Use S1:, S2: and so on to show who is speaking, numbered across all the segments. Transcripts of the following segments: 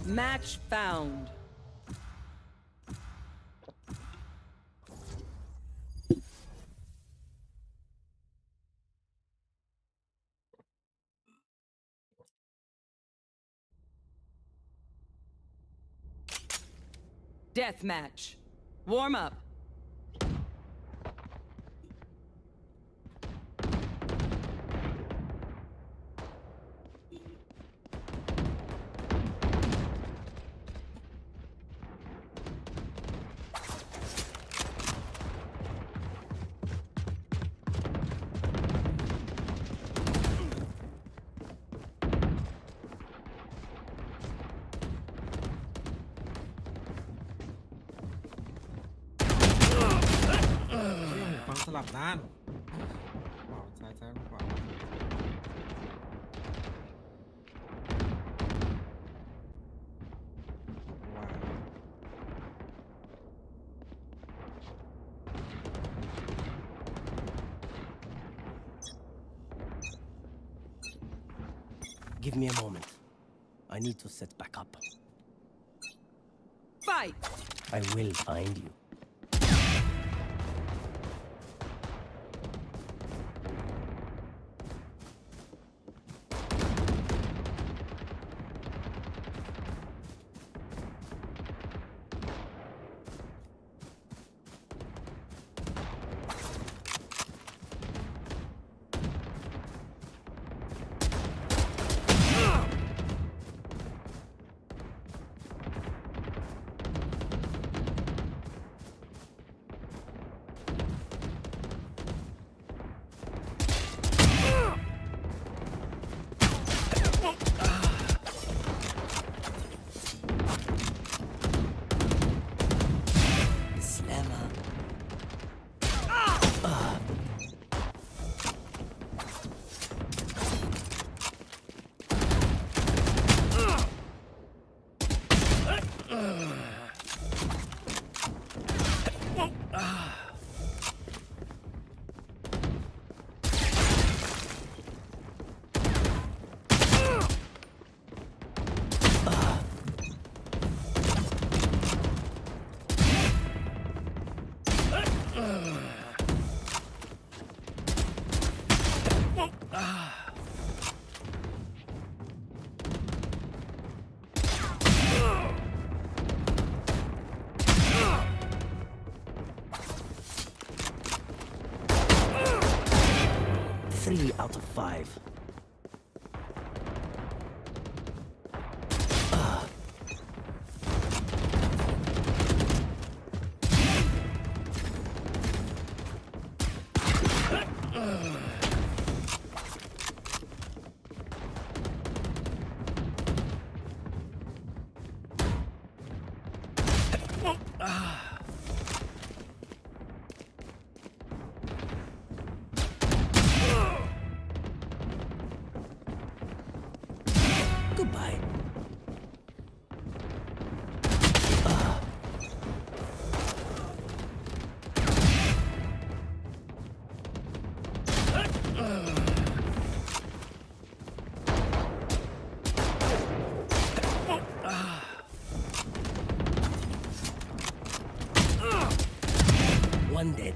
S1: Match found. Death match. Warm up.
S2: สลับด้านขวาซ้ายซ้ายขวา
S3: Give me a moment. I need to set back up.
S1: Fight!
S3: I will find you. Three out of five. Goodbye. One dead.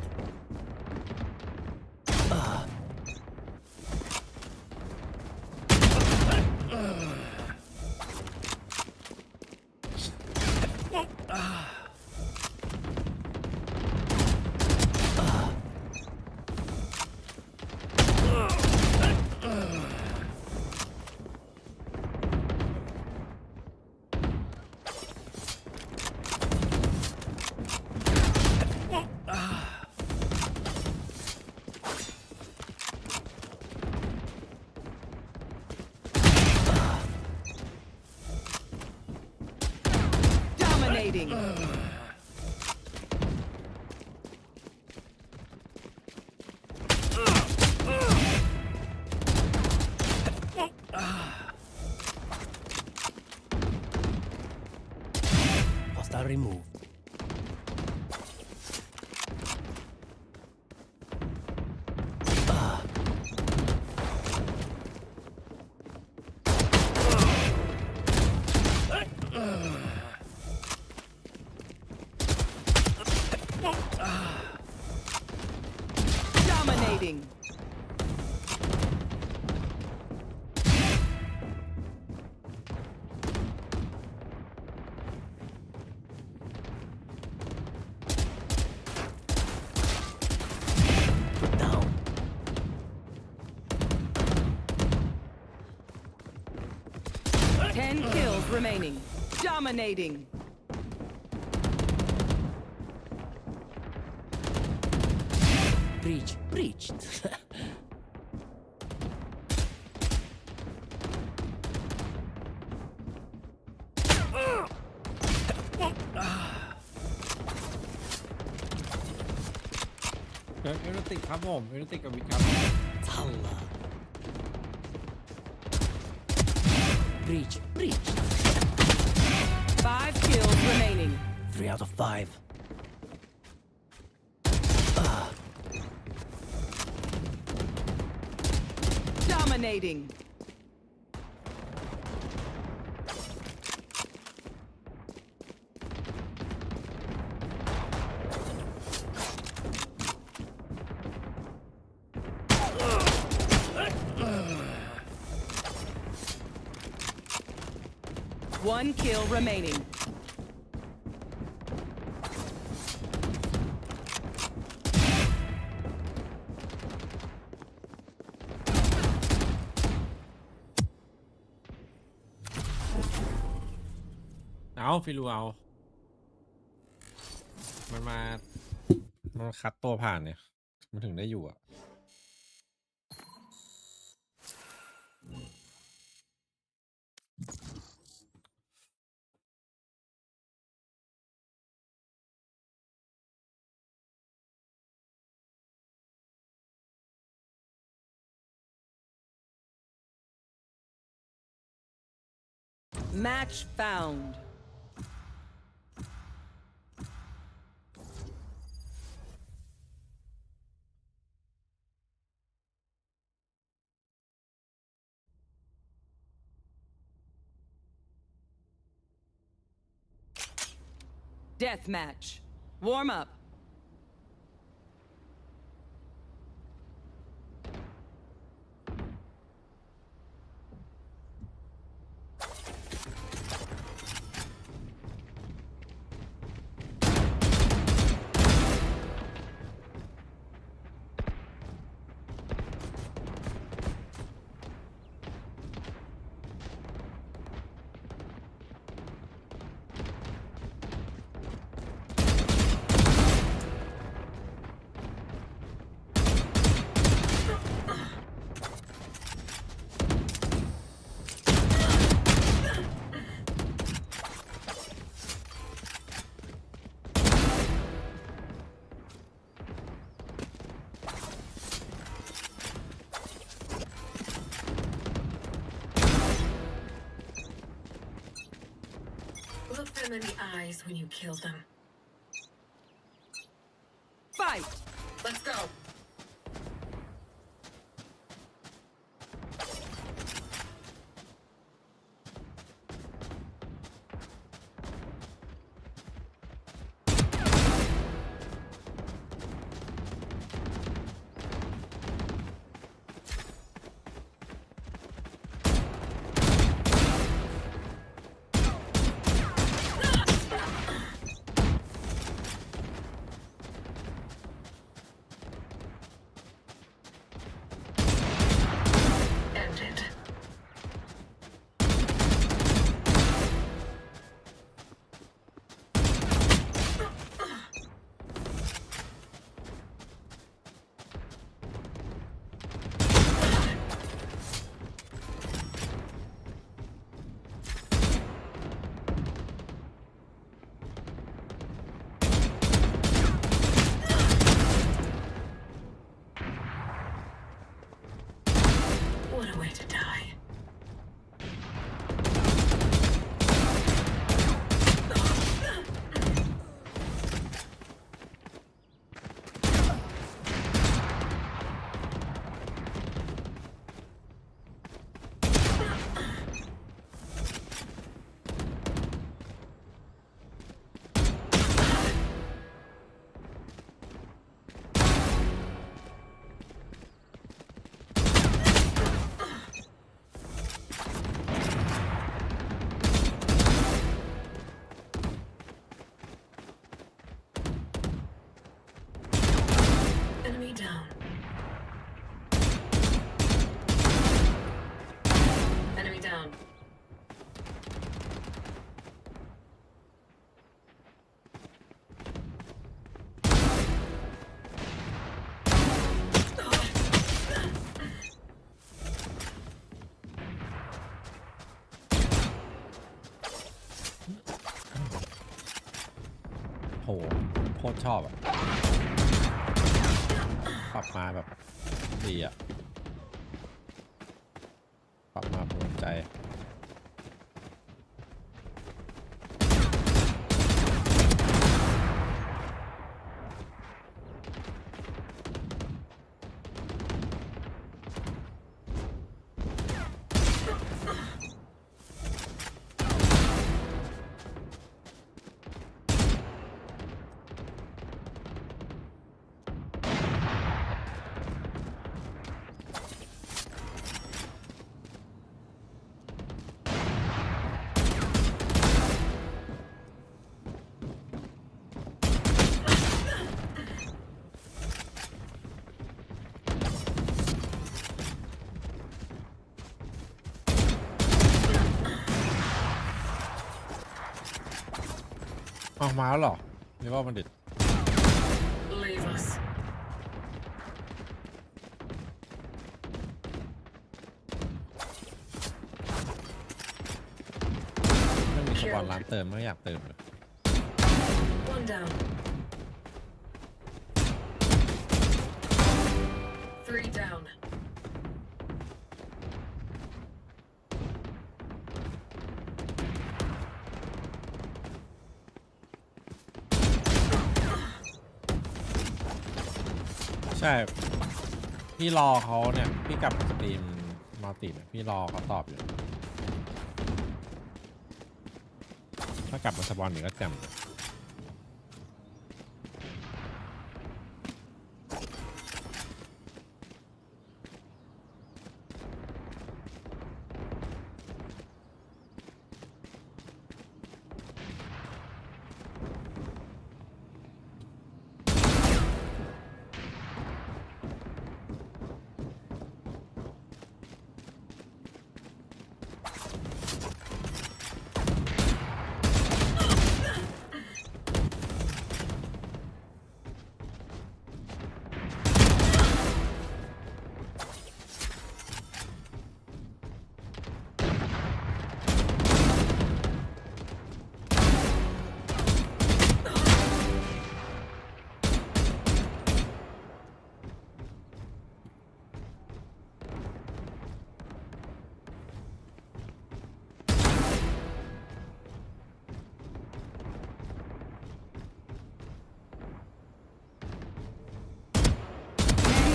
S1: Dominating.
S3: Hostile removed.
S1: remaining.
S3: Down.
S1: 10 kills remaining. Dominating.
S3: Breached.
S2: เอโรติกครับผมเอโรติกกับวิครับ
S3: Talla. Breached.
S1: 5 kills remaining.
S3: 3 out of 5.
S1: Dominating. One kill remaining.
S2: เอาฟิลูเอามันมาคัดตัวผ่านเนี่ยมันถึงได้อยู่อ่ะ
S1: Match found. Death match. Warm up.
S4: Look them in the eyes when you kill them.
S1: Fight.
S4: Let's go.
S2: โคตรชอบอ่ะปรับมาแบบดีอ่ะปรับมาปวดใจออกมาแล้วหรอหรือว่ามันดิด
S4: Leave us.
S2: ไม่มีสปอนร้านเติมไม่อยากเติมเลย
S4: One down. 3 down.
S2: ใช่พี่รอเขาเนี่ยพี่กลับสตรีมมัลติเนี่ยพี่รอเขาตอบอยู่ถ้ากลับมาสปอนนี่ก็แจ่มเลย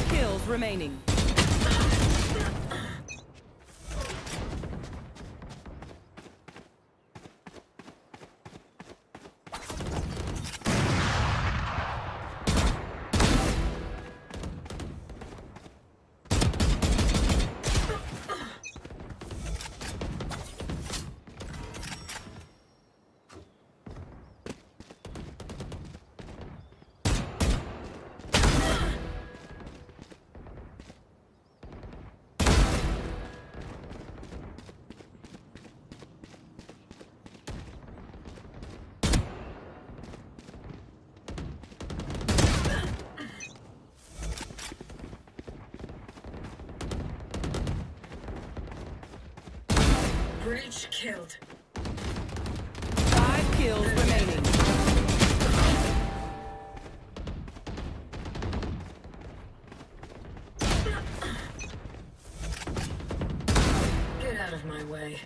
S1: Kills remaining.
S4: Breach killed.
S1: 5 kills remaining.
S4: Get out of my way.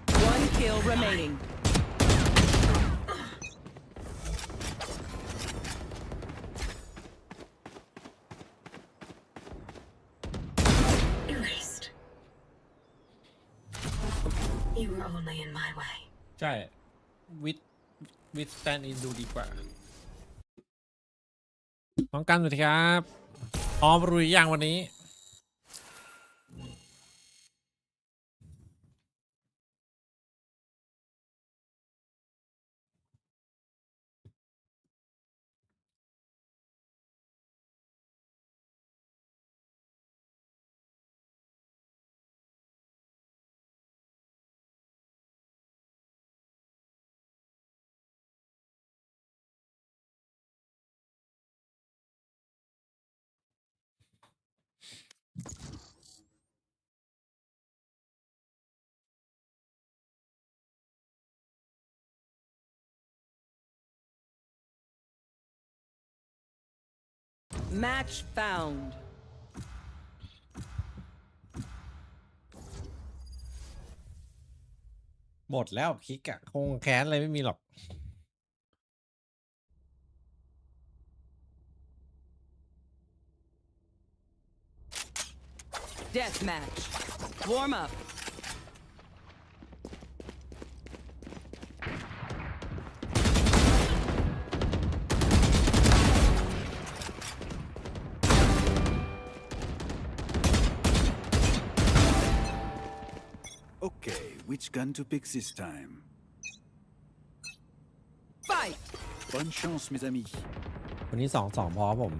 S1: One kill remaining.
S4: Erased. You were only in my way.
S2: ใช่วิดสแตนอินดูดีกว่าน้องกันสวัสดีครับพร้อมรุยยังวันนี้
S1: Match found.
S2: หมดแล้วคิกอะคงแค้นอะไรไม่มีหรอก
S1: Death match. Warm up.
S5: Okay, which gun to pick this time?
S1: Fight.
S5: Bonne chance, mes amis.
S2: วันนี้2-2พอผม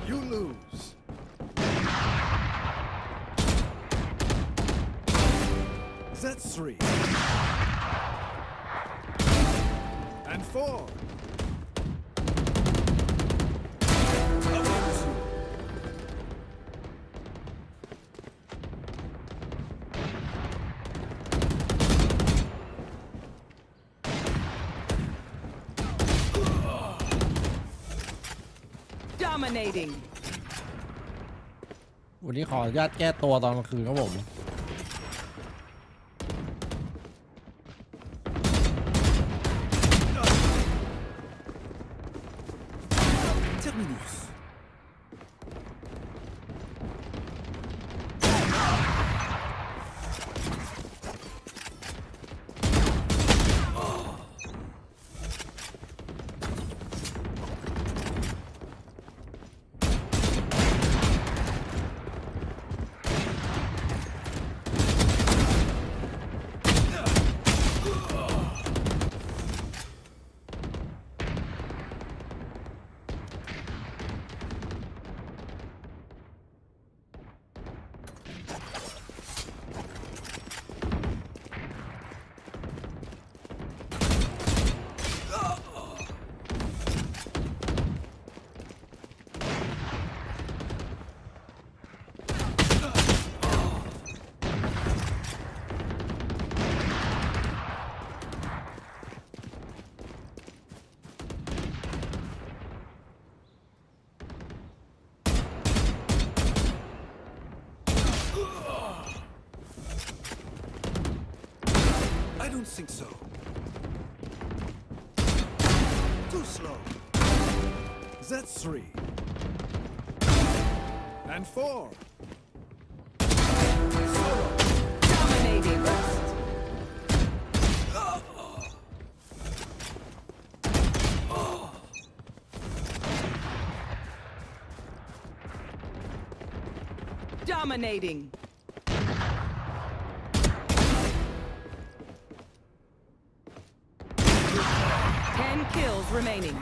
S5: You lose. That's 3. And 4.
S1: Dominating.
S2: วันนี้ขออนุญาตแก้ตัวตอนกลางคืนครับผม
S5: Terminus. I don't think so. Too slow. That's 3. And 4. Solo.
S1: Dominating. Dominating. Kills remaining.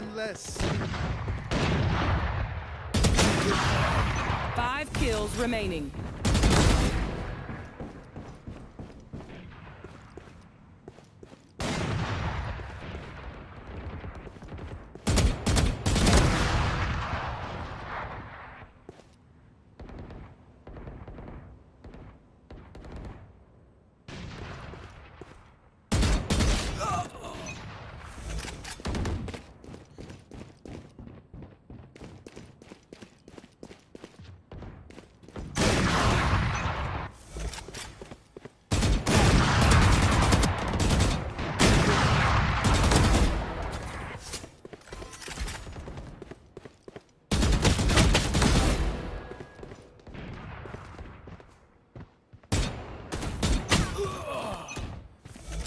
S5: One less.
S1: 5 kills remaining.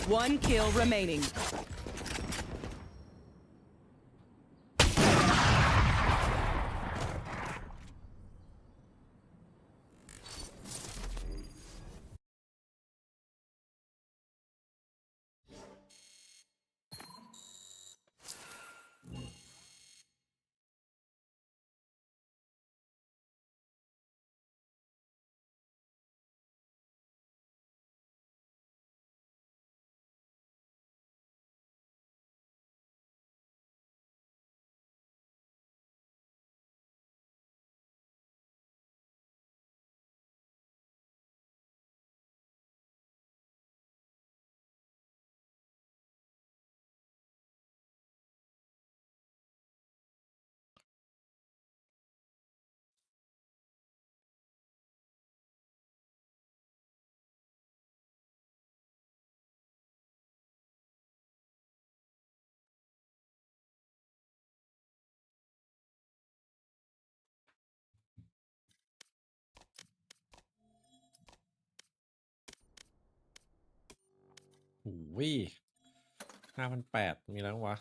S1: One kill remaining.
S2: โอ้ย5,800มีแล้ววะ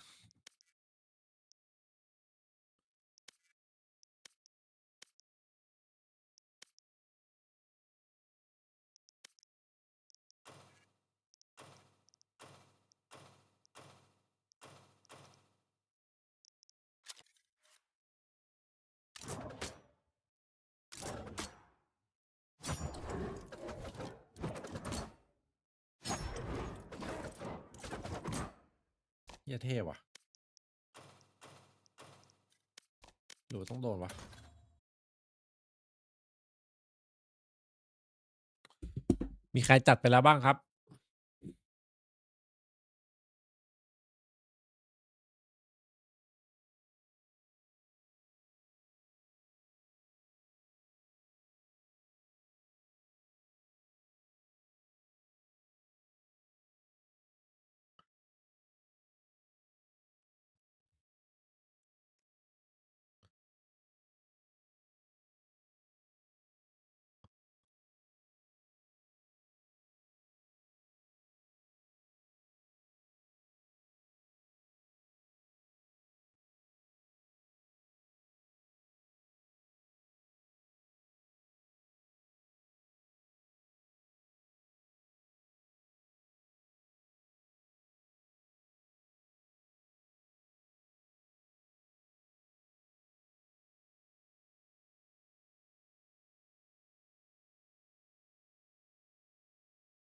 S2: เหี้ยเท่ว่ะหรือต้องโดนวะมีใครจัดไปแล้วบ้างครับ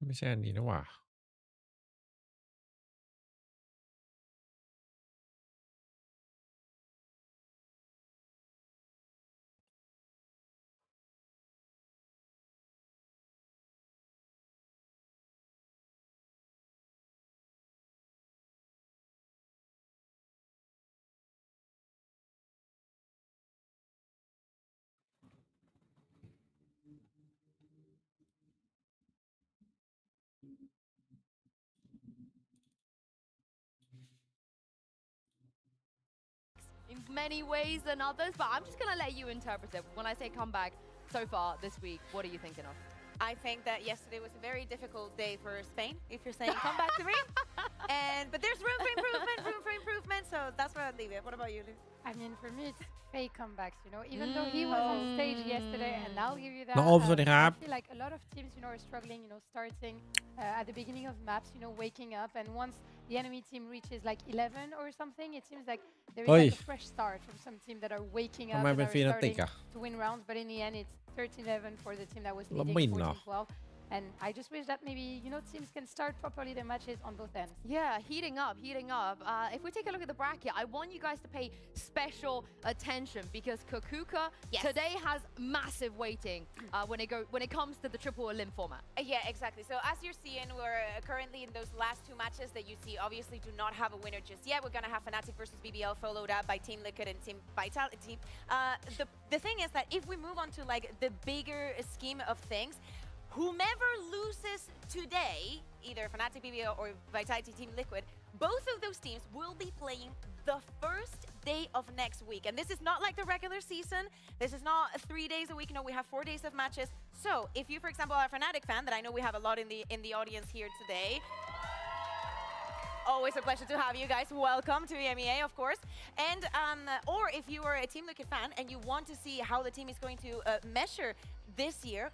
S2: ไม่ใช่อันนี้นะว่ะ
S6: in many ways than others, but I'm just going to let you interpret it. When I say comeback so far this week, what are you thinking of?
S7: I think that yesterday was a very difficult day for Spain, if you're saying comeback 3. But there's room for improvement, So that's where I'd leave it. What about you, Lou?
S8: I mean, for me, it's fake comebacks, you know, even though he was on stage yesterday, and I'll give you that.
S2: น้องโอมสวัสดีครับ
S8: I feel like a lot of teams, you know, are struggling, you know, starting at the beginning of maps, you know, waking up, and once the enemy team reaches like 11 or something, it seems like there is like a fresh start from some team that are waking up
S2: ทำไม
S8: and
S2: เป็น
S8: are
S2: ฟีนาติก
S8: starting
S2: อะ
S8: to win rounds, but in the end, it's 13-11 for the team that was
S2: แล้ว
S8: leading
S2: บินเหรอ
S8: 14-12. And I just wish that maybe, you know, teams can start properly their matches on both ends.
S6: Yeah, heating up, heating up. If we take a look at the bracket, I want you guys to pay special attention because Kakuka today has massive weighting when it comes to the triple elim format.
S7: Yeah, exactly. So as you're seeing, we're currently in those last two matches that you see obviously do not have a winner just yet. We're going to have Fnatic versus BBL followed up by Team Liquid and Team Vitality. The thing is that if we move on to like the bigger scheme of things, whomever loses today, either Fnatic BBL or Vitality Team Liquid, both of those teams will be playing the first day of next week. And this is not like the regular season. This is not 3 days a week. No, we have 4 days of matches. So if you, for example, are a Fnatic fan, that I know we have a lot in the audience here today. Always a pleasure to have you guys. Welcome to Emea, of course. And or if you are a Team Liquid fan and you want to see how the team is going to measure this year,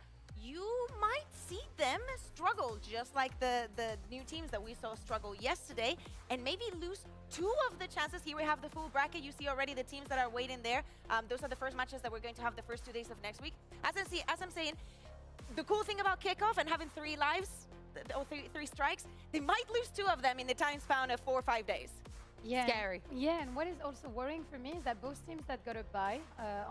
S7: you might see them struggle just like the new teams that we saw struggle yesterday and maybe lose 2 of the chances. Here we have the full bracket. You see already the teams that are waiting there. Those are the first matches that we're going to have the first 2 days of next week. As I'm saying, the cool thing about kickoff and having 3 lives or 3 strikes, they might lose 2 of them in the time span of 4 or 5 days.
S8: Yeah.
S6: Scary.
S8: Yeah, and what is also worrying for me is that both teams that got a bye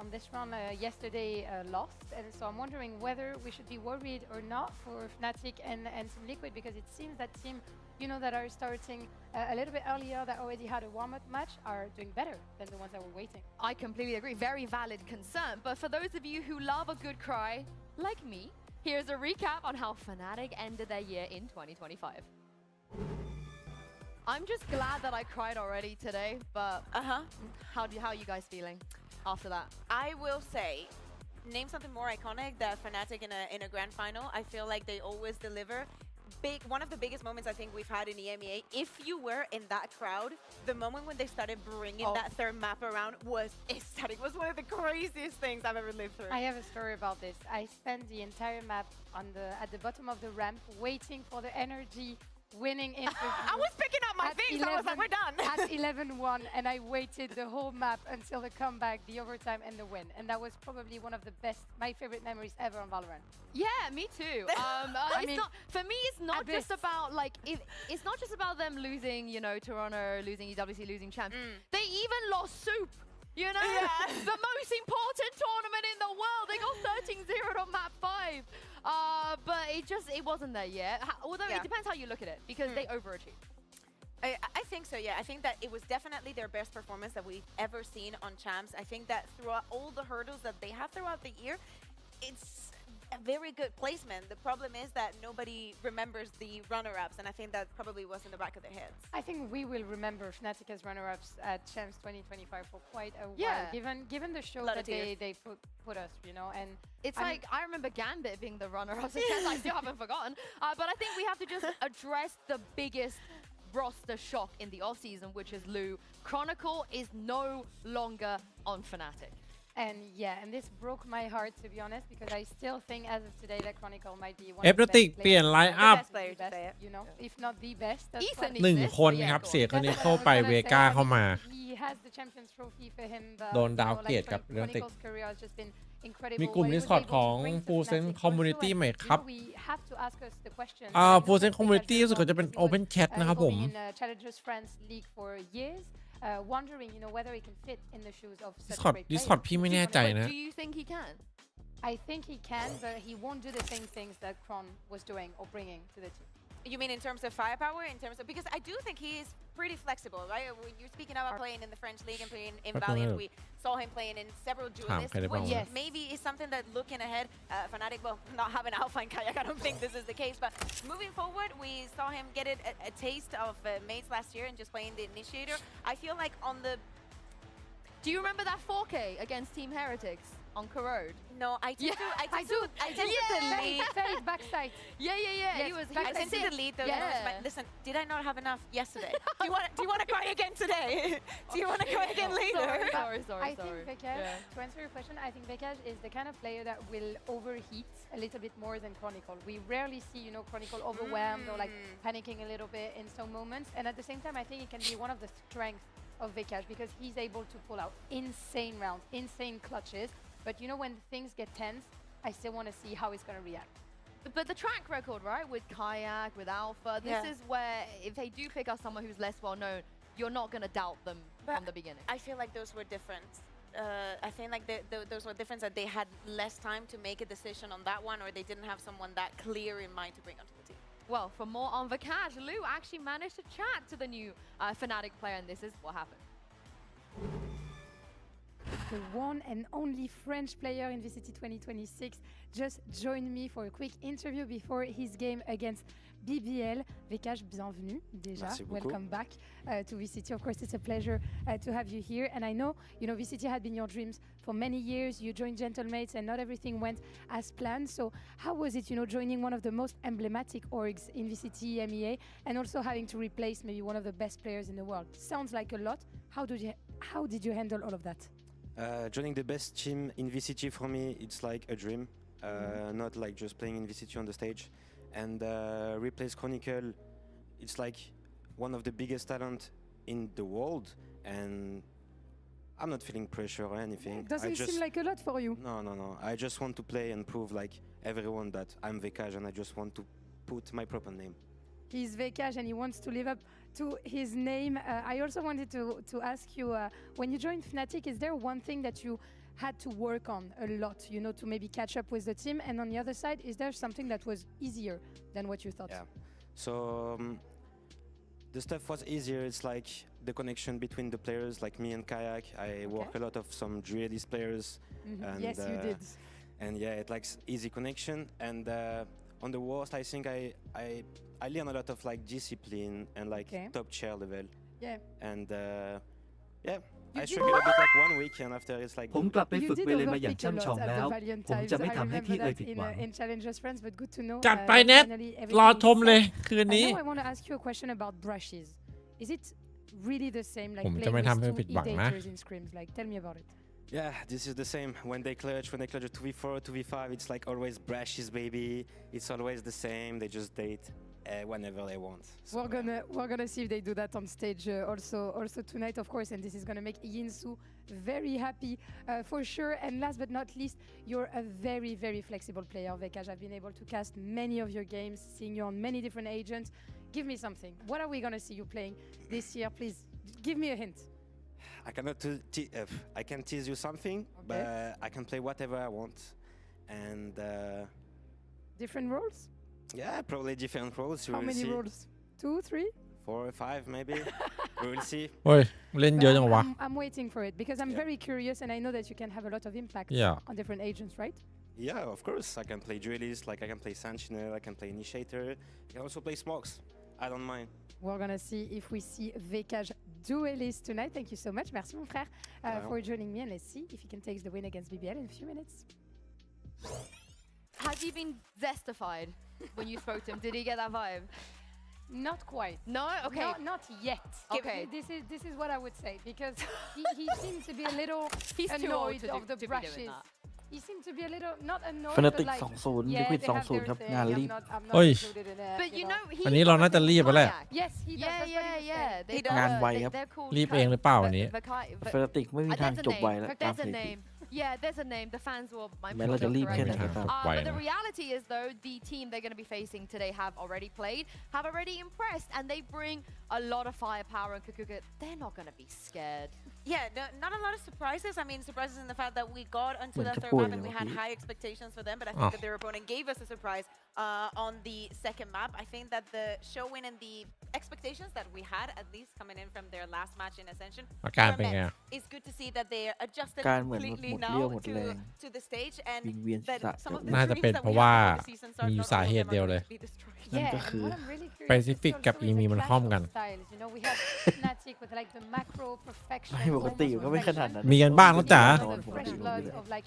S8: on this run yesterday lost. And so I'm wondering whether we should be worried or not for Fnatic and Team Liquid, because it seems that team, you know, that are starting a little bit earlier, that already had a warm-up match, are doing better than the ones that were waiting.
S6: I completely agree. Very valid concern. But for those of you who love a good cry, like me, here's a recap on how Fnatic ended their year in 2025. I'm just glad that I cried already today, but how are you guys feeling after that?
S7: I will say, name something more iconic than Fnatic in a grand final. I feel like they always deliver. One of the biggest moments I think we've had in the EMEA, if you were in that crowd, the moment when they started bringing that third map around was ecstatic. It was one of the craziest things I've ever lived through.
S8: I have a story about this. I spent the entire map at the bottom of the ramp waiting for the energy winning interview.
S7: I was picking up my things. I was like, we're done.
S8: At 11-1, and I waited the whole map until the comeback, the overtime, and the win. And that was probably one of the best, my favorite memories ever on Valorant.
S6: Yeah, me too. For me, it's not just about like it's not just about them losing, you know, Toronto, losing EWC, losing champs. They even lost Soup. You know, the most important tournament in the world. They got 13-0 on map 5. But it wasn't there yet. Although it depends how you look at it, because they overachieved.
S7: I think so, yeah. I think that it was definitely their best performance that we've ever seen on champs. I think that throughout all the hurdles that they have throughout the year, it's a very good placement. The problem is that nobody remembers the runner-ups, and I think that probably was in the back of their heads.
S8: I think we will remember Fnatic as runner-ups at Champs 2025 for quite a while, given the show that they put us, you know. And
S6: it's like, I remember Gambit being the runner-up, so I still haven't forgotten. But I think we have to just address the biggest roster shock in the off-season, which is Lou. Chronicle is no longer on Fnatic.
S8: And this broke my heart, to be honest, because I still think as of today that Chronicle might be one
S2: เอ
S8: of
S2: ฟ
S8: the
S2: ติก
S8: best
S2: เปลี่ยน
S8: players.
S2: ไลน์อัพ
S8: You know, if not the best. That's
S6: Ethan
S8: what
S2: หนึ่ง
S6: exists,
S2: คน
S6: but yeah,
S2: ครับ
S6: go on.
S2: เสียคนนี้เข้าไป
S8: That's what I
S2: เว
S8: was
S2: ก้า
S8: gonna say.
S2: เข้ามา
S8: He has the Champions Trophy for him, but
S2: โดน
S8: you
S2: ดาว
S8: know,
S2: เกรด
S8: like
S2: กับเรื่องติก
S8: Chronicle's career has just been incredible.
S2: มีกลุ่ม
S8: What he was
S2: Discord
S8: able to
S2: ของ
S8: bring to
S2: Full Sense
S8: Fnatic for
S2: Community
S8: sure.
S2: ใหม่
S8: And,
S2: ครับ
S8: you know, we have to ask us the question.
S2: Full Sense Community รู้สึกว่าจะเป็น Open Chat นะครับผม
S8: in Challengers France League for years, wondering, you know, whether he can fit in the shoes of such a great player.
S2: Discord พี่ไม่แน่ใจนะ
S6: Do you think he can?
S8: I think he can, but he won't do the same things that Kron was doing or bringing to the team.
S7: You mean in terms of firepower? In terms of, because I do think he is pretty flexible, right? When you're speaking about playing in the French league and playing in Valiant, we saw him playing in several duelists, which maybe is something that looking ahead, Fnatic, well, not having Alpha and Kayak, I don't think this is the case, but moving forward, we saw him get a taste of mates last year and just playing the initiator. I feel like on the...
S6: Do you remember that 4K against Team Heretics on Corrode.
S7: No, I tend to delete.
S8: Fade backside.
S6: Yeah.
S8: Yes,
S6: He was.
S7: I tend to delete those
S6: Yeah.
S7: notes, but listen, did I not have enough yesterday? do you want to cry again today? Do you want to cry again later?
S6: Sorry.
S8: I think Vekaj, to answer your question, I think Vekaj is the kind of player that will overheat a little bit more than Chronicle. We rarely see, Chronicle overwhelmed or like panicking a little bit in some moments. And at the same time, I think it can be one of the strengths of Vekaj because he's able to pull out insane rounds, insane clutches. But when things get tense, I still want to see how he's going to react.
S6: But the track record, right, with Kayak, with Alpha, this is where if they do pick up someone who's less well known, you're not going to doubt them from the beginning.
S7: I feel like those were different. I think like those were different that they had less time to make a decision on that one, or they didn't have someone that clear in mind to bring onto the team.
S6: Well, for more on Vekaj, Lou actually managed to chat to the new Fnatic player, and this is what happened.
S8: The one and only French player in VCT 2026 just joined me for a quick interview before his game against BBL. Vekaj, bienvenue déjà. Welcome back to VCT. Of course, it's a pleasure to have you here. And I know, VCT had been your dreams for many years. You joined Gentlemates and not everything went as planned. So how was it, joining one of the most emblematic orgs in VCT Emea and also having to replace maybe one of the best players in the world? Sounds like a lot. How did you handle all of that?
S9: Joining the best team in VCT for me, it's like a dream. Not like just playing in VCT on the stage. And replace Chronicle, it's like one of the biggest talent in the world. And I'm not feeling pressure or anything.
S8: Doesn't seem like a lot for you.
S9: No. I just want to play and prove like everyone that I'm Vekaj and I just want to put my proper name.
S8: He's Vekaj and he wants to live up to his name. I also wanted to ask you, when you joined Fnatic, is there one thing that you had to work on a lot, to maybe catch up with the team? And on the other side, is there something that was easier than what you thought?
S9: Yeah. So the stuff was easier. It's like the connection between the players, like me and Kayak. I work a lot of some duelist players. And,
S8: yes, you did.
S9: And yeah, it likes easy connection. And on the worst, I think I learn a lot of like discipline and like top chair level.
S8: Yeah.
S9: And yeah. I struggled a bit like 1 week and after it's like
S10: ผมกลับไปฝึกเวเลมาอย่างช่ำชองแล้วผมจะไม่ทำให้พี่เอ๋ยผิดหวัง
S2: จัดไปเน็ตรอชมเลยคืนนี้
S8: I want to ask you a question about brushes. Is it really the same like
S2: ผมจะไม่ทำให้ผิดหวังนะ
S8: in scrims? Like tell me about it.
S9: Yeah, this is the same. When they clutch a 2v4, 2v5, it's like always brushes, baby. It's always the same. They just date whenever they want. So,
S8: we're gonna see if they do that on stage also tonight, of course. And this is gonna make Yinsu very happy for sure. And last but not least, you're a very, very flexible player, Vekaj. I've been able to cast many of your games, seeing you on many different agents. Give me something. What are we gonna see you playing this year? Please give me a hint.
S9: I cannot I can tease you something, but I can play whatever I want. And
S8: different roles?
S9: Yeah, probably different roles.
S8: How many roles? 2, 3?
S9: 4 or 5 maybe. We will see.
S2: เฮ้ยเล่นเยอะจังวะ
S8: I'm waiting for it because I'm very curious and I know that you can have a lot of impact on different agents, right?
S9: Yeah, of course. I can play duelist, like I can play sentinel, I can play initiator. I can also play smokes. I don't mind.
S8: We're gonna see if we see Vekaj duelist tonight. Thank you so much. Merci mon frère for joining me and let's see if he can take the win against BBL in a few minutes.
S6: Has he been zestified when you spoke to him? Did he get that vibe?
S8: Not quite.
S6: No? Okay.
S8: Not yet.
S6: Okay.
S8: This is what I would say because he seemed to be a little
S6: He's
S8: annoyed
S6: too old
S8: of the brushes. He seemed to be a little not annoyed,
S10: Fnatic
S8: but like
S10: 2-0 Liquid 2-0 ครับงานรีบ
S8: I'm not
S2: เฮ้ย
S8: included in it.
S6: But you know, he
S2: อันนี้เราน่าจะรีบไปแล้ว
S8: Yes, he does. That's what he was saying.
S6: They
S10: งานไวครับ
S6: they're called
S2: รีบเองหรือเปล่าวันนี้
S10: Fnatic ไม่มีทางจบไวแล้วตาม
S6: There's
S10: ส
S6: a
S10: ถิติ
S6: name. Yeah, there's a name. The fans will. I'm
S10: แม้
S6: sure
S10: เราจะ
S6: they'll
S10: รีบ
S6: correct
S10: แค่ไหน
S6: me.
S10: ก็ตาม
S6: But the reality is, though, the team they're going to be facing today have already played, have already impressed, and they bring a lot of firepower. And Kukuga, they're not going to be scared.
S7: Yeah, not a lot of surprises. I mean, surprises in the fact that we got onto that third map and we had high expectations for them, but I think that their opponent gave us a surprise on the second map. I think that the show win and the expectations that we had, at least coming in from their last match in Ascension,
S2: อาการเป็นไง
S7: it's good to see that they are adjusted
S10: การเหมือน
S7: completely
S10: หมด
S7: now
S10: เรี่ยวหมดแรง
S7: to the stage
S10: วิงเวียนศีร
S7: that
S10: ษะ
S7: some of the
S2: น่าจะ
S7: dreams
S2: เป็น
S7: that
S2: เพราะ
S7: we
S2: ว่า
S7: had before the season start,
S2: มีอยู่
S7: not
S2: สา
S7: all of
S2: เห
S7: them
S2: ตุ
S7: are
S2: เดียว
S7: going
S2: เลย
S7: to be destroyed.
S10: นั่นก็คือ
S8: what I'm really curious
S2: Pacific
S8: is
S2: กับ
S8: also
S2: อีมีมัน
S8: the
S2: คล่อมกัน
S8: styles. We have Fnatic with like the macro perfection.
S10: ไม่ปกติก็ไม่ขนาดนั้น
S2: มีกันบ้างแล้วจ๋า
S8: The fresh blood of like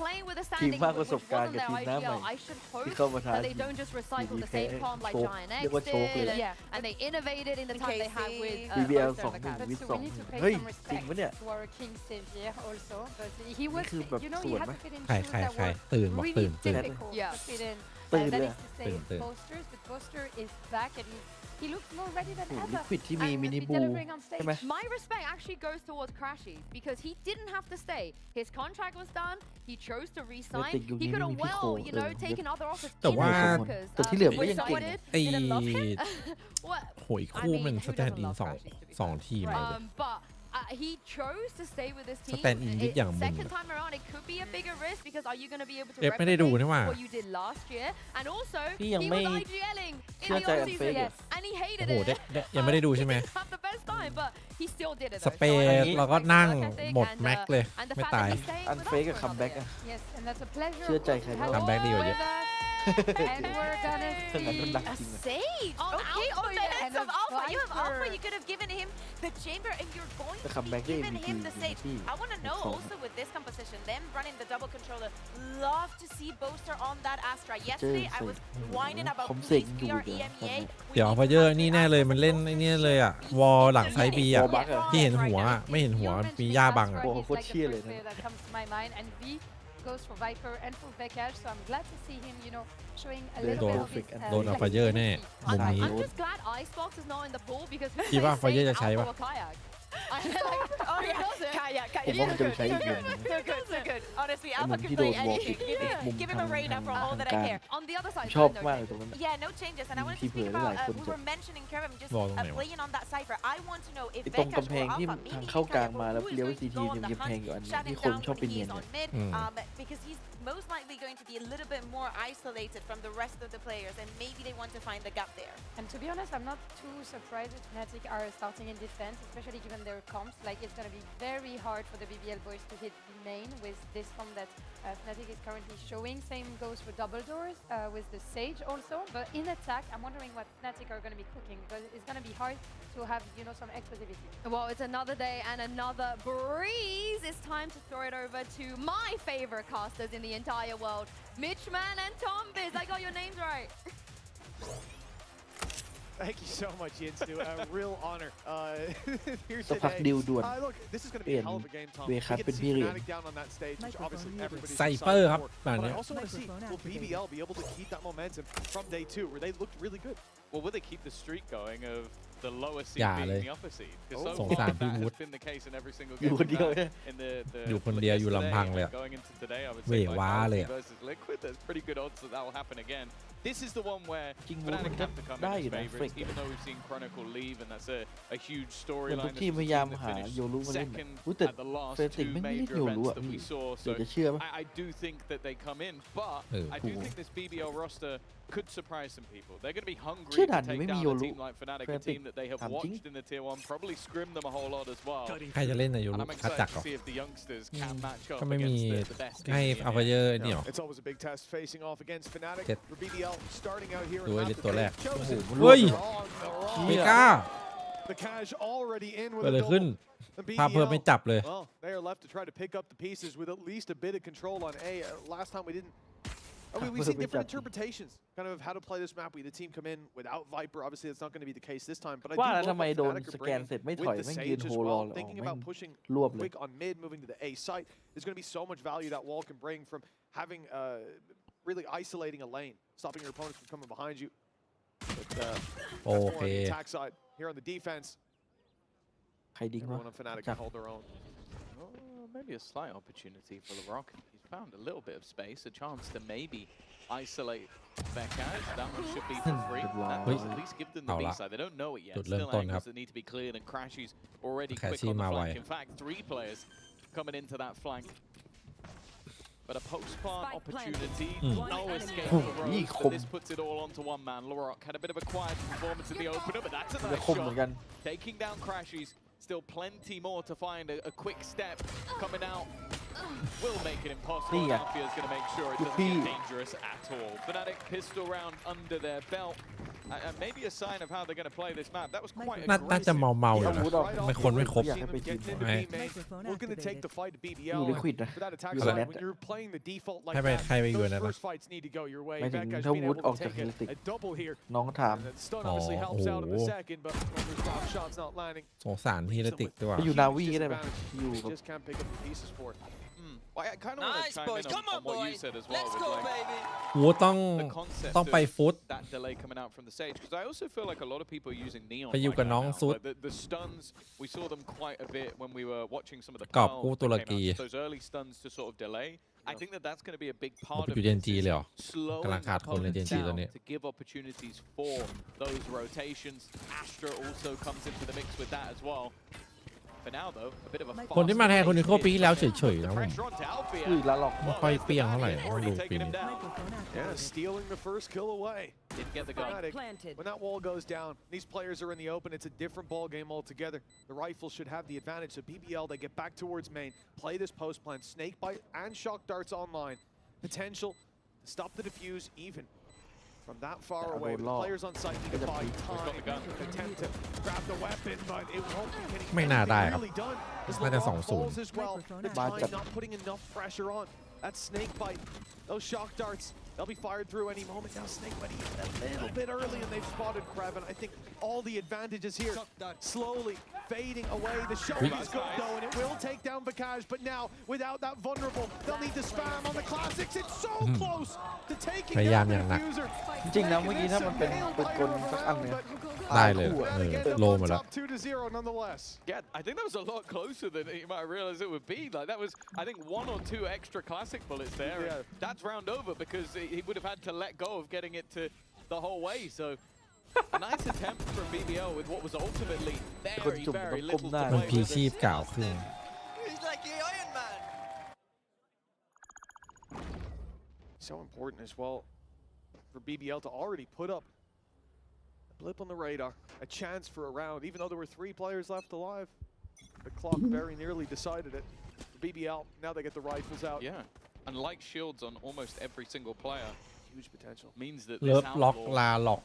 S6: playing with a
S11: ทีม
S6: standing
S11: มากประ
S6: which
S11: สบการณ์
S6: wasn't
S11: กับ
S6: their
S11: ทีมหน้าใหม่
S6: ideal. I should hope
S11: ที่เข้ามาท้า
S6: that they
S11: ทีม
S6: don't just recycle
S11: ที
S6: the
S11: แพ้
S6: same palm like
S11: โชค
S6: Giant
S11: เรียกว่า
S6: X
S11: โชคเลย
S6: did,
S8: Yeah.
S6: and they innovated in the time they had with
S11: BBL
S6: both
S11: 2-1
S6: overcaps.
S11: VIT
S8: But we need to pay
S11: เฮ้ย
S8: some
S11: จริง
S8: respect
S11: ปะเนี่ย
S8: to our King Xavier also. But he was,
S11: คือแบบ
S8: you know,
S11: ส
S8: he
S11: วน
S8: had
S11: ไหม
S8: to fit in
S2: ใคร
S8: shoes
S2: ใคร
S8: that
S2: ใคร
S8: were
S2: ตื่นบอก
S8: really
S2: ตื่น
S8: difficult
S6: Yeah.
S8: to fit in.
S11: ตื่น
S8: that
S11: เลย
S8: is to say
S2: ตื่น
S8: Posters, but Poster is back and he looks more ready than
S11: โอ้
S8: ever.
S11: ลิควิดที่มี
S8: and
S11: มิ
S8: will
S11: นิ
S8: be
S11: บู
S8: delivering on
S11: ใช่
S8: stage.
S11: ไหม
S6: My respect actually goes towards Crashy because he didn't have to stay. His contract was done. He chose to resign.
S11: แต่ยุค
S6: He
S11: นี้
S6: could
S11: ไม่
S6: have
S11: มีพี่โค
S6: well, you know,
S11: เออ
S6: taken other offers
S2: แต่
S6: in
S2: ว่า
S6: Americas.
S11: แต่ที่เหลือก็ยังเก่ง
S6: decided
S2: ไอ้
S6: didn't love him. What?
S2: โหยคู่มันสแตนด์อินสองทีมเลย
S6: But he chose to stay with his team.
S2: Stand in อย่างมึง
S6: Second time around, it could be a bigger risk because are you going to be able to
S2: ไม่ได้ดูนี่หว่า
S6: replicate what you did last year? And also,
S11: พี่ยัง
S6: he
S11: ไม่
S6: was IGLing in
S11: เชื่อ
S6: the
S11: ใจอัน
S6: off
S11: เฟก
S6: season,
S11: เลย
S6: and he
S2: โอ้
S6: hated
S2: โห
S6: it.
S2: ยังไม่ได้ดูใช่ไหม
S6: He didn't have the best time, but he still did it.
S2: ส
S6: though.
S2: เป
S6: So I
S2: ซ
S6: respect
S2: เราก็นั่ง
S6: his work ethic
S2: หมด
S6: and,
S2: แม็กเลย
S6: and the
S2: ไม่
S6: fact
S2: ตาย
S6: that he's staying
S11: อัน
S6: with
S11: เฟก
S6: us
S11: กับ
S6: for
S11: คัม
S6: another
S11: แบ็ก
S6: year.
S11: อะ
S8: Yes, and that's a pleasure.
S11: เชื่อใจใคร
S8: to
S11: บ้าง
S8: have
S2: Comeback
S8: you
S2: ดีกว่าเยอะ
S8: with us. And we're gonna
S11: ถ้างั้นมันหนัก
S7: A
S11: จริงอะ
S7: sage.
S6: On
S7: Okay,
S6: Alpha,
S7: on the
S6: yeah,
S7: heads
S8: and
S7: of
S8: a
S7: Alpha. You have Alpha.
S8: Viper.
S7: You could have given him the chamber, and you're going
S11: The
S7: to be
S11: comeback
S7: giving
S11: MVP
S7: him the sage.
S11: MVP.
S7: I want to know also with this composition, them running the double controller. Love to see Boaster on that Astra. Yesterday, I was whining about
S11: ผมเสก
S7: please
S11: อยู่
S7: we are
S11: เดี๋ยวตอน
S7: EMEA.
S11: นี้
S2: เดี๋ยวพอเยอะนี่แน่เลยมันเล่นไอ้นี่เลยอ่ะ วอลหลังไซบีอ่ะ
S11: Wall back อะ
S2: ที่เห็นหัวอะไม่เห็นหัวมีหญ้าบังอ่ะ
S11: โอ้โหโคตรเชี่ยเลยนะ
S8: that comes to my mind, and V goes for Viper and for Vekaj, so I'm glad to see him, you know, showing a little bit of his
S2: โดนเอาไฟเยอร์แน่มุมนี้
S6: I'm just glad Icebox is not in the pool because
S2: คิดว่าไฟเยอร์จะใช้ปะ
S6: kayak.
S7: Oh yeah, kayak.
S11: ผมว่ามันจะไปใช้อีกมุมหนึง
S7: So good, so good. Honestly,
S11: ไอ้มุ
S7: Alpha
S11: ม
S7: could
S11: ที่โด
S7: play
S11: นวอลปิด
S7: anything.
S11: มุม
S7: Give
S11: ทา
S7: him
S11: ง
S7: a raid
S11: ทาง
S7: up for all
S11: ทาง
S7: that
S11: ก
S7: I
S11: ลาง
S7: care.
S6: On the other side,
S11: ชอบ
S6: no
S11: มากเล
S6: change.
S11: ยตรงนั้น
S7: Yeah, no changes. And I want to
S11: People
S7: speak
S11: are
S7: about,
S11: like
S7: we were mentioning Kerem just
S2: Wall ตรงไหนวะ
S7: playing on that cipher. I want to know if
S11: ไอ้ตรง
S7: Vekaj
S11: กำแพ
S7: or
S11: งที่
S7: Alpha,
S11: ทาง
S7: maybe
S11: เข้ากลาง
S7: Vekaj
S11: มา
S7: or
S11: แล้ว
S7: who is
S11: เลี้ยว
S7: going to
S11: CT
S7: go on
S11: จะ
S7: the
S11: มีกำแพง
S7: hunt,
S11: อยู่อันหนึง
S7: shut
S11: ที่
S7: him
S11: คน
S7: down
S11: ชอบ
S7: when
S11: ไปเนีย
S7: he's
S11: น
S7: on
S11: เนี่ย
S7: mid, because he's most likely going to be a little bit more isolated from the rest of the players, and maybe they want to find the gap there.
S8: And to be honest, I'm not too surprised that Fnatic are starting in defense, especially given their comps. Like, it's going to be very hard for the BBL boys to hit the main with this comp that Fnatic is currently showing. Same goes for double doors with the Sage also. But in attack, I'm wondering what Fnatic are going to be cooking, because it's going to be hard to have, you know, some explosivity.
S6: Well, it's another day and another breeze. It's time to throw it over to my favorite casters in the entire world, Mitchman and Tombiz. I got your names right.
S12: Thank you so much, Yinsu. A real honor here
S11: สักพัก
S12: today.
S11: ดิวด่วน
S12: Look, this is going to
S11: เปลี่
S12: be
S11: ย
S12: a
S11: น
S12: hell of a game, Tom.
S11: เว
S12: We
S11: คัส
S12: get
S11: เป็น
S12: to
S11: พี่
S12: see
S11: เหรียญ
S12: Fnatic down on that stage, which obviously everybody's
S2: ไซเปอ
S12: excited
S2: ร์ครับ
S12: for.
S2: แบบ
S12: But I
S2: เนี้ย
S12: also want to see, will BBL be able to keep that momentum from day 2, where they looked really good?
S13: Well, will they keep the streak going of the lower seed
S2: อย่า
S13: being
S2: เลย
S13: the upper seed? Because so
S2: สง
S13: far
S2: สาร
S13: that
S2: พี่วูด
S13: has been the case in every single
S11: อยู่
S13: game
S11: คนเดียว
S13: we've
S11: เนี่ย
S13: had in the
S2: อยู่คนเดียวอยู่ลำพังเลยอะ
S13: going into today. I would
S2: เห
S13: say
S2: วว้าเลยอะ
S13: Vitality versus Liquid. There's pretty good odds that that will happen again. This is the one where
S11: จริงวูดมัน
S13: Fnatic
S11: ก็
S13: have to come
S11: ได้
S13: in
S11: อยู่
S13: as
S11: นะ
S13: favorites,
S11: เฟก
S13: even though we've seen Chronicle leave, and that's a huge
S11: เหมือนทุ
S13: storyline.
S11: ก
S13: This
S11: ทีม
S13: was
S11: พ
S13: a
S11: ยายาม
S13: team that
S11: หา
S13: finished
S11: โยรู้มาเล่น
S13: second
S11: อุ๊ยแต่
S13: at the last
S11: เฟติก
S13: two
S11: ไม่เล่น
S13: major
S11: โยรู้
S13: events
S11: อ่ะ
S13: that we saw.
S11: เดี๋ยว
S13: So
S11: จะเชื่อปะ
S13: I do think that they come in, but I do think this BBL roster could surprise some people. They're going to be hungry
S11: เชื่อ
S13: to
S11: ด่านนี้
S13: take
S11: ไม่มี
S13: down
S11: โย
S13: a
S11: รู้
S13: team like Fnatic, a
S11: Fnatic
S13: team that they have
S11: ถามจริง
S13: watched in the tier 1, probably scrim them a whole lot as well.
S2: ใครจะเล่นในยู
S13: And
S2: รุ
S13: I'm
S2: คัด
S13: excited
S2: จักรเหร
S13: to
S2: อ
S13: see if the youngsters can match up
S2: ก็ไม่มี
S13: against the best
S2: ให้
S13: team
S2: อัล
S13: in
S2: ฟา
S13: the
S2: เยอ
S13: area.
S2: ร์นี่หรอ
S12: It's always a big test facing off against Fnatic.
S2: Get-
S12: For BBL, starting out here
S2: ดู
S12: in
S2: ไอ้
S12: map
S2: ลิ
S12: that
S2: ตัวแร
S12: they
S2: ก
S12: have chosen.
S2: เฮ้ย
S12: They're on the
S2: ไม่
S12: roll.
S2: กล้า
S12: The Cash already in
S2: เกิด
S12: with
S2: อะไร
S12: a
S2: ขึ้น
S12: double.
S2: ภาพเพิ่มไม่จับเลย
S12: Well, they are left to try to pick up the pieces with at least a bit of control on A. Last time we didn't. We've seen different interpretations, kind of how to play this map. We had the team come in without Viper. Obviously, that's not going to be the case this time. But I do
S11: ว่าแล้ว
S12: love
S11: ทำไม
S12: what
S11: โดน
S12: Fnatic
S11: ส
S12: are
S11: แกน
S12: bringing
S11: เสร็จไม่ถ
S12: with
S11: อย
S12: the
S11: แม่งยืน
S12: Sage
S11: โฮ
S12: as
S11: รอ
S12: well.
S11: เลย
S12: Thinking
S11: แม่ง
S12: about pushing
S11: รวบเลย
S12: quick on mid, moving to the A site. There's going to be so much value that wall can bring from having really isolating a lane, stopping your opponents from coming behind you. But that's more on the
S2: Okay.
S12: attack side. Here on the defense,
S11: ใครดิ้งวะ
S12: everyone on Fnatic
S11: จั
S12: can
S11: กร
S12: hold their own.
S13: Maybe a slight opportunity for the Rock. He's found a little bit of space, a chance to maybe isolate Vekaj. That one should be for free. That
S2: Wait.
S13: does at least give them the B side. They don't know it yet.
S2: จุดเริ่ม
S13: Still
S2: ต้นครับ
S13: angles that need to be cleared, and Crashy's already
S2: Crashy
S13: quick on the
S2: มาไว
S13: flank. In fact, 3 players coming into that flank. But a post-plant
S1: Spike
S13: opportunity,
S1: planted.
S13: no
S1: One
S13: escape
S1: enemy
S13: for
S11: remaining.
S13: Rose, but this puts it all onto one man. Larok had a bit of a quiet performance in the opener, but that's a
S11: จะ
S13: nice
S11: คมเหมือน
S13: shot.
S11: กัน
S13: Taking down Crashies, still plenty more to find. A quick step coming out will make it impossible.
S11: Yeah.
S13: Mafia's going to make sure it doesn't
S11: Yippee.
S13: get dangerous at all. Fnatic pistol round under their belt. And maybe a sign of how they're going to play this map. That was quite
S2: น่า
S13: aggressive.
S2: จะเมาๆอยู่นะ
S11: อาวุธออก
S2: ไม่คนไม่ครบ
S11: อยากให้ไปทีม
S12: Getting into
S2: ไม่
S12: B main. We're going to take the fight to
S11: อยู่
S12: BBL.
S11: ลิควิดนะ
S12: For that attack
S11: อยู่
S12: side,
S11: แนท
S12: when you're playing the default like
S2: ให้ไป
S12: that,
S2: ใครไปอยู่ใน
S12: those
S2: นั้นนะ
S12: first fights need to go your way.
S11: หมายถึง
S12: Vekaj
S11: ถ้า
S12: being
S11: วูด
S12: able
S11: ออก
S12: to
S11: จาก
S12: take
S11: เฮลิติก
S12: a double here.
S11: น้องถาม
S12: And that stun obviously
S2: Oh,
S12: helps out in the
S2: oh.
S12: second, but when those drop shots not landing,
S2: สงสารฮีเลติกด้วย
S11: ไปอยู่นาวีก็ได้ไหมอยู่
S12: they
S11: กับ
S12: just can't pick up the pieces for it.
S13: Well, I kind of want to chime in on what you said as well. Let's go, baby.
S2: โอ้ต้องไปฟุต
S13: That delay coming out from the stage, because I also feel like a lot of people are using neon.
S2: ไปอยู่กับน้องซุด
S13: The stuns, we saw them quite a bit when we were watching some of the
S2: กอบกู้ตุรกี
S13: those early stuns to sort of delay. I think that that's going to be a big part
S2: ไป
S13: of
S2: อยู่เจนจีเลยเหรอ
S13: slowing
S2: กำลังขาดคนเลยเจนจีตอนนี้
S13: to give opportunities for those rotations. Astra also comes into the mix with that as well. For now, though, a bit of a
S2: คนที่มาแทนคนนี้เขาปีที่แล้วเฉยๆนะผม
S13: pressure onto Alfie.
S11: คือละหลอก
S2: ไม่ค่อยเปรี้ยงเท่าไหร่ต้อง
S13: Already
S2: ดูปี
S13: taking
S2: นี้
S13: him down.
S12: Yeah, stealing the first kill away.
S13: Didn't get the gun.
S12: Fnatic,
S1: Planted.
S12: when that wall goes down, these players are in the open. It's a different ball game altogether. The rifles should have the advantage. So BBL, they get back towards main, play this post plant, snake bite and shock darts online. Potential to stop the defuse even from that far away. But the players on site need to buy time to attempt to grab the weapon, but it won't be getting
S2: ไม่น่าได้ครับ
S12: really done. As
S2: น่าจะ
S12: LeBron
S2: 2-0
S12: falls as well. The time not putting enough pressure on. That snake bite, those shock darts, they'll be fired through any moment. Now snake bite even a little bit early, and they've spotted Kraven. I think all the advantages here slowly fading away. The show is good though, and it will take down Vikaj. But now, without that vulnerable, they'll need to spam on the classics. It's so close to taking
S2: พยายาม
S12: down
S2: อย่างหนั
S12: the
S2: ก
S12: diffuser.
S11: จริงๆนะเมื่อกี้ถ้ามันเป็นกลสักอันเนี่ย
S2: ได้เลยโลมาแล้ว
S12: Top 2-0 nonetheless.
S13: Yeah, I think that was a lot closer than you might have realized it would be. Like that was, I think, 1 or 2 extra classic bullets there.
S12: Yeah.
S13: And that's round over because he would have had to let go of getting it to the whole way. So a nice attempt from BBL with what was ultimately very, very little to
S2: มัน
S13: play
S2: พี
S13: with.
S2: ชีพกล่าวขึ้น
S14: He's like the Iron Man.
S12: So important as well for BBL to already put up a blip on the radar, a chance for a round, even though there were 3 players left alive. The clock very nearly decided it. For BBL, now they get the rifles out.
S13: Yeah, and like shields on almost every single player,
S12: Huge potential.
S13: means that
S2: เลิฟ
S13: this
S2: ล็อก
S13: outlaw
S2: ลาล็อก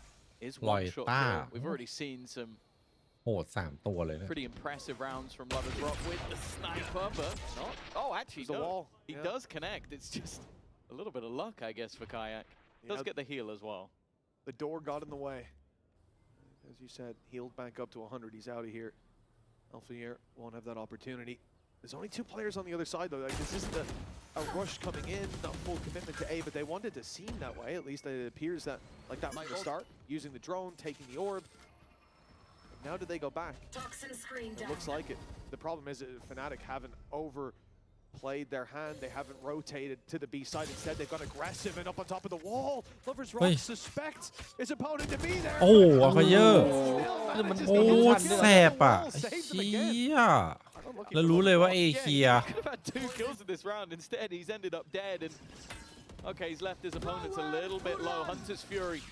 S13: is
S2: Loi
S13: one shot
S2: Ta.
S13: kill. We've already seen some
S2: โหด3 ตัวเลยนะ
S13: pretty impressive rounds from Lovers Rock with the sniper, but not. Oh, actually,
S12: There's a
S13: no.
S12: wall.
S13: He
S12: Yeah.
S13: does connect. It's just a little bit of luck, I guess, for Kayak.
S12: You
S13: Does
S12: know,
S13: get the heal as well.
S12: the door got in the way. As you said, healed back up to 100. He's out of here. Alfier won't have that opportunity. There's only 2 players on the other side, though. Like, this isn't a rush coming in, not full commitment to A, but they wanted to seem that way. At least it appears that, like that from the start, using the drone, taking the orb. Now do they go back?
S4: Toxin screen
S12: It
S4: down.
S12: looks like it. The problem is that Fnatic haven't overplayed their hand. They haven't rotated to the B side. Instead, they've gone aggressive and up on top of the wall. Lovers Rock
S2: Hey.
S12: suspects his opponent to be there.
S2: โอ้อควาเยอร์
S12: Still
S2: โอ้แสบอ่ะ
S12: Saves
S2: เชี่
S12: them again.
S2: ย แล้วรู้เลยว่าเอเคลียร์
S13: Could have had 2 kills in this round. Instead, he's ended up dead. And okay, he's left his opponents a little bit low. Hunter's Fury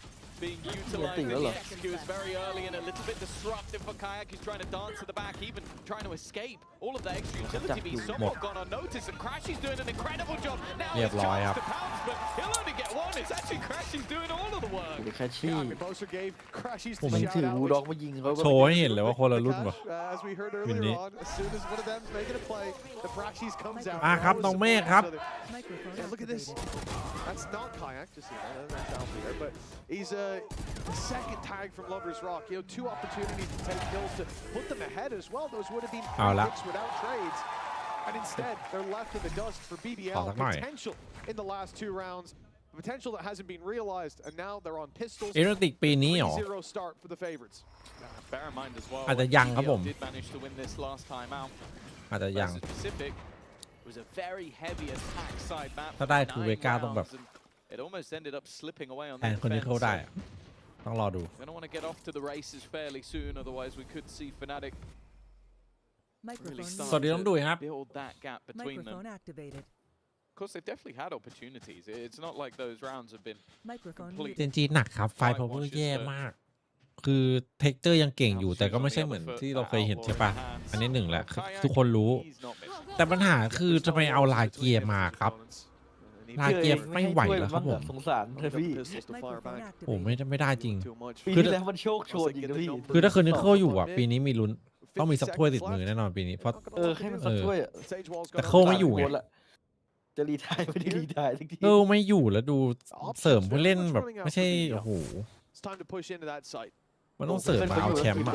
S13: being utilized in the execute is very early and a little bit disruptive for Kayak. He's trying to dance to the back, even trying to escape. All of that extra utility being somewhat gone unnoticed. And Crashy's doing an incredible job. Now
S2: Yep,
S13: it's chance
S2: yep.
S13: to pounce, but he'll only get 1. It's actually Crashy's doing all of the work.
S11: แคชชี่
S12: Bosa gave Crashies
S11: ผม
S12: the
S11: ถือ
S12: shout
S11: วู
S12: out.
S11: ด็อกมายิงเขา
S2: โชว์ให้เห็นเลยว่าคนละรุ่นว่ะ
S12: As we heard
S2: Good
S12: earlier
S2: night.
S12: on, as soon as one of them's making a play, the Crashies comes out.
S2: ครับ
S12: They
S2: น้อง
S12: always
S2: เมฆ
S12: support
S2: ครับ
S12: each other. Yeah, look at this. That's not Kayak, just so you know, that's Alfier, but he's the second tag from Lovers Rock. You know, 2 opportunities to take kills to put them ahead as well. Those would have been
S2: เอาละ
S12: picks without trades. And instead, they're left in the dust for
S2: ขอ
S12: BBL.
S2: สักหน่อย
S12: Potential in the last 2 rounds. Potential that hasn't been realized, and now they're on pistols.
S2: เอโรติกปีนี้เหรอ
S12: 3-0 start for the favorites.
S13: Bear in mind as well,
S2: อาจจะยังครับผม
S13: did manage to win this last time out.
S2: อาจจะยัง
S13: Versus Pacific, it was a very heavy attack side map.
S2: ถ้าได้
S13: for
S2: ทูเว
S13: 9
S2: ก้าต้องแบบ
S13: rounds, and it almost ended up slipping away on
S2: แท
S13: the
S2: นคนที่
S13: defense.
S2: เข้าได้อะต้องรอดู
S13: We're going to want to get off to the races fairly soon, otherwise we could see Fnatic really start
S2: สวัสดีน้องดุยครับ
S13: to build that gap between them.
S1: Microphone activated.
S13: Of course, they've definitely had opportunities. It's not like those rounds have been
S1: Microphone
S2: เจนจีหนักครับ ไฟพาวเวอร์แย่มาก คือเท็กเจอร์ยังเก่งอยู่ แต่ก็ไม่ใช่เหมือนที่เราเคยเห็นใช่ปะอันนี้1แหละคือทุกคนรู้ แต่ปัญหาคือจะไปเอาลาเกียร์มาครับ ลาเกียร์ไม่ไหวแล้วครับผม
S11: สงสารเธอพี่
S1: Microphone
S2: โอ้
S1: activated.
S2: ไม่ได้จริง
S11: ปี
S2: คือ
S11: ที่แล้วมันโชคโชนจริงนะพี่
S2: คือถ้าคืนนี้เข้าอยู่อ่ะ ปีนี้มีลุ้น ต้องมีสักถ้วยติดมือแน่นอนปีนี้เพราะ
S11: ให้มันสักถ้วยอะ
S2: แต่เข้าไม่อยู่ไง
S11: จะรีไทร์ไม่ได้รีไทร์สักที
S2: เข้าไม่อยู่แล้วดูเสริมผู้เล่นแบบไม่ใช่โอ้โห
S12: It's time to push into that site.
S2: มันต้องเสิร์ฟมาเอาแชมป์อะ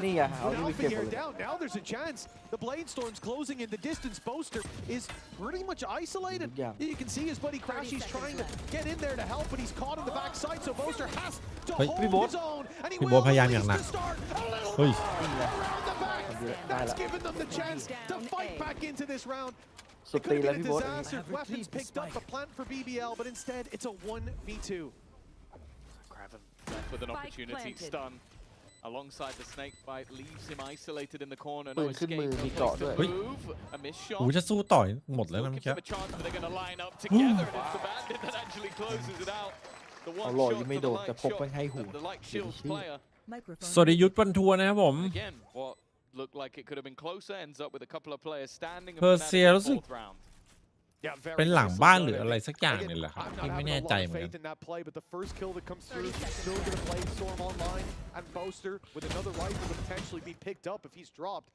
S11: นี่ไงเอาที่ไปเก็บหมดเลย
S12: down. Now there's a chance. The Blade Storm's closing in the distance. Boaster is pretty much isolated. You can see his buddy Crash. He's trying to get in there to help, but he's caught on the backside. So Boaster has to hold his own, and he will at least to start a little around the back. That's given them the chance to fight back into this round.
S11: สุด
S12: It
S11: ตี
S12: could
S11: แล้ว
S12: have
S11: พี่
S12: been
S11: โบ๊
S12: a
S11: ท
S12: disaster. Weapons picked up the plant for BBL, but instead it's a 1v2.
S13: Craven left with an opportunity. Stun alongside the snake bite leaves him isolated in the corner.
S11: ปื
S13: No
S11: นขึ้นมือ
S13: escape,
S11: มี
S13: no
S11: เกราะ
S13: place
S11: ด้วย
S13: to move. A missed shot.
S2: โอ้จะสู้ต่อยหมดแล้วนะ
S13: Looking
S2: เมื่อกี้
S13: for the chance, but they're going to line up together, and it's the bandit that actually closes it out. The
S11: เอา
S13: one
S11: หล่อ
S13: shot
S11: ยัง
S13: for
S11: ไม่
S13: the
S11: โดน
S13: light
S11: แต่พก
S13: shot
S11: ไปให้หู
S13: of the light shields player.
S2: สวัสดียุทธวันทัวร์นะครับผม
S13: Again, what looked like it could have been closer ends up with a couple of players standing in
S2: เพอร์
S13: the
S2: เซียรู้สึก
S13: fourth round.
S2: เป็นหลังบ้านหรืออะไรสักอย่างนี่แหละครับที่ไม่แน่ใจเหมือนกัน
S12: in that play, but the first kill that comes through, still going to play Storm online, and Boaster with another rifle to potentially be picked up if he's dropped.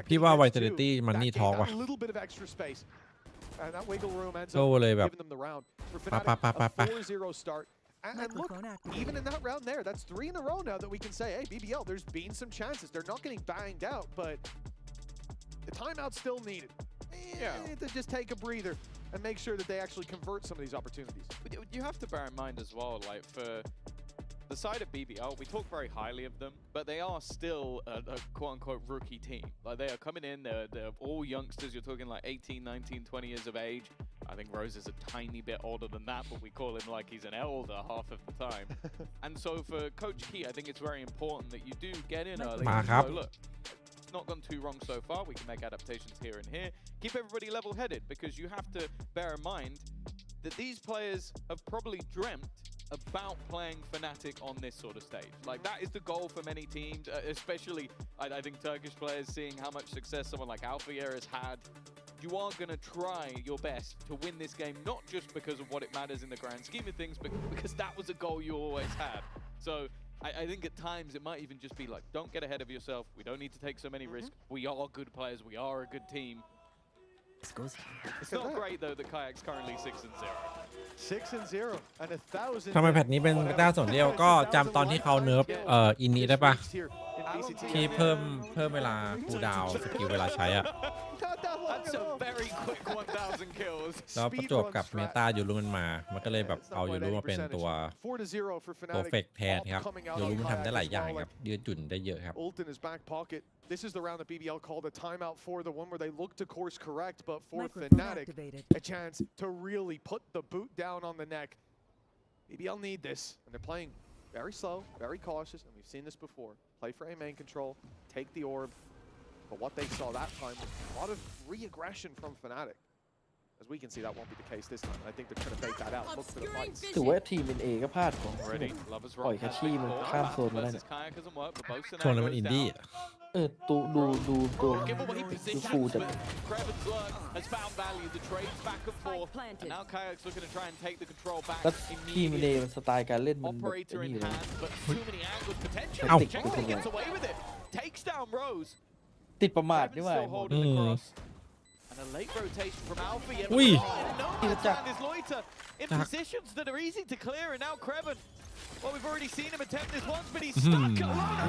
S2: พี่ว่า Vitality มันนี่ทอกว่ะ
S12: a little bit of extra space, and that wiggle room ends
S2: ก็
S12: up
S2: เลยแบบ
S12: giving them the round. For
S2: ปะ
S12: Fnatic, a 4-0 start. And look, even in that round there, that's 3 in a row now that we can say, hey, BBL, there's been some chances. They're not getting banged out, but the timeout's still needed. To just take a breather and make sure that they actually convert some of these opportunities.
S13: But you have to bear in mind as well, like for the side of BBL, we talk very highly of them, but they are still a quote-unquote rookie team. Like they are coming in, they're all youngsters. You're talking like 18, 19, 20 years of age. I think Rose is a tiny bit older than that, but we call him like he's an elder half of the time. And so for Coach Key, I think it's very important that you do get in early. So look, it's not gone too wrong so far. We can make adaptations here and here. Keep everybody level-headed, because you have to bear in mind that these players have probably dreamt about playing Fnatic on this sort of stage. Like that is the goal for many teams, especially I think Turkish players, seeing how much success someone like Alphayer has had. You are going to try your best to win this game, not just because of what it matters in the grand scheme of things, but because that was a goal you always had. So I think at times it might even just be like, don't get ahead of yourself. We don't need to take so many risks. We are good players. We are a good team. It's not great though that Kayak's currently 6-0.
S12: 6-0 and 1,000.
S2: ทำไมแพทนี้เป็นเบต้าส่วนเดียวก็จำตอนที่เขาเนิร์ฟอินนี้ได้ปะที่เพิ่มเวลาคูลดาวน์สกิลเวลาใช้อะ
S13: That's a very quick 1,000 kills.
S2: แล้วประจวบกับเมตายูรูมันมา มันก็เลยแบบเอายูรูมาเป็นตัวเฟกแทนครับยูรูมันทำได้หลายอย่างครับยืดหยุ่นได้เยอะครับ
S12: Ult in his back pocket. This is the round that BBL called a timeout for, the one where they look to course correct, but for Fnatic, a chance to really put the boot down on the neck. BBL need this, and they're playing very slow, very cautious, and we've seen this before. Play for A main control, take the orb, but what they saw that time was a lot of re-aggression from Fnatic. As we can see, that won't be the case this time. I think they're trying to bait that out, look for the fights.
S11: ถือว่าทีมเป็นเอก็พลาดของ
S13: Already,
S11: ปล่อยแคชชี่มันข้ามโซนมาได้เนี่ย
S13: Kayak hasn't worked, but both
S2: ช่วงนั้นมันอินดี้
S11: ดูตัว
S13: Giveaway
S11: ดู
S13: positions,
S11: ฟูจัด
S13: but Kreven's learn has found value. The trades back and forth, and now Kayak's looking to try and take the control back
S11: แล้วทีมเอ
S13: immediately.
S11: มันสไตล์การเล่นมันแบบ
S13: Operator
S11: นี่
S13: in
S11: อยู่แล้ว
S13: hand, but too many angles potentially.
S11: Ow.
S13: Cheng gets away with it. Takes down Rose.
S11: ติดประมาท
S13: Kreven
S11: นี่ว่า
S13: still holding the cross. And a late rotation from Alpha. Yeah,
S2: Ui.
S13: no man's land is Loiter in positions that are easy to clear, and now Kreven. Well, we've already seen him attempt this once, but he's stuck alone.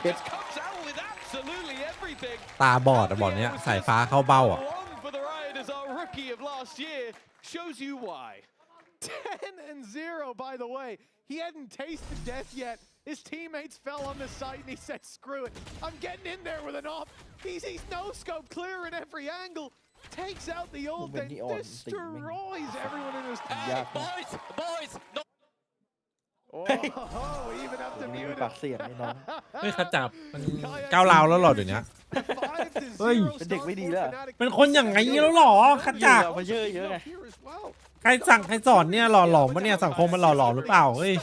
S13: Kayak comes out with absolutely everything.
S2: ตาบอดอะบอลเนี้ยสายฟ้าเข้าเบ้าอะ
S13: One for the Riot as our rookie of last year shows you why.
S12: 10-0, by the way. He hadn't tasted death yet. His teammates fell on the site and he said, screw it. I'm getting in there with an op. He's no-scope clear in every angle. Takes out the ult and destroys everyone in his team.
S13: Boys, no.
S12: Oh, even up to
S11: มี
S12: mute
S11: ปากเสียงไอ้น้อง
S2: เฮ้ยขจับมันก้าวร้าวแล้วหรอเดี๋ยวนี้ เฮ้ย
S11: เป็นเด็กไม่ดีแล้ว
S2: เป็นคนอย่างไงแล้วหรอขจับ
S11: เพเยอะเยอะไง
S2: ใครสั่งใครสอนเนี่ยหล่อหลอมปะเนี่ยสังคมมันหล่อหลอมหรือเปล่าเฮ้ย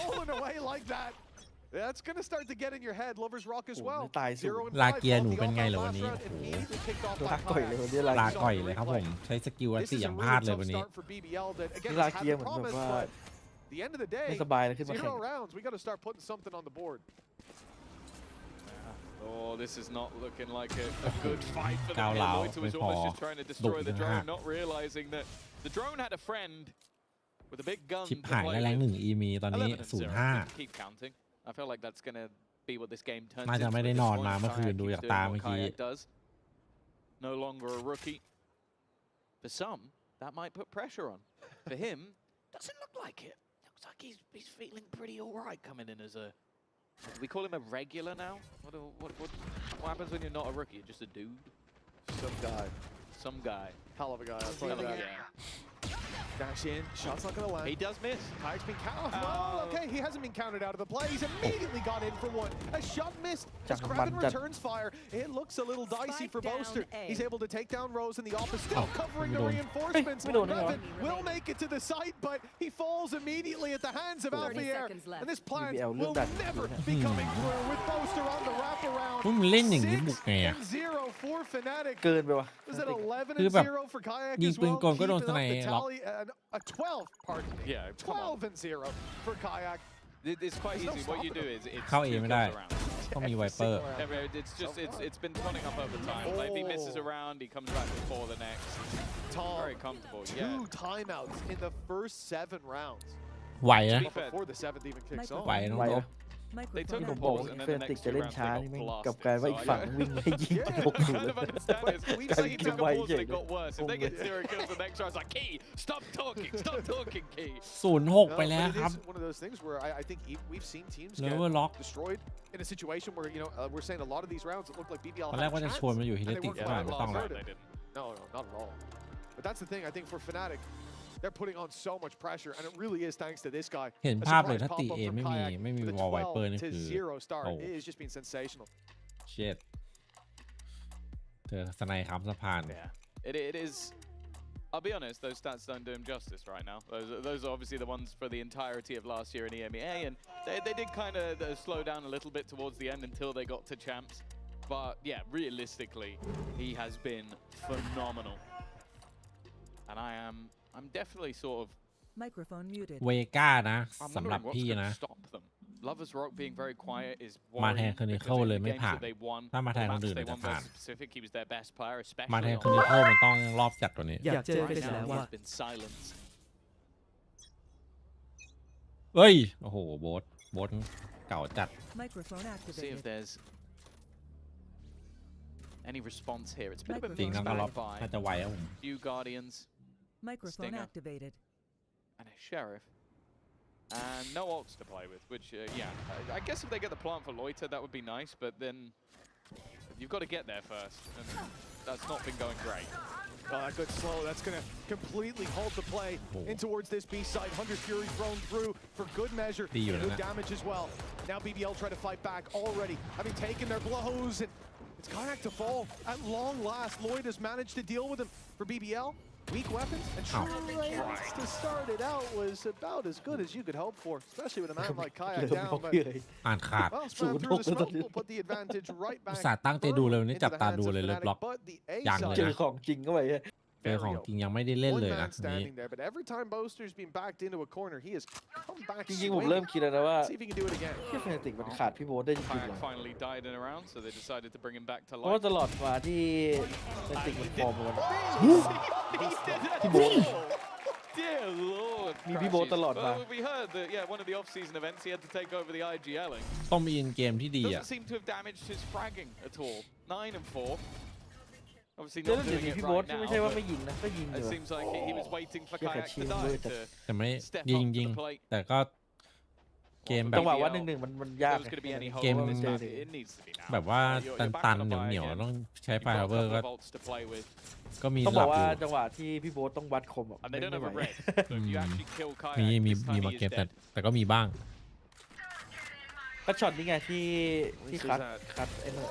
S12: That's gonna start to get in your head. Lovers Rock as well.
S11: ตายสูง
S2: ลาเกียร์หนูเป็นไงเหรอวันนี้โอ้โห
S11: ลาก่อยเลยวันนี้
S2: ลาก่อยเลยครับผมใช้สกิลอันสี่อย่างพลาดเลยวันนี้
S11: ลาเกียร์เหมือนแบบว่า
S12: The end of the day,
S11: ไม่สบายเลยขึ้นมาแข่ง
S12: 0 rounds. We got to start putting something on the board.
S13: Oh, this is not looking like a good fight for
S2: Cao
S13: them.
S2: Lao
S13: Loiter was
S2: mới
S13: almost
S2: phò.
S13: just trying to destroy the
S2: Đụng
S13: drone,
S2: ha.
S13: not realizing that the drone had a friend with a big gun
S2: ชิป
S13: to
S2: หาย
S13: play
S2: และแรง
S13: with.
S2: หนึ่งอีมีตอนนี้
S13: 11-0.
S2: 0-5
S13: Keep counting. I feel like that's gonna be what this game turns
S2: น่าจะ
S13: into
S2: ไม่ได้
S13: at this
S2: นอน
S13: point.
S2: มาเมื่อคืน
S13: Kayak
S2: ดู
S13: keeps
S2: จาก
S13: doing
S2: ตา
S13: what
S2: เมื่อกี้
S13: Kayak does. No longer a rookie. For some, that might put pressure on. For him, doesn't look like it. Looks like he's feeling pretty alright coming in as a. We call him a regular now. What happens when you're not a rookie? You're just a dude.
S12: Some guy.
S13: Some guy.
S12: Hell of a guy. I'll tell you
S13: Hell of a
S12: that.
S13: guy.
S12: Dash in. Shot's not going to land.
S13: He does miss.
S12: Kayak's been counted. Well, okay, he hasn't been counted out of the play. He's immediately got in for one. A shot missed. As Kraken returns fire, it looks a little dicey for Boaster. He's able to take down Rose in the office, still covering the reinforcements. Kraken will make it to the site, but he falls immediately at the hands of Alfier. And this plan will never be coming through with Boaster on the wraparound.
S2: มันเล่นอย่างนี้บุกไงอะ
S12: 6-0 for Fnatic.
S11: เกินไปว่ะ
S12: Was it
S2: คือแบบ
S12: 11-0 for Kayak
S2: ยิง
S12: as
S2: ปืน
S12: well?
S2: กลก็โดน
S12: Keeping
S2: สไน
S12: up the
S2: ล็อก
S12: tally, a 12, pardon me.
S13: Yeah, come on.
S12: 12-0 for Kayak.
S13: It's quite easy. What you do is it's
S2: เข้า A
S13: two
S2: ไม่
S13: kills
S2: ได้
S13: around.
S2: ต้องมีไวเปอร์
S13: It's just it's been running up over time. Like if he misses around, he comes back before the next.
S12: Tom,
S13: Very comfortable. Yeah.
S12: 2 timeouts in the first 7 rounds.
S2: ไหวนะ
S12: Before the 7th even kicks off.
S2: ไหวน้อง
S11: ไหว
S2: โต
S11: อะ
S13: They took
S11: ผม
S13: the
S11: บอก
S13: balls
S11: ว่า
S13: and
S11: เฟ
S13: then
S11: น
S13: the
S11: ติก
S13: next
S11: จะ
S13: two
S11: เล่น
S13: rounds
S11: ช้า
S13: they
S11: นี่
S13: got
S11: แม่ง
S13: blasted.
S11: กลับกลายว่าอีกฝั่งวิ่งให้ยิง
S12: Yeah.
S11: ตกหลุ
S13: Kind
S11: ด
S13: of understand this.
S11: Guy
S13: Every time
S11: can
S13: the
S11: wait,
S13: balls they
S11: yeah.
S13: got worse. If they get 0 kills the next round, it's like Key, stop talking, Key.
S2: 0-6 ไป
S12: No,
S2: แล้ว
S12: but it
S2: ครับ
S12: is one of those things where I think we've seen teams
S2: เล
S12: get
S2: เวอร์ล็อก
S12: destroyed in a situation where, you know, we're saying a lot of these rounds it looked like BBL
S2: ตอน
S12: had
S2: แร
S12: a
S2: กว่าจะ
S12: chance,
S2: ชวนมาอยู่ฮิ
S12: and
S2: เล
S12: they
S2: ติก
S12: weren't
S2: ก็
S12: quite
S2: ไม่
S12: able
S2: ต้อง
S12: to
S2: หรอก
S12: convert it. No, not at all. But that's the thing. I think for Fnatic, they're putting on so much pressure, and it really is thanks to this guy.
S2: เห็น
S12: A
S2: ภาพเลย
S12: surprise
S2: ถ้าตี
S12: pop-up
S2: เอ
S12: from
S2: ไม่มี
S12: Kayak
S2: ไม่มี
S12: with a
S2: วอลไวเปอร์นี่
S12: 12
S2: คือ
S12: to 0 start.
S2: โอ้
S12: It has just been sensational.
S2: เช็ดเธอสไนค้ำสะพาน
S13: Yeah. It is. I'll be honest, those stats don't do him justice right now. Those are obviously the ones for the entirety of last year in EMEA, and they did kind of slow down a little bit towards the end until they got to champs. But yeah, realistically, he has been phenomenal. And I'm definitely sort of.
S1: Microphone muted.
S2: เวก้านะ
S13: I'm
S2: สำหรับ
S13: wondering
S2: พี่
S13: what's going
S2: นะ
S13: to stop them. Lovers Rock being very quiet is
S2: มาแทน
S13: worrying
S2: คืนนี้
S13: because
S2: เข้า
S13: in
S2: เลย
S13: the
S2: ไม่
S13: games
S2: ผ่าน
S13: that they won,
S2: ถ้ามาแทน
S13: the
S2: คน
S13: matches
S2: อื่น
S13: they
S2: จะ
S13: won
S2: ผ่าน
S13: versus Pacific, he was their best player,
S2: มา
S13: especially
S2: แทน
S13: on
S2: คืนนี้เข้ามันต้องรอบจัดกว่านี้
S10: อยากเจอ
S13: right
S10: เป็นแล้ว
S13: now.
S10: ว่า
S13: He's been silenced.
S2: เฮ้ย โอ้โห โบ๊ทเก่าจัด
S1: Microphone
S13: See if
S1: activated.
S13: there's any response here. It's a bit of a
S2: จริง
S13: mixed
S2: แล้วก็รอบ
S13: bag
S2: น่า
S13: by
S2: จะไวครับผม
S13: few Guardians
S1: Microphone
S13: Stinger.
S1: activated.
S13: and a Sheriff. And no ults to play with, which, yeah, I guess if they get the plant for Loiter, that would be nice, but then you've got to get there first, and that's not been going great.
S12: Oh, that good slow. That's going to completely halt the play in towards this B side. 100 Fury thrown through for good measure. Good damage as well. Now BBL try to fight back already, having taken their blows, and it's Kayak to fall. At long last, Lloyd has managed to deal with him for BBL. Weak weapons, and tries to start it out was about as good as you could hope for, especially with a man like Kayak down. But
S2: อ่านขาด
S12: well, sprang through the smoke will put the advantage right
S2: อุต
S12: back
S2: ส่าห์ตั้งใจดูเลยวันนี้
S12: into
S2: จับ
S12: the
S2: ตา
S12: hands
S2: ดู
S12: of
S2: เลยเลิฟ
S12: Fnatic.
S2: ล็อก
S12: But the A
S2: ยังเลย
S11: เจอ
S2: นะ
S11: ของจริงเข้าไป
S2: เจอของจริงยังไม่ได้เล่น
S12: One
S2: เลยนะ
S12: man
S2: อันนี้
S12: standing there, but every time Boaster's been backed into a corner, he has come back
S11: จริงๆผม
S12: swinging.
S11: เริ่มคิดแล้วนะว่า
S12: See if he can do it again.
S11: ที่เฟนติกมันขาดพี่โบ๊ทได้จริงๆ
S13: Kayak finally died in a round, so they decided to bring him back to
S11: เพราะว่า
S13: life.
S11: ตลอดมาที่เฟนติกมันฟอร์มกัน
S13: พี่โบ๊ท Dear Lord.
S11: มีพี่โบ๊ทตลอดมา
S13: Well, we heard that, yeah, one of the off-season events, he had to take over the IGLing.
S2: ต้องมีอินเกมที่ดีอ่ะ
S13: Doesn't seem to have damaged his fragging at all. 9 and 4. Obviously
S11: เดี๋ยว
S13: not
S11: เดี๋ยว
S13: doing
S11: นี้
S13: it
S11: พี่โบ๊ท
S13: right
S11: ไม่ใช่
S13: now,
S11: ว่าไม่
S13: but
S11: ยิงนะก็ยิงอยู่
S13: it seems like he was waiting for
S11: เชี่ย
S13: Kayak
S11: ชิ
S13: to
S11: งด้วย
S13: die
S11: แต่
S13: to
S2: แต่ไม่
S13: step
S2: ยิง
S13: up to
S2: ยิง
S13: the plate.
S2: แต่ก็เกมแบ
S11: จั
S2: บ
S11: งหวะว่า1-1มันยาก
S13: If there's going to be any hope
S2: เกม
S13: in this match, it needs to be now.
S2: แบบว่า
S13: You're
S2: ตั
S13: back
S2: น
S13: on
S2: ๆ
S13: a bye
S2: เหนียว
S13: again.
S2: ๆต้องใช้
S13: You've
S2: ไฟ
S13: got a
S2: เวอร์
S13: couple
S2: ก็
S13: of ults to play with.
S2: ก็มี
S11: ต้อง
S2: ห
S11: บ
S2: ลั
S11: อบ ก
S2: อ
S11: ว่า
S2: ยู่
S11: จังหวะที่พี่โบ๊ทต้องวัดคมอ่ะ
S13: And they don't have a
S11: ไม่ไหว
S13: red. So if you actually kill
S2: มี
S13: Kayak,
S2: มี
S13: this
S2: มี
S13: time
S2: มา
S13: he
S2: เก
S13: is
S2: มแต่
S13: dead.
S2: แต่ก็มีบ้าง
S11: ก็ช็อตนี้ไงที่คัดไอ้นั่น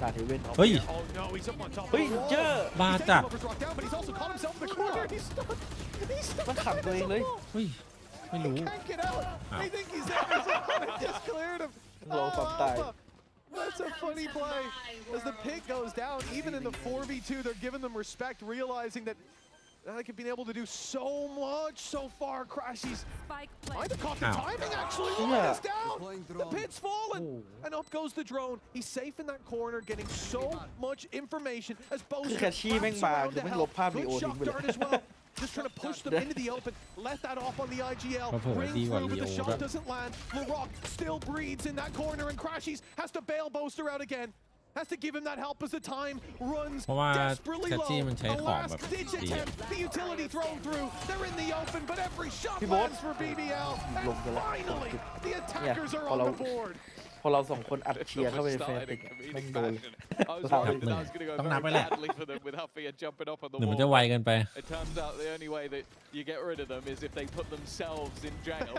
S11: ด่านเฮเว่น
S2: เฮ้ย
S12: Oh no, he's up on top of
S11: เฮ้ย
S12: the
S11: เจ
S12: wall.
S11: อ
S2: บ้า
S12: He's
S2: จัด
S12: taken over drop down, but he's also caught himself in the corner. He's stuck. He's stuck.
S11: มันขังตัวเองเลย
S2: เฮ้ย ไม่รู้
S12: Can't get out. They think he's there. They just cleared him.
S11: Low from die.
S12: Alpha. That's a funny play. As the pick goes down, even in the 4v2, they're giving them respect, realizing that they have been able to do so much so far. Crashies might have caught the timing, actually. One is down. The pit's fallen. And up goes the drone. He's safe in that corner, getting so much information as Boaster
S11: คือแคชชี่แม่งมาคือแม่งลบภาพวีโอ
S12: Good
S11: ทิ้ง
S12: shock
S11: ไปเลย
S12: dart as well. just trying to push them into the open. Let that off on the IGL.
S2: เผลอ
S12: Ring
S2: ดีกว่า
S12: through, but the
S2: ลีโอ
S12: shot
S2: ด้วย
S12: doesn't land. LaRock still breathes in that corner, and Crashies has to bail Boaster out again. Has to give him that help as the time runs
S2: เพราะว่า
S12: desperately
S2: แคท
S12: low.
S2: จี้มันใช้
S12: A
S2: ของ
S12: last
S2: แบบ
S12: ditch
S2: ดี
S12: attempt. The utility thrown through. They're in the open, but every shot
S11: พี่โบ๊ท
S12: lands for BBL. And finally, the attackers are
S11: พอ
S12: on
S11: เรา
S12: the board.
S11: พอเราสองคนอัดเชียร์เข้าไปในแฟนติกไม่โดน
S13: I was
S11: เรา
S13: worried that that was going to go
S2: ต้อง
S13: very
S2: นับไว้แหละ
S13: badly for them with Huffia jumping up on the
S2: เดี๋ยวมันจะ
S13: wall.
S2: ไวเกินไป
S13: It turns out the only way that you get rid of them is if they put themselves in jail.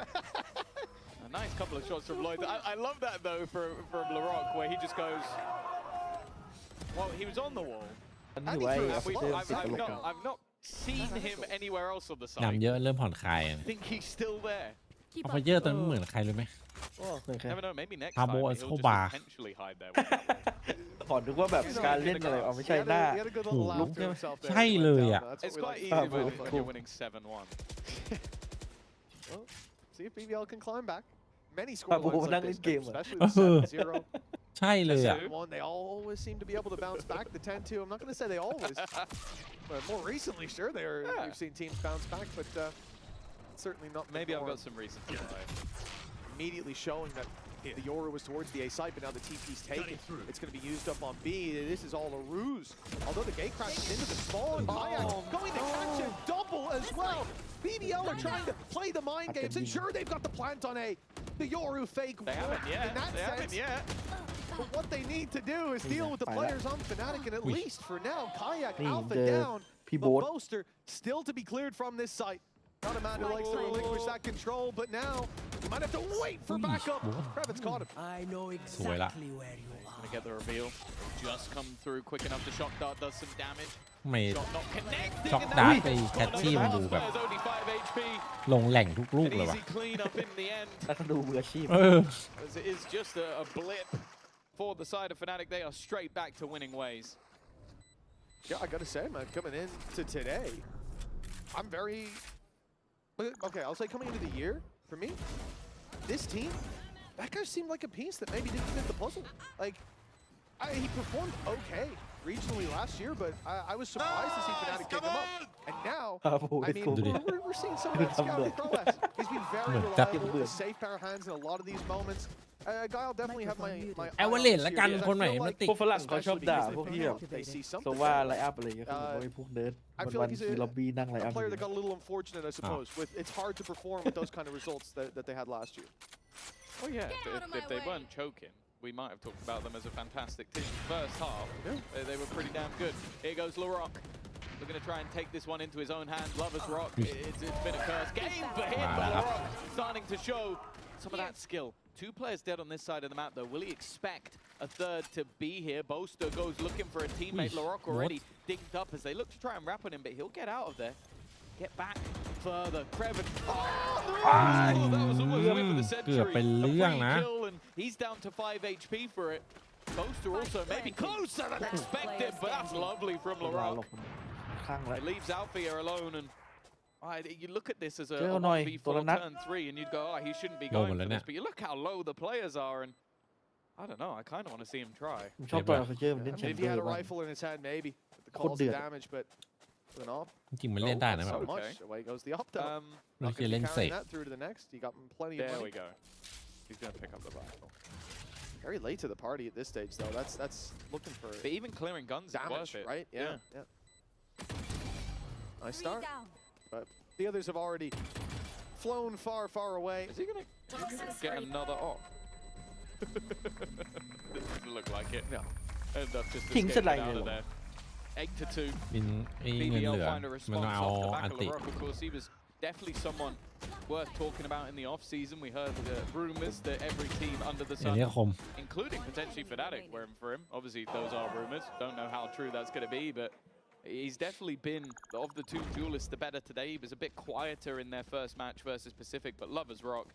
S13: A nice couple of shots from Lloyd. I love that though from LaRock where he just goes. Well, he was on the wall.
S11: อันนี้ไว้
S12: And he
S11: เอา
S12: threw
S11: ไป
S12: it
S11: เติม
S12: as
S11: ติดต
S12: well.
S11: ลก
S13: I've not seen him anywhere else on the
S2: ดำ
S13: side.
S2: เยอะเริ่มผ่อนคลาย
S13: I think he's still there.
S2: เอาไฟเยอร์ตอนนั้นเหมือนใครรู้ไหม
S13: Never know. Maybe next
S2: Pablo
S13: time he'll just
S2: Escobar.
S13: potentially hide there.
S11: ขอนึกว่าแบบการเล่นอะไรเอาไม่ใช่หน้า
S12: He had a good little laugh to himself there.
S2: ใช่เลยอ่ะ
S12: That's what
S13: It's
S12: we
S13: quite
S12: like.
S13: easy
S11: Pablo
S13: when you're winning 7-1.
S12: Well, see if BBL can climb back. Many
S11: Pablo
S12: scorelines
S11: นั่ง
S12: like
S11: เล่
S12: this,
S11: นเกม
S12: especially the 7-0.
S2: ใช่เลยอ่ะ
S12: 7-1, they always seem to be able to bounce back. The 10-2, I'm not going to say they always, but more recently, sure, we've seen teams bounce back, but certainly not.
S13: Maybe I've got some reason to lie.
S12: Immediately showing that the Yoru was towards the A site, but now the TP's taken. It's going to be used up on B. This is all a ruse. Although the gate crashes into the small, and Kayak going to catch a double as well. BBL are trying to play the mind games, and sure, they've got the plant on A. The Yoru fake
S13: They haven't
S12: worked
S13: yet.
S12: in that
S13: They
S12: sense.
S13: haven't yet.
S12: But what they need to do is deal with the players on Fnatic, and at least for now, Kayak
S11: Ni
S12: Alpha
S11: the
S12: down,
S11: P
S12: but
S11: board.
S12: Boaster still to be cleared from this site. Not a man who likes to relinquish that control, but now you might have to wait for backup. Kravitz caught him.
S3: I know
S2: สวยละ
S3: exactly where you
S13: Gonna
S3: are.
S13: get the reveal. Just come through quick enough. The shock dart does some damage.
S2: ไม่
S13: Shot not connecting.
S2: ช็อก
S13: and
S2: ดาร์
S13: that
S2: ไปแคทที่มันดูแบบ
S13: There's only 5 HP.
S2: ลงแหล่งทุกลูก
S13: An
S2: เลยว่ะ
S13: easy clean up in the end.
S11: แล้วก็ดูมืออาชีพ
S13: As it is just a blip for the side of Fnatic. They are straight back to winning ways.
S12: Yeah, I gotta say, man, coming into today, I'm very... Okay, I'll say coming into the year, for me, this team, that guy seemed like a piece that maybe didn't fit the puzzle. Like, he performed okay regionally last year, but I was surprised to see Fnatic pick him up. And now, I mean, we're seeing some of that scouting prowess. He's been very reliable with safe power hands in a lot of these moments. Guy, I'll definitely have my
S2: เอเวอร์เลนละกันคนใหม่มาติด
S11: พวกฝรั่งเขาชอบด่าพวกที่แบบ
S12: they see
S11: โซ
S12: something
S11: ว่า
S12: there.
S11: ไลน์อัพอะไรอย่างเงี้ยคือผมว่าพวกเนิร์ด
S12: I feel
S11: วั
S12: like
S11: น
S12: he's
S11: ๆที่ล็อบบี้นั่งไลน์อั
S12: a
S11: พ
S12: player that got a little unfortunate, I suppose. It's hard to perform with those kind of results that they had last year.
S13: Oh yeah, if they weren't choking, we might have talked about them as a fantastic team. First half, they were pretty damn good. Here goes LaRock. Looking to try and take this one into his own hands. Lover's Rock, it's been a cursed game for him, but LaRock starting to show some of that skill. 2 players dead on this side of the map though. Will he expect a third to be here? Boaster goes looking for a teammate. LaRock already digged up as they look to try and wrap on him, but he'll get out of there. Get back further. Kreven. Oh, that was almost a win for the
S2: เกือบ
S13: century.
S2: เป็นเรื่อง
S13: A
S2: นะ
S13: free kill, and he's down to 5 HP for it. Boaster also maybe closer than expected, but that's lovely from
S11: เวลาหล
S13: LaRock.
S11: บข้างแล้ว
S13: It leaves Alfia alone, and you look at this as a
S11: เจอหน่อยตัวละ
S13: 1v4
S11: นัด
S13: turn 3, and you'd go, he shouldn't be
S2: โดน
S13: going
S2: หมด
S13: for
S2: แล้วเนี่
S13: this.
S2: ย
S13: But you look how low the players are, and I don't know. I kind of want to see him try.
S11: ผมชอบตัวไฟเจอร์มันเล่น
S12: I
S11: แช
S12: mean,
S11: ม
S12: if
S11: เบ
S12: he
S11: อ
S12: had
S11: ร์
S12: a
S11: บ้าง
S12: rifle in his hand, maybe. With the
S11: Could
S12: calls
S11: do
S12: of
S11: it.
S12: damage, but with an op,
S2: จริงๆมันเล่นได้นะแบบ
S12: so
S13: Okay.
S12: much. Away goes the op, though.
S2: มัน
S12: Not
S2: คือ
S12: gonna
S2: เล่
S12: be
S2: นเสก
S12: carrying that through to the next. He got plenty of
S13: There
S12: money.
S13: we go. He's going to pick up the rifle.
S12: Very late to the party at this stage, though. That's looking for
S13: But even clearing guns is
S12: damage,
S13: worth it.
S12: right? Yeah. Nice start. But the others have already flown far, far away.
S13: Is he going to get another op? Doesn't look like it.
S12: No.
S13: End up just
S11: King
S13: escaping
S11: Slide
S13: out of
S11: เลยเหรอ
S13: there. 8-2.
S2: บินไอ้เงินเหลื
S13: BBL
S2: อ
S13: find a
S2: มันต้อง
S13: response
S2: เอา
S13: off the
S2: อั
S13: back
S2: น
S13: of
S2: ติ
S13: LaRock. Of course, he was definitely someone worth talking about in the off season. We heard the rumors that every team under the
S2: อย่าง
S13: sun,
S2: นี้คม
S13: including potentially Fnatic, were in for him. Obviously, those are rumors. Don't know how true that's going to be, but he's definitely been, of the 2 duelists, the better today. He was a bit quieter in their first match versus Pacific, but Lover's Rock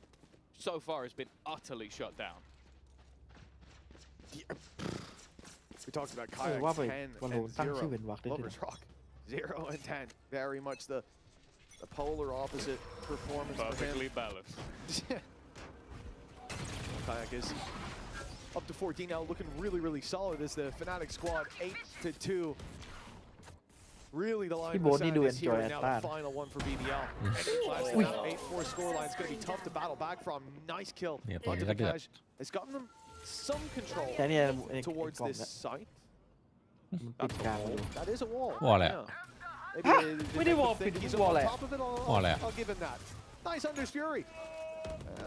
S13: so far has been utterly shut down.
S12: We talked about
S11: ว่า
S12: Kayak
S11: ไป
S12: 10
S11: วันโล
S12: and
S11: ตั้งชื่อ
S12: 0.
S11: เป็นวักได้ด้วย
S12: Lover's Rock 0 and 10. Very much the polar opposite performance for him.
S13: Perfectly balanced.
S12: Kayak is up to 14 now, looking really, really solid as the Fnatic squad 8-2. Really, the line
S11: พี่โบ๊ทนี่ดู
S12: is here
S11: enjoy
S12: and now. The final one for BBL. Last 8-4 scoreline is going to be tough to battle back from. Nice kill.
S2: เนี่ยตอนนี้ก็เดือด
S12: It's gotten them some control
S11: แต่เนี่ย
S12: towards
S11: กล่อง
S12: this
S11: เนี่ย
S12: site.
S11: มันปิดกลางอยู่
S12: That is a wall.
S2: วอลแหละ
S12: Yeah. Maybe they
S11: ไม่ได้
S12: think
S11: วอลปิด
S12: he's
S11: วอล
S12: on
S11: แหละ
S12: top of it.
S2: วอลแหละ
S12: I'll give him that. Nice Under's Fury.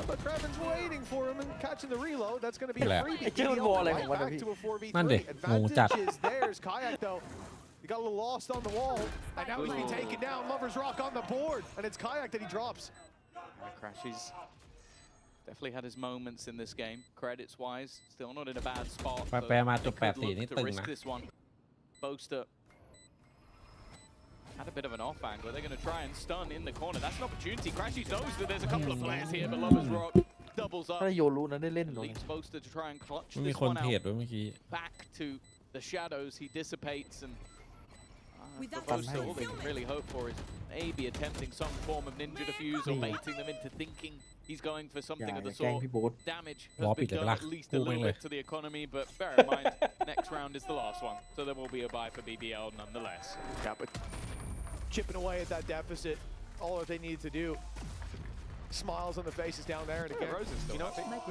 S12: But Kraven's waiting for him and catching the reload. That's going to be a
S2: แหละ
S12: freebie.
S11: ไอ้เจ้ามันวอลอะไรของมัน
S12: Right
S11: อะ
S12: back
S11: พี่
S12: to a 4v3.
S2: นั่นดิงงจัด
S12: Advantage is theirs. Kayak though. He got a little lost on the wall, and now he's being taken down. Lover's Rock on the board, and it's Kayak that he drops.
S13: Crash, he's definitely had his moments in this game. Credits-wise, still not in a bad spot.
S2: แปลมาจ
S13: They
S2: บ
S13: could
S2: 8-4
S13: look
S2: นี่
S13: to
S2: ตึง
S13: risk
S2: นะ
S13: this one. Boaster had a bit of an off angle. They're going to try and stun in the corner. That's an opportunity. Crashy knows that there's a couple of flares here, but Lover's Rock doubles up.
S11: ถ้าโยรู้นะได้เล่นหน่อย
S13: Leads Boaster to try and clutch
S2: มันมี
S13: this
S2: คน
S13: one
S2: เทรด
S13: out.
S2: ด้วยเมื่อกี้
S13: Back to the shadows, he dissipates, and for
S11: Without
S13: Boaster, all they
S11: Fulfillment.
S13: can really hope for is maybe attempting some form of ninja defuse or baiting them into thinking he's going for something of the
S11: แกล้ง
S13: sort.
S11: พี่โบ๊ท
S13: Damage
S2: วอล
S13: has
S2: ปิด
S13: been
S2: เลย
S13: done
S2: ปะล่ะ
S13: at least
S2: กู้
S13: a
S2: แม่ง
S13: little
S2: เลย
S13: bit to the economy, but bear in mind, next round is the last one, so there will be a buy for BBL nonetheless.
S12: Yeah, but chipping away at that deficit, all that they needed to do. Smiles on the faces down there, and again, you know,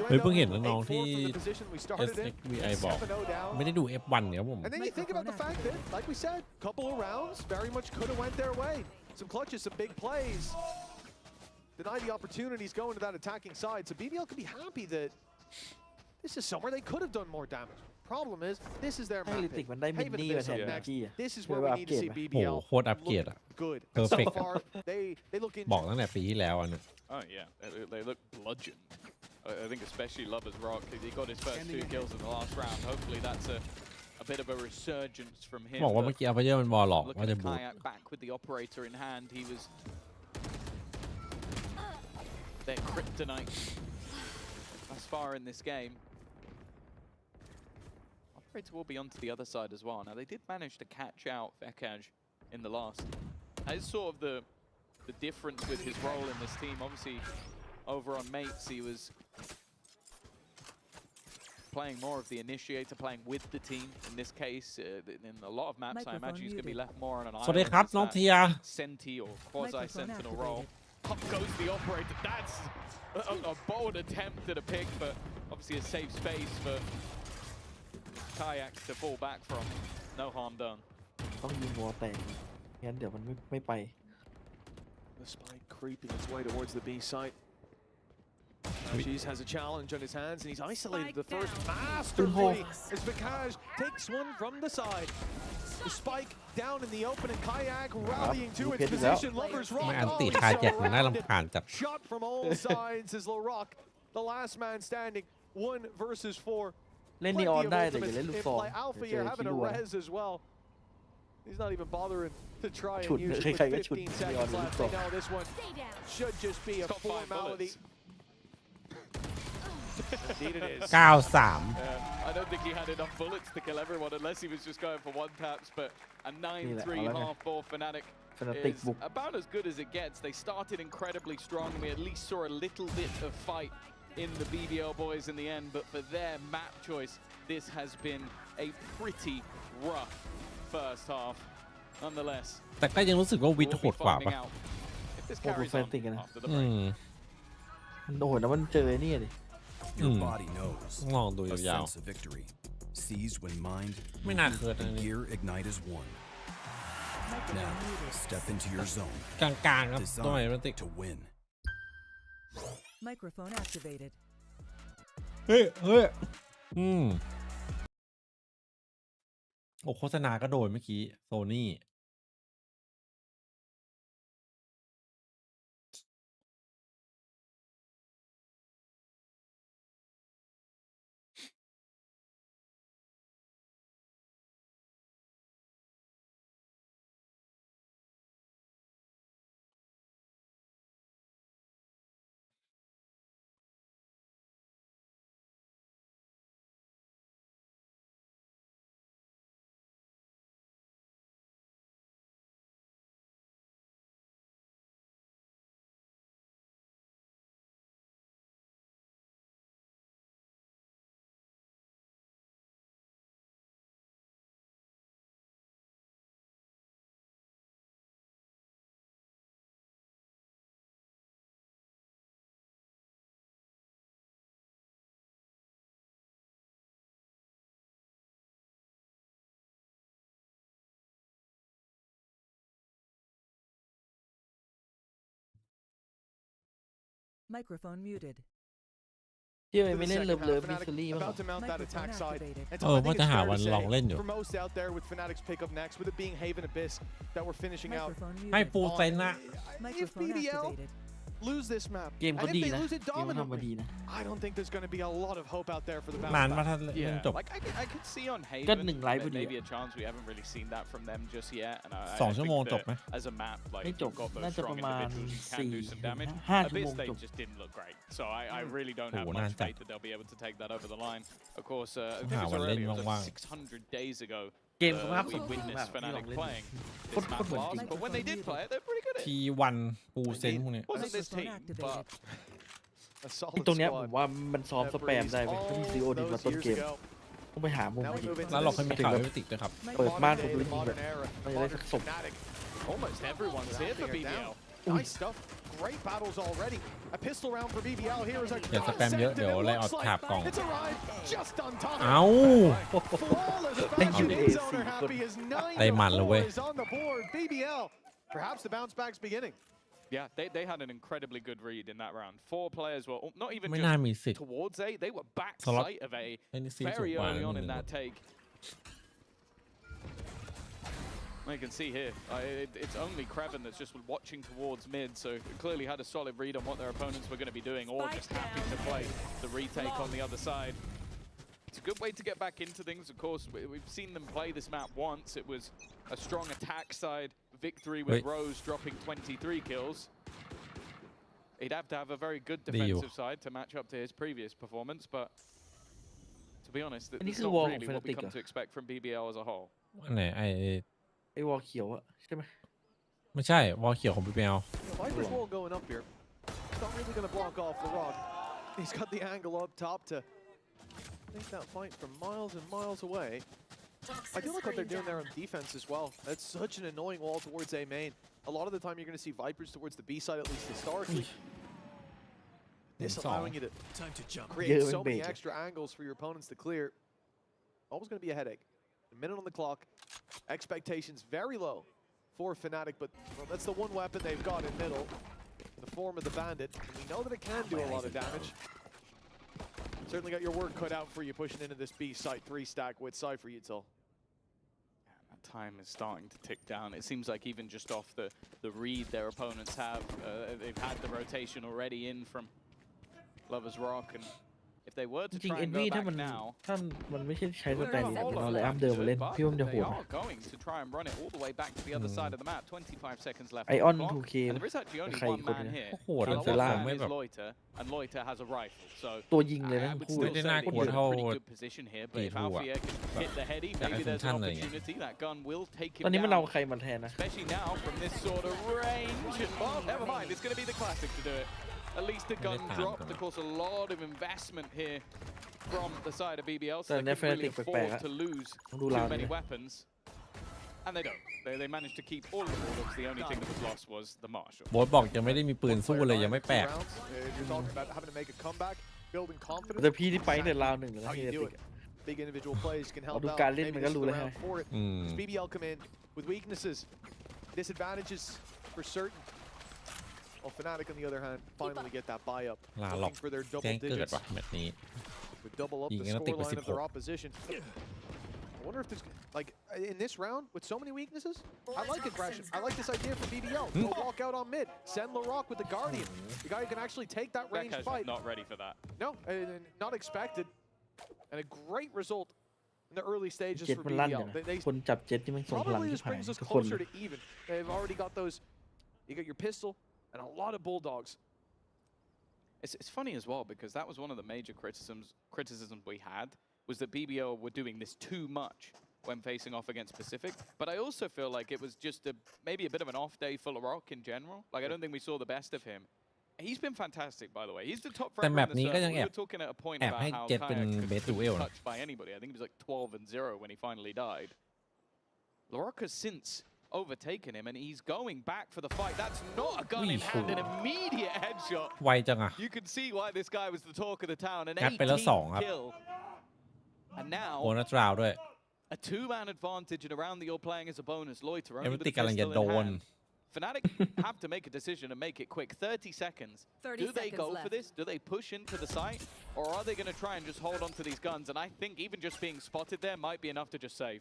S2: เฮ้ยเพิ่งเห็นน้องๆที่
S12: 8-4 from the position we started in.
S2: SXVI บอก
S12: 7-0 down.
S2: ไม่ได้ดู F1 เนี่ยผม
S12: And then you think about the fact that, like we said, couple of rounds very much could have went their way. Some clutches, some big plays. Deny the opportunities going to that attacking side. So BBL could be happy that this is somewhere they could have done more damage. Problem is, this is their
S11: ให้
S12: map
S11: ลิติก
S12: pick.
S11: มันได้มิน
S12: Haven
S11: นี่
S12: and
S11: มาแทน
S12: Vincent
S11: เมื่อ
S12: next.
S11: กี้อะ
S12: This is
S11: เรีย
S12: where
S11: ก
S12: we
S11: ว่าอัป
S12: need
S11: เกร
S12: to
S11: ด
S12: see
S11: ไหม
S12: BBL
S2: โหโคตรอัปเกรด
S12: look
S2: อะ
S12: good. So
S2: Perfect.
S12: far, they look in.
S2: บอกตั้งแต่ปีที่แล้วอันนั้น
S13: Oh yeah, they look bludgeoned. I think especially Lover's Rock, he got his first 2 kills in the last round. Hopefully that's a bit of a resurgence from him.
S2: บอกว่าเมื่อกี้อัพเยอร์มันบอลหลอกว่า
S13: Looking
S2: จะ
S13: at
S2: บูท
S13: Kayak back with the operator in hand, he was their kryptonite thus far in this game. Operator will be onto the other side as well. Now they did manage to catch out Vekaj in the last. That is sort of the difference with his role in this team. Obviously, over on Mates, he was playing more of the initiator, playing with the team. In this case, in a lot of maps, I imagine he's going to be left more on an
S2: สวัสดี
S13: island.
S2: ครับ
S13: It's
S2: น้อง
S13: that
S2: เทีย
S13: Senti or quasi-sentinel
S1: Microphone
S13: role. Up goes the operator. That's a bold attempt at a pick, but obviously a safe space for Kayaks to fall back from. No harm done.
S11: ต้องยิงวอลแตกงั้นเดี๋ยวมันไม่ไป
S12: The spike creeping its way towards the B site. Cheese has a challenge on his hands, and he's isolated the first masterfully as Vikaj takes one from the side. The spike down in the open, and Kayak rallying to its position. Lovers Rock.
S2: ไม่อัน
S12: Oh,
S2: ติ
S12: he's
S2: คาแจ็คมันน่า
S12: surrounded.
S2: รำคาญจัด
S12: Shot from all sides as LaRock, the last man standing, 1 versus 4.
S11: เล่นนีออนได้แต่อย่าเล่นลูกซอง
S12: Alpha,
S11: เดี๋ยว
S12: you're
S11: เจอ
S12: having
S11: คิ
S12: a
S11: รัว
S12: res as well. He's not even bothering to try and
S11: Shoot,
S12: use it with
S11: ใครๆก็ชุด
S12: 15 seconds
S11: Leon
S12: left. They know this one should just be a
S13: Got 5
S12: formality.
S13: bullets.
S12: Indeed it is.
S2: 93
S13: I don't think he had enough bullets to kill everyone unless he was just going for one taps, but a 9-3 half-4 Fnatic
S11: Fnatic
S13: is
S11: บุก
S13: about as good as it gets. They started incredibly strong. We at least saw a little bit of fight in the BBL boys in the end, but for their map choice, this has been a pretty rough first half. Nonetheless,
S2: แต่ก็ยังรู้สึกว่าวิท
S13: we'll
S2: โห
S13: be
S2: ดกว่า
S13: finding
S2: ปะ
S13: out if this
S11: โอ้โห
S13: carries
S11: แฟน
S13: on
S11: ติกนะ
S13: after the
S2: อื
S13: break.
S2: ม
S11: มันโอ้โหแล้วมันเจอไอ้นี่ดิ
S5: Your
S2: Hmm.
S5: body knows.
S2: ลองดู
S5: A
S2: ยาว
S5: sense of victory. Seized when mind,
S2: ๆไม่น่าเคิร์ดอัน
S5: and
S2: นี้
S5: gear ignite as one. Now, step into your zone.
S2: กลางๆครับตัวไหนมันติก
S5: Designed to win.
S1: Microphone activated.
S2: เฮ้ยโอ้โฆษณาก็โดนเมื่อกี้โซนี่
S1: Microphone muted.
S11: ที่ไม่เล่นเลิฟมิสซิลี่มั้ง
S12: About to mount that attack side. And
S2: เอ
S12: Tom,
S2: อ
S12: I think
S2: ว่า
S12: it's
S2: จะหา
S12: fair
S2: วัน
S12: to
S2: ลอง
S12: say,
S2: เล่นอยู่
S12: for most out there with Fnatic's pick up next, with it being Haven Abyss that we're finishing out.
S1: Microphone
S2: ให้
S1: muted.
S2: ปูเซนนะ
S12: If
S1: Microphone
S12: BBL
S1: activated.
S12: lose this map,
S11: เกม
S12: and
S11: เขา
S12: if
S11: ดี
S12: they
S11: นะ
S12: lose it
S11: เกมเขาทำมาดี
S12: dominantly,
S11: นะ
S12: I don't think there's going to be a lot of hope out there for the
S2: นาน
S12: bounce
S2: มา
S12: back.
S2: ถ้าเล่นจบ
S13: Like I could see on Haven,
S11: ก็1 ไลฟ์พอดี
S13: maybe a chance we haven't really seen that from them just yet. And I
S2: 2 ชั่วโมง
S13: think
S2: จบไหม
S13: that as a map, like
S11: ไม่จบ
S13: you've got
S11: น่า
S13: those
S11: จะป
S13: strong
S11: ระมาณ
S13: individuals who can do some damage.
S11: 5 ชั่ว
S13: Abyss
S11: โมง
S13: they
S11: จบ
S13: just didn't look great, so I really don't have
S2: โอ้
S13: much
S2: นานจัด
S13: faith that they'll be able to take that over the line. Of course, I
S2: ต้อง
S13: think
S2: หา
S13: it was
S2: วันเล่น
S13: earlier, it was
S2: ว่าง
S13: like 600 days ago
S11: เกมสภาพ
S13: we
S11: สมบูรณ์
S13: witnessed
S11: มากที่ลอ
S13: Fnatic
S11: งเล่น
S13: playing
S11: โค
S13: this
S11: ตร
S13: map
S11: เหมือนจริ
S13: last,
S11: ง
S13: but when they did play it, they're pretty good at it.
S2: T1 ปูเซนพวกเนี้ย
S13: Wasn't this team, but
S12: A solid
S11: ตรงเนี้ยผม
S12: squad
S11: ว่ามันซ้อม
S12: that
S11: สแปม
S12: breezed
S11: ได้เว้ยถ้ามีซีโอ
S12: all
S11: ดีมา
S12: those
S11: ต้น
S12: years
S11: เกม
S12: ago.
S11: ต้องไปหามุม
S12: Now we
S11: ดี
S12: move into
S2: แล้วเรา
S12: this
S2: เคยมีข่าวไม่ติดด้วยครับ
S11: เปิดม่าน
S12: modern
S11: ผม
S12: day,
S11: เลยยิงแบบ
S12: modern era,
S11: ไม่ได้สัก
S12: modern
S11: ศพ
S12: Fnatic.
S13: almost everyone's here for BBL.
S12: Nice stuff. Great battles already. A pistol round for BBL here is a
S2: อย่าสแปมเยอะเดี๋ยวไล่ออกฉาบกล่อง
S12: It's arrived just on time.
S2: เอ้า
S12: Flawless fashion. His owner happy as 9
S2: ได้มันแล้วเว้ย
S12: is on the board. BBL. Perhaps the bounce back's beginning.
S13: Yeah, they had an incredibly good read in that round. 4 players were not even
S2: ไม่น่ามีสิท
S13: just
S2: ธิ์
S13: towards A, they were back
S2: สล็อต
S13: sight of A
S2: ไอ้นี่ซีสูง
S13: very
S2: กว่า
S13: early
S2: นิ
S13: on
S2: ดนึ
S13: in
S2: ง
S13: that take. You can see here, it's only Kreven that's just watching towards mid, so clearly had a solid read on what their opponents were going to be doing, or just happy to play the retake on the other side. It's a good way to get back into things. Of course, we've seen them play this map once. It was a strong attack side victory with Rose dropping 23 kills. He'd have to have a very good defensive side to match up to his previous performance, but to be honest, it's not really what we come to expect from BBL as a whole.
S2: อันไหน
S11: ไอ้วอลเขียวอะใช่ไหม
S2: ไม่ใช่วอลเขียวของ BBL
S12: Viper's wall going up here. It's not really going to block off the rock. He's got the angle up top to take that fight from miles and miles away. I do like what they're doing there on defense as well. That's such an annoying wall towards A main. A lot of the time you're going to see Vipers towards the B side, at least historically. This allowing you to create so many extra angles for your opponents to clear. Always going to be a headache. A minute on the clock. Expectations very low for Fnatic, but well, that's the one weapon they've got in middle, in the form of the Bandit. And we know that it can do a lot of damage. Certainly got your work cut out for you pushing into this B site 3-stack with Cypher Util.
S13: That time is starting to tick down. It seems like even just off the read their opponents have, they've had the rotation already in from Lover's Rock, and if they were to
S11: จริง
S13: try
S11: เอ็น
S13: and
S11: วี
S13: go
S11: ถ้า
S13: back
S11: มัน
S13: now,
S11: ถ้ามันไม่ใช่ใช้ส
S13: they're
S11: แตน
S13: not
S11: แต่
S13: all
S11: เป็น
S13: of
S11: เอาเลย
S13: that
S11: อ้ํเดิมมาเล่น
S13: but
S11: พี่ว่ามันจะโห
S13: they
S11: ด
S13: are going to try and run it all the way back to the other side of the map. 25 seconds left
S11: ไอ
S13: on
S11: ออน
S13: the clock,
S11: 2K
S13: and there is actually only
S11: ใคร
S13: one
S11: คน
S13: man
S11: เนี่ย
S13: here.
S2: โหด
S13: And
S2: แต่
S13: one
S2: ล่าง
S13: man
S2: ไม่
S13: is
S2: แบบ
S13: Loiter, and Loiter has a rifle. So
S11: ตัวยิงเลยนะ
S13: I would
S11: พูด
S13: still
S2: ไม่ได้
S13: say
S2: น่า
S13: that
S2: กลัว
S13: he's in
S2: เท่า
S13: a pretty good position here, but if
S2: P2 อะ
S13: Alfia can hit the heady,
S2: อยากให้
S13: maybe
S2: เซน
S13: there's
S2: ชั่
S13: an
S2: นอะไรอย่างเงี้ย
S13: opportunity. That gun will take
S11: ตอน
S13: him
S11: นี้มันเอา
S13: down,
S11: ใครมาแทนนะ
S13: especially now from this sort of range. And, well, never mind, it's going to be the classic to do it. At least the gun dropped. Of course, a lot of investment here from the side of BBL, so they couldn't really afford to lose too many weapons. And they don't. They managed to keep all of the bulldogs. The only thing that was lost was the Marshall.
S2: โบ๊ทบอกยังไม่ได้มีปืนสู้เลยยังไม่แปลก
S12: You're talking about having to make a comeback, building confidence.
S11: แต่พี่ที่ไปในราวหนึ่งเลยนะ
S12: How
S11: เอ
S12: you
S11: ติ
S12: do
S11: ก
S12: it. Big individual plays can help
S11: ดู
S12: out.
S11: การเล่น
S12: Maybe
S11: มัน
S12: this
S11: ก็
S12: is
S11: รู้
S12: the
S11: เลยฮะ
S12: round for it. Does BBL come in with weaknesses, disadvantages for certain? Well, Fnatic on the other hand finally get that buy up,
S2: ลาหลอก
S12: looking for their
S2: แจ้
S12: double
S2: งเกิด
S12: digits
S2: ว่ะแมตช์นี้
S12: would double up
S2: ยิง
S12: the
S2: กันแล้วติดไป
S12: scoreline of their
S2: 16
S12: opposition. I wonder if there's like in this round with so many weaknesses. I like aggression. I like this idea for BBL. Go walk out on mid. Send LaRock with the Guardian. The guy who can actually take that range
S13: Becca's
S12: fight.
S13: not ready for that.
S12: No, not expected. And a great result in the early stages
S11: เจ็ด
S12: for
S11: มันลั่นกัน
S12: BBL.
S11: นะ คนจับเจ็ดที่มันส่งพลัง
S12: Probably
S11: ที่
S12: just
S11: ผ่าน
S12: brings us
S11: ทุกคน
S12: closer to even. They've already got those. You got your pistol and a lot of bulldogs.
S13: It's funny as well because that was one of the major criticisms we had was that BBL were doing this too much when facing off against Pacific. But I also feel like it was just maybe a bit of an off day for LaRock in general. Like I don't think we saw the best of him. He's been fantastic, by the way. He's the top fragger in the circle. We were talking at a point about how Kayak couldn't be touched by anybody. I think he was like 12-0 when he finally died. LaRock has since overtaken him, and he's going back for the fight. That's not a gun in hand, an immediate headshot.
S2: ไวจังอะ
S13: You can see why this guy was the talk of the town. An
S2: งัดไปแล้ว
S13: 18 kill. And
S2: โบ
S13: now
S2: นัสราวด้วย
S13: a 2-man advantage in a round that you're playing as a bonus. Loiter
S2: เอ
S13: only
S2: มิ
S13: with
S2: ติ
S13: the
S2: กำลังจะ
S13: pistol
S2: โด
S13: in
S2: น
S13: hand. Fnatic have to make a decision and make it quick. 30 seconds.
S1: 30
S13: Do they
S1: seconds
S13: go for
S1: left.
S13: this? Do they push into the site? Or are they going to try and just hold on to these guns? And I think even just being spotted there might be enough to just save.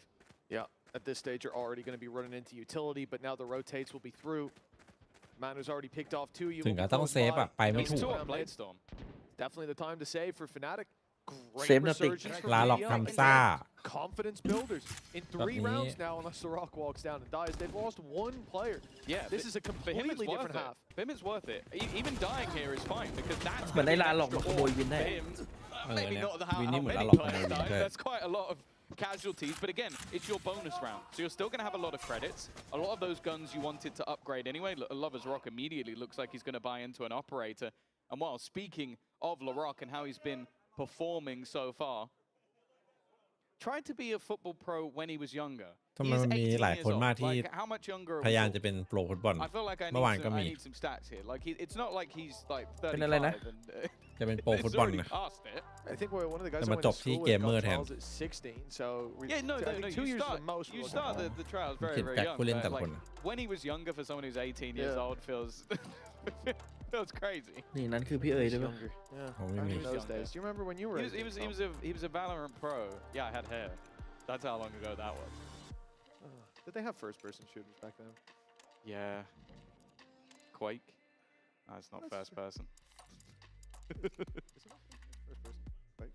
S12: Yeah, at this stage, you're already going to be running into utility, but now the rotates will be through. Manu's already picked off 2. You
S2: ถึงกับต้องเซฟอะไปไม่ถูก
S13: Two on Bladestorm.
S12: Definitely the time to save for Fnatic. Great
S11: Save nothing.
S12: resurgence from
S2: ลาหลอก
S12: BBL.
S2: ทำซ่า
S12: Confidence builders in 3
S2: แบบนี้
S12: rounds now, unless the Rock walks down and dies. They've lost 1 player.
S13: Yeah,
S12: This is a
S13: for him it's
S12: completely
S13: worth
S12: different
S13: it.
S12: half.
S13: For him it's worth it. Even dying here is fine because that's
S11: เหมือน
S13: gonna
S11: ได้
S13: be
S11: ลาหลอก
S13: extra
S11: มาขโมย
S13: haul
S11: วินได้
S13: for him. Maybe not the how
S2: วินนี่เหมือนลา
S13: many
S2: หลอกขโม
S13: players
S2: ยวิน
S13: died.
S2: ได้
S13: That's quite a lot of casualties. But again, it's your bonus round. So you're still going to have a lot of credits. A lot of those guns you wanted to upgrade anyway. Lover's Rock immediately looks like he's going to buy into an operator. And while speaking of LaRock and how he's been performing so far, tried to be a football pro when he was younger.
S2: ทำไม
S13: He's
S2: มันมี
S13: 18
S2: หลาย
S13: years
S2: คน
S13: old.
S2: มากที่
S13: Like, how much younger
S2: พยายาม
S13: was
S2: จะเป็นโปรฟุตบอล
S13: I feel like I
S2: เมื่อวานก็
S13: I
S2: มี
S13: need some stats here. Like it's not like he's like
S11: เป็นอะไรนะ
S13: 35 and
S2: จะเป็นโปรฟุต
S13: he's
S2: บอล
S13: already
S2: นะ
S13: past it.
S12: I think one of the guys
S2: แต่
S12: I
S2: มา
S12: went
S2: จ
S12: to
S2: บที่
S12: school
S2: เก
S12: with
S2: มเมอร์
S12: got
S2: แทน
S12: trials at 16, so
S13: Yeah, no,
S12: I
S13: no,
S12: think
S13: no.
S12: 2
S13: You
S12: years
S13: start,
S12: the most.
S13: you
S12: we're looking
S13: start
S12: at.
S13: the trials
S2: คิ
S13: very,
S2: ด
S13: very
S2: จาก
S13: young.
S2: ผู้เล่น
S13: but,
S2: แต่ละคน
S13: like,
S2: นะ
S13: when he was younger for someone who's 18 years
S12: Yeah.
S13: old feels crazy.
S11: นี่นั่นคือพี่เอ๋ยด้วยปะ
S12: Younger. Yeah.
S2: ผมไม่
S12: Back
S2: มี
S12: in those
S13: Younger.
S12: days. Do you remember when you were?
S13: He was a Valorant pro. Yeah, I had hair. That's how long ago that was.
S12: Did they have first-person shooters back then?
S13: Yeah. Quake. No, it's not
S12: That's
S13: first person.
S12: Is it not first-person? Right.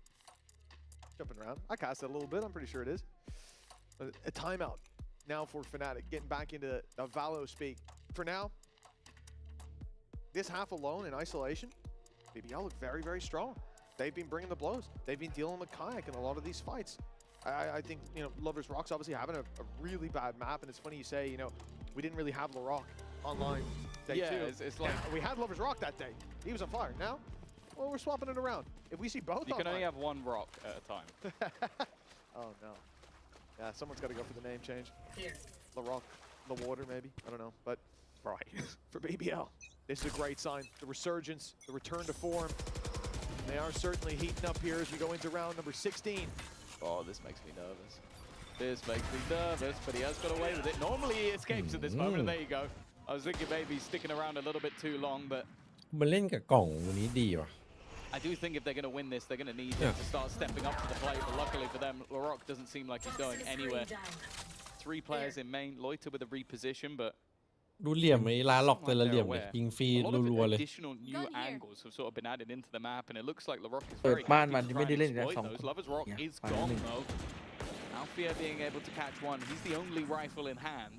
S12: Jumping around. I cast it a little bit. I'm pretty sure it is. A timeout now for Fnatic, getting back into Valo speak. For now, this half alone in isolation, BBL look very, very strong. They've been bringing the blows. They've been dealing with Kayak in a lot of these fights. I think, you know, Lover's Rock's obviously having a really bad map, and it's funny you say, you know, we didn't really have LaRock online day 2.
S13: It's like
S12: we had Lover's Rock that day. He was on fire. Now, well, we're swapping it around. If we see both
S13: you can only
S12: online-
S13: have one rock at a time.
S12: Oh, no. Yeah, someone's got to go for the name change.
S4: Here.
S12: LaRock, the water, maybe. I don't know. But right for BBL, this is a great sign. The resurgence, the return to form. They are certainly heating up here as we go into round number 16.
S13: Oh, this makes me nervous. This makes me nervous, but he has got away with it. Normally he escapes at this moment. There you go. I was thinking maybe sticking around a little bit too long, but
S2: มันเล่นกับกล่องวันนี้ดีว่ะ
S13: I do think if they're going to win this, they're going to need him to start stepping up to the plate. But luckily for them, LaRock doesn't seem like he's going anywhere. 3 players in main, Loiter with a reposition, but
S2: ดูเหลี่ยมไอ้ลาหลอกแต่ละเหลี่ยมเลยยิงฟรี
S13: a lot of
S2: รัวๆเลย
S13: additional new angles have sort of been added into the map, and it looks like LaRock is
S11: เปิด
S13: very
S11: บ้าน
S13: happy
S11: มัน
S13: to
S11: ที่
S13: try
S11: ไม่ได้
S13: and
S11: เล่นกัน
S13: exploit
S11: 2
S13: those. Lover's Rock
S11: เนี่ย
S13: is
S11: ไปแล้ว
S13: gone
S11: หนึ่ง
S13: though. Alfia being able to catch one. He's the only rifle in hand.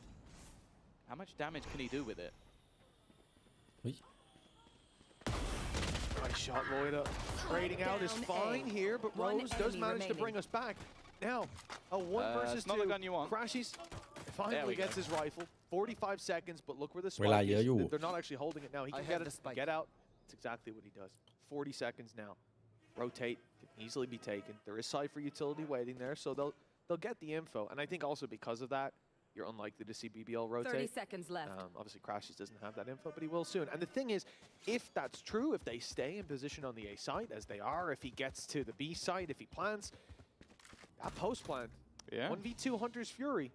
S13: How much damage can he do with it?
S12: Nice shot, Loida. Trading out is fine here, but Rose does manage to bring us back. Now, a 1 versus
S13: it's not the
S12: 2.
S13: gun you want.
S12: Crashies
S13: There
S12: finally
S13: we
S12: gets
S13: go.
S12: his rifle. 45 seconds, but look where the
S2: Wela
S12: spike
S2: ghớ
S12: is.
S2: อยู่.
S12: They're not actually holding it now. He can get it, get out. It's exactly what he does. 40 seconds now. Rotate can easily be taken. There is Cypher utility waiting there, so they'll get the info. And I think also because of that, you're unlikely to see BBL rotate.
S1: 30 seconds left.
S12: Obviously, Crashies doesn't have that info, but he will soon. And the thing is, if that's true, if they stay in position on the A site, as they are, if he gets to the B site, if he plants, that post plan,
S13: Yeah.
S12: 1v2 Hunter's Fury,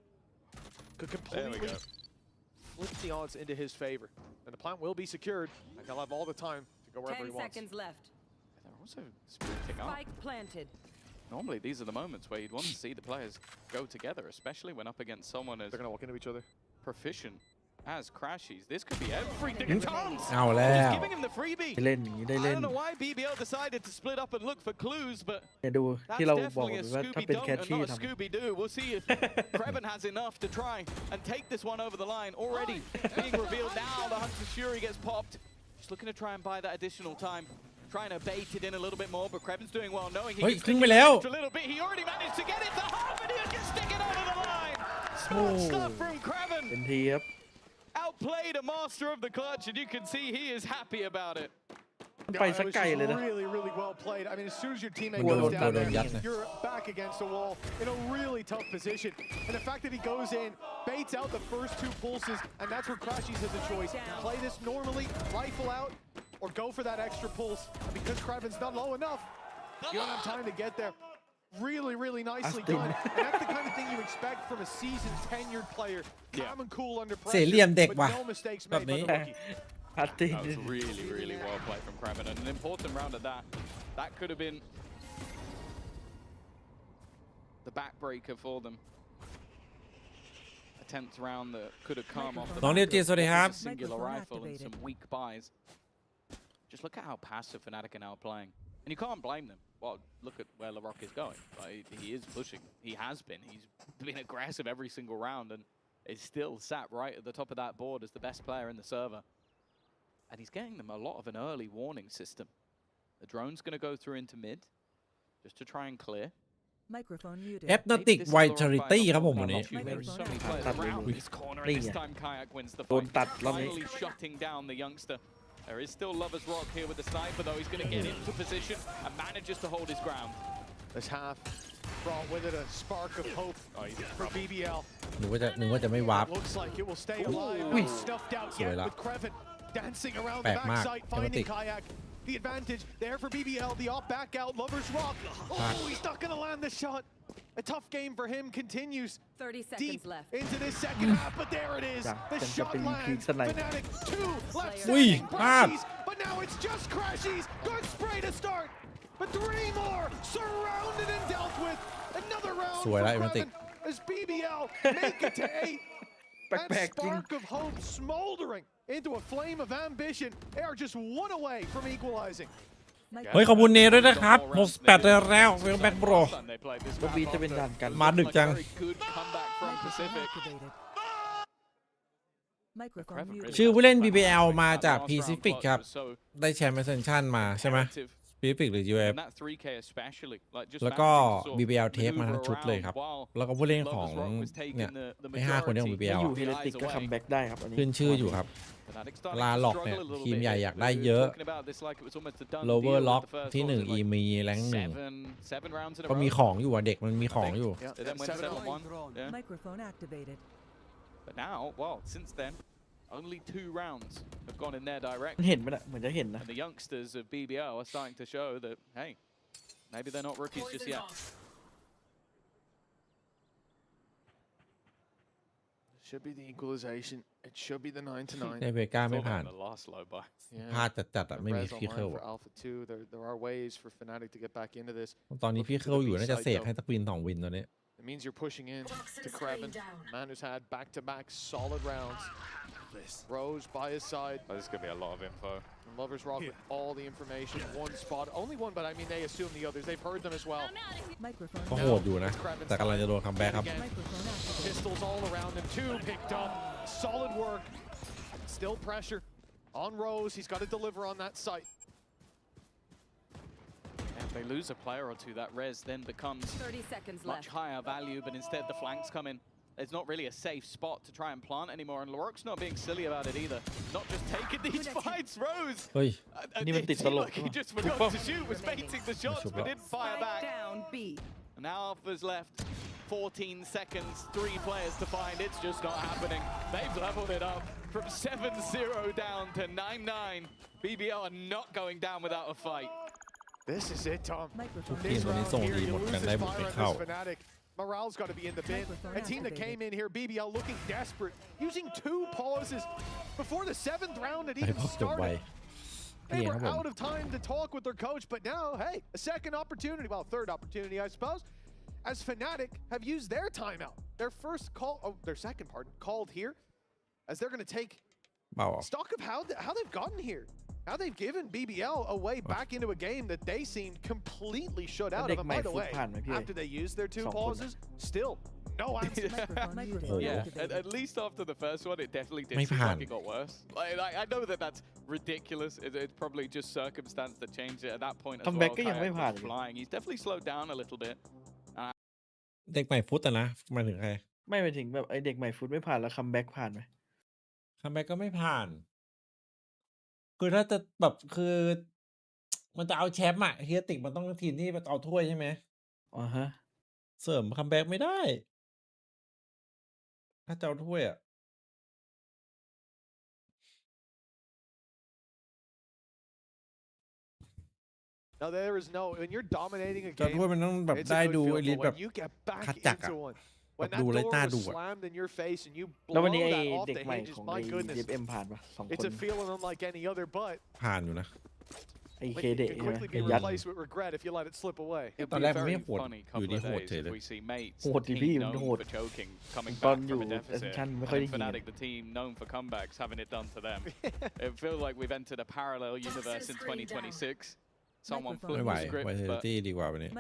S12: could
S13: There we
S12: completely
S13: go.
S12: flip the odds into his favor. And the plant will be secured, and he'll have all the time to go wherever
S1: 10
S12: he wants.
S1: seconds left.
S13: They're also sprinting up.
S1: Spike planted.
S13: Normally, these are the moments where you'd want to see the players go together, especially when up against someone as
S12: They're going to walk into each other.
S13: proficient as Crashies. This could be everything at times.
S2: เอาแล้
S13: Just
S2: ว
S13: giving him the freebie.
S11: ได้เล่นอย่างนี้ได้
S13: I
S11: เล่น
S13: don't know why BBL decided to split up and look for clues, but
S11: เนี่ยดู
S13: that's
S11: ที่เราบอก
S13: definitely a
S11: ว่าถ้าเป็น
S13: Scooby
S11: แคช
S13: Doo
S11: ชี่
S13: and not a
S11: ทำ
S13: Scooby Doo. We'll see if Kreven has enough to try and take this one over the line. Already being revealed now, the Hunter's Fury gets popped. Just looking to try and buy that additional time. Trying to bait it in a little bit more, but Kreven's doing well, knowing he
S2: เฮ้ย
S13: can
S2: ครึ่ง
S13: stick
S2: ไป
S13: it
S2: แล้ว
S13: a little bit. He already managed to get it to half, and he'll just stick it over the line. Smart stuff from Kreven.
S11: เป็นทีครับ
S13: Outplayed a master of the clutch, and you can see he is happy about it.
S11: ไปสักไกลเลยนะ
S12: Really, really well played. I mean, as soon as your teammate
S2: Well,
S12: goes
S2: well,
S12: down
S2: well,
S12: there,
S2: yeah.
S12: you're back against a wall in a really tough position. And the fact that he goes in, baits out the first 2 pulses, and that's where Crashies has a choice. Play this normally, rifle out, or go for that extra pulse. And because Kraven's not low enough, you don't have time to get there. really nicely done. And that's the kind of thing you expect from a seasoned, tenured player. Calm and cool under
S2: เสียเหลี่ยม
S12: pressure,
S2: เด็ก
S12: but
S2: ว่ะ
S12: no mistakes
S2: แบบ
S12: made by
S2: นี้
S12: the rookie.
S11: พัดตี
S13: That was really well played from Kraven, and an important round at that. That could have been the backbreaker for them. A 10th round that could have come off the
S2: น้องเรียบจีสวัสดีครับ
S13: back of a singular rifle and some weak buys. Just look at how passive Fnatic are now playing, and you can't blame them. Well, look at where LaRock is going. Like, he is pushing. He has been. He's been aggressive every single round, and is still sat right at the top of that board as the best player in the server. And he's getting them a lot of an early warning system. The drone's going to go through into mid, just to try and clear.
S1: Microphone muted.
S2: แอปนาติกไวท์ชาริตี้ครับผมวันนี้
S13: There's so many players around this corner, and this time Kayak wins the
S11: โดน
S13: fight,
S11: ตัดรอบนี้
S13: finally shutting down the youngster. There is still Lover's Rock here with the sniper, though. He's going to get into position and manages to hold his ground.
S12: This half brought with it a spark of hope for BBL.
S2: นึกว่าจะไม่วาร์ป
S12: Looks like it will stay alive.
S2: Ui.
S12: Not snuffed out
S2: Sủi
S12: yet
S2: lắm.
S12: with Kreven dancing around the
S2: Bẹt mạc,
S12: backside,
S2: cái
S12: finding
S2: tịch.
S12: Kayak. The advantage there for BBL. The off back out. Lover's Rock. Oh, he's not going to land the shot. A tough game for him continues
S1: 30
S12: deep
S1: seconds left.
S12: into this second half, but there it is. The
S11: Chẳng
S12: shot
S11: cho bên
S12: lands.
S11: sân này.
S12: Fnatic 2 left
S2: Ui,
S12: standing.
S2: pad.
S12: Crashies, but now it's just Crashies. Good spray to start, but 3 more surrounded and dealt with. Another round
S2: สวย
S12: for
S2: ละเอเมติก
S12: Kreven as BBL make it to 8. That
S11: แปลกๆจริง
S12: spark of hope smoldering into a flame of ambition. They are just one away from equalizing.
S2: เฮ้ยขอบคุณเนด้วยนะครับ68ได้แล้วเวลแบ็กโปร
S13: They played this
S11: ก็
S13: map
S11: บี
S13: off.
S11: จะเป็นด่านกัน
S2: มาดึกจัง
S13: Very good comeback from Pacific.
S1: Activated. Microphone muted.
S2: ชื่อผู้เล่น BBL มาจาก Pacific ครับ ได้แชมป์เซนชั่นมาใช่ไหม Pacific หรือ UF
S13: And that 3K especially, like just
S2: แล้วก็
S13: managing to sort of
S2: BBL เทปมาทั้งชุดเลยครับ
S13: while
S2: แล้วก็ผู้เล่นของ
S13: Lover's Rock was taking
S2: เนี่ย
S13: the
S2: ไอ้5คนเนี่ยของ
S13: majority.
S2: BBL
S11: อยู่
S2: อะ
S11: เฮเลติกก็คัมแบ็กได้ครับอันนี้
S2: ขึ้นชื่ออยู่ครับ
S13: Fnatic starting
S2: ลา
S13: to
S2: ล็อกเนี่ย
S13: struggle a little
S2: ทีม
S13: bit
S2: ใหญ่
S13: here.
S2: อยากได้
S13: We were
S2: เยอะ
S13: talking about this like it was almost a done
S2: Lower
S13: deal
S2: Lock
S13: with the first
S2: ที่
S13: what
S2: 1
S13: was it,
S2: อี
S13: like
S2: มีแรงหนึ่ง
S13: seven rounds in a
S2: ก็มี
S13: row.
S2: ของอยู่อ่ะเด็กมันมีของอยู่
S12: Yeah,
S13: They then went 7-on-1. Yeah.
S1: Microphone activated.
S13: But now, well, since then, only 2 rounds have gone in their
S11: มัน
S13: direction.
S11: เห็นไหมนะเหมือนจะเห็นนะ
S13: And the youngsters of BBL are starting to show that, hey, maybe they're not rookies just
S4: Poison
S13: yet.
S4: off.
S12: Should be the equalization. It should be the 9 to 9.
S2: ได้เวก้าไม่
S13: Thought
S2: ผ่าน
S13: on the last low buy.
S2: พลาดจัดๆอ่ะ
S12: The
S2: ไม่มี
S12: res
S2: พี่
S12: online
S2: เคิล
S12: for Alpha 2. There are ways for Fnatic to get back into this.
S2: ตอนนี้พี่เคิลอยู่น่าจะเสกให้สักวิน2 วินตอนนี้
S12: It means you're pushing in to
S4: Toxins
S12: Kreven.
S4: laying down.
S12: Man who's had back-to-back solid rounds. Rose by his side.
S13: Oh, this is going to be a lot of info.
S12: And Lover's Rock with all the information. One spot. Only one, but I mean, they assume the others. They've heard them as well.
S1: Microphone
S2: ก็โหดอยู่นะ แต่กำลังจะโดนคัมแบ็กครับ
S12: Again,
S1: Microphone activated.
S12: pistols all around him. 2 picked up. Solid work. Still pressure on Rose. He's got to deliver on that site.
S13: If they lose a player or two, that res then becomes
S1: 30 seconds
S13: much
S1: left.
S13: higher value, but instead the flanks come in. There's not really a safe spot to try and plant anymore, and LaRock's not being silly about it either. Not just taking these fights, Rose.
S2: เฮ้ย
S11: นี่มันติด
S13: It
S11: ต
S13: seemed
S11: ลก
S13: like he just forgot to shoot, was baiting the shots,
S2: Super.
S13: but didn't fire back.
S1: Down B.
S13: And now Alpha's left 14 seconds, 3 players to find. It's just not happening. They've leveled it up from 7-0 down to 9-9. BBL are not going down without a fight.
S12: This is it, Tom.
S1: Microphone
S2: ทีม
S12: This
S2: ตัวนี้
S12: round
S2: ส่ง
S12: here,
S2: ดี
S12: you
S2: หมด
S12: lose
S2: กัน
S12: this
S2: ได้บุก
S12: fire
S2: ไม่
S12: on
S2: เข้า
S12: this Fnatic. Morale's got to be in the bin.
S1: Microphone
S12: A team that
S1: activated.
S12: came in here, BBL, looking desperate, using 2 pauses before the 7th round had
S2: ไอ้
S12: even
S2: พวกจบไว
S12: started.
S2: พี่
S12: They
S2: เองครับ
S12: were
S2: ผม
S12: out of time to talk with their coach, but now, hey, a second opportunity, well, third opportunity, I suppose, as Fnatic have used their timeout, their first call, oh, their second, pardon, called here, as they're going to take
S2: เบาอ่ะ
S12: stock of how they've gotten here. How they've given BBL a way back into a game that they seemed completely shut out of. And by the way, after they used their 2 pauses, still no answer.
S1: Microphone
S13: Yeah,
S1: activated.
S13: at least after the first one, it definitely did
S2: ไม่
S13: seem
S2: ผ่าน
S13: like it got worse. Like, I know that that's ridiculous. It's probably just circumstance that changed it at that point as well.
S11: Comeback ก็ยังไม่
S13: Kayak
S11: ผ่าน
S13: was flying. He's definitely slowed down a little bit.
S2: เด็กใหม่ฟุตอะนะหมายถึงใคร
S11: ไม่ไปถึงแบบไอเด็กใหม่ฟุตไม่ผ่านแล้วคัมแบ็กผ่านไหม
S2: คัมแบ็กก็ไม่ผ่าน คือถ้าจะแบบคือ มันจะเอาแชมป์อ่ะเฮียติกมันต้องทีมที่เอาถ้วยใช่ไหม
S11: อ๋อฮะ
S2: เสริมคัมแบ็กไม่ได้ ถ้าจะเอาถ้วยอ่ะ
S12: No, Now there is no when you're dominating a
S2: จอ
S12: game.
S2: ด้วยมันต้องแบบ
S12: It's
S2: ได้
S12: a good
S2: ดู
S12: feel,
S2: ไอริส
S12: but
S2: แบบ
S12: when you get back
S2: คัดจักอะ
S12: into one,
S2: แบบ
S12: when that
S2: ดูเลย
S12: door
S2: น่า
S12: was
S2: ดูอะ
S12: slammed in your face and you
S11: แล้ววัน
S12: blow
S11: นี้ไอ้
S12: that off
S11: เด็ก
S12: the
S11: ใหม่
S12: hinges,
S11: ของ
S12: my
S11: ไอ้
S12: goodness,
S11: DFM ผ่านปะ2 คน
S12: it's a feeling unlike any other. But
S2: ผ่านอยู่นะ
S11: ไอ้
S12: like,
S11: เค
S12: it
S11: เดะ
S12: can
S11: ใช่ไหม
S12: quickly
S11: ไอ้
S12: be
S11: ยัด
S12: replaced with regret if you let it slip away.
S2: ตอนแรกมันไม่โหดอยู่ดีโหดเฉยเลย
S11: โหดดิพี่มันโหดตอนอยู่แอสชั่นไม่ค่อยได้ยิง
S13: Fnatic, the team known for comebacks, having it done to them. It feels like we've entered a parallel universe in 2026. Someone flipped
S2: ไม่ไหว
S13: the script,
S2: ไวเทอร์
S13: but
S2: ตี้ดีกว่าวันนี้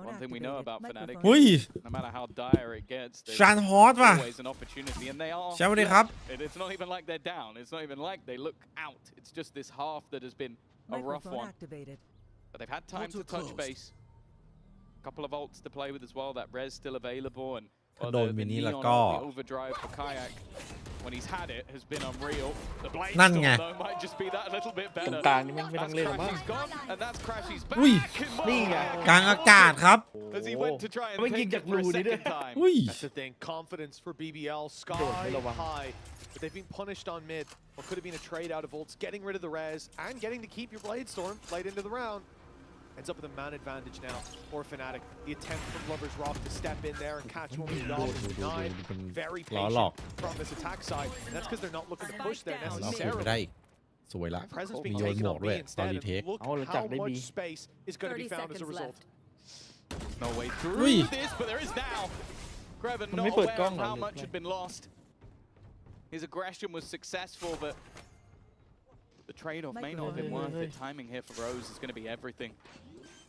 S13: one thing we know about Fnatic,
S2: อุ้ย
S13: no matter how dire it gets,
S2: ชานฮอต
S13: there's
S2: ว่ะ
S13: always an opportunity, and they are.
S2: แชมป์สวัสดีครับ
S13: It's not even like they're down. It's not even like they look out. It's just this half that has been a rough one. But they've had time to touch base. A couple of ults to play with as well. That res still available, and
S2: ถ้าโดนมินิแล้วก็
S13: the overdrive for Kayak when he's had it has been unreal. The blade
S2: นั่นไง
S13: though might just be that little bit
S11: ตรง
S13: better.
S11: กลางนี่ไม่ต้อง
S13: That's
S11: เล่นหรอกมั้ง
S13: Crashy's gone, and that's Crashy's
S2: อุ้ย
S13: back.
S11: นี่ไง
S2: กลางอากาศครับ
S13: As he went to try and
S11: ไม่ยิง
S13: take
S11: จาก
S13: it for
S11: รู
S13: a
S11: นี่ด้วย
S13: second time.
S2: อุ้ย
S12: That's the thing. Confidence for BBL
S11: Don't
S12: sky
S11: hit him.
S12: high. But they've been punished on mid. What could have been a trade out of ults, getting rid of the res, and getting to keep your blade storm late into the round. Ends up with a man advantage now for Fnatic. The attempt from Lover's Rock to step in there and catch one with Dom is denied. Very patient from this attack side. And that's because they're not looking to push there
S2: เราคืนไม่
S12: necessarily.
S2: ได้อีกสวยละ
S12: Presence
S2: มี
S12: being
S2: โยน
S12: taken
S2: หมวก
S12: on
S2: ด้วย
S12: B
S2: ตอน
S12: instead.
S2: รีเทค
S12: And look
S11: Oh, look
S12: how
S11: at that,
S12: much
S11: baby.
S12: space is going to be
S1: 30
S12: found as a
S1: seconds
S12: result.
S13: No way through
S2: Ui.
S13: this, but there is now. Greven
S11: Mình
S13: not
S11: mới ปิด
S13: aware
S11: กล้อง
S13: of
S11: เหรอ
S13: how
S11: หรือ
S13: much
S11: ไง
S13: had been lost. His aggression was successful, but the trade-off may not have been worth it. Timing here for Rose is going to be everything.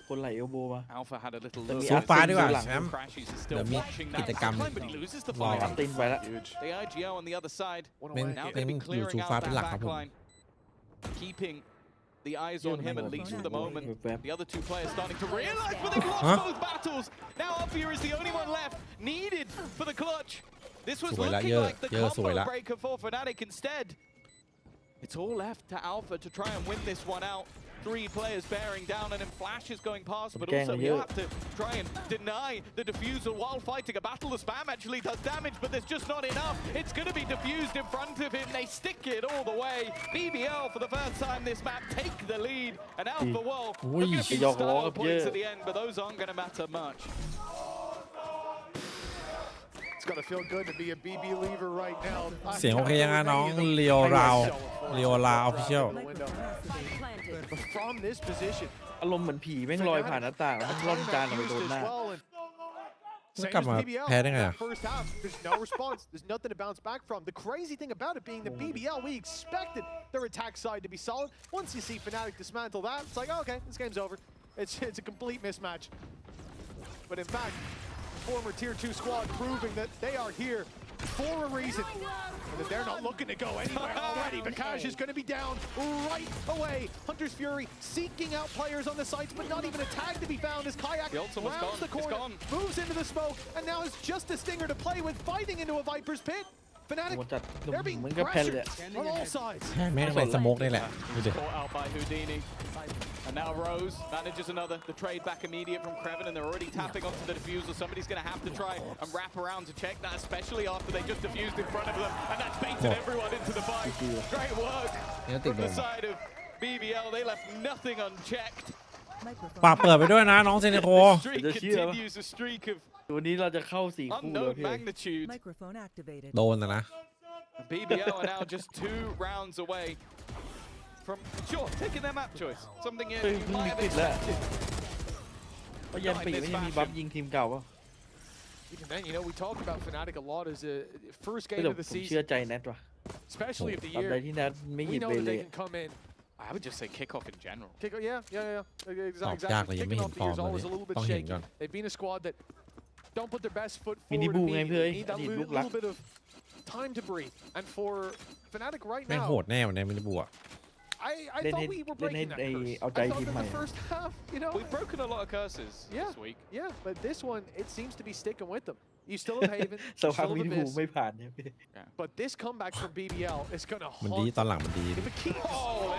S11: คนไหลเอลโบมา
S13: Alpha had a little
S11: แต่
S13: look.
S11: มี
S2: สู้
S11: อาร์
S2: ฟ้า
S11: ติน
S2: ดี
S11: อก
S2: ว่า
S11: ยู่หลัง
S2: แชมป์
S13: Crashies is
S2: เดี๋ยว
S13: still
S2: มี
S13: watching
S2: กิ
S13: that
S2: จกรรม
S13: backline, but he loses the
S2: รอ
S13: fight.
S11: อาร์ตินไปแล้ว
S13: The IGL on the other side.
S2: เน้น
S13: Now
S2: เน้น
S13: going to be
S2: อยู่
S13: clearing
S2: ชู
S13: out
S2: ฟ้าเป็นหลัก
S13: that
S2: ครับผม
S13: backline, keeping the eyes on him at least for the moment. The other two players starting to realize, but they've lost both battles. Now Alfia is the only one left needed for the clutch. This was
S2: สวยละ
S13: looking
S2: เยอะ
S13: like the
S2: เยอะสวย
S13: combo
S2: ละ
S13: breaker for Fnatic instead. It's all left to Alpha to try and win this one out. 3 players bearing down, and then Flash is going past, but also you have to try and deny the defusal while fighting a battle. The spam actually does damage, but there's just not enough. It's going to be diffused in front of him. They stick it all the way. BBL for the first time this map take the lead, and Alpha will look at a few style points at the end, but those aren't going to matter much.
S12: It's got to feel good to be a BB lever right now.
S2: เสียงโอเคยังไงน้องเลียวราวเลียวลาออฟฟิเชียล
S12: But from this position,
S11: อารมณ์เหมือนผีแม่งลอยผ่านหน้าต่างแล้วมันล่อนจานออกไปโดนหน้า
S2: แล้วกลับมาแพ้ได้ไงอะ
S12: First half, there's no response. There's nothing to bounce back from. The crazy thing about it being the BBL, we expected their attack side to be solid. Once you see Fnatic dismantle that, it's like, oh, okay, this game's over. It's a complete mismatch. But in fact, former Tier 2 squad proving that they are here for a reason. And that they're not looking to go anywhere already. Vikash is going to be down right away. Hunter's Fury seeking out players on the sites, but not even a tag to be found as Kayak rounds the corner, moves into the smoke, and now is just a stinger to play with, fighting into a Viper's pit. Fnatic, they're being pressured on all sides.
S2: แม่งในสโมกนี่แหละดูดิ
S13: Caught out by Houdini. And now Rose manages another. The trade back immediate from Creven, and they're already tapping onto the diffusal. Somebody's going to have to try and wrap around to check that, especially after they just diffused in front of them. And that's baited everyone into the fight. Great work from the side of BBL. They left nothing unchecked.
S2: ฝากเปิดไปด้วยนะน้องเซเนโค
S13: The streak continues a streak of
S11: วันนี้เราจะเข้า4 คู่เลย
S13: unknown
S11: พี่
S13: magnitude.
S1: Microphone activated.
S2: โดนนะ
S13: BBL are now just 2 rounds away from, sure, taking their map choice. Something you
S11: เฮ้ยเพิ่ง
S13: might
S11: มี
S13: have
S11: ปิดแล้ว
S13: expected.
S11: เพราะยันปีไม่มีบัฟยิงทีมเก่าป่ะ
S12: Even then, you know, we talk about Fnatic a lot as a first
S11: แต่
S12: game
S11: ผม
S12: of the
S11: เชื่อ
S12: season,
S11: ใจแนทว่ะ
S12: especially of the
S11: ตราบใด
S12: year.
S11: ที่แนทไม่ห
S12: We
S11: ยิบ
S12: know
S11: ไป
S12: that
S11: เล
S12: they
S11: ย
S12: can come in.
S13: I would just say kickoff in general.
S12: Yeah.
S2: ตอบ
S12: Exactly.
S2: ยากเลยยังไม่
S12: Kicking
S2: เห็น
S12: off
S2: ฟ
S12: the
S2: อ
S12: year
S2: ร์
S12: is
S2: มเลย
S12: always a little bit
S2: ต้องเห็น
S12: shaky.
S2: ก่อน
S12: They've been a squad that don't put their best foot
S11: มินิ
S12: forward
S11: บูไง
S12: immediately.
S11: เพื่อน
S12: They need that
S11: อดีตลูก
S12: little
S11: รัก
S12: bit of time to breathe. And for Fnatic right
S2: แม่ง
S12: now,
S2: โหดแน่วันนี้มินิบัว
S12: I
S11: เล่น
S12: thought
S11: ให้
S12: we were
S11: เล่นให้
S12: breaking that
S11: ไอ้
S12: curse.
S11: เอาใจ
S12: I thought
S11: ทีม
S12: that
S11: ใหม่
S12: the first half, you know,
S13: We've broken a lot of curses this week.
S12: yeah, but this one, it seems to be sticking with them. You still have Haven,
S11: สัก
S12: you
S11: พัก
S12: still
S11: มิ
S12: have
S11: นิบู
S12: Abyss,
S11: ไม่ผ่านเนี่ยพี่
S12: but this comeback from BBL is going to
S2: มันดี
S12: haunt
S2: ตอนหลังมันดี
S12: if it keeps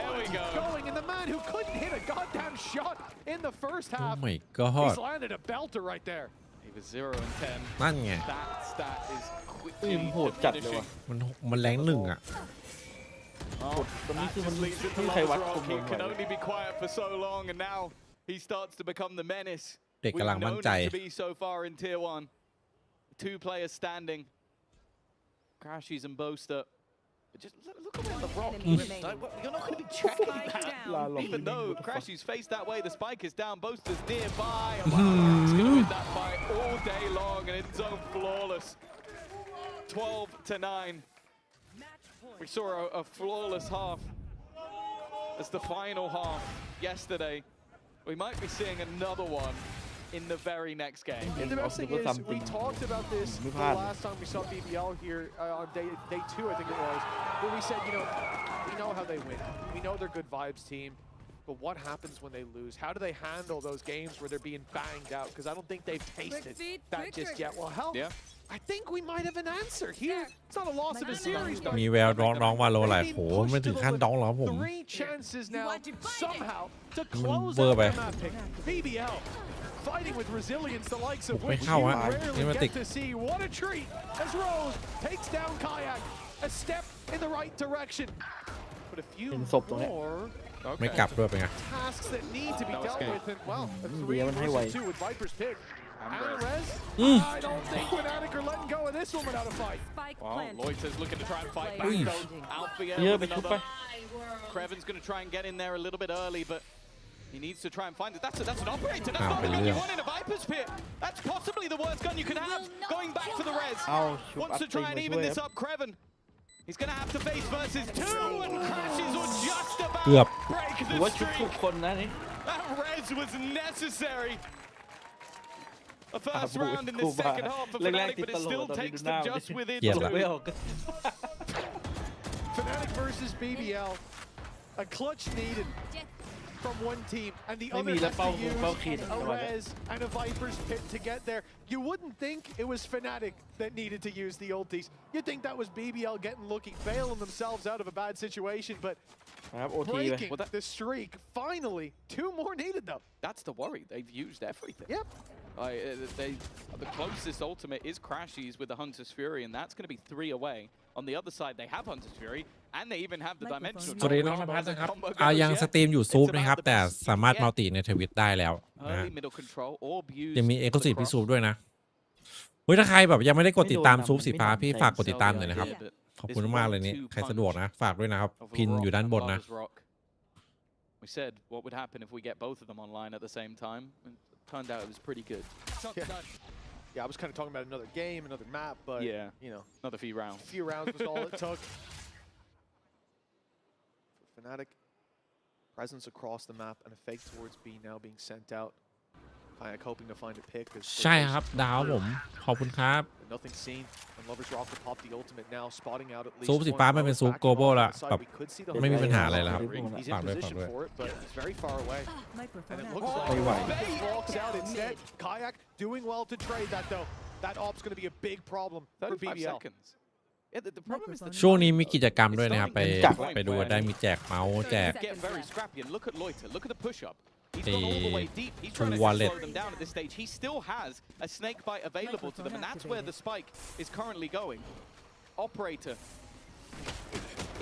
S13: there we go.
S12: going, and the man who couldn't hit a goddamn shot in the first
S2: โอ้
S12: half,
S2: my god
S12: he's landed a belter right there.
S13: He was 0 and 10.
S2: นั่นไง
S13: That stat is
S11: ทีม
S13: quickly
S11: โหดจัดเลยว่ะ
S13: diminishing.
S2: มันแรงหนึ่งอ่ะ
S13: Oh,
S11: Tầm
S13: that
S11: นี้คือมัน
S13: just leads it to
S11: ไม่มีใครวัด
S13: Lover's
S11: คุ
S13: Rock.
S11: ม
S13: He
S11: มันไหว
S13: can only be quiet for so long, and now he starts to become the menace
S2: เด็ก
S13: we've
S2: กำลังมั่น
S13: known
S2: ใจ
S13: him to be so far in tier 1. 2 players standing. Crashies and Boaster. Just look at the rock. Like, you're not going to be checking that. Even though Crashies face that way, the spike is down. Boaster's nearby. And Valorant's going to win that fight all day long and in zone flawless. 12-9. We saw a flawless half as the final half yesterday. We might be seeing another one in the very next game.
S12: And the best thing is, we talked about this the last time we saw BBL here on day 2, I think it was, where we said, you know, we know how they win. We know they're good vibes team. But what happens when they lose? How do they handle those games where they're being banged out? Because I don't think they've tasted that just yet. Well, hell, I think we might have an answer here. It's not a loss of a series.
S2: มีแววน้องวาโลหลายโหไม่ถึงขั้นดองหรอผม
S12: 3 chances now somehow to close
S2: เบอร์
S12: out
S2: ไป
S12: the map pick. BBL fighting with resilience, the likes of
S2: ไม่
S12: which
S2: เข้า
S12: you
S2: ฮะนี่มัน
S12: rarely
S2: ติด
S12: get to see. What a treat as Rose takes down Kayak. A step in the right direction. But a few more
S2: ไม่กลับด้วยเป็นไง
S12: tasks that need to be dealt with, and well, a 3 versus 2 with Viper's pick. And Rez, I don't think Fnatic are letting go of this one without a fight.
S13: Wow, Loiter's looking to try and fight back though. Alfia with another. Kreven's going to try and get in there a little bit early, but he needs to try and find it. That's an operator. That's not the gun you want in a Viper's pit. That's possibly the worst gun you can have. Going back for the Rez. Wants to try and even this up, Kreven. He's going to have to face versus 2, and Crashes will just about
S2: เกือบ
S13: break
S11: ถือ
S13: the
S11: ว่าชุบทุก
S13: streak.
S11: คนนะนี่
S13: That Rez was necessary. A first round in the second half for Fnatic, but it still takes them just within
S2: เกียบ
S13: two.
S2: ละ
S11: ไม่ออก
S12: Fnatic versus BBL. A clutch needed from one team, and the other has to use a Rez and a Viper's pit to get there. You wouldn't think it was Fnatic that needed to use the ultis. You'd think that was BBL getting lucky, bailing themselves out of a bad situation, but breaking the streak. Finally, 2 more needed though.
S13: That's the worry. They've used everything.
S12: Yep.
S13: The closest ultimate is Crashies with the Hunter's Fury, and that's going to be 3 away. On the other side, they have Hunter's Fury, and they even have the Dimensional.
S2: สวัสดีน้องนภัสนะครับยังสตรีมอยู่ซูปนะครับแต่สามารถมัลติในทวิตได้แล้วนะ
S13: Early middle control, orb used
S2: ยังมีเอ็กซ์คลูซีฟที่ซูปด้วยนะเฮ้ยถ้าใครแบบยังไม่ได้กดติดตามซูปสีฟ้าพี่ฝากกดติดตามหน่อยนะครับขอบคุณมากเลยนี่ใครสะดวกนะฝากด้วยนะครับพินอยู่ด้านบนนะ
S13: We said what would happen if we get both of them online at the same time, and it turned out it was pretty good.
S12: Yeah, I was kind of talking about another game, another map, but you know,
S13: another few rounds.
S12: A few rounds was all it took. For Fnatic, presence across the map and a fake towards B now being sent out. Kayak hoping to find a pick.
S2: ใช่ครับดาวผมขอบคุณครับ
S12: Nothing seen. And Lovers Rock will pop the ultimate now, spotting out at least.
S2: ซูปสีฟ้าไม่เป็นซูปโกลบอลละแบบไม่มีปัญหาอะไรแล้วครับ
S12: He's
S2: ฝาก
S12: in
S2: ด้วยฝาก
S12: position
S2: ด้วย
S12: for it, but he's very far away. And it looks
S2: ไม่ไหว
S12: like he walks out instead. Kayak doing well to trade that though. That op's going to be a big problem for
S13: 35
S12: BBL.
S13: seconds. Yeah, the problem is that
S2: ช่วงนี้มีกิจกรรมด้วยนะครับไปดูได้มีแจกเมาส์แจก
S13: get very scrappy, and look at Loiter. Look at the push-up. He's gone all the way deep. He's trying to slow them down at this stage. He still has a snake bite available to them, and that's where the spike is currently going. Operator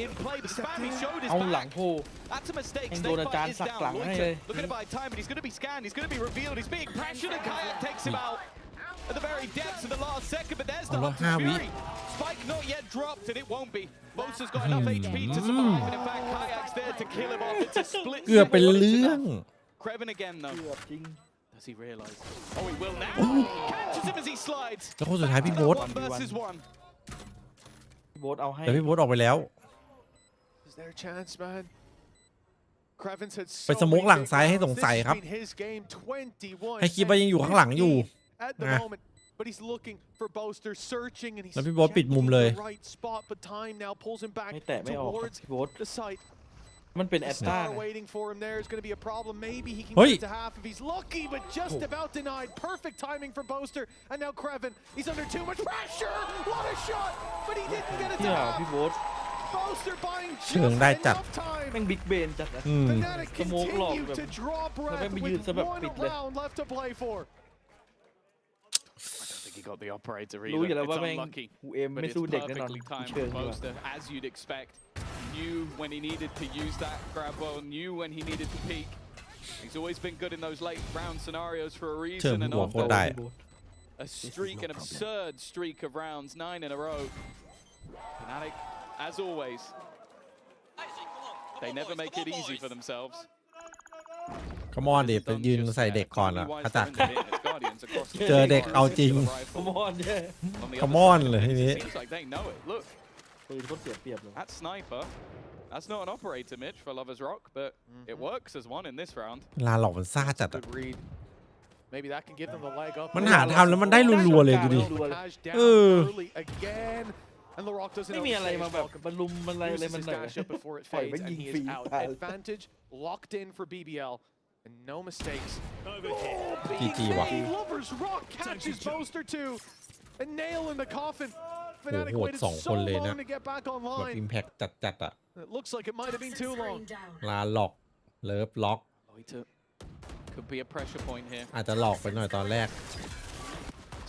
S13: in play, but Spammy showed his
S11: เอาหลัง
S13: back.
S11: โผล่
S13: That's a mistake.
S11: เองโดน
S13: Snake
S11: อาจาร
S13: bite
S11: ย์
S13: is
S11: สักหลัง
S13: down.
S11: ให้เลย
S13: Loiter looking to buy time, but he's going to be scanned. He's going to be revealed. He's being pressured, and Kayak takes him out at the very depths of the last second. But there's the Hunter's Fury. Spike not yet dropped, and it won't be. Bosa's got enough HP to survive, and in fact, Kayak's there to kill him off. It's a split.
S2: เกือบเป็นเรื่อง
S13: Kreven again though. Does he realize? Oh, he will now. Catches him as he slides.
S2: แล้วคนสุดท้ายพี่โบ๊ท
S13: 1 versus 1.
S11: โบ๊ทเอาให้
S2: แต่พี่โบ๊ทออกไปแล้ว
S12: Is there a chance, man? Kreven's had
S2: ไป
S12: so
S2: สโมก
S12: many
S2: หลัง
S12: big
S2: ซ้ายให้
S12: rounds.
S2: สง
S12: This
S2: สัย
S12: has
S2: ครับ
S12: been his game, 21
S2: ให้คิดว่ายังอยู่ข้างหลังอยู่
S12: at the
S2: นะ
S12: moment. But he's looking for Boaster, searching, and he's
S2: แล้วพี่โบ๊ทปิดมุมเลย
S12: the right spot. But time now pulls him back
S11: ไม่แตะไม่ออกครับ
S12: towards
S11: พี่โบ๊ท
S12: the site.
S11: มันเป็นแอตตา
S12: Star waiting for him there is going to be a problem. Maybe he can
S2: เฮ้ย
S12: get to half if he's lucky, but just about denied. Perfect timing for Boaster. And now Kreven, he's under too much pressure. What a shot, but he didn't get it
S11: เที่
S12: to
S11: ยว
S12: half.
S11: พี่โบ๊ท
S12: Boaster buying
S2: เชิง
S12: just
S2: ได้จัด
S12: enough time.
S11: แม่งบิ๊กเบนจัดนะ
S12: Fnatic
S11: สโมกหลอก
S12: continue
S11: แบบ
S12: to draw
S11: แล้ว
S12: breath
S11: แม่งไปยืน
S12: with
S11: ซะแบบ
S12: one
S11: ปิดเลย
S12: round left to play for.
S13: I don't think he got the operator
S11: รู้อยู่
S13: either.
S11: แล้วว่า
S13: It's
S11: แม่ง
S13: unlucky.
S11: กูเอ็ม
S13: But
S11: ไม่
S13: it's
S11: สู้เด็กแน่นอน
S13: perfectly
S11: กู
S13: timed
S11: เชิ
S13: for
S11: ญดีกว่า
S13: Boaster, as you'd expect. Knew when he needed to use that grab well, knew when he needed to peek. He's always been good in those late round scenarios for a
S2: เชิญ
S13: reason, and
S2: หัวโคตรได้
S13: a streak, an absurd streak of rounds, 9 in a row. Fnatic, as always, they never make it easy for themselves.
S2: ขมอนดิไปยืนใส่เด็กก่อนอ่ะ
S13: Wise
S2: เขาจัก
S13: defended it as Guardians across the
S2: เจอเด็กเอาจริง
S11: ขมอนเนี่ย
S13: On the
S2: ข
S13: other
S2: มอน
S13: side,
S2: เลยทีนี้
S13: seems like they know it. Look,
S11: ปืนเขาเสียเปรียบเลย
S13: that sniper, that's not an operator, Mitch, for Lovers Rock, but it works as one in this round.
S2: ลาหลอกมันซ่าจัดอ่ะ
S12: Good read. Maybe that can give them the leg up.
S2: มันหาทำแล้วมันได้รัวๆเลยดูดิ
S12: Cash down
S2: เออ
S12: early again. And the Rock doesn't
S11: ไม่มีอะไรมาแบบบรรลุมอะไรอะไร
S12: uses
S11: มัน
S12: his
S11: หน่อย
S12: dash up before it
S11: ปล่อย
S12: fades,
S11: มัน
S12: and
S11: ยิง
S12: he
S11: ฟรี
S12: is out.
S11: ตาย
S12: Advantage locked in for BBL, and no mistakes.
S2: GG ว่ะ
S12: Lovers Rock catches Boaster 2. A nail in the coffin.
S2: โห
S12: Fnatic
S2: โหด
S12: waited
S2: 2
S12: so
S2: คนเลย
S12: long
S2: นะ
S12: to get back
S2: แบบ
S12: online.
S2: อิมแพคจัดๆอ่ะ
S12: It looks like it might have been too long.
S4: Rain down.
S2: ลาหลอกเลิฟล็อก
S13: Oh, he took. Could be a pressure point here.
S2: อาจจะหลอกไปหน่อยตอนแรก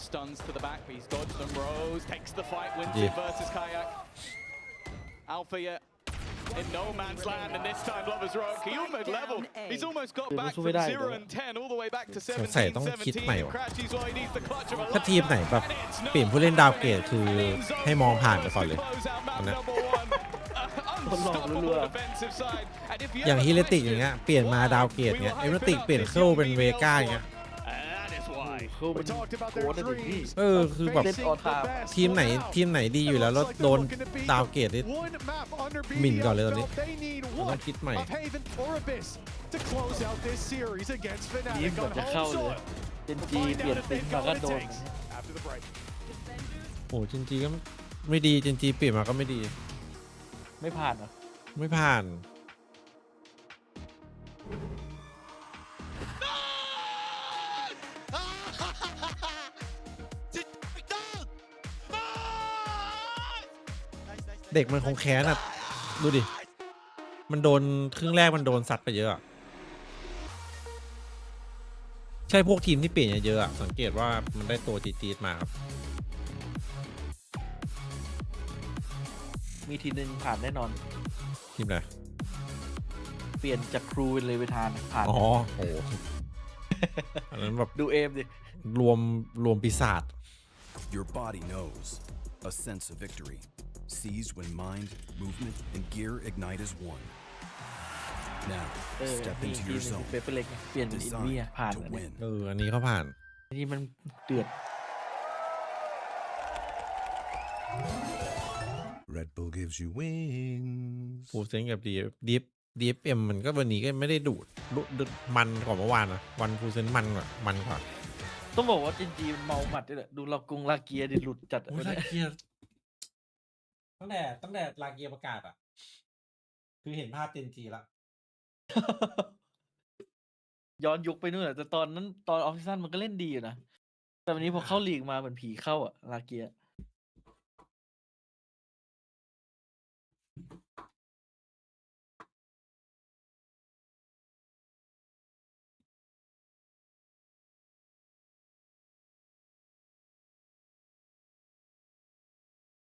S13: Stuns to the back, but he's dodged them. Rose takes the fight, wins
S2: Yeah.
S13: it versus Kayak. Alpha yet in no man's land, and this time Lovers Rock. He almost leveled. He's almost got back from 0 and 10 all the way back to
S2: สงสัย
S13: 17,
S2: ต้องคิดใหม่
S13: 17.
S2: ว่ะ
S13: Crashes while he needs the clutch of a
S2: ถ้าทีมไหนแบบเปลี่ยนผู้เล่นดาวเกรดคือให้มองผ่านไปก่อนเลย
S13: Close out map
S2: นะ
S13: number 1. Unstoppable defensive side. And if you
S2: อย่าง
S13: ever
S2: ฮิเลติก
S13: question
S2: อย่างเงี้ยเปลี่ยนมาดาวเกรดเงี้ยเอเมติกเปลี่ยนเข้าเป็นเวก้าอย่างเงี้ย
S13: that is why.
S11: เขาเป็นโค้ดนะดิพี่
S2: เออคือแบบ
S11: เล่นออทาม
S2: ทีมไหนดีอยู่แล้วแล้วโดนดาวเกรดนี่หมิ่นก่อนเลยตอนนี้ต้องคิดใหม่
S12: to close out this series against
S11: ทีม
S12: Fnatic
S11: แบบ
S12: on
S11: จะเข้า
S12: home
S11: เลย
S12: soil.
S11: เจนจี
S12: Find
S11: เปลี่ย
S12: out
S11: น
S12: if
S11: ติง
S12: they've
S11: มา
S12: got
S11: ก็
S12: what it
S11: โดน
S12: takes after the break.
S2: โอ้จริงๆก็ไม่ดีจริงๆเปลี่ยนมาก็ไม่ดี
S11: ไม่ผ่านเหรอ
S2: ไม่ผ่าน เด็กมันคงแค้นอ่ะ ดูดิ มันโดนครึ่งแรกมันโดนซัดไปเยอะอะใช่พวกทีมที่เปลี่ยนเยอะๆอะสังเกตว่ามันได้ตัวจี๊ดๆมาครับ
S11: มีทีมหนึงผ่านแน่นอน
S2: ทีมไหน
S11: เปลี่ยนจากครูเป็นเลเวทานผ่าน
S2: อ๋อโอ้โหอันนั้นแบบ
S11: ดูเอมดิ
S2: รวมปีศาจ
S5: Your body knows a sense of victory, seized when mind, movement, and gear ignite as one. Now,
S11: เออ
S5: step
S11: มี
S5: into
S11: ทีม
S5: your
S11: หนึง
S5: zone,
S11: เปเปอร์เล็กเปลี่ยนเป็นอินเวีย
S5: designed
S11: ผ่าน
S5: to
S11: อันนี้
S5: win.
S2: อันนี้เขาผ่าน
S11: อันนี้มันเดือด
S5: Red Bull gives you wings.
S2: ฟูเซนกับDFM มันก็วันนี้ก็ไม่ได้ดูดมันกว่าเมื่อวานนะวันฟูเซนมันกว่า
S11: ต้องบอกว่าเจนจีมันเมาหมัดด้วยแหละดูลาเกียดิหลุดจัด
S2: โอ้ยลาเกียร์ตั้งแต่ลาเกียร์ประกาศอ่ะ คือเห็นภาพเจนจีละ
S11: ย้อนยุคไปนู่นแหละแต่ตอนนั้นตอนออฟซีซั่นมันก็เล่นดีอยู่นะ แต่วันนี้พอเข้าลีกมาเหมือนผีเข้าอะลาเกีย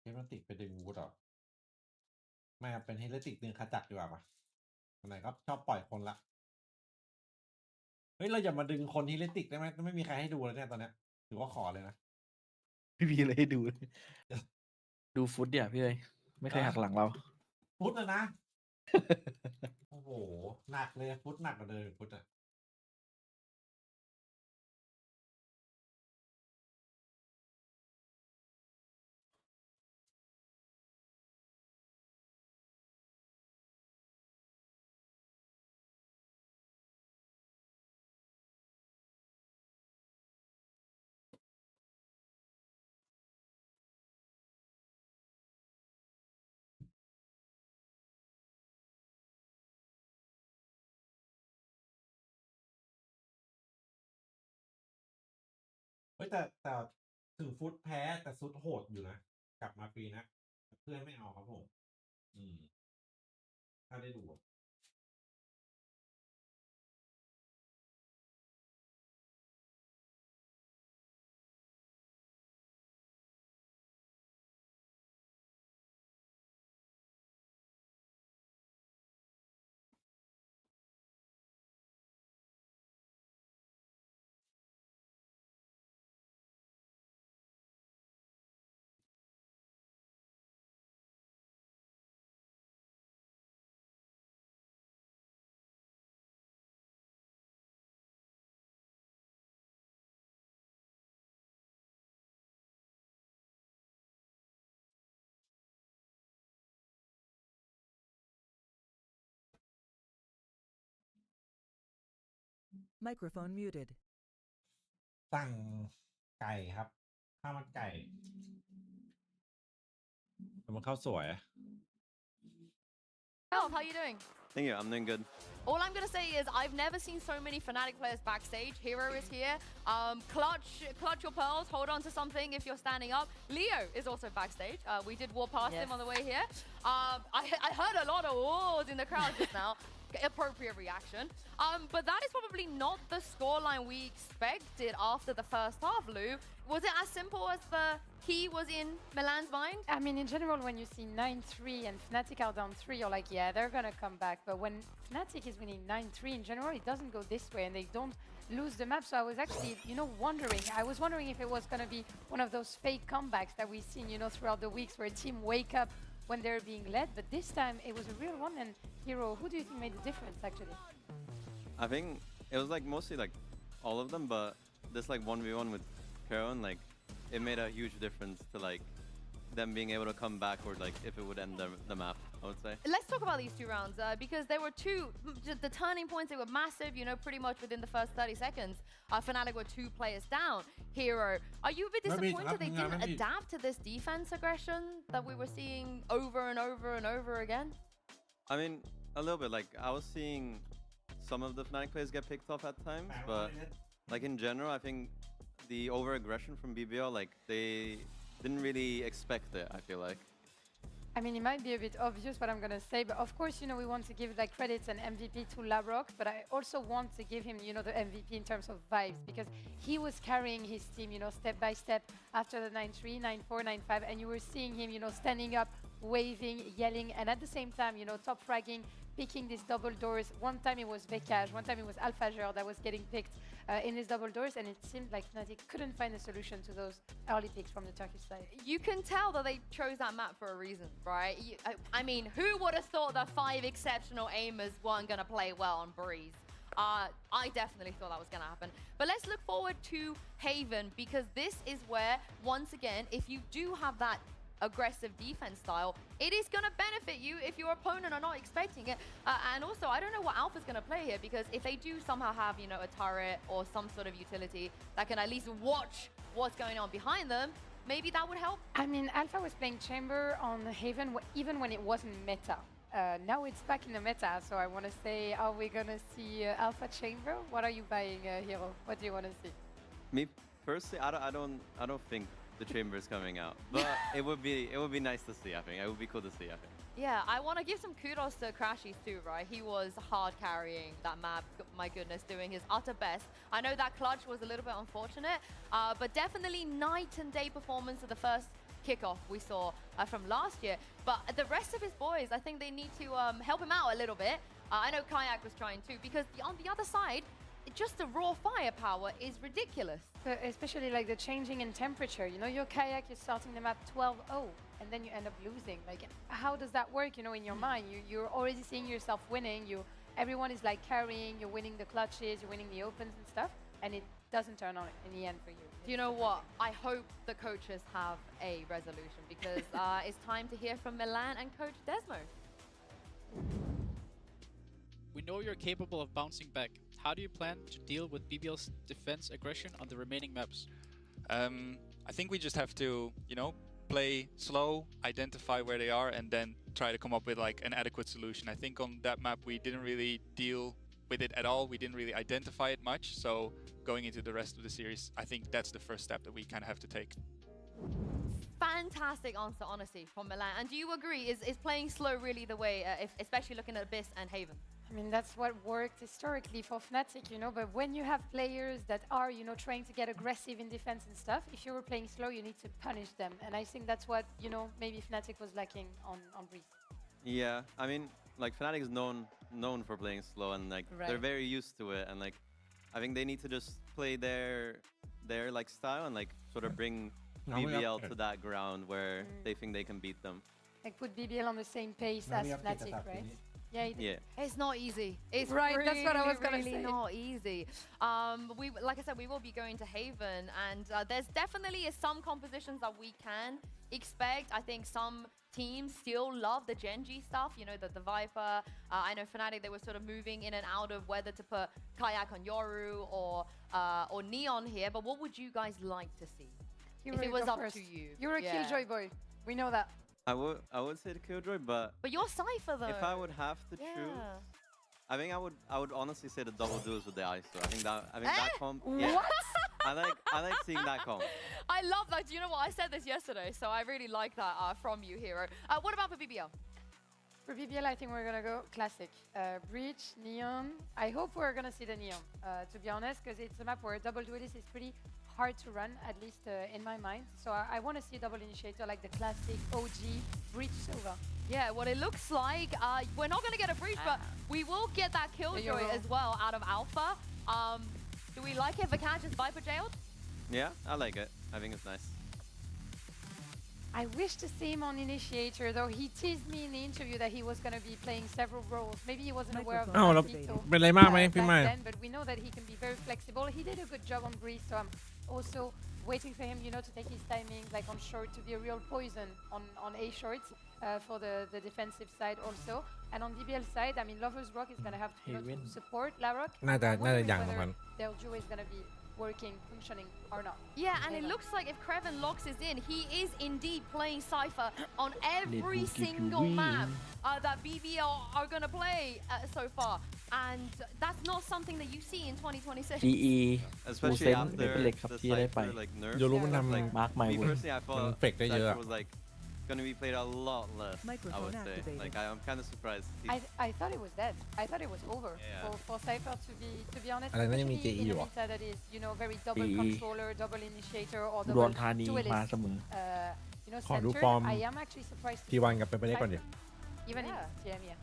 S2: เฮเลติกไปดึงวูดหรอไม่ครับเป็นเฮเลติกดึงขจักดีกว่าปะไหนก็ชอบปล่อยคนละเฮ้ยเราอย่ามาดึงคนเฮเลติกได้ไหมไม่มีใครให้ดูแล้วเนี่ยตอนเนี้ยถือว่าขอเลยนะ
S11: พี่พีเลยให้ดูเลยดูฟุตเนี่ยพี่เลยไม่เคยหักหลังเรา
S2: ฟุตนะ โอ้โหหนักเลยฟุตหนักกว่าเดิมฟุตอ่ะเฮ้ยแต่ถึงฟุตแพ้แต่ซุดโหดอยู่นะกลับมาฟรีนะเพื่อนไม่เอาครับผมถ้าได้ดู
S1: Microphone muted.
S2: สั่งไก่ครับข้าวมันไก่แต่มันข้าวสวย
S6: Elf, how you doing?
S9: Thank you. I'm doing good.
S6: All I'm gonna say is I've never seen so many Fnatic players backstage. Hero is here. Clutch your pearls. Hold on to something if you're standing up. Leo is also backstage. We did walk past him on the way here. I heard a lot of whoas in the crowd just now. Appropriate reaction. But that is probably not the scoreline we expected after the first half, Lou. Was it as simple as the key was in Milan's mind?
S8: I mean, in general, when you see 9-3 and Fnatic are down 3, you're like, yeah, they're gonna come back. But when Fnatic is winning 9-3, in general, it doesn't go this way and they don't lose the map. So I was actually, wondering. I was wondering if it was gonna be one of those fake comebacks that we've seen, throughout the weeks where a team wake up when they're being led. But this time, it was a real one. And Hero, who do you think made the difference, actually?
S9: I think it was like mostly like all of them, but this like 1v1 with Caron, like it made a huge difference to like them being able to come back or like if it would end the map, I would say.
S6: Let's talk about these two rounds because there were the turning points. They were massive, pretty much within the first 30 seconds. Fnatic were 2 players down. Hero, are you a bit disappointed they didn't adapt to this defense aggression that we were seeing over and over and over again?
S9: I mean, a little bit. Like I was seeing some of the Fnatic players get picked off at times, but like in general, I think the over-aggression from BBL, like they didn't really expect it, I feel like.
S8: I mean, it might be a bit obvious what I'm going to say, but of course, we want to give like credits and MVP to Labrock, but I also want to give him, the MVP in terms of vibes, because he was carrying his team, step by step after the 9-3, 9-4, 9-5, and you were seeing him, standing up, waving, yelling, and at the same time, top fragging, picking these double doors. One time it was Vekaj, one time it was Alphager that was getting picked in these double doors, and it seemed like Fnatic couldn't find a solution to those early picks from the Turkish side.
S6: You can tell that they chose that map for a reason, right? I mean, who would have thought that 5 exceptional aimers weren't going to play well on Breeze? I definitely thought that was going to happen. But let's look forward to Haven, because this is where, once again, if you do have that aggressive defense style, it is going to benefit you if your opponent are not expecting it. And also, I don't know what Alpha's going to play here, because if they do somehow have, a turret or some sort of utility that can at least watch what's going on behind them, maybe that would help.
S8: I mean, Alpha was playing Chamber on Haven even when it wasn't meta. Now it's back in the meta, so I want to say, are we going to see Alpha Chamber? What are you buying, Hero? What do you want to see?
S9: Me personally, I don't think the chamber is coming out, but it would be nice to see. I think it would be cool to see. I think.
S6: Yeah, I want to give some kudos to Crashies too, right? He was hard carrying that map. My goodness, doing his utter best. I know that clutch was a little bit unfortunate, but definitely night and day performance of the first kickoff we saw from last year. But the rest of his boys, I think they need to help him out a little bit. I know Kayak was trying to, because on the other side, just the raw firepower is ridiculous.
S8: Especially like the changing in temperature. Your Kayak is starting the map 12-0 and then you end up losing. Like, how does that work, in your mind? You're already seeing yourself winning. Everyone is like carrying, you're winning the clutches, you're winning the opens and stuff, and it doesn't turn on in the end for you.
S6: You know what? I hope the coaches have a resolution, because it's time to hear from Milan and Coach Desmo.
S15: We know you're capable of bouncing back. How do you plan to deal with BBL's defense aggression on the remaining maps?
S16: I think we just have to, play slow, identify where they are, and then try to come up with like an adequate solution. I think on that map we didn't really deal with it at all. We didn't really identify it much. So going into the rest of the series, I think that's the first step that we kind of have to take.
S6: Fantastic answer, honestly, from Milan. And do you agree? Is playing slow really the way, especially looking at Abyss and Haven?
S8: I mean, that's what worked historically for Fnatic, but when you have players that are, trying to get aggressive in defense and stuff, if you were playing slow, you need to punish them. And I think that's what, maybe Fnatic was lacking on Breeze.
S9: Yeah, I mean, like Fnatic is known for playing slow, and like they're very used to it, and like I think they need to just play their like style and like sort of bring BBL to that ground where they think they can beat them.
S8: Like put BBL on the same pace as Fnatic, right? Yeah, he did.
S9: Yeah.
S6: It's not easy. It's
S8: Right,
S6: really,
S8: that's what I was gonna
S6: really
S8: say.
S6: not easy. Like I said, we will be going to Haven, and there's definitely some compositions that we can expect. I think some teams still love the Genji stuff, you know, the Viper. I know Fnatic, they were sort of moving in and out of whether to put Kayak on Yoru or Neon here, but what would you guys like to see? If it was up to you.
S8: You're a Killjoy boy. We know that.
S9: I would say the Killjoy, but
S6: you're Cypher though.
S9: if I would have to choose, I think I would honestly say the double duels with the Ice. I think that comp. Yeah.
S6: What?
S9: I like seeing that comp.
S6: I love that. Do you know what? I said this yesterday, so I really like that from you, Hero. What about for BBL?
S8: For BBL, I think we're gonna go classic. Breach, Neon. I hope we're gonna see the Neon, to be honest, because it's a map where double duelist is pretty hard to run, at least in my mind. So I want to see a double initiator like the classic OG Breach Silva.
S6: Yeah, what it looks like, we're not going to get a Breach, but we will get that Killjoy as well out of Alpha. Do we like it? Vikash is Viper jailed?
S9: Yeah, I like it. I think it's nice.
S8: I wish to see him on Initiator, though he teased me in the interview that he was going to be playing several roles. Maybe he wasn't aware of that then, but we know that he can be very flexible. He did a good job on Breeze, so I'm also waiting for him, you know, to take his timing, like on short, to be a real poison on A shorts for the defensive side also. And on DBL side, I mean, Lover's Rock is going to have to, to support Larok.
S2: น่าจะอย่างของมัน
S8: their duo is going to be working, functioning or not.
S6: Yeah, and it looks like if Kreven locks us in, he is indeed playing Cypher on every single map that BBL are going to play so far. And that's not something that you see in 2026.
S9: Especially after the Cypher like nerf.
S2: โยรู้มันทำ
S9: Like,
S11: มาร์คไม
S9: me
S11: เวิร์
S9: personally, I
S2: มัน
S9: thought
S2: เฟกได้เยอะ
S9: Cypher was like gonna be played a lot less. I would say. Like I'm kind of surprised.
S8: I thought it was dead. I thought it was over for Cypher, to be honest.
S2: อะไรนั่นยังมี
S8: Especially
S2: JE
S8: in
S2: อยู่
S8: a
S2: อ่ะ
S8: meta that is, you know, very double controller, double initiator, or
S11: อุด
S8: double
S11: รธานี
S8: duelist.
S11: มาเสมอ
S8: You know,
S2: ขอดู
S8: center.
S2: ฟอร์ม
S8: I am actually surprised.
S2: ทีวันกับเปเปเล่ก่อนดิ
S8: Even in Emea.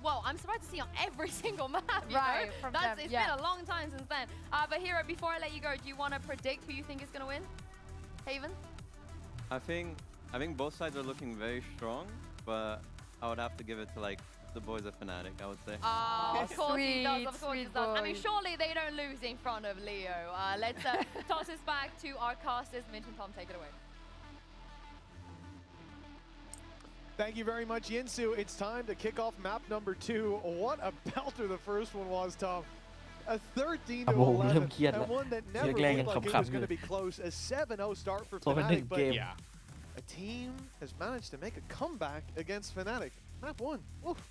S6: Well, I'm surprised to see on every single map, you
S8: Right,
S6: know?
S8: from
S6: It's
S8: them,
S6: been a long time since then. But Hero, before I let you go, do you want to predict who you think is going to win? Haven?
S9: I think both sides are looking very strong, but I would have to give it to like the boys of Fnatic, I would say.
S6: Of course he does, of course he
S8: sweet
S6: does. I mean,
S8: boys.
S6: surely they don't lose in front of Leo. Let's toss this back to our casters. Mint and Tom, take it away.
S12: Thank you very much, Yinsu. It's time to kick off map number 2. What a belter the first one was, Tom. A 13 to 11, and one that never looked like it was going to be close. A 7-0 start for Fnatic, but a team has managed to make a comeback against Fnatic. Map 1. Oof.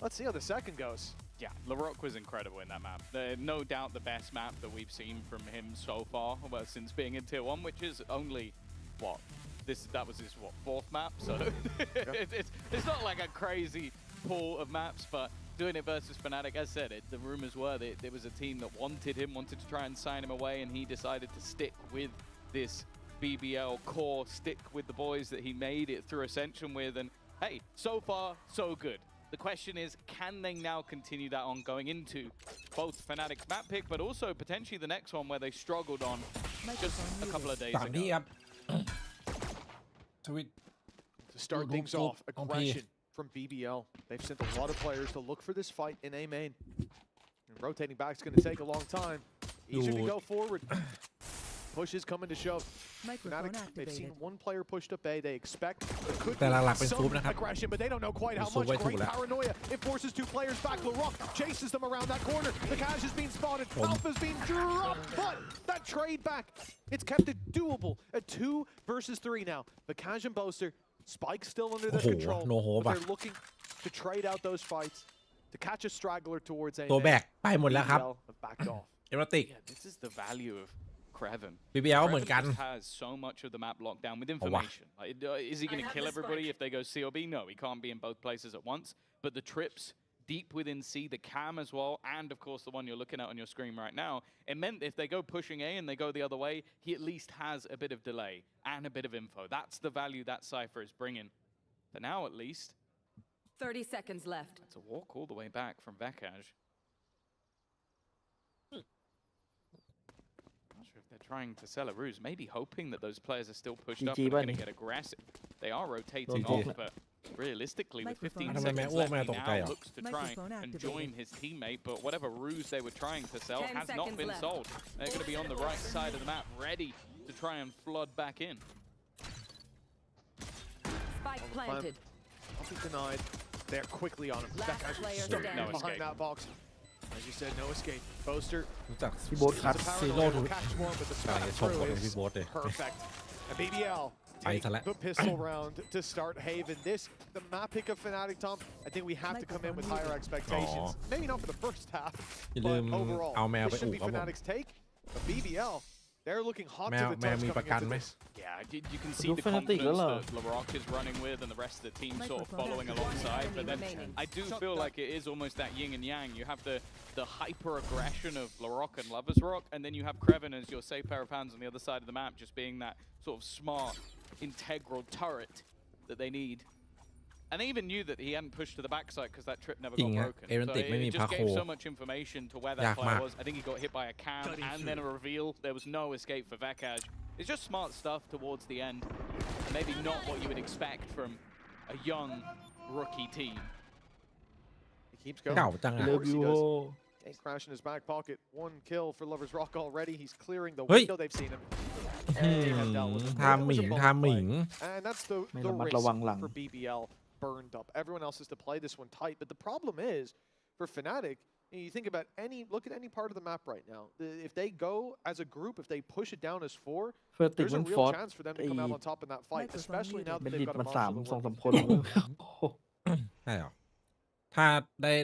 S12: Let's see how the second goes.
S13: Yeah, Larok was incredible in that map. No doubt the best map that we've seen from him so far, well, since being in Tier 1, which is only, what? That was his, what, 4th map? So it's not like a crazy pool of maps, but doing it versus Fnatic, as said, the rumors were that there was a team that wanted him, wanted to try and sign him away, and he decided to stick with this BBL core, stick with the boys that he made it through Ascension with, and hey, so far, so good. The question is, can they now continue that on going into both Fnatic's map pick, but also potentially the next one where they struggled on just a couple of days ago.
S12: To start things off, aggression from BBL. They've sent a lot of players to look for this fight in A main. And rotating back is going to take a long time. Easier to go forward. Push is coming to shove. Fnatic, they've seen one player pushed up A. They expect it could be some aggression, but they don't know quite how much. Great paranoia. It forces 2 players back. Larok chases them around that corner. Vikash is being spotted. Alpha's being dropped, but that trade back, it's kept it doable. A 2 versus 3 now. Vikash and Boaster, Spike's still under their control. But they're looking to trade out those fights, to catch a straggler towards A.
S2: ตัวแบกไปหมดแล้วครับ
S12: backed off.
S2: เอมติก
S13: This is the value of Kreven.
S2: BBL เหมือนกัน
S13: Kreven just has so much of the map locked down with information. Like, is he going to kill everybody if they go C or B? No, he can't be in both places at once. But the trips deep within C, the cam as well, and of course the one you're looking at on your screen right now, it meant if they go pushing A and they go the other way, he at least has a bit of delay and a bit of info. That's the value that Cypher is bringing. For now, at least.
S1: 30 seconds left.
S13: It's a walk all the way back from Vekaj. Not sure if they're trying to sell a ruse, maybe hoping that those players are still pushed up and are going to get aggressive. They are rotating off, but realistically, with 15
S2: Microphone
S13: seconds
S2: activated.
S13: left, he now
S2: Microphone
S13: looks to try and
S1: activated.
S13: join his teammate, but whatever ruse they were trying to sell
S1: 10
S13: has not
S1: seconds
S13: been
S1: left.
S13: sold. They're going to be on the right side of the map, ready to try and flood back in.
S1: Spike planted.
S12: I'll be denied. They're quickly on him.
S1: Last
S12: That guy's
S1: player
S12: stuck
S1: standing.
S13: No
S12: behind
S13: escape.
S12: that box. As you said, no escape. Boaster.
S2: รู้จัก
S10: พี่โบ๊ทคัด
S12: It's a
S2: Zero
S12: paranoid.
S2: to-
S12: Will catch one, but the
S2: กำลัง
S12: smash
S2: จะชม
S12: through
S2: คนพี่
S12: is
S2: โบ๊ทเลย
S12: perfect. And BBL
S2: ไป
S12: take
S2: ซะแล้ว
S12: the pistol round to start Haven. The map pick of Fnatic, Tom, I think we have to come in with higher expectations. Maybe not for the first half,
S2: อย่าลื
S12: but
S2: ม
S12: overall,
S2: เอาแมวไป
S12: this
S2: อู่
S12: should be
S2: ครับผม
S12: Fnatic's take. But BBL, they're looking hot
S2: แม
S12: to
S2: ว
S12: the
S2: แมว
S12: touch
S2: มีประ
S12: coming
S2: กัน
S12: into
S2: ไหม
S12: this.
S13: Yeah, you can see
S11: Do
S13: the
S11: Fnatic
S13: confidence
S11: lah.
S13: that LaRock is running with and the rest of the team sort of
S1: Microphone
S13: following
S1: activated.
S13: alongside. But then
S1: Remaining.
S13: I do feel like it is almost that yin and yang. You have the hyper-aggression of LaRock and Lovers Rock, and then you have Kreven as your safe pair of hands on the other side of the map, just being that sort of smart, integral turret that they need. And they even knew that he hadn't pushed to the backside because that trip never
S2: จริ
S13: got
S2: งฮะ
S13: broken.
S2: เอเรน
S13: So
S2: ติกไม่มี
S13: it
S2: พา
S13: just
S2: โค
S13: gave so much information to where that
S2: ยาก
S13: player
S2: มาก
S13: was. I think he got hit by a cam and then a reveal. There was no escape for Vekaj. It's just smart stuff towards the end. And maybe not what you would expect from a young rookie team.
S12: He keeps going.
S2: เก่าจัง
S12: Of
S2: อ่ะ
S12: course he does. Ain't crash in his back pocket. One kill for Lovers Rock already. He's clearing the
S2: เฮ้ย
S12: window. They've seen him.
S2: อื
S12: They have dealt with him.
S2: ทำหมิง
S12: It was a
S2: ทำหมิง
S12: bullet play. And that's the
S11: ไม่ระมัด
S12: risk
S11: ระวังหลัง
S12: for BBL burned up. Everyone else has to play this one tight. But the problem is, for Fnatic, you think about look at any part of the map right now. If they go as a group, if they push it down as 4,
S11: เฟอร์ติก
S12: there's
S11: มั
S12: a
S11: นฟ
S12: real
S11: อร์ส
S12: chance for them to
S11: ไอ้
S12: come out on top in that fight,
S1: Microphone
S12: especially now
S11: เบ
S12: that
S11: นดิ
S12: they've
S11: ต
S12: got
S11: มัน
S12: a
S11: สาม
S12: marshal
S11: สอง
S12: to
S11: สาม
S12: work
S11: คน
S2: ใช่เหรอ ถ้า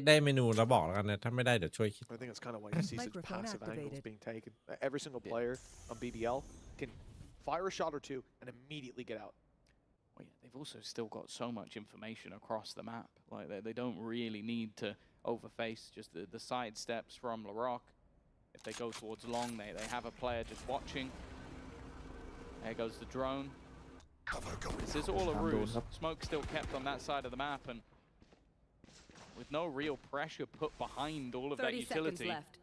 S2: ได้เมนูแล้วบอกแล้วกันนะ ถ้าไม่ได้เดี๋ยวช่วยคิด
S12: I think that's kind of why you see such
S1: Microphone
S12: passive angles
S1: activated.
S12: being taken. Every single player on BBL can fire a shot or two and immediately get out.
S13: Well, yeah, they've also still got so much information across the map. Like they don't really need to overface just the side steps from LaRock. If they go towards long, they have a player just watching. There goes the drone. This is all a ruse. Smoke still kept on that side of the map, and with no real pressure put behind all of that
S1: 30 seconds
S13: utility,
S1: left.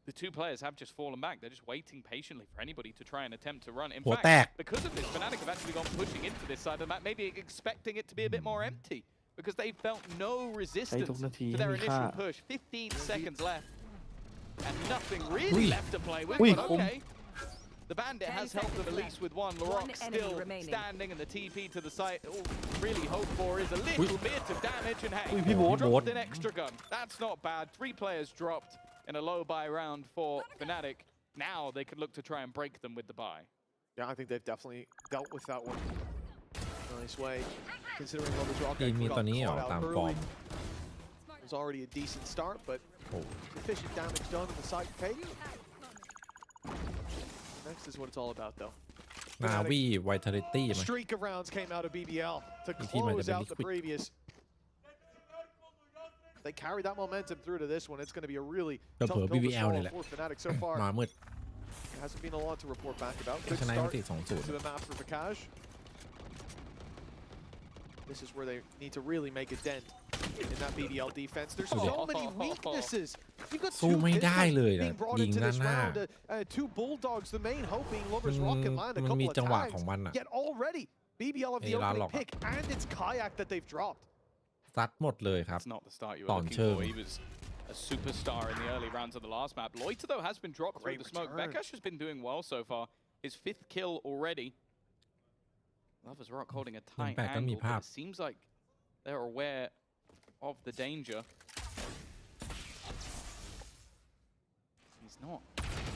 S13: the two players have just fallen back. They're just waiting patiently for anybody to try and attempt to run. In
S2: หัว
S13: fact,
S2: แตก
S13: because of this, Fnatic have actually gone pushing into this side of the map, maybe expecting it to be a bit more empty, because they felt no resistance
S11: ทุกนาที
S13: to
S11: ให้
S13: their
S11: มีค่า
S13: initial push. 15 seconds left, and nothing really
S2: อุ้ย
S13: left to play with.
S11: อุ้ย
S13: But
S11: คม
S13: okay, the Bandit
S1: 10
S13: has helped them at
S1: seconds
S13: least
S1: left.
S13: with one.
S1: One
S13: LaRock
S1: enemy
S13: still
S1: remaining.
S13: standing, and the TP to the site. All really hope for is a little bit of damage, and hey,
S11: อุ้ยพี่โบ๊ท
S13: dropped an extra gun. That's not bad. 3 players dropped in a low buy round for Fnatic. Now they can look to try and break them with the buy.
S12: Yeah, I think they've definitely dealt with that one. Nice way, considering Lovers Rock
S2: ทีมมี
S12: got
S2: ตอนนี้เหรอ
S12: caught
S2: ตาม
S12: out
S2: ฟอร์
S12: early.
S2: ม
S12: It was already a decent start, but
S2: โอ้
S12: sufficient damage done on the side of Katie. Next is what it's all about, though.
S2: นาวีไวท์เทอริตี้มั้ย
S12: Streak of rounds came out of BBL to
S2: The team might have
S12: close
S2: been
S12: out the
S2: liquid.
S12: previous. They carry that momentum through to this one. It's going to be a really
S2: เผื่
S12: tough
S2: อ
S12: pill to
S2: BBL นี่
S12: swallow
S2: แหละ
S12: for Fnatic so far.
S2: มามืด
S12: There hasn't been a lot to report back about.
S2: ก็
S12: Good
S2: ชนะมิ
S12: start
S2: ติ
S12: to the map for Vekaj. This is where they need to really make a dent in that BBL defense. There's so many weaknesses. You've got
S2: สู้
S12: two
S2: ไม่ได้เลย
S12: pistols
S2: นะ
S12: being brought
S2: ยิง
S12: into
S2: ด้าน
S12: this
S2: หน้า
S12: round. Two bulldogs, the main hope being
S2: มั
S12: Lovers
S2: น
S12: Rock can land a
S2: มันมี
S12: couple
S2: จัง
S12: of
S2: หวะ
S12: tags.
S2: ของมันอะ
S12: Yet already, BBL have the
S2: เวลาหลอก
S12: opening
S2: อะ
S12: pick, and it's Kayak that they've dropped.
S2: ซัดหมดเลยครับ
S13: It's not the start you
S2: ต
S13: were
S2: อน
S13: looking
S2: เชิง
S13: for. He was a superstar in the early rounds of the last map. Loiter, though, has been dropped through
S12: Great
S13: the smoke.
S12: return.
S13: Vekaj has been doing well so far. His 5th kill already. Lovers Rock holding a tight
S2: 8ก็มี
S13: angle,
S2: ภาพ
S13: but it seems like they're aware of the danger. He's not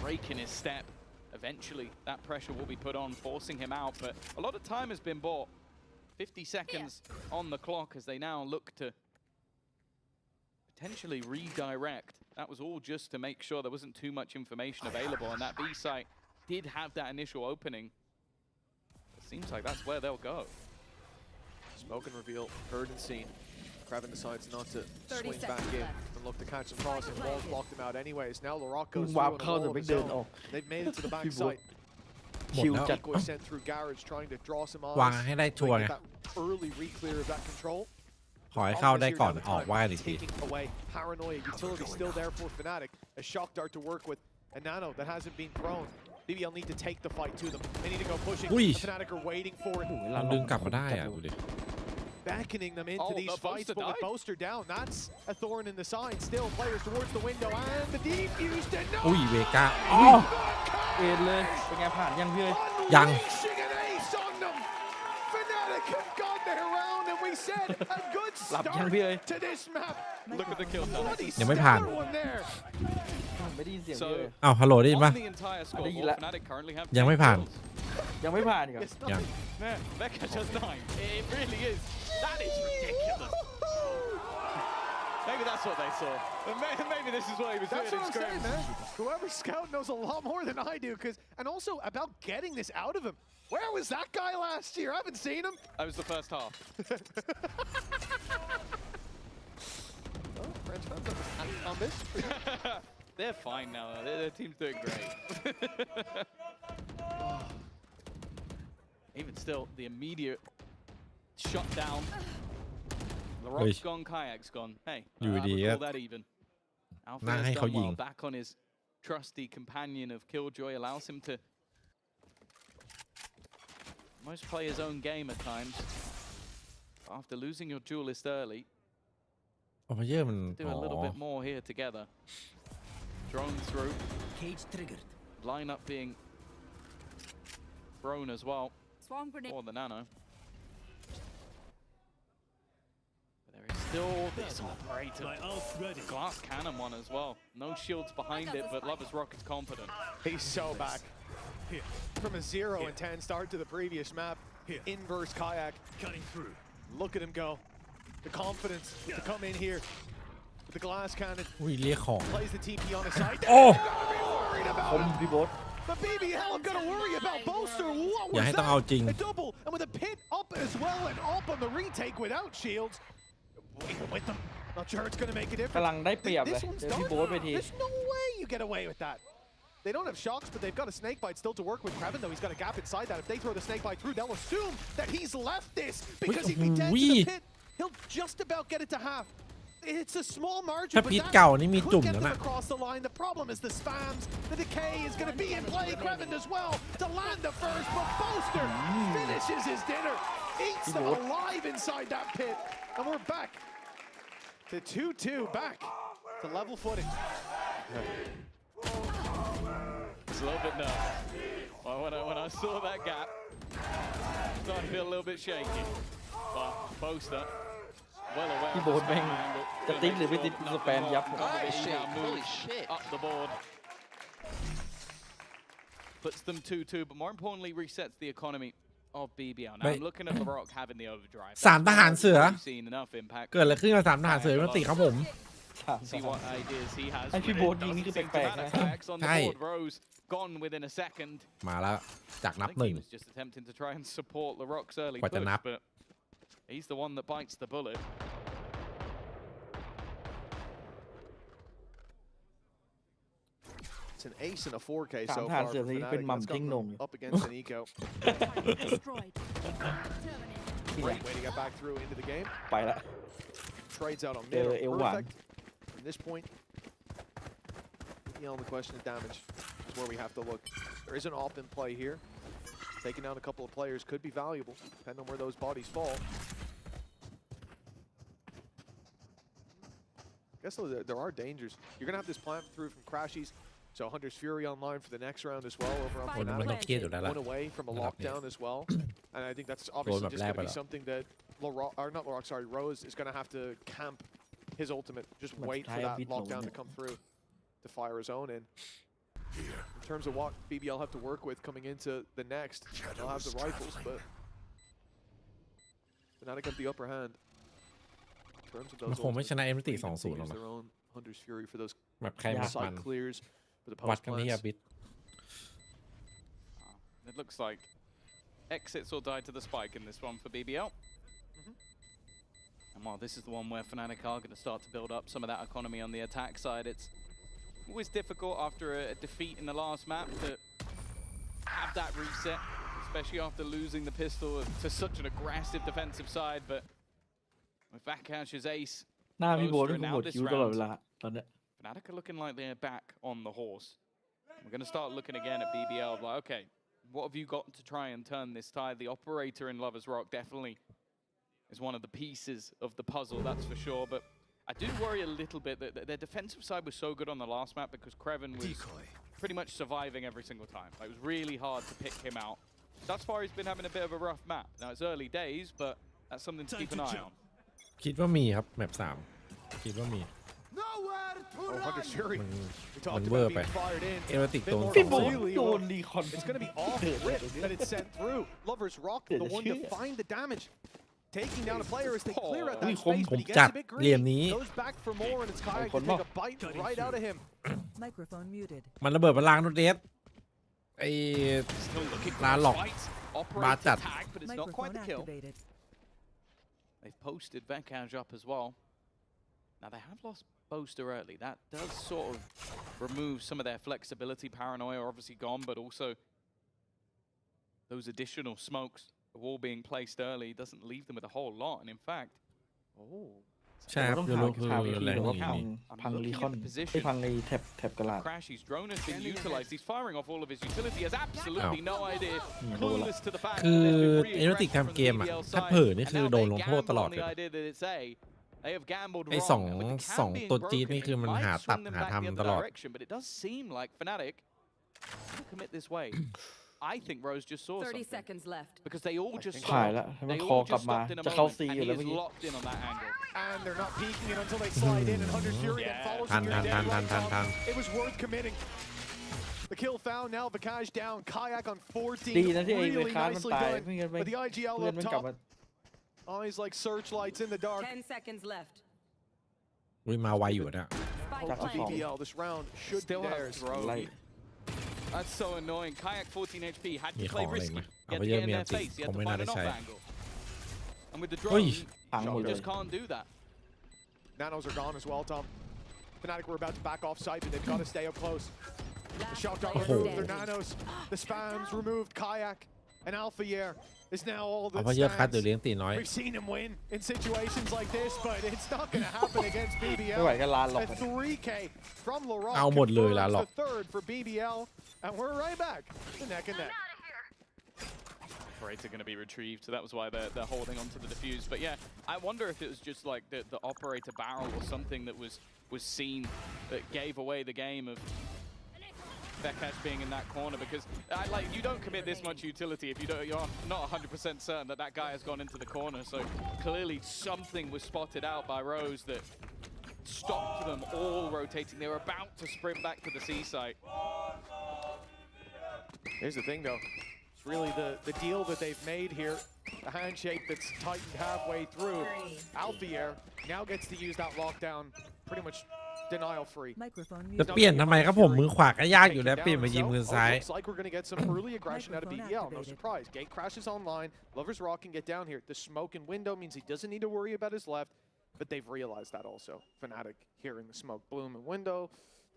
S13: breaking his step. Eventually, that pressure will be put on, forcing him out, but a lot of time has been bought. 50 seconds on the clock as they now look to potentially redirect. That was all just to make sure there wasn't too much information available, and that B site did have that initial opening. It seems like that's where they'll go.
S12: Smoke and reveal, heard and seen. Kraven decides not to
S1: 30
S12: swing back
S1: seconds
S12: in
S1: left.
S12: and look to catch some crossing.
S1: Spike
S12: Walls
S1: planted.
S12: blocked him out anyways. Now LaRock goes
S11: วาร์ป
S12: through
S11: เข้า
S12: on a
S11: แต่
S12: wall
S11: ไม่
S12: of
S11: เดิ
S12: his
S11: น
S12: own.
S11: ออก
S12: They've made it to the
S11: พี่
S12: back
S11: โบ๊ท
S12: site.
S11: คิวจัด
S12: Decoy sent through Garage trying to draw some eyes.
S2: วางให้ได้ชัวร์
S12: Trying
S2: ไง
S12: to get that early re-clear of that control.
S2: ขอให้เข้าได้ก่อนออกว่ากันอีกที
S12: Taking away paranoia. Utility still there for Fnatic. A shock dart to work with. A nano that hasn't been thrown. BBL need to take the fight to them. They need to go pushing.
S2: Ui.
S12: The Fnatic are waiting for it.
S2: มันดึงกลับมาได้อะดูดิ
S12: beckoning them into these
S13: the
S12: fights,
S13: Boaster
S12: but with
S13: died.
S12: Boaster down, that's a thorn in the side. Still, players towards the window, and the defuse denied.
S2: อุ้ยเวก้าอ๋อ
S11: เอ็นเลยเป็นไงผ่านยังพี่เอ้ย
S2: ยัง
S12: Unleashing an ace on them. Fnatic have got their round, and we said a good
S11: หลับ
S12: start
S11: ยังพี่เอ้ย
S12: to this map.
S13: Look at the kill count.
S12: Bloody
S2: ยังไม่ผ่าน
S12: stellar one there.
S11: ไม่ได้ยินเสียง
S13: So
S11: พี่เอ้ย
S2: อ้าวฮัลโหลได้ยินปะ
S13: on the entire scoreboard,
S11: Đi lại.
S13: Fnatic currently have
S2: ยัง
S13: 10
S2: ไม่ผ่าน
S13: kills.
S11: ยังไม่ผ่านอีกเหรอ
S12: It's
S2: ยัง
S12: not-
S13: Man, Becca just 9. It really is. That is ridiculous. Maybe that's what they saw. Maybe this is what he was
S12: That's
S13: doing
S12: what
S13: in
S12: I'm saying,
S13: scrims.
S12: man. Whoever scout knows a lot more than I do, and also about getting this out of him. Where was that guy last year? I haven't seen him.
S13: That was the first half.
S12: Oh, French fans on this.
S13: They're fine now. Their team's doing great. Even still, the immediate shutdown. The rock's gone, kayak's gone. Hey, I would call that even. Alpha has done well. Back on his trusty companion of Killjoy allows him to almost play his own game at times. After losing your duelist early,
S2: โอ้พเยอร์มัน
S13: do a little bit more here together. Drone through.
S3: Cage triggered.
S13: Lineup being thrown as well. Or the nano. But there is still this operator. Glass cannon one as well. No shields behind it, but Lover's Rock is confident.
S12: He's so back. From a 0 and 10 start to the previous map. Inverse kayak.
S3: Cutting through.
S12: Look at him go. The confidence to come in here with the glass cannon.
S2: อุ้ยเรียกของ
S12: Plays the TP on his side.
S2: Oh!
S12: They're gonna be worried
S11: ผม
S12: about him.
S11: พี่โบ๊ท
S12: The BBL are gonna worry about Boaster. What
S2: อย่า
S12: was
S2: ให้ต้องเอาจริง
S12: that? A double, and with a pit up as well, and up on the retake without shields. Even with them, not sure it's gonna make a difference.
S11: กำลังได้เปรียบเลย
S12: This one's
S11: เจอพี่
S12: done.
S11: โบ๊ทไปที
S12: There's no way you get away with that. They don't have shocks, but they've got a snake bite still to work with. Krevin, though, he's got a gap inside that. If they throw the snake bite through, they'll assume that he's left this because he'd be dead to the pit. He'll just about get it to half. It's a small margin,
S2: ถ้า
S12: but
S2: พิษ
S12: that
S2: เก่านี่มี
S12: could
S2: จุ่ม
S12: get
S2: แล้ว
S12: them
S2: นะ
S12: across the line. The problem is the spams. The decay is going to be in play. Krevin as well to land the first, but Boaster finishes his dinner. Eats them alive inside that pit. And we're back to 2-2, back to level footing.
S13: It's a little bit nervous. Well, when I saw that gap, I started to feel a little bit shaky. But Boaster, well aware
S11: พี่
S13: of
S11: โบ๊ท
S13: the
S11: แม่ง
S13: spam angle.
S11: จะติ๊กหรือไม่ติ๊กสแปมยับผม
S13: Holy shit. Up the board. Puts them 2-2, but more importantly resets the economy of BBL. Now I'm looking at the Rock having the overdrive.
S2: สามทหารเสือ
S13: We've seen enough impact.
S2: เกิดอะไรขึ้นกับสามทหารเสือมันติครับผม
S13: See what ideas he has.
S11: ไอพี่
S13: with
S11: โบ๊ท
S13: it.
S11: ยิงนี่คือ
S13: Doesn't seem
S11: แปล
S13: to
S11: กๆ
S13: matter.
S11: นะ
S13: Kayak's on the
S2: ใช่
S13: board. Rose gone within a second.
S2: มาแล้วจากนับ
S13: I
S2: ห
S13: think
S2: นึ่ง
S13: he was just attempting to try and support the Rock's early
S2: กว่าจะ
S13: push,
S2: นับ
S13: but he's the one that bites the bullet.
S12: It's an ace and a 4K
S11: สาม
S12: so
S11: ทหาร
S12: far
S11: เสือ
S12: for
S11: นี่เป็น
S12: Fnatic.
S11: หม่ำ
S12: That's
S11: ทิ้ง
S12: got
S11: นง
S12: them up against an eco. Great way to get back through into the game.
S11: ไปละ
S12: Trades out on mid.
S11: They're
S12: are
S11: L1.
S12: Perfect. From this point, the only question of damage is where we have to look. There is an AWP in play here. Taking down a couple of players could be valuable, depending on where those bodies fall. I guess there are dangers. You're going to have this plant through from Crashies. So Hunter's Fury online for the next round as well over on
S2: คนมันต้องเครียดอยู่แล้วล่ะ
S12: one away from a
S2: ระดับนี้
S12: lockdown as well. And I think that's obviously
S2: แบบ
S12: just
S2: แรก
S12: going
S2: ไป
S12: to be
S2: แล้ว
S12: something that not Lorock, sorry, Rose is going to have to camp his ultimate. Just
S11: But
S12: wait for
S11: I
S12: that
S11: beat
S12: lockdown to
S11: Logan.
S12: come through to fire his own in. In terms of what BBL have to work with coming into the next, they'll have the rifles, but Fnatic have the upper hand. In terms of
S2: มัน
S12: those
S2: คงไม่ช
S12: ultimates,
S2: นะเอ็มตี
S12: they
S2: สอง
S12: can
S2: ศูนย์หรอก
S12: use
S2: นะ
S12: their own Hunter's Fury for those
S2: แบบใครแบบมัน
S12: side clears for the
S2: วัด
S12: post
S2: กันที่อา
S12: plants.
S2: บิด
S13: It looks like exits or die to the spike in this one for BBL. And while this is the one where Fnatic are going to start to build up some of that economy on the attack side, it's always difficult after a defeat in the last map to have that reset, especially after losing the pistol to such an aggressive defensive side. But with Vakash's ace,
S11: หน้าพี่โบ๊ท
S13: Boaster
S11: นี่
S13: and
S11: คือ
S13: now
S11: หมด
S13: this
S11: คิวตลอด
S13: round,
S11: เวลาตอนเนี้ย
S13: Fnatic are looking like they're back on the horse. We're going to start looking again at BBL, like, okay, what have you got to try and turn this tide? The operator in Lover's Rock definitely is one of the pieces of the puzzle, that's for sure. But I do worry a little bit that their defensive side was so good on the last map because Kreven was pretty much surviving every single time. Like, it was really hard to pick him out. Thus far, he's been having a bit of a rough map. Now, it's early days, but that's something to keep an eye on.
S2: คิดว่ามีครับแมป3คิดว่ามี
S12: Oh, Hunter's Fury. We
S2: มัน
S12: talked
S2: เวอ
S12: about
S2: ร์ไป
S12: being fired in.
S2: เอเวอร์ติก
S12: Bit
S2: โดน
S12: more
S2: สอง
S12: really
S11: โด
S12: low.
S11: นรีคอน
S12: It's going to be off rip that it's sent through. Lover's Rock, the one to find the damage. Taking down a player as they clear out that space, but he gets a bit greedy. Goes back for more, and it's Kayak to take a bite right out of him.
S1: Microphone muted.
S2: มันระเบิดพลังนุเดสไอ้
S13: Still looking for
S2: ร้าน
S13: a
S2: หลอก
S13: fight.
S2: บา
S13: Operator
S2: จัด
S13: tag, but it's not quite
S1: Microphone
S13: the kill.
S1: activated.
S13: They've posted Vekaj up as well. Now they have lost Boaster early. That does sort of remove some of their flexibility. Paranoia are obviously gone, but also those additional smokes of all being placed early doesn't leave them with a whole lot. And in fact, oh,
S2: ใช่ครับ
S11: ต้อง
S2: ยู
S11: หา
S2: โรคือ
S11: หาวิธี
S2: แรง
S11: แบบว่า
S2: นี้
S11: พัง
S2: มี
S11: พัง
S13: looking
S11: รี
S13: at
S11: คอน
S13: the position.
S11: ไม่พังไอ้แท็บกระลาด
S13: Crashy's drone has been utilized. He's firing off all of his utility. He has absolutely no idea. Clueless to the fact
S2: คือ
S13: that there's been
S2: เอเวอร์ติก
S13: re-aggression
S2: ทำเกม
S13: from
S2: อ่ะ
S13: the BBL
S2: ถ้า
S13: side.
S2: เผลอนี่
S13: And
S2: คือ
S13: now
S2: โดน
S13: they
S2: ลงโทษ
S13: gamble
S2: ตลอด
S13: on
S2: เล
S13: the
S2: ย
S13: idea that it's A. They have gambled
S2: ไอ้
S13: wrong.
S2: สอง
S13: And with the
S2: สอง
S13: cam being
S2: ตัวจี๊ด
S13: broken,
S2: นี่คือ
S13: it
S2: มัน
S13: might
S2: หา
S13: swing
S2: ตัด
S13: them
S2: หา
S13: back the
S2: ทำ
S13: other
S2: ตลอด
S13: direction. But it does seem like Fnatic will commit this way. I think Rose just saw
S1: 30
S13: something
S1: seconds left.
S13: because they all just
S11: ขาย
S13: stopped.
S11: แล้วให้มัน
S13: They
S11: คอ
S13: all
S11: กลับ
S13: just
S11: มา
S13: stopped in a
S11: จะเข้า
S13: moment,
S11: ซี
S13: and
S11: อยู่
S13: he
S11: แล้ว
S13: is
S11: เมื่อกี้
S13: locked in on that angle.
S12: And they're not peeking it until they slide in, and Hunter's Fury then follows
S2: Tan,
S12: your
S2: tan,
S12: dead
S2: tan,
S12: right
S2: tan,
S12: off.
S2: tan.
S12: It was worth committing. The kill found, now Vekaj down, Kayak on 14.
S11: ดีนะที่ไอ้เว
S12: Really
S11: คาร์มัน
S12: nicely
S11: ตาย
S12: done.
S11: ไม่งั้นไป
S12: But the IGL
S11: เพื่อน
S12: up
S11: มันกลับ
S12: top,
S11: มา
S12: eyes like searchlights in the dark.
S1: 10 seconds left.
S2: อุ้ยมาไวอยู่นะ
S1: Spike
S11: That's a
S1: planted.
S12: BBL this round should
S13: Still
S12: be
S13: have
S12: theirs.
S13: throw.
S11: ไล่
S13: That's so annoying. Kayak 14 HP had
S2: มี
S13: to
S2: ข
S13: play
S2: องอะไร
S13: risky.
S2: ไหม
S13: He
S2: เอา
S13: had
S2: ไป
S13: to
S2: เยอะ
S13: get in
S2: มีอั
S13: their
S2: นติ
S13: face. He
S2: ผ
S13: had
S2: ม
S13: to
S2: ไม่น่า
S13: find
S2: ได้
S13: an
S2: ใช้
S13: off angle. And with the
S2: เฮ้ย
S13: drone,
S11: พังหมด
S13: you
S11: เลย
S13: just can't do that.
S12: Nanos are gone as well, Tom. Fnatic were about to back off site, but they've got to stay up close. The shock dart removed their nanos. The spams removed Kayak. And Alpha Year is now all
S2: เอา
S12: that
S2: เพราะเยอะคัดเดี๋ยว
S12: stands.
S2: เลี้ยงตีน้อย
S12: We've seen him win in situations like this, but it's not going to happen against
S11: ไม่ไหว
S12: BBL.
S11: ก็ลานหลอก
S12: A 3K from LaRock
S2: เอาหมดเลยล่ะหรอก
S12: confirms the third for BBL, and we're right back to neck and neck.
S13: Operator going to be retrieved, so that was why they're holding on to the defuse. But yeah, I wonder if it was just like the operator barrel or something that was seen that gave away the game of Vekaj being in that corner, because you don't commit this much utility if you're not 100% certain that guy has gone into the corner. So clearly something was spotted out by Rose that stopped them all rotating. They were about to sprint back to the C site.
S12: Here's the thing, though. It's really the deal that they've made here. The handshake that's tightened halfway through. Alfier now gets to use that lockdown pretty much denial-free.
S1: Microphone
S2: จะ
S1: muted.
S2: เปลี่ยนทำไมครับผมมือขวาก็ยากอยู่แล้ว
S12: Taking
S2: เปลี่ยน
S12: down
S2: มายิง
S12: himself.
S2: มือซ้าย
S12: Looks like we're going to get some early aggression out of BBL. No surprise. Gate crashes online. Lover's Rock can get down here. The smoke and window means he doesn't need to worry about his left, but they've realized that also. Fnatic hearing the smoke bloom and window.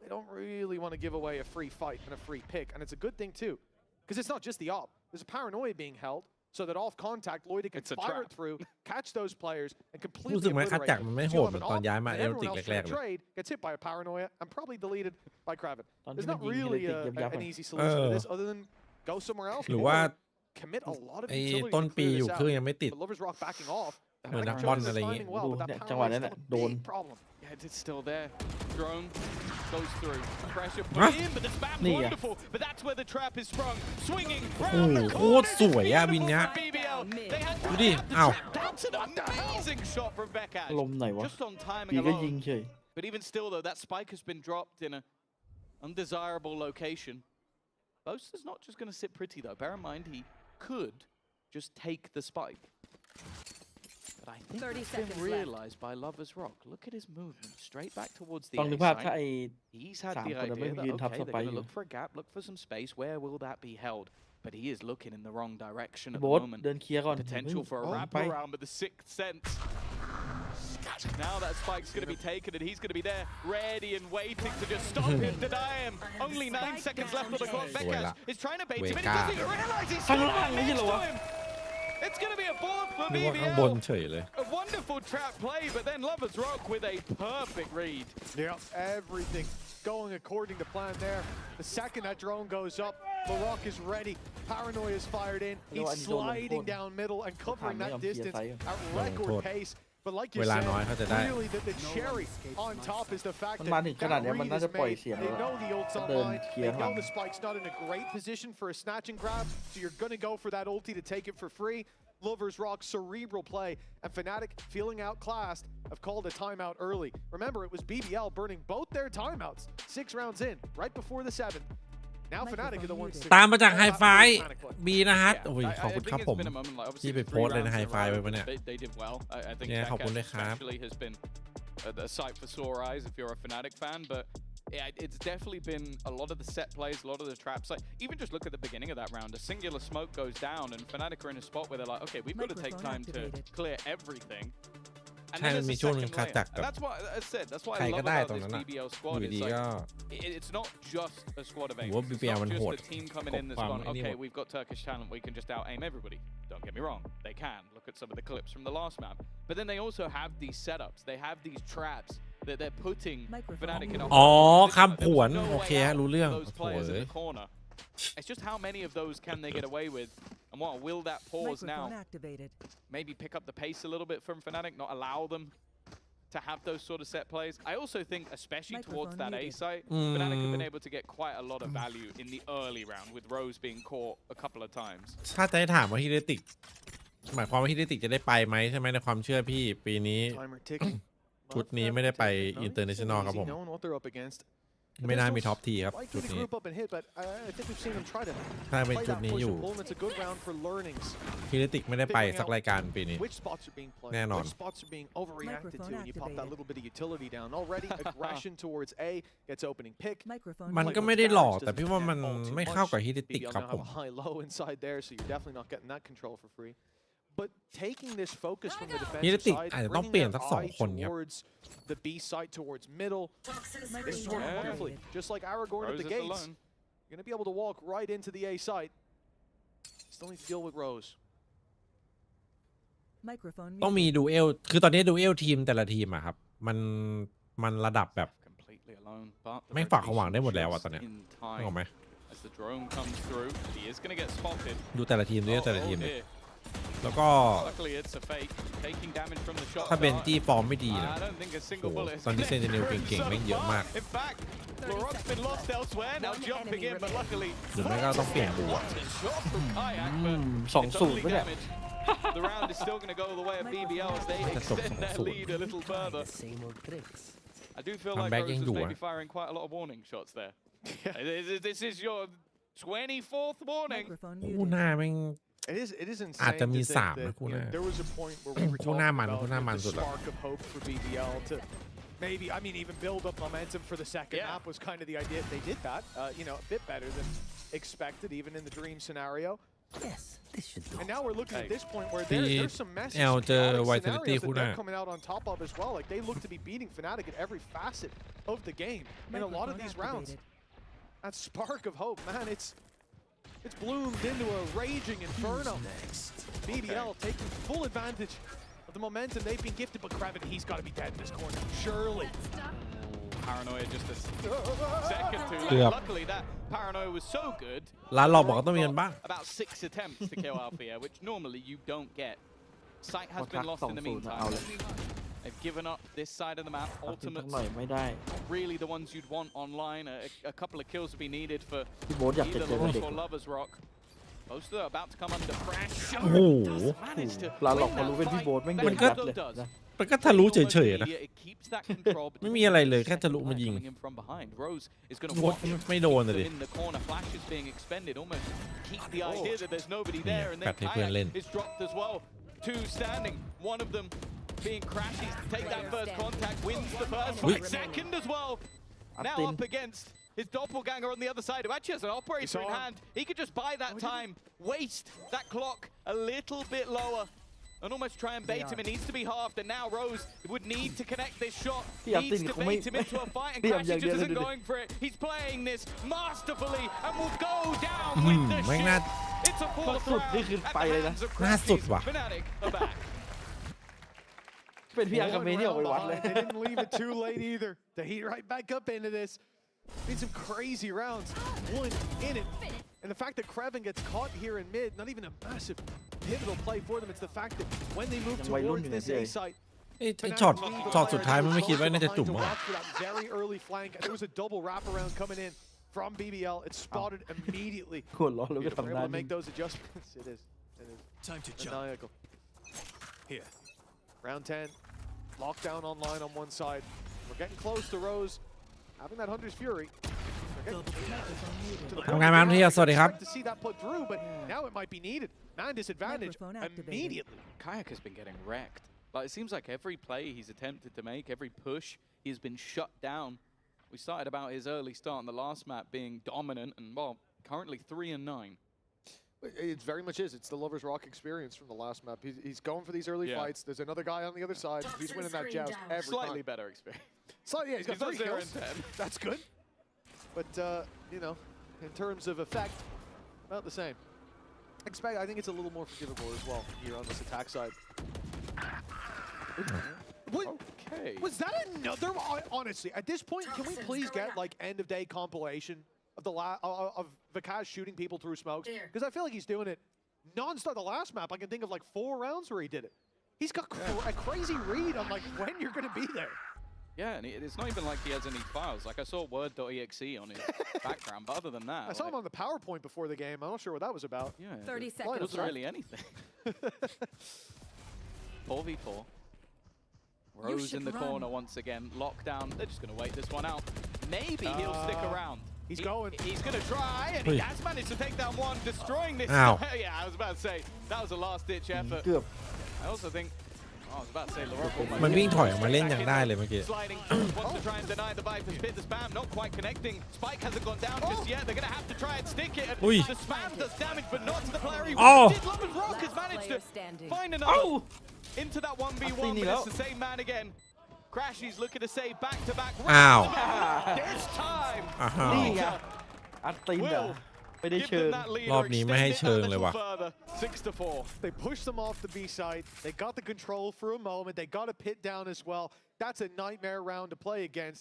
S12: They don't really want to give away a free fight and a free pick, and it's a good thing too, because it's not just the op. There's a paranoia being held, so that off contact, Lloyd can
S13: It's a
S12: fire it
S13: trap.
S12: through, catch those players, and
S2: รู้
S12: completely
S2: สึกไหมคัด
S12: obliterate
S2: จักร
S12: them.
S2: มันไม่
S12: So
S2: โห
S12: you
S2: ด
S12: have
S2: เหมือ
S12: an
S2: นตอน
S12: op,
S2: ย้ายมา
S12: and
S2: เอล
S12: everyone
S2: ติก
S12: else
S2: แร
S12: from
S2: ก
S12: the
S2: ๆเลย
S12: trade gets hit by a paranoia and probably deleted by Kraven.
S11: ตอน
S12: There's
S11: ที่มัน
S12: not
S11: ยิง
S12: really
S11: เฮเลติกยับยับ
S12: an
S11: อะ
S12: easy solution to
S2: Uh.
S12: this other than go somewhere else
S2: หรือว่า
S12: or commit a lot of
S2: ไอ้
S12: utility
S2: ต้น
S12: to
S2: ปี
S12: clear
S2: อยู่
S12: this
S2: เครื่อง
S12: out.
S2: ยังไม่ติด
S12: But Lover's Rock backing off.
S2: เหมือนนัก
S12: Fnatic
S2: บอล
S12: Jones
S2: อะไร
S12: is
S2: อย่างงี้
S12: timing well, but that
S11: จังหวะนั้น
S12: paranoia is
S11: โด
S12: still
S11: น
S12: a big problem.
S13: Yeah, it's still there. Drone goes through. Pressure
S2: Huh?
S13: put in, but the spam's
S11: Nia.
S13: wonderful. But that's where the trap is sprung. Swinging
S2: โอ้
S13: round
S2: โห
S13: the
S2: โค
S13: corner.
S2: ตรสวยอะวินเนี้ย
S13: BBL. They had to
S2: ดูดิ
S13: tap the
S2: อ้าว
S13: trap. That's an amazing shot from Vekaj.
S11: ลมไหนวะ
S13: Just on timing
S11: ปีก็ยิง
S13: alone.
S11: เฉย
S13: But even still, though, that spike has been dropped in an undesirable location. Boaster's not just going to sit pretty, though. Bear in mind, he could just take the spike. But I think
S1: 30
S13: it's been
S1: seconds left.
S13: realized by Lover's Rock. Look at his movement. Straight back towards the
S11: ต้อง
S13: A
S11: นึกภาพถ้า
S13: site.
S11: ไอ้
S13: He's had
S11: สาม
S13: the
S11: คน
S13: idea
S11: ไม่
S13: that,
S11: ยืนทับ
S13: okay,
S11: ส
S13: they're
S11: ไป
S13: going
S11: อ
S13: to
S11: ยู่
S13: look for a gap, look for some space. Where will that be held? But he is looking in the wrong direction at
S11: โบ๊
S13: the
S11: ท
S13: moment.
S11: เดินเคลียร์ก่อน
S13: Potential for a
S11: ไป
S13: wraparound, but the sixth sense. Now that spike's going to be taken, and he's going to be there, ready and waiting to just stop him, deny him. Only 9 seconds left on the clock. Vekaj is trying to bait him, and he doesn't even realize he's still right next to him. It's going to be a board for
S2: นึกว่าข้างบน
S13: BBL.
S2: เฉยเลย
S13: A wonderful trap play, but then Lover's Rock with a perfect read.
S12: Yeah, everything going according to plan there. The second that drone goes up, LaRock is ready. Paranoia is fired in.
S11: You know what,
S12: He's
S11: I don't want
S12: sliding
S11: to-
S12: down middle and covering
S11: I
S12: that
S11: don't
S12: distance
S11: see a
S12: at record pace. But like you
S2: เวลา
S12: said,
S2: น้อยเขาจะได้
S12: really the cherry on top is the fact
S11: มัน
S12: that
S11: มาถึงขนาด
S12: that
S11: เนี้ยมัน
S12: read
S11: น่า
S12: is
S11: จะปล่อย
S12: made.
S11: เสียง
S12: They
S11: แล้ว
S12: know the ult's
S11: เดิน
S12: online.
S11: เคลีย
S12: They
S11: ร์ข้างหลั
S12: know
S11: ง
S12: the spike's not in a great position for a snatch and grab, so you're going to go for that ulti to take it for free. Lovers Rock cerebral play, and Fnatic feeling outclassed have called a timeout early. Remember, it was BBL burning both their timeouts 6 rounds in, right before the 7th. Now Fnatic are the ones to
S2: ตามมาจากไฮไฟ
S12: Panic play.
S2: บีนะฮะ
S13: Yeah,
S2: โอ้ย ขอบคุณ
S13: I
S2: ครับ
S13: think
S2: ผ
S13: it's
S2: ม
S13: been a moment, like, obviously
S2: ที่ไป
S13: the
S2: โพ
S13: three
S2: สต์เลยใน
S13: rounds
S2: ไฮ
S13: in a
S2: ไฟ
S13: row,
S2: ไว้ปะเนี่ย
S13: they did well. I think
S2: เนี่ยขอบคุณด้วยครับ
S13: especially has been a sight for sore eyes if you're a Fnatic fan, but yeah, it's definitely been a lot of the set plays, a lot of the traps. Like, even just look at the beginning of that round. A singular smoke goes down, and Fnatic are in a spot where they're like, okay, we've got to take time to clear everything. And
S2: ใช่
S13: then
S2: มัน
S13: there's
S2: มี
S13: a
S2: ช่วงหนึง
S13: second
S2: คัด
S13: layer.
S2: จัก
S13: And
S2: กับ
S13: that's what I said. That's what
S2: ใคร
S13: I
S2: ก็
S13: love
S2: ได้
S13: about
S2: ตรง
S13: this
S2: นั้นอะ
S13: BBL
S2: อ
S13: squad.
S2: ยู่
S13: It's
S2: ดี
S13: like
S2: ก็
S13: it's not just a squad of
S2: ผม
S13: aimers.
S2: ว่า
S13: It's
S2: BBL
S13: not
S2: มันโห
S13: just
S2: ด
S13: a team coming in
S2: ก
S13: that's
S2: บความ
S13: gone,
S2: ไอ้นี่หม
S13: okay,
S2: ด
S13: we've got Turkish talent, we can just out aim everybody. Don't get me wrong, they can. Look at some of the clips from the last map. But then they also have these setups, they have these traps that they're putting Fnatic in a
S2: อ๋อ
S13: horrible position.
S2: คำผวน
S13: There was no
S2: โอเค
S13: way
S2: ฮะ
S13: out
S2: รู้เรื่อง
S13: for those
S2: โอ้โห
S13: players in
S2: เอ้ย
S13: the corner. It's just how many of those can they get away with, and what will that pause now
S1: Microphone activated.
S13: maybe pick up the pace a little bit from Fnatic, not allow them to have those sort of set plays. I also think, especially towards that A site, Fnatic have been able to get quite a lot of value in the early round, with Rose being caught a couple of times.
S2: ถ้าจะให้ถามว่าฮิเดติกหมายความว่าฮิเดติกจะได้ไปไหมใช่ไหมในความเชื่อพี่ปีนี้
S12: Timer ticking.
S2: ชุดนี้ไม่ได้ไปอินเตอร์เนชั่นแนลครับผม
S12: Knowing what they're up against.
S2: ไม่น่ามีท็อปทีครับ
S12: Likely
S2: ชุด
S12: to
S2: นี้
S12: group up and hit, but I think we've seen them try to
S2: ถ้าเป็น
S12: play
S2: ชุด
S12: that
S2: นี้
S12: push
S2: อยู่
S12: and pull, and it's a good round for learnings.
S2: ฮิเดติกไม่ได้ไปสักรายการปีนี้
S12: Which spots are being played,
S2: แน่นอน
S12: which spots are being overreacted to,
S1: Microphone
S12: and you pop that
S1: activated.
S12: little bit of utility down. Already aggression towards A gets opening pick.
S1: Microphone
S2: มัน
S1: muted.
S2: ก็ไม่ได้หลอกแต่พี่ว่ามันไม่เข้ากับฮิเดติก
S12: BBL
S2: ครับ
S12: now
S2: ผ
S12: have
S2: ม
S12: a high low inside there, so you're definitely not getting that control for free. But taking this focus from the defensive
S2: Hidetic
S12: side,
S2: อาจจะต้อง
S12: bringing
S2: เปลี่ยน
S12: their
S2: สักสอง
S12: eye
S2: คนครับ
S12: towards the B side, towards middle.
S4: Toxins
S12: It's
S1: Microphone
S12: working
S13: Yeah.
S12: wonderfully. Just like Aragorn at
S13: Rose
S12: the
S13: is
S12: gates.
S13: alone.
S12: You're going to be able to walk right into the A site. Still need to deal with Rose.
S1: Microphone
S2: ต้องมี
S1: muted.
S2: ดูเอลคือตอนนี้ดูเอลทีมแต่ละทีมอะครับมันระดับแบบ
S13: Completely alone, but the
S2: แม่งฝากความหวังได้หมดแล้วอะ
S13: just
S2: ตอนเนี้ย
S13: in
S2: นึกออก
S13: time
S2: ไหม
S13: as the drone comes through. He is going to get spotted.
S2: ดูแต่ละทีมด้วยแต่ละ
S13: Oh,
S2: ทีม
S13: dear.
S2: แล้วก็
S13: Luckily, it's a fake. Taking damage from the shot.
S2: ถ้าเบน
S13: start.
S2: จี้ฟอร์มไม่ดีนะ
S13: I don't think a single
S2: โอ้โห
S13: bullet is
S2: ตอนนี้เซนติเนล
S13: gonna
S2: เก่งๆ
S13: so
S2: แม่งเยอะมาก
S13: far. In fact, Laurent's been lost elsewhere. Now
S1: One
S13: jumping
S1: enemy
S13: in, but luckily,
S2: หรือไม่ก็ต้องเปลี่ยนดูอะ
S13: what a shot from Kayak, but
S11: 2-0
S13: it's only
S11: ปะเนี่ย
S13: damage. The round is still going to go the way of BBL as they
S2: That's
S13: extend their
S2: 2-0.
S13: lead a little further.
S3: The same old tricks.
S13: I do feel
S2: Come
S13: like
S2: back
S13: Rose
S2: in
S13: is
S2: door.
S13: maybe firing quite a lot of warning shots there. This is your 24th warning.
S1: Microphone
S2: คู่
S1: muted.
S2: หน้าแม่ง
S12: It is insane
S2: อาจจะมี
S12: to think
S2: สาม
S12: that,
S2: นะคู่
S12: you
S2: ห
S12: know,
S2: น้า
S12: there was a point where we were
S2: คู่หน้า
S12: talking
S2: มัน
S12: about
S2: คู่หน้ามัน
S12: the
S2: สุดละ
S12: spark of hope for BBL to maybe, I mean, even build up momentum for the second
S13: Yeah.
S12: half was kind of the idea. They did that, you know, a bit better than expected, even in the dream scenario.
S3: Yes, this should do.
S12: And now we're looking at
S13: Hey.
S12: this point where
S2: The
S12: there's some messy,
S2: L
S12: chaotic
S2: เจอ Vitality
S12: scenarios
S2: คู่
S12: that
S2: หน้า
S12: they're coming out on top of as well. Like, they look to be beating Fnatic at every facet of the game in a lot of
S1: Microphone
S12: these rounds.
S1: activated.
S12: That spark of hope, man, it's bloomed into a raging inferno.
S3: Next.
S12: BBL taking full advantage of the momentum they've been gifted, but Kraven, he's got to be dead in this corner, surely.
S13: Paranoia just a second too
S2: Yeah.
S13: late. Luckily, that Paranoia was so good.
S2: ร้านเราบอกว่าต้องมีกันบ้าง
S13: About 6 attempts to kill Althea, which normally you don't get. Sight has
S11: พอทั
S13: been
S11: ก
S13: lost in the
S11: 2-0 นะเอา
S13: meantime.
S11: เลย
S13: They've given up this side of the map.
S11: เอาขึ้นสัก
S13: Ultimates,
S11: หน่อยไม่ได้
S13: really the ones you'd want online. A couple of kills would be needed for
S11: พี่โบ๊ทอยากจะ
S13: either
S11: เจอกับ
S13: Lost
S11: เด็ก
S13: or Lovers Rock. Both of them about to come under pressure.
S2: โอ้โห
S13: Does manage to
S11: เราหลอก
S13: win
S11: พอรู้
S13: that
S11: เป็นพี่
S13: fight.
S11: โบ๊ทแม่ง
S13: Better
S11: เดิน
S13: than
S11: ยัดเลย
S13: Doug does.
S2: มันก็ทะลุเฉยๆนะ
S13: It keeps that control, but
S2: ไม่มีอะไรเลยแค่ทะลุมายิง
S13: coming in from behind. Rose is going to
S2: โบ๊ท
S13: watch
S2: ไม่โดนเลยดิ
S13: in the corner. Flash is being expended. Almost keep the idea that there's nobody there, and
S2: แป
S13: then
S2: ดให้เพื่อนเล่น
S13: Kayak is dropped as well. Two standing. One of them being crashes to take that first contact. Wins the first fight. Second as well. Now
S11: Upton.
S13: up against his doppelganger on the other side, who actually has an operator in hand. He could just buy that time, waste that clock a little bit lower, and almost try and bait him. It needs to be halved, and now Rose would need to connect this shot.
S11: พี่อัพติ
S13: Needs
S11: น
S13: to
S11: เขาไม่
S13: bait him into a fight, and
S11: พี่อัพ
S13: Crash
S11: อย่าง
S13: just
S11: เดียวเลย
S13: isn't
S11: ดูดิ
S13: going for it. He's playing this masterfully, and will go down
S2: อื
S13: with
S2: ม
S13: the
S2: แม่งน่า
S13: shit. It's a fourth
S11: สุด
S13: round
S11: นี่คือ
S13: at
S11: ไป
S13: the
S11: เลยนะ
S13: hands of
S2: น่าสุด
S13: Crashes.
S2: ว่ะ
S13: Fnatic are back.
S11: เป็นพี่อาร์กับเมย์ที่ออกไปวัดเลย
S12: They didn't leave it too late either. To heat right back up into this. Been some crazy rounds. One in it. And the fact that Kreven gets caught here in mid, not even a massive pivotal play for them. It's the fact that when they move towards this A site,
S2: ไอ้ช็อตสุดท้ายมันไม่คิดว่าน่าจะจุ่มหรอ
S12: very early flank. There was a double wraparound coming in from BBL. It's spotted immediately.
S11: ขวดล้อแล้วก็
S12: We're
S11: ทำได้
S12: able to make those adjustments. It is.
S5: Time to
S12: maniacal.
S5: Here.
S12: Round 10. Lockdown online on one side. We're getting close to Rose having that Hunter's Fury.
S2: ทำงานมาที่สวัสดีครับ
S12: To see that put through, but now it might be needed. Man disadvantage immediately.
S13: Kayak has been getting wrecked. Like, it seems like every play he's attempted to make, every push, he's been shut down. We started about his early start on the last map being dominant, and well, currently 3-9.
S12: It very much is. It's the Lover's Rock experience from the last map. He's going for these early fights. There's another guy on the other side. He's winning that joust every
S13: Slightly
S12: time.
S13: better experience.
S12: Slightly, yeah, he's got 3 kills.
S13: 0 and 10.
S12: That's good. But, you know, in terms of effect, about the same. I think it's a little more forgivable as well here on this attack side.
S13: Okay.
S12: Was that another? Honestly, at this point, can we please get like end of day compilation of the of Vikas shooting people through smokes? Because I feel like he's doing it non-stop. The last map, I can think of like 4 rounds where he did it. He's got a crazy read on like when you're going to be there.
S13: Yeah, and it's not even like he has any files. Like, I saw word.exe on his background, but other than that...
S12: I saw him on the PowerPoint before the game. I'm not sure what that was about.
S13: Yeah,
S1: 30 seconds.
S13: It wasn't really anything. 4v4. Rose in the corner once again. Lockdown. They're just going to wait this one out. Maybe he'll stick around.
S12: He's going.
S13: He's going to try, and he has managed to take down one, destroying this.
S2: Ow.
S13: Yeah, I was about to say, that was a last-ditch effort. I also think... I was about to say Laurent
S2: มันวิ่งถอยออกมาเล่นอย่างได้เลยเมื่อกี้
S13: sliding wants to try and deny the Viper's pit. The spam not quite connecting. Spike hasn't gone down just yet. They're going to have to try and stick it. The spam does damage, but not to the player he wanted. Lover's Rock has managed to find another into that 1v1, but it's the same man again. Crashy's looking to say back-to-back. This time.
S11: นี่ไงอัดตีนอ่ะไม่ได้เชิง
S2: รอบนี้ไม่ให้เชิงเลยว่ะ
S12: 6-4. They pushed them off the B side. They got the control for a moment. They got a pit down as well. That's a nightmare round to play against.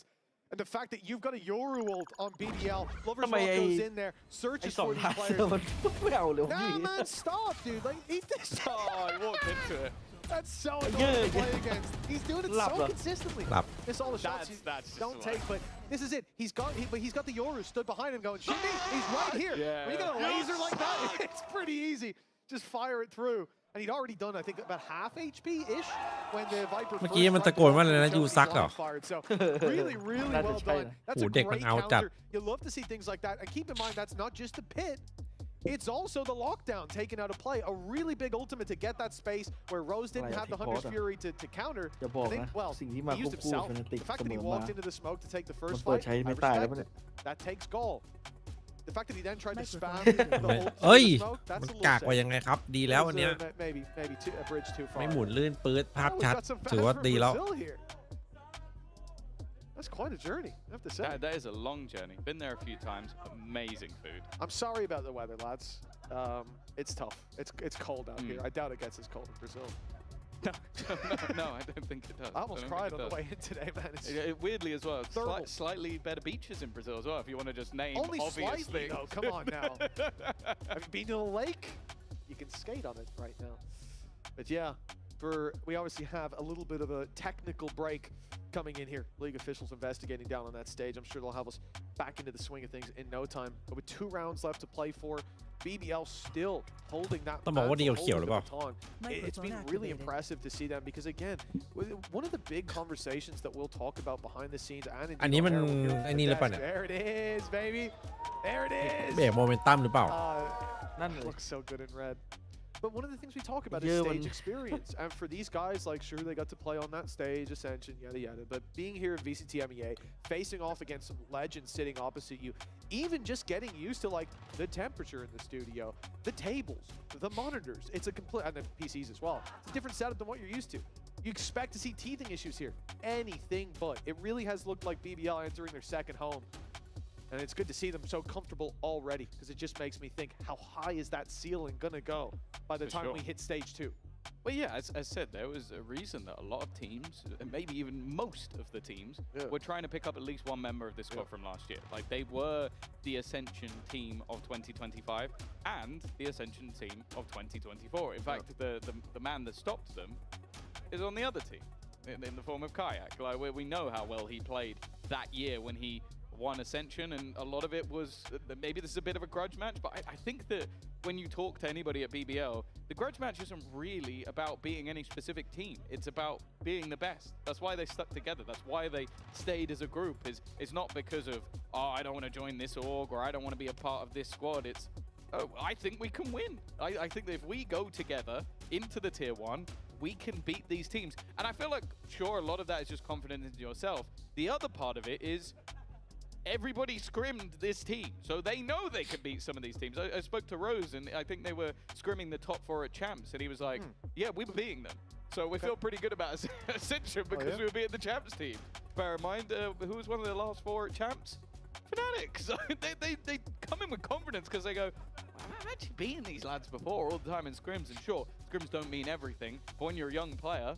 S12: And the fact that you've got a Yoru ult on BBL, Lover's Rock goes in there, searches for these players. Nah, man, stop, dude. Like, eat this.
S13: Oh, he walked into it.
S12: That's so annoying to play against. He's doing it so consistently. Miss all the shots you don't take, but this is it. He's got the Yoru stood behind him going, shoot me. He's right here.
S13: Yeah.
S12: When you got a laser like that, it's pretty easy. Just fire it through. And he'd already done, I think, about half HP-ish when the Viper
S2: เมื่อกี้มันตะโกนว่าอะไรนะยูซักเหรอ
S12: So really, really well done. That's a great counter. You love to see things like that. And keep in mind, that's not just the pit. It's also the lockdown taken out of play. A really big ultimate to get that space where Rose didn't have the Hunter's Fury to counter. I think, well, he used himself. The fact that he walked into the smoke to take the first fight, I respect it. That takes goal. The fact that he then tried to spam the whole
S2: เอ้ย
S12: smoke, that's
S2: มัน
S12: a little
S2: กากกว่า
S12: safe.
S2: ยังไงครับ ดีแล้วอันเนี้ย
S12: Maybe a bridge too far.
S2: ไม่หมุนลื่นปื๊ดภาพ
S12: Oh,
S2: ชัด
S12: we've got some
S2: ถือว่า
S12: fans
S2: ดี
S12: from
S2: แล้ว
S12: Brazil here. That's quite a journey, I have to say.
S13: That is a long journey. Been there a few times. Amazing food.
S12: I'm sorry about the weather, lads. It's tough. It's cold out here. I doubt it gets as cold in Brazil.
S13: No, I don't think it does.
S12: I almost cried on the way in today, man.
S13: Weirdly as well,
S12: Thermal.
S13: slightly better beaches in Brazil as well, if you want to just name
S12: Only
S13: obvious
S12: slightly,
S13: things.
S12: though. Come on now. Have you been to the lake? You can skate on it right now. But yeah, we obviously have a little bit of a technical break coming in here. League officials investigating down on that stage. I'm sure they'll have us back into the swing of things in no time. But with 2 rounds left to play for, BBL still holding that
S2: ต้องบอกว่าเดียวเขียวหรือเปล่า
S12: baton. It's been really impressive to see them because again, one of the big conversations that we'll talk about behind the scenes and
S2: อันนี้มันไอ้นี่หรือเปล่าเนี่ย
S12: there it is, baby. There it is.
S2: เบรกโมเมนตัมหรือเปล่า
S12: Looks so good in red. But one of the things we talk about is stage experience. And for these guys, like, sure, they got to play on that stage, Ascension, yada, yada. But being here at VCT Emea, facing off against some legends sitting opposite you, even just getting used to, like, the temperature in the studio, the tables, the monitors. It's a complete, and the PCs as well. It's a different setup than what you're used to. You expect to see teething issues here. Anything but. It really has looked like BBL entering their second home. And it's good to see them so comfortable already because it just makes me think, how high is that ceiling going to go by the time we hit stage 2?
S13: Well, yeah, as said, there was a reason that a lot of teams, and maybe even most of the teams, were trying to pick up at least one member of this squad from last year. Like, they were the Ascension team of 2025 and the Ascension team of 2024. In fact, the man that stopped them is on the other team in the form of Kayak. Like, we know how well he played that year when he won Ascension, and a lot of it was, maybe this is a bit of a grudge match, but I think that when you talk to anybody at BBL, the grudge match isn't really about being any specific team. It's about being the best. That's why they stuck together. That's why they stayed as a group. It's not because of, oh, I don't want to join this org, or I don't want to be a part of this squad. It's, oh, I think we can win. I think that if we go together into the tier 1, we can beat these teams. And I feel like, sure, a lot of that is just confidence in yourself. The other part of it is, everybody scrimmed this team, so they know they can beat some of these teams. I spoke to Rose, and I think they were scrimming the top 4 at Champs, and he was like, yeah, we were beating them. So we feel pretty good about Ascension because we were beating the Champs team. Bear in mind, who was one of the last 4 at Champs? Fnatic. So they come in with confidence because they go, I've actually beaten these lads before all the time in scrims, and sure, scrims don't mean everything, but when you're a young player,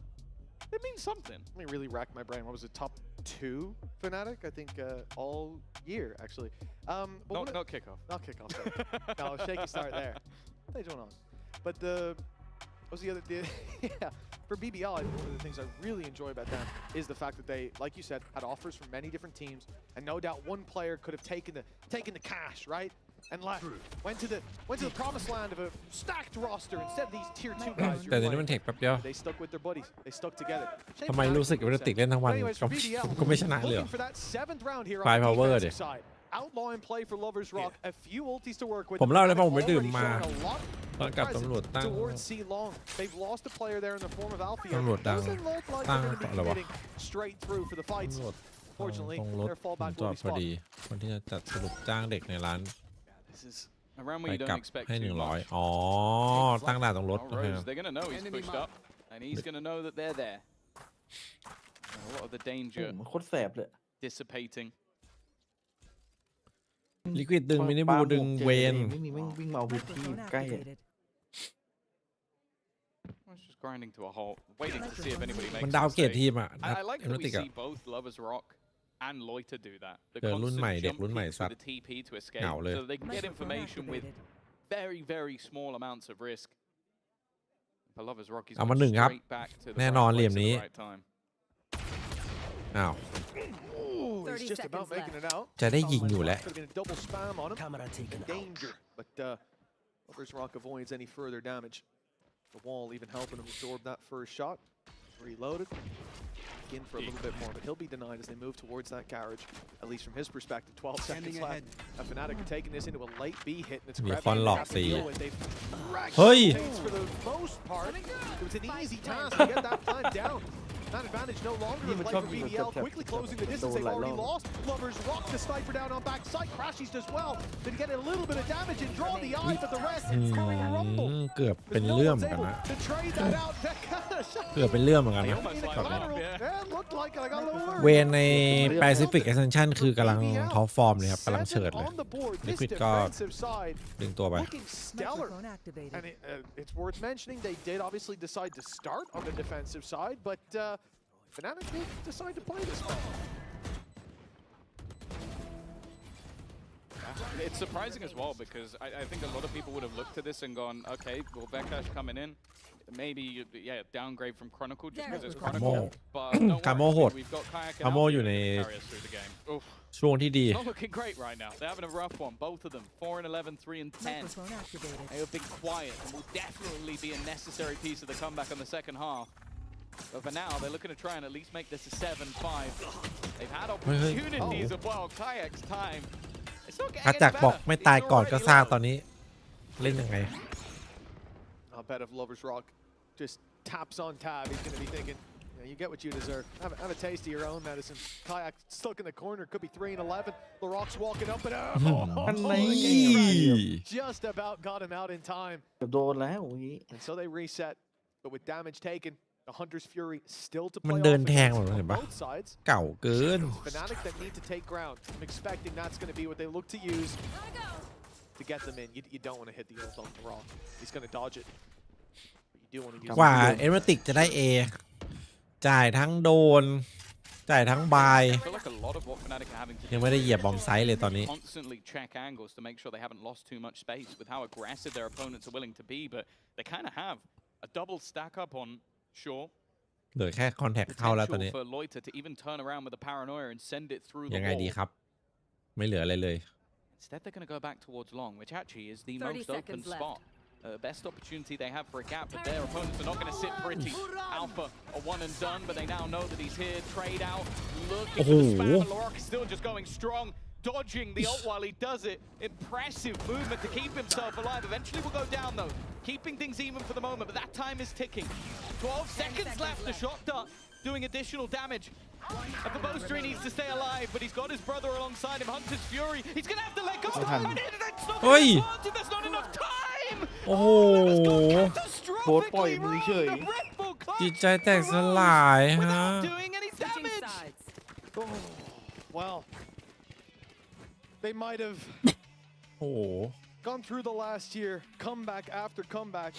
S13: it means something.
S12: Let me really rack my brain. What was it, top 2 Fnatic? I think all year, actually.
S13: Not kickoff.
S12: Not kickoff, sorry. No, shaky start there. They don't on. But what was the other? Yeah, for BBL, one of the things I really enjoy about them is the fact that they, like you said, had offers from many different teams, and no doubt one player could have taken the cash, right? And left. Went to the promised land of a stacked roster instead of these tier 2 guys.
S2: แต่ในนี้มันเทคแป๊บเดียว
S12: They stuck with their buddies. They stuck together.
S2: ทำไมรู้สึกว่าจะติดเล่นทั้งวันก็ไม่ชนะเลย
S12: For that 7th round here on
S2: ไฟ
S12: the
S2: พาวเวอร์ดิ
S12: defensive side. Outlaw and play for Lovers Rock. A few ultis to work with.
S2: ผมเล่าเลยเพราะผมไปดื่ม
S12: Already
S2: มา
S12: showing a lot
S2: ตอนกลับตำรวจตั้ง
S12: towards C Long. They've lost a player there in the form of Alfie.
S2: ตำรวจดัง
S12: Doesn't look like
S2: ตั้ง
S12: they're going to be
S2: อะไรวะ
S12: committing straight through for the fights.
S2: ตำรวจ
S12: Fortunately,
S2: ตรงรถ
S12: their
S2: ผม
S12: fallback
S2: จอ
S12: will
S2: ด
S12: be
S2: พอดี
S12: spotted.
S2: คนที่จะจัดสรุปจ้างเด็กในร้าน
S13: This is a round
S2: ไป
S13: where you
S2: กลั
S13: don't
S2: บ
S13: expect
S2: ให้
S13: too much.
S2: 100อ๋อตั้งด่านตรงรถ
S13: Oh,
S2: โอเค
S13: Rose, they're going to know he's pushed up, and he's going to know that they're there. And a lot of the danger
S11: มันโคตรแสบเลย
S13: dissipating.
S2: ลิควิดดึงมินิบูดึงเวน
S11: ไม่มีแม่งวิ่งมาเอาพื้นที่ใกล้อะ
S13: It's just grinding to a halt, waiting to see if anybody makes
S2: มันดาวเกรด
S13: mistake.
S2: ทีมอ่ะ
S13: I like
S2: เอ็ม
S13: that
S2: โน
S13: we
S2: ติกอ่ะ
S13: see both Lovers Rock and Loiter do that. The
S2: เจอรุ่น
S13: constant
S2: ใหม่เด็ก
S13: jump
S2: รุ่นใหม่
S13: peaks
S2: ซัด
S13: with the TP to escape,
S2: เหงาเลย
S13: so they can get information with very, very small amounts of risk. For Lovers Rock, he's
S2: เอา
S13: gone
S2: มา1 ครับ
S13: straight back to the
S2: แน่
S13: right
S2: นอน
S13: place
S2: เหลี่ยม
S13: at the
S2: นี้
S13: right time.
S2: อ้าว
S12: Ooh, he's just about making it out.
S2: จะได้ยิงอยู่แล้ว
S12: Could have been a double spam on him.
S3: Camera taken out.
S12: Danger, but Lovers Rock avoids any further damage. The wall even helping him absorb that first shot. Reloaded. In for a little bit more, but he'll be denied as they move towards that garage. At least from his perspective, 12 seconds left. Fnatic are taking this into a late B hit, and it's
S2: Yeah, fun lock, see.
S12: Hey!
S2: Hey!
S12: For the most part, it was an easy task to get that plan down. That advantage no longer in play for BBL, quickly closing the distance. They've already lost. Lovers Rock the sniper down on backside, crashes as well. Then get a little bit of damage and draw the eye, but the rest it's going to rumble.
S2: เกือบเป็นเรื่องเหมือนกันนะ
S12: To trade that out,
S2: เกือบเป็นเรื่องเหมือนกันนะ
S12: looked like I got a little
S2: เวนใน Pacific Ascension คือกำลังท็อปฟอร์มเลยครับกำลังเฉิดเลย ลิควิดก็ดึงตัวไป
S12: looking stellar. And it's worth mentioning they did obviously decide to start on the defensive side, but Fnatic did decide to play this one.
S13: It's surprising as well because I think a lot of people would have looked at this and gone, okay, well, Vekash coming in, maybe, yeah, downgrade from Chronicle just because it's Chronicle. But don't worry, we've got Kayak and Alfie to carry us through the game. Oof.
S2: ช่วงที่ดี
S13: Not looking great right now. They're having a rough one, both of them. 4 and 11, 3 and 10. They have been quiet and will definitely be a necessary piece of the comeback on the second half. But for now, they're looking to try and at least make this a 7-5. They've had opportunities as well. Kayak's time. It's not getting
S2: อา
S13: any
S2: จักบอก
S13: better.
S2: ไม่ตาย
S13: It's
S2: ก่อนก็
S13: already
S2: สร้าง
S13: low.
S2: ตอนนี้เล่นยังไง
S12: I'll bet if Lovers Rock just taps on tab, he's going to be thinking, you get what you deserve. Have a taste of your own medicine. Kayak stuck in the corner, could be 3 and 11. The Rock's walking up and just about got him out in time.
S11: โดนแล้วอย่างงี้
S12: And so they reset, but with damage taken, the Hunter's Fury still to
S2: มัน
S12: play
S2: เดิน
S12: off
S2: แทงหมดเลย
S12: against
S2: เห็น
S12: on
S2: ปะ
S12: both sides.
S2: เก่าเกิน
S12: Fnatic that need to take ground. I'm expecting that's going to be what they look to use to get them in. You don't want to hit the ult on the Rock. He's going to dodge it. You do want to use
S2: กว่าเอเมติกจะได้ A จ่ายทั้งโดนจ่ายทั้งบาย
S13: I feel like a lot of what Fnatic are having to do
S2: ยังไม่ได้เหยียบบอมไซต์เลยตอนนี้
S13: constantly check angles to make sure they haven't lost too much space with how aggressive their opponents are willing to be, but they kind of have a double stack up on Shaw.
S2: เหลือแค่คอนแทคเข้าแล้วตอนนี้
S13: For Loiter to even turn around with a paranoia and send it through the
S2: ยังไงดี
S13: wall.
S2: ครับไม่เหลืออะไรเลย
S13: Instead, they're going to go back towards long, which actually is the
S1: 30
S13: most open
S1: seconds left.
S13: spot. Best opportunity they have for a gap, but their opponents are not going to sit pretty. Alpha a one and done, but they now know that he's here. Trade out, looking for the spam, and Lorok is still just going strong, dodging the ult while he does it. Impressive movement to keep himself alive. Eventually will go down though, keeping things even for the moment, but that time is ticking. 12 seconds left, the shot dart doing additional damage. And the Bowstring needs to stay alive, but he's got his brother alongside him, Hunter's Fury. He's going to have to let go. And it's not going to be there's not enough time.
S2: โอ้โห
S11: โบ๊ทปล่อยมือเฉย
S2: จิตใจแตกสลายฮะ
S13: Doing any
S1: Switching
S13: damage.
S1: sides.
S12: Oh, well, they might have
S2: โอ้โห
S12: gone through the last year, comeback after comeback.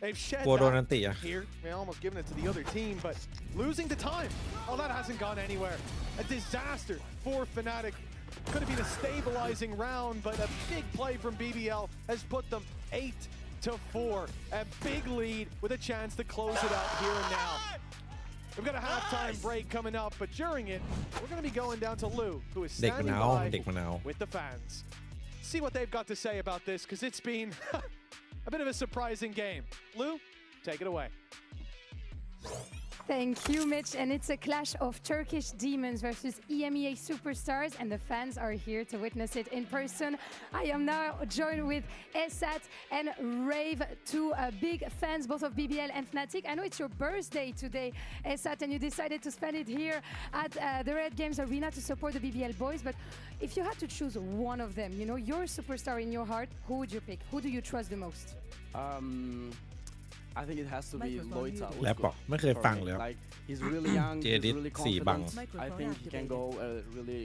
S12: They've shed
S2: กลัวโดน
S12: that
S2: อันติอะ
S12: here. They almost given it to the other team, but losing the time. Oh, that hasn't gone anywhere. A disaster for Fnatic. Could have been a stabilizing round, but a big play from BBL has put them 8-4. A big lead with a chance to close it out here and now. We've got a halftime break coming up, but during it, we're going to be going down to Lou, who is
S2: เด็กมะ
S12: standing
S2: นาว
S12: by
S2: เด็กมะนาว
S12: with the fans. See what they've got to say about this, because it's been a bit of a surprising game. Lou, take it away.
S8: Thank you, Mitch. And it's a clash of Turkish demons versus EMEA superstars, and the fans are here to witness it in person. I am now joined with Esat and Rave, two big fans, both of BBL and Fnatic. I know it's your birthday today, Esat, and you decided to spend it here at the Red Games Arena to support the BBL boys. But if you had to choose one of them, you know, your superstar in your heart, who would you pick? Who do you trust the most?
S9: I think it has to be Loiter.
S2: แรปบอกไม่เคยฟังเลยครับ
S9: Like he's really young,
S2: เจ
S9: he's
S2: ดิส
S9: really
S2: สี่บัง
S9: confident. I think he can go a really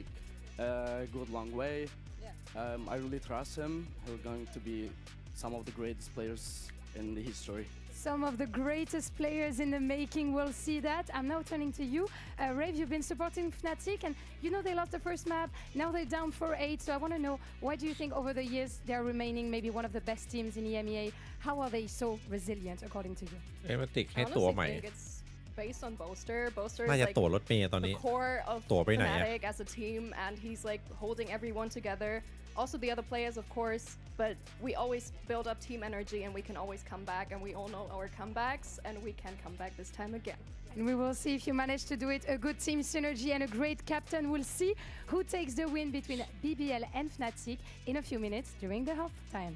S9: good long way. I really trust him. He's going to be some of the greatest players in the history.
S8: Some of the greatest players in the making will see that. I'm now turning to you. Rave, you've been supporting Fnatic, and you know they lost the first map. Now they're down 4-8. So I want to know, why do you think over the years they're remaining maybe one of the best teams in EMEA? How are they so resilient, according to you?
S2: เอเมติกให้ตั๋วใหม่
S17: based on Boaster. Boaster
S2: น่า
S17: is
S2: จะ
S17: like
S2: ตั๋วรถเมล์ตอน
S17: the
S2: นี้
S17: core of
S2: ตั๋วไปไหนอะ
S17: Fnatic as a team, and he's like holding everyone together. Also the other players, of course, but we always build up team energy, and we can always come back, and we all know our comebacks, and we can come back this time again.
S8: And we will see if you manage to do it. A good team synergy and a great captain. We'll see who takes the win between BBL and Fnatic in a few minutes during the halftime.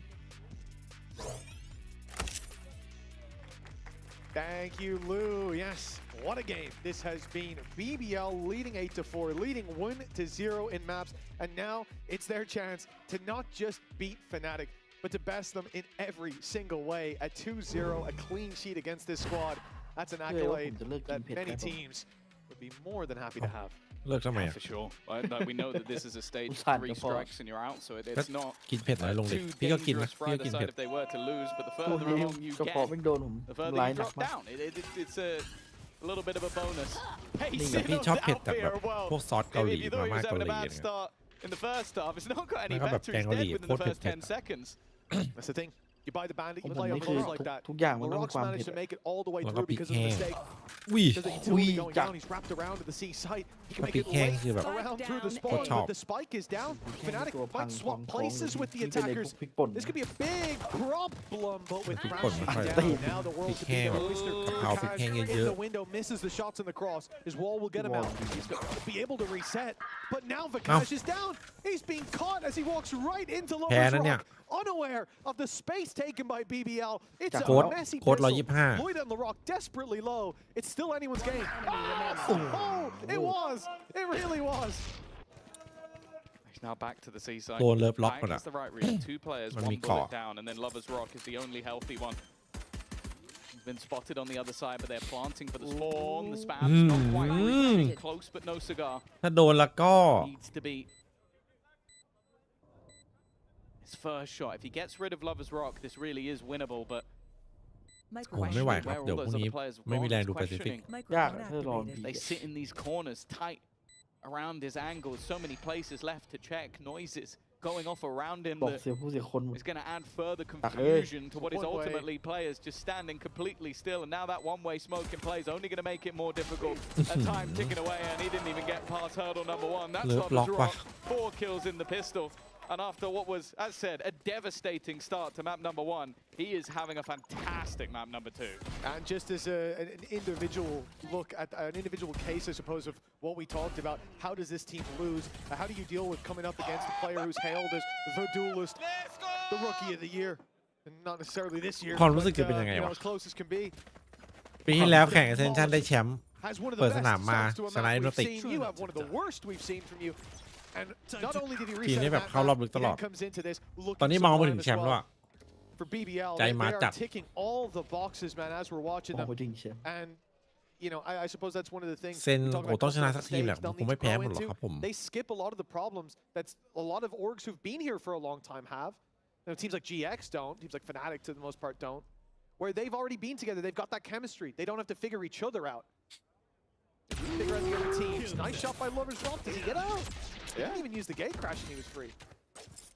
S12: Thank you, Lou. Yes, what a game this has been. BBL leading 8-4, leading 1-0 in maps, and now it's their chance to not just beat Fnatic, but to best them in every single way. A 2-0, a clean sheet against this squad. That's an accolade that many teams would be more than happy to have.
S2: เลิกทำไมอะ
S13: For sure. Like, we know that this is a stage 3 strikes and you're out, so it's not
S2: กินเผ็ดน้อยลงดิ
S13: too
S2: พี่ก็กินนะ
S13: dangerous for
S2: พี่ก็
S13: either
S2: กิน
S13: side
S2: เผ็ด
S13: if they were to lose, but the
S11: ตัว
S13: further
S11: นี้
S13: along you
S11: กระเพาะ
S13: get,
S11: ไม่โดนผม
S13: the further
S11: ร้าย
S13: you
S11: หนัก
S13: drop
S11: มาก
S13: down. It's a little bit of a bonus.
S2: นี่ไงพี่ชอบเผ็ดจากแบบพวกซอสเกาหลี
S13: If you
S2: มา
S13: thought he
S2: ม่า
S13: was
S2: เกา
S13: having
S2: ห
S13: a
S2: ลี
S13: bad
S2: เนี่ย
S13: start in the first half, it's not got any
S2: แล้วก็แบบ
S13: better.
S2: แกง
S13: He's
S2: เกาหลี
S13: dead within
S2: โคต
S13: the
S2: รเผ็ด
S13: first
S2: เผ็ด
S13: 10 seconds.
S12: That's the thing. You buy the bandit, you
S11: ผม
S12: play
S11: นี่
S12: on
S11: คือ
S12: balls like that.
S11: ทุกอย่างมันต้องมี
S12: Larok's
S11: ความ
S12: managed
S11: เผ็ด
S12: to make it all the way
S2: แล้วก็
S12: through
S2: พริก
S12: because of
S2: แห้
S12: the
S2: ง
S12: mistake.
S2: อุ้ย
S12: Because the utility going down, he's wrapped around to the C site. He can
S2: ก็
S12: make
S2: พริก
S12: it
S2: แห้ง
S12: late
S2: คือแบบ
S12: around through the
S2: โคตร
S12: spawn,
S2: ชอบ
S12: but the spike is down. Fnatic
S11: ตัวพัง
S12: might
S11: ขอ
S12: swap
S11: ง
S12: places with the
S11: ที่เป็นไอ้พว
S12: attackers.
S11: กพริกป่น
S12: This could be a big problem, but with
S2: พริก
S12: Crouch
S2: ป่นไม่ค่อย
S12: down, now the
S2: พริ
S12: world
S2: ก
S12: to
S2: แห้
S12: beat
S2: ง
S12: the Oyster.
S2: กะเพราพริกแห้ง
S12: Kaz
S2: เย
S12: in
S2: อะ
S12: the window, misses the shots in the cross. His wall will get him out. He's going to be able to reset, but now Vikash is down. He's being caught as he walks right into
S2: แพ้
S12: Lover's
S2: นั้นเนี่ย
S12: Rock, unaware of the space taken by BBL. It's
S2: โค้ด
S12: a messy
S2: โค้ด
S12: pistol.
S2: 125
S12: Lloyd and LaRock desperately low. It's still anyone's game. Oh, it was. It really was.
S13: He's now back to the seaside.
S2: โดนเลิฟล็อก
S13: Back
S2: มัน
S13: is
S2: อะ
S13: the right read. 2 players,
S2: มัน
S13: 1
S2: มี
S13: bullet
S2: เกาะ
S13: down, and then Lover's Rock is the only healthy one. He's been spotted on the other side, but they're planting for the spawn. The spam's not quite reaching close, but no cigar.
S2: ถ้าโดนแล้วก็
S13: Needs to be his first shot. If he gets rid of Lover's Rock, this really is winnable, but
S2: โอ้ไม่ไหวครับเดี๋ยวพรุ่งนี้ไม่มีแรงดูแปซิฟิก
S1: Microphone activated.
S13: They sit in these corners tight around his angle. So many places left to check. Noises going off around him
S11: บอก
S13: that
S11: เสียผู้เสียคน
S13: is going to add further confusion to what is ultimately players just standing completely still. And now that one-way smoke in play is only going to make it more difficult. And time ticking away, and he didn't even get past hurdle number 1. That's Lover's Rock. 4 kills in the pistol. And after what was, as said, a devastating start to map number 1, he is having a fantastic map number 2.
S12: And just as an individual look at an individual case, I suppose, of what we talked about, how does this team lose? How do you deal with coming up against a player who's hailed as the duelist, the rookie of the year? And not necessarily this year,
S2: ความรู้สึกจะเป็นยังไงวะ
S12: as close as can be.
S2: ปีที่แล้วแข่ง Ascension ได้แชมป์
S12: Has one of
S2: เปิ
S12: the
S2: ดส
S12: best
S2: นามมา
S12: starts to a
S2: ชนะ
S12: match
S2: โน
S12: we've
S2: ติก
S12: seen. You have one of the worst we've seen from you. And not only did he
S2: ทีม
S12: reset
S2: นี้แบบ
S12: that
S2: เข้ารอบ
S12: map,
S2: ลึก
S12: he
S2: ตลอด
S12: then comes into this
S2: ตอน
S12: looking
S2: นี้มองมาถึ
S12: sublime
S2: ง
S12: as
S2: แชมป์แล้ว
S12: well. For BBL,
S2: ใจ
S12: they
S2: มาจั
S12: are
S2: ด
S12: ticking all the boxes, man, as we're watching
S11: มอง
S12: them.
S11: ไปถึงแชมป์
S12: And you know, I suppose that's one of the things
S2: เซน
S12: we talk
S2: โอ้
S12: about
S2: ต้องชนะ
S12: customers
S2: สัก
S12: on
S2: ทีมแหละ
S12: stage, they'll
S2: ผม
S12: need
S2: ไม่
S12: to
S2: แพ้
S12: grow
S2: หมดหรอก
S12: into.
S2: ครับผม
S12: They skip a lot of the problems that's a lot of orgs who've been here for a long time have. You know, teams like GX don't, teams like Fnatic to the most part don't, where they've already been together, they've got that chemistry. They don't have to figure each other out. Figure out the other teams. Nice shot by Lover's Rock. Does he get out? He didn't even use the gate crash and he was free.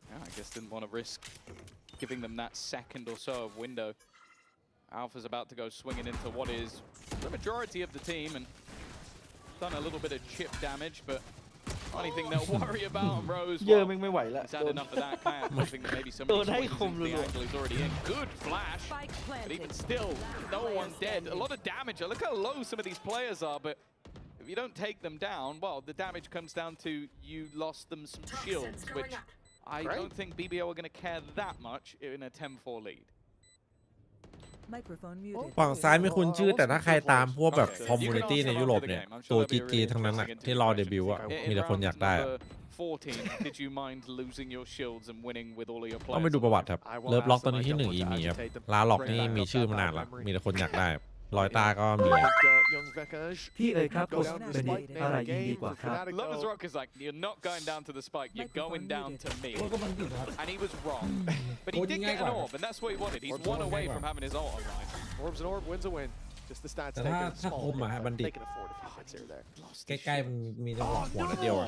S13: Yeah, I guess didn't want to risk giving them that second or so of window. Alpha's about to go swinging into what is the majority of the team and done a little bit of chip damage, but only thing they'll worry about on Rose.
S11: เยอะไม่ไหวแล้ว
S13: He's had enough of that. Kayak hoping that maybe somebody swings into the angle he's already in. Good flash, but even still, no one dead. A lot of damage. Look how low some of these players are, but if you don't take them down, well, the damage comes down to you lost them some shields, which I don't think BBL are going to care that much in a 10-4 lead.
S1: Microphone muted.
S2: ฝั่งซ้ายไม่คุ้นชื่อแต่ถ้าใครตามพวกแบบคอมมูนิตี้ในยุโรปเนี่ยตัวจีทั้งนั้นอะที่รอเดบิวต์อะมีแต่คนอยากได้อะ
S13: 14, did you mind losing your shields and winning with all of your
S2: ต้องไป
S13: players?
S2: ดูประวัติครับเลิฟล็อกตอนนี้ที่1 EME ครับลาล็อกนี่มีชื่อมานานแล้วมีแต่คนอยากได้รอยตาก็มี
S10: พี่เอ๋ยครับกดเบนิตอะไรยิงดีกว่าครับ
S13: Lover's Rock is like, you're not going down to the spike, you're going down to me. And he was wrong. But he did get an orb, and that's what he wanted. He's one away from having his ult online.
S12: Orb's an orb, wins a win. Just the stats
S2: แต่
S12: taken
S2: ถ้า
S12: small.
S2: คมอะฮะบัณฑิต
S12: They can afford a few hits here or there.
S2: ใกล้ๆมันมีจังหวะหัวนัดเดียวอะ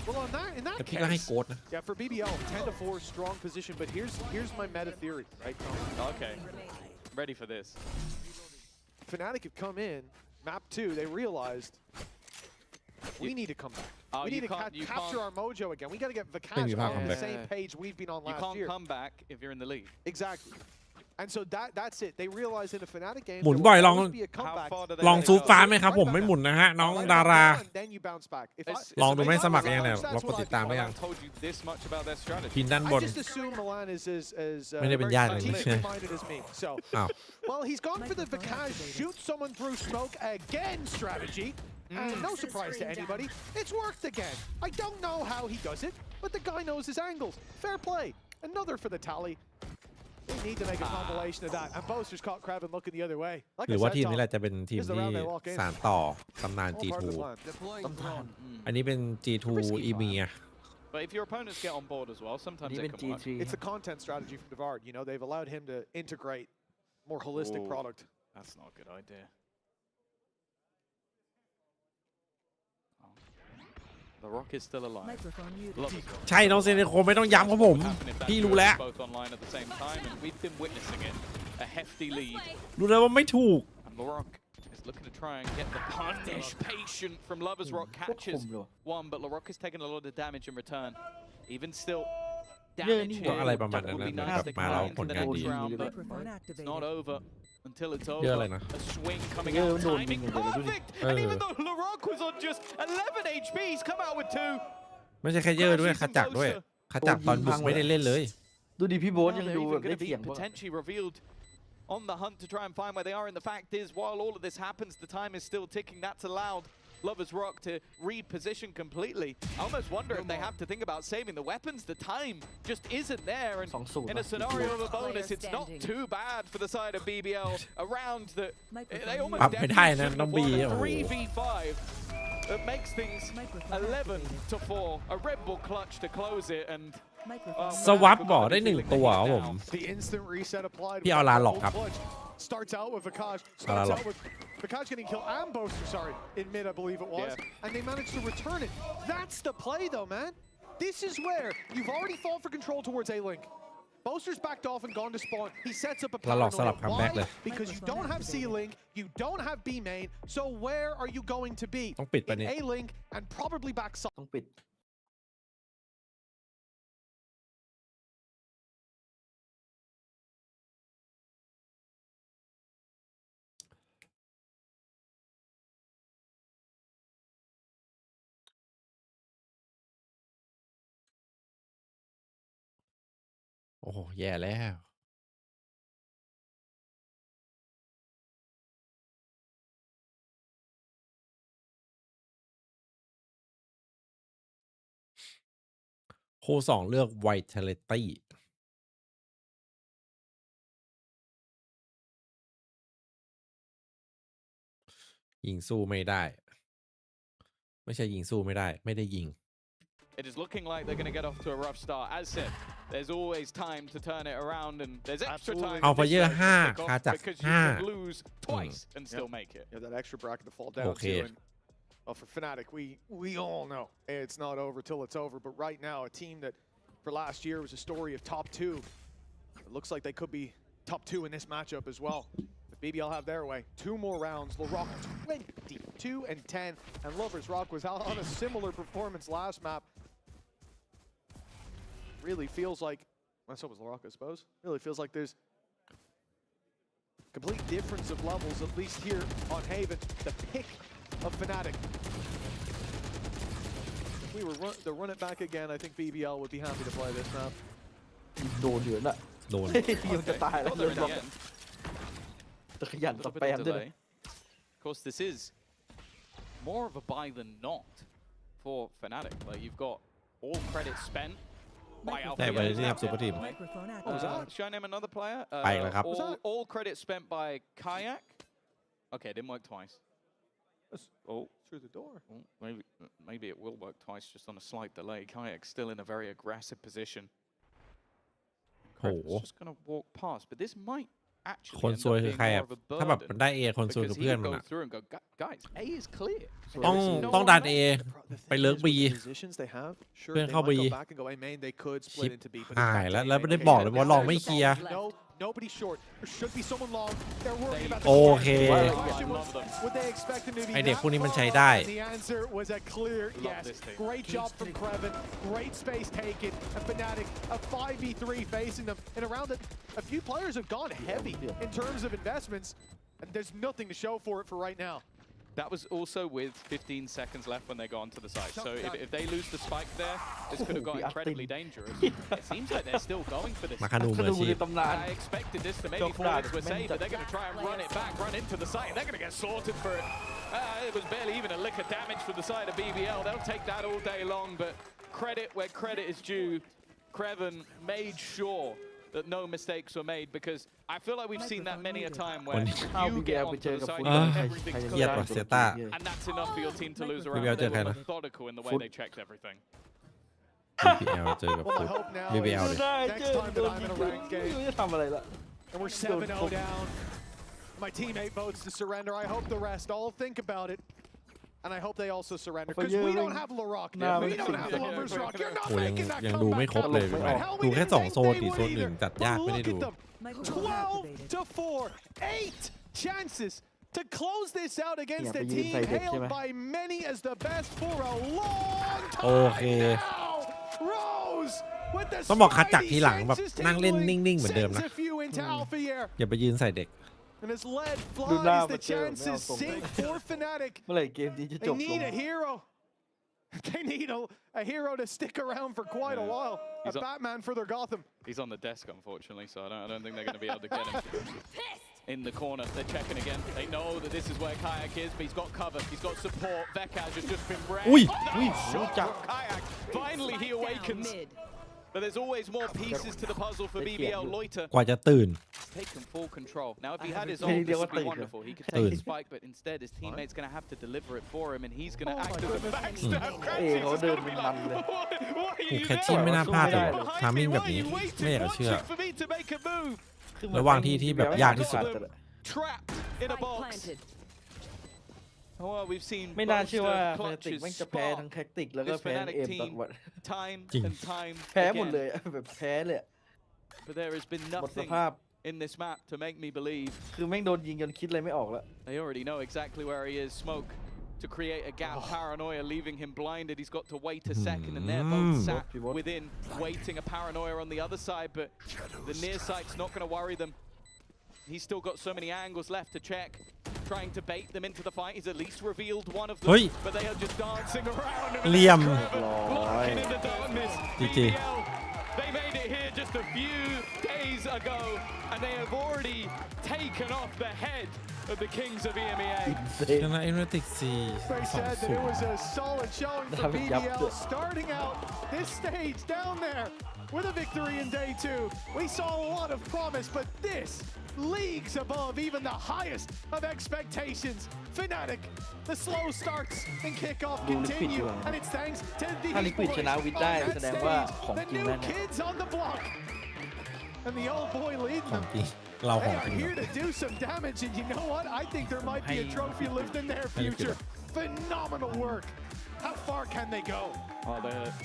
S12: Well, in
S2: แต่
S12: that
S2: พี่ก็ให้
S12: case,
S2: โกดนะ
S12: yeah, for BBL, 10-4, strong position. But here's my meta theory, right?
S13: Okay. Ready for this.
S12: Fnatic have come in, map 2, they realized we need to come back. We need to capture our mojo again. We got to get Vikash on the same page we've been on last year.
S13: You can't come back if you're in the lead.
S12: Exactly. And so that's it. They realized in a Fnatic game
S2: หมุนบ่อยลอง
S12: there will be a comeback.
S2: ลองซูปฟ้าไหมครับผมไม่หมุนนะฮะน้องดารา
S12: Then you bounce back.
S2: ลองดูไหมสมัครยังเนี่ยเรากดติดตามได้ยัง
S13: Told you this much about their strategy.
S2: พินด้านบ
S12: I
S2: น
S12: just assume Milan is as
S2: ไม่ได้เป็นญาติเลย
S12: strategic-minded as me. So,
S2: อ้าว
S12: well, he's gone for the Vikash shoot someone through smoke again strategy. And no surprise to anybody, it's worked again. I don't know how he does it, but the guy knows his angles. Fair play. Another for the tally. They need to make a compilation of that. And Boaster's caught Kraven looking the other way. Like
S2: หรือ
S12: I
S2: ว่า
S12: said,
S2: ทีมนี้
S12: Tom,
S2: แหละจะเป็นทีมที่สานต่อตำนาน
S12: all part of
S2: G2
S12: the plan.
S2: อันนี้เป็น G2 EMEA
S13: But if your opponents get on board as well, sometimes it can work.
S12: It's a content strategy from Devard. You know, they've allowed him to integrate more holistic product.
S13: That's not a good idea. The Rock is still alive.
S1: Microphone muted.
S2: ใช่น้องเซนโคไม่ต้องย้ำครับผม พี่รู้แล้ว
S13: Both online at the same time, and we've been witnessing it. A hefty lead.
S2: รู้แล้วว่าไม่ถูก
S13: And the Rock is looking to try and get the punish. Patient from Lover's Rock catches one, but LaRock is taking a lot of damage in return. Even still, damage here.
S2: ก็อะไรประมาณนั้น
S13: Would be
S2: นะ
S13: nice
S2: แบบ
S13: to
S2: มา
S13: come
S2: เรา
S13: out
S2: ผ
S13: into
S2: ล
S13: the
S2: งาน
S13: next
S2: ดี
S13: round, but
S1: Microphone
S13: it's
S1: activated.
S13: not over until it's
S2: เยอะ
S13: over.
S2: เลยนะ
S13: A swing coming
S11: เยอะ
S13: out,
S11: โดนยิง
S13: timing
S11: อย่างเดียวเลยดูดิ
S13: perfect. And even though LaRock was on just 11 HP, he's come out with 2.
S2: ไม่ใช่แค่เยอะด้วยขจักด้วยขจักตอนบุกไม่ได้เล่นเลย
S11: ดูดิพี่โบ๊ท
S13: Now
S11: ยัง
S13: they're
S11: ดู
S13: even
S11: แบบ
S13: going
S11: ได้
S13: to be
S11: เถียงบ้าง
S13: potentially revealed on the hunt to try and find where they are. And the fact is, while all of this happens, the time is still ticking. That's allowed Lover's Rock to reposition completely. I almost wonder if they have to think about saving the weapons. The time just isn't there. And in a scenario of a bonus, it's not too bad for the side of BBL around that. They almost
S2: ปรับไม่ได้นะ
S13: definitely
S2: น้อง
S13: should
S2: บี
S13: have
S2: โอ้
S13: won
S2: โห
S13: a 3v5. That makes things 11-4. A Red Bull clutch to close it. And
S2: สวับบอกได้1ตัวครับผม
S12: The instant reset applied.
S2: พี่เอาลาหลอกครับ
S12: starts out with Vikaj, starts out with Vikaj getting killed and Boaster, sorry, in mid, I believe it was, and they managed to return it. That's the play, though, man. This is where you've already fought for control towards A-Link. Boaster's backed off and gone to spawn. He sets up a paranoia. Why? Because you don't have C-Link, you don't have B main, so where are you going to be? In A-Link and probably backside.
S10: ต้องปิด
S2: โอ้โหแย่แล้วโคสองเลือก Vitality ยิงสู้ไม่ได้ไม่ใช่ยิงสู้ไม่ได้ไม่ได้ยิง
S13: It is looking like they're going to get off to a rough start. As said, there's always time to turn it around, and there's extra time.
S2: เอาไปเยอะ5คาจาก
S13: because you can lose twice and still make it.
S12: Yeah, that extra bracket to fall down to. And, well, for Fnatic, we all know it's not over till it's over. But right now, a team that for last year was a story of top 2. It looks like they could be top 2 in this matchup as well. If BBL have their way, 2 more rounds. LaRock 22 and 10, and Lovers Rock was out on a similar performance last map. Really feels like, well, so was LaRock, I suppose. Really feels like there's complete difference of levels, at least here on Haven. The pick of Fnatic. If we were to run it back again, I think BBL would be happy to play this map.
S10: โดนอยู่น่ะ
S2: โดน
S10: ยังจะตายแล้วเลยบอกจะขยันสแปมด้วย
S13: Of course, this is more of a buy than not for Fnatic. Like, you've got all credit spent by Alpha.
S2: ได้ไปเรียบซุปเปอร์ทีม
S13: Should I name another player?
S2: ไปแล้วครับ
S13: All credit spent by Kayak. Okay, it didn't work twice. Oh,
S12: through the door.
S13: Well, maybe it will work twice, just on a slight delay. Kayak's still in a very aggressive position.
S2: Oh.
S13: Just gonna walk past, but this might actually
S2: คนซวยคือใครอ่ะถ้าแบบมันได้ A คนซวยคือเพื่อนมันอ่ะ
S13: Guys, A is clear.
S2: ต้องดัน A ไปเลิก B เพื่อนเข้า B หายแล้วไม่ได้บอกเลยว่าลองไม่เคลียร์
S12: Nobody short. There should be someone long. They're worried about the
S2: โอเค
S12: Would they expect him to be
S2: ไอเด็กพวกนี้มันใช้ได้
S12: The answer was a clear yes. Great job from Kreven. Great space taken. And Fnatic, a 5v3 facing them. In a round that a few players have gone heavy in terms of investments. And there's nothing to show for it for right now.
S13: That was also with 15 seconds left when they go onto the site. So if they lose the spike there, this could have got incredibly dangerous. It seems like they're still going for this.
S2: มาคานูมืออาชีพ
S13: I expected this to maybe fall into a save, but they're going to try and run it back, run into the site, and they're going to get slaughtered for it. It was barely even a lick of damage for the side of BBL. They'll take that all day long, but credit where credit is due. Kreven made sure that no mistakes were made, because I feel like we've seen that many a time where you get onto the side, everything's clear, and that's enough for your team to lose around. They were methodical in the way they checked everything.
S2: BBL เจอกับฟุต BBL เลย
S12: Next time that I'm in a ranked game, and we're 7-0 down. My teammate votes to surrender. I hope the rest all think about it. And I hope they also surrender, because we don't have LaRock. We don't have Lovers Rock. You're not making that
S2: ยังดูไม่ครบเลยดูแค่2โซนดิโซน1จัดยากไม่ได้ดู
S12: 12 to 4, 8 chances to close this out against a team hailed by many as the best for a long time.
S2: โอเค
S12: Rose with the
S2: ต้องบอกคัดจากทีหลังแบบนั่งเล่นนิ่งๆเหมือนเดิมนะ อย่าไปยืนใส่เด็ก
S12: And as lead flies, the chances sink for Fnatic.
S10: เมื่อไหร่เกมนี้จะจบ
S12: They need a hero. They need a hero to stick around for quite a while. A Batman for their Gotham.
S13: He's on the desk, unfortunately, so I don't think they're going to be able to get him. In the corner, they're checking again. They know that this is where Kayak is, but he's got cover. He's got support. Vekaj has just been wrecked. Nice shot from Kayak. Finally, he awakens. But there's always more pieces to the puzzle for BBL. Loiter
S2: กว่าจะตื่น
S13: taken full control. Now, if he had his own, this would be wonderful. He could take his spike, but instead, his teammate's going to have to deliver it for him, and he's going to act as a backstab. Crazy. It's going to be like, what are you
S2: แคทชี่ไม่น่าพลาดเลยทามิ่งแบบนี้ไม่อยากจะเชื่อระหว่างที่แบบยากที่สุด
S13: trapped in a box. Well, we've seen
S11: ไม่น่า
S13: both
S11: เชื่อว่า
S13: the
S11: แฟนติก
S13: clutches
S11: แม่งจะแพ้
S13: spark
S11: ทั้งแท็กติกแล้วก็
S13: this
S11: แพ้ทั้ง
S13: Fnatic
S11: เอมตอน
S13: team
S11: วัน
S13: time
S2: จริง
S13: and time
S11: แพ้หมด
S13: again.
S11: เลยแบบแพ้เลย
S13: But there has been
S11: หมดส
S13: nothing
S11: ภาพ
S13: in this map to make me believe.
S11: คือแม่งโดนยิงจนคิดอะไรไม่ออกแล้ว
S13: They already know exactly where he is. Smoke to create a gap. Paranoia leaving him blinded. He's got to wait a second, and they're both sat within, waiting a Paranoia on the other side. But the near sight's not going to worry them. He's still got so many angles left to check. Trying to bait them into the fight. He's at least revealed one of them.
S2: Hey.
S13: But they are just dancing around.
S2: Liam.
S13: Blocking in the darkness.
S2: GG.
S13: BBL, they made it here just a few days ago. And they have already taken off the head of the Kings of EMEA.
S2: ชนะเอเมติก4
S12: They said that it was a solid showing for BBL, starting out this stage down there with a victory in day 2. We saw a lot of promise, but this leagues above even the highest of expectations. Fnatic, the slow starts and kickoff continue, and it's thanks to these
S11: ถ้าลิควิด
S12: boys
S11: ชนะ
S12: on
S11: วิดได้
S12: that
S11: แสดงว่า
S12: stage,
S11: ของ
S12: the
S11: จริง
S12: new
S11: แล้วเนี่ย
S12: kids on the block, and the old boy leading
S2: ของ
S12: them.
S2: จริงเราข
S12: They
S2: อง
S12: are
S2: จริง
S12: here to do some damage, and you know what? I think there might be a trophy lift in their future. Phenomenal work. How far can they go?
S13: Well,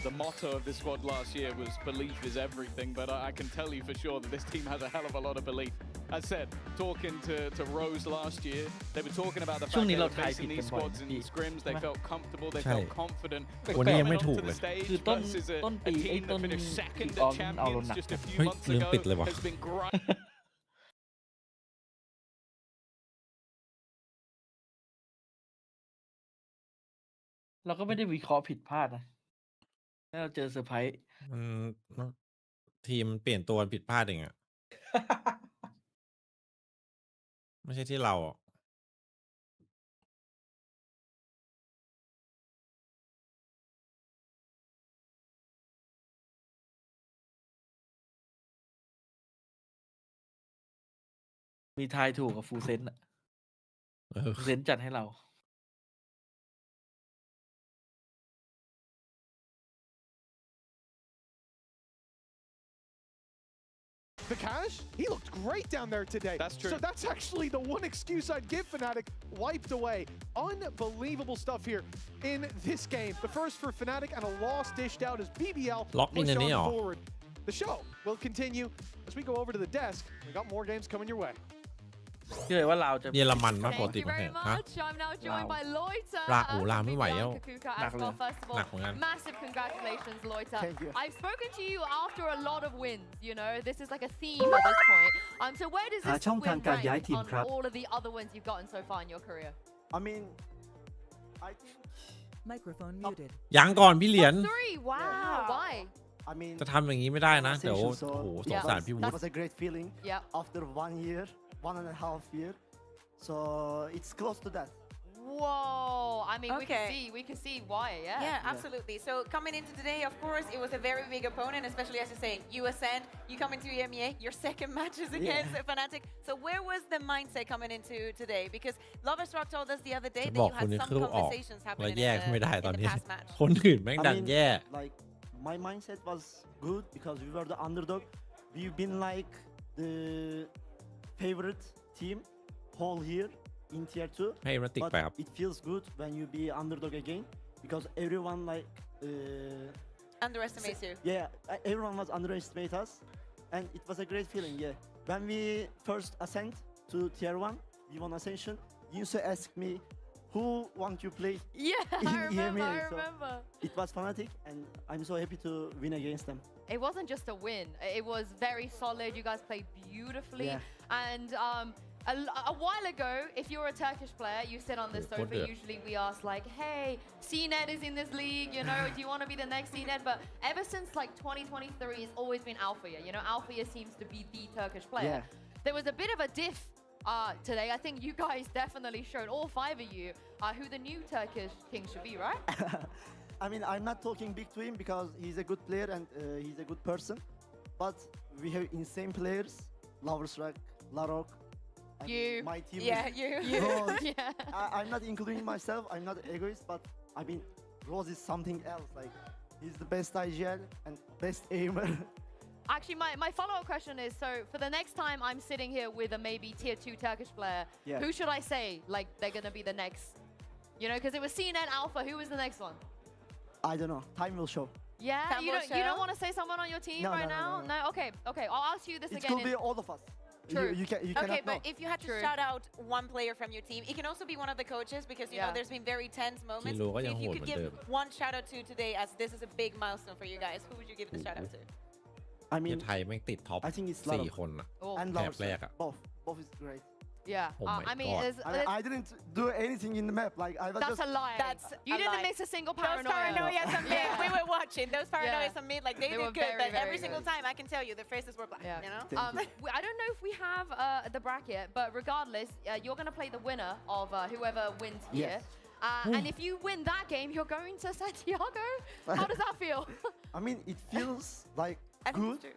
S13: the motto of this squad last year was belief is everything, but I can tell you for sure that this team has a hell of a lot of belief. As said, talking to Rose last year, they were talking about the fact they were facing these squads in scrims. They felt comfortable, they felt confident.
S2: วันนี้ยังไม่
S13: Coming
S2: ถูก
S13: onto
S2: เล
S13: the
S2: ย
S13: stage
S11: คือต้น
S13: versus
S11: ต้น
S13: a
S11: ปีไอ้
S13: team
S11: ต้
S13: that
S11: น
S13: finished second
S11: ออ
S13: at
S11: มเอาลง
S13: Champions
S11: หนัก
S13: just a few
S2: เฮ้ย
S13: months
S2: ลืม
S13: ago
S2: ปิดเลยว่ะ
S13: has been grinding.
S11: เราก็ไม่ได้วิเคราะห์ผิดพลาดนะถ้าเราเจอเซอร์ไพรส์
S2: ทีมเปลี่ยนตัวผิดพลาดเองอะ ไม่ใช่ที่เราอ่ะ
S11: มีทายถูกกับฟูเซนอะฟูเซนจัดให้เรา
S12: The Cash, he looked great down there today.
S13: That's true.
S12: So that's actually the one excuse I'd give Fnatic. Wiped away. Unbelievable stuff here in this game. The first for Fnatic and a loss dished out as BBL
S2: Locked in
S12: push
S2: the
S12: on
S2: nail.
S12: forward. The show will continue as we go over to the desk. We got more games coming your way.
S11: เชื่อว่าเราจะ
S2: เยอรมันมากปก
S6: Thank
S2: ติ
S6: you
S2: ประเท
S6: very
S2: ศฮะ
S6: much. I'm now joined by Loiter.
S2: ลาโอ้ลาไม่ไหวแล้ว
S6: Kakuka
S11: หนัก
S6: as
S11: เลย
S6: well. First of all,
S2: หนักเหมือนกัน
S6: massive congratulations, Loiter.
S10: Thank you.
S6: I've spoken to you after a lot of wins. You know, this is like a theme at this point. So where does
S10: หา
S6: this
S10: ช่องทาง
S6: win
S10: การย้าย
S6: rank
S10: ทีม
S6: on
S10: ครับ
S6: all of the other wins you've gotten so far in your career?
S10: I mean I think
S1: Microphone muted.
S2: ยังก่อนพี่เหรียญ
S6: Top 3. Wow. Why?
S10: I mean
S2: จะทำอย่างนี้ไม่ได้นะ เดี๋ยว โอ้
S10: so
S2: โหสงสารพี่วุ
S10: it
S2: ฒิ
S10: was a great feeling
S6: Yeah.
S10: after 1.5 year so it's close to that.
S6: Whoa. I mean,
S7: Okay.
S6: we can see why. Yeah.
S7: Yeah, absolutely. So coming into today, of course, it was a very big opponent, especially as you're saying, you ascend, you come into EMEA, your second match is against Fnatic. So where was the mindset coming into today? Because Loverstruck told us the other day
S2: จะ
S7: that
S2: บอก
S7: you
S2: คน
S7: had
S2: นี้
S7: some
S2: คือออก
S7: conversations
S2: แล้ว
S7: happening
S2: แยกไม่ได้ตอน
S7: in the
S2: นี้
S7: past match.
S2: คนอื่นแม่งดัน
S10: I mean,
S2: แย่
S10: like my mindset was good because we were the underdog. We've been like the favorite team whole year in tier 2.
S2: ให้มันติด
S10: But
S2: ไปครับ
S10: it feels good when you be underdog again because everyone like
S7: Underestimates you.
S10: yeah, everyone was underestimate us and it was a great feeling. Yeah, when we first ascend to tier 1, we won ascension. You used to ask me who want you play.
S6: Yeah, I remember. I remember.
S10: It was Fnatic and I'm so happy to win against them.
S6: It wasn't just a win. It was very solid. You guys played beautifully.
S10: Yeah.
S6: And a while ago, if you're a Turkish player, you sit on this
S2: What
S6: sofa.
S2: the-
S6: Usually we ask like, hey, CNET is in this league. You know, do you want to be the next CNET? But ever since like 2023, it's always been Alphaya. You know, Alphaya seems to be the Turkish player.
S10: Yeah.
S6: There was a bit of a diff today. I think you guys definitely showed, all 5 of you, who the new Turkish king should be, right?
S10: I mean, I'm not talking big to him because he's a good player and he's a good person. But we have insane players, Loverstruck, Larok. I mean,
S6: You.
S10: my team
S7: Yeah,
S10: is
S7: you.
S10: Rose.
S6: Yeah.
S10: I'm not including myself. I'm not egoist, but I mean, Rose is something else. Like, he's the best IGL and best aimer.
S6: Actually, my follow-up question is, so for the next time I'm sitting here with a maybe tier 2 Turkish player,
S10: Yeah.
S6: who should I say, like, they're going to be the next, you know, because it was CNN Alpha, who was the next one?
S10: I don't know. Time will show.
S6: Yeah,
S7: Time
S6: you
S7: will
S6: don't
S7: show?
S6: want to say someone on your team
S10: No,
S6: right
S10: no,
S6: now?
S10: no, no.
S6: Okay, I'll ask you this
S10: It
S6: again.
S10: could be all of us.
S6: True.
S10: You
S7: Okay,
S10: cannot
S7: but
S10: know.
S7: if you had to
S6: True.
S7: shout out one player from your team, it can also be one of the coaches because you know
S6: Yeah.
S7: there's been very tense moments.
S2: Kilo
S7: So
S2: ก็ยัง
S7: if
S2: โห
S7: you
S2: ด
S7: could
S2: เหมือน
S7: give
S2: เดิม
S7: one shout out to today, as this is a big milestone for you guys, who would you give the shout out to?
S10: I
S2: ที่
S10: mean,
S2: ไทยแม่งติดท็อป
S10: I think it's Laro
S2: 4 คนอะ
S6: Oh.
S10: and
S2: แถ
S10: Lars.
S2: บแรกอะ
S10: Both is great.
S6: Yeah.
S2: Oh my
S6: I mean,
S2: God.
S10: I didn't do anything in the map. Like I was
S6: that's
S10: just.
S6: a lie.
S7: That's
S6: You
S7: a
S6: didn't
S7: lie.
S6: mix a single
S7: Those
S6: paranoia.
S7: paranoias on mid,
S6: Yeah.
S7: we were watching. Those paranoias
S6: Yeah.
S7: on mid, like they
S6: They
S7: did
S6: were
S7: good,
S6: very,
S7: but
S6: very
S7: every single
S6: good.
S7: time I can tell you the faces were black.
S6: Yeah.
S7: You know.
S10: Thank you.
S6: I don't know if we have the bracket, but regardless, you're going to play the winner of whoever wins here.
S10: Yes.
S6: And if you win that game, you're going to Santiago. How does that feel?
S10: I mean, it feels like
S7: I think
S10: good
S7: it's two.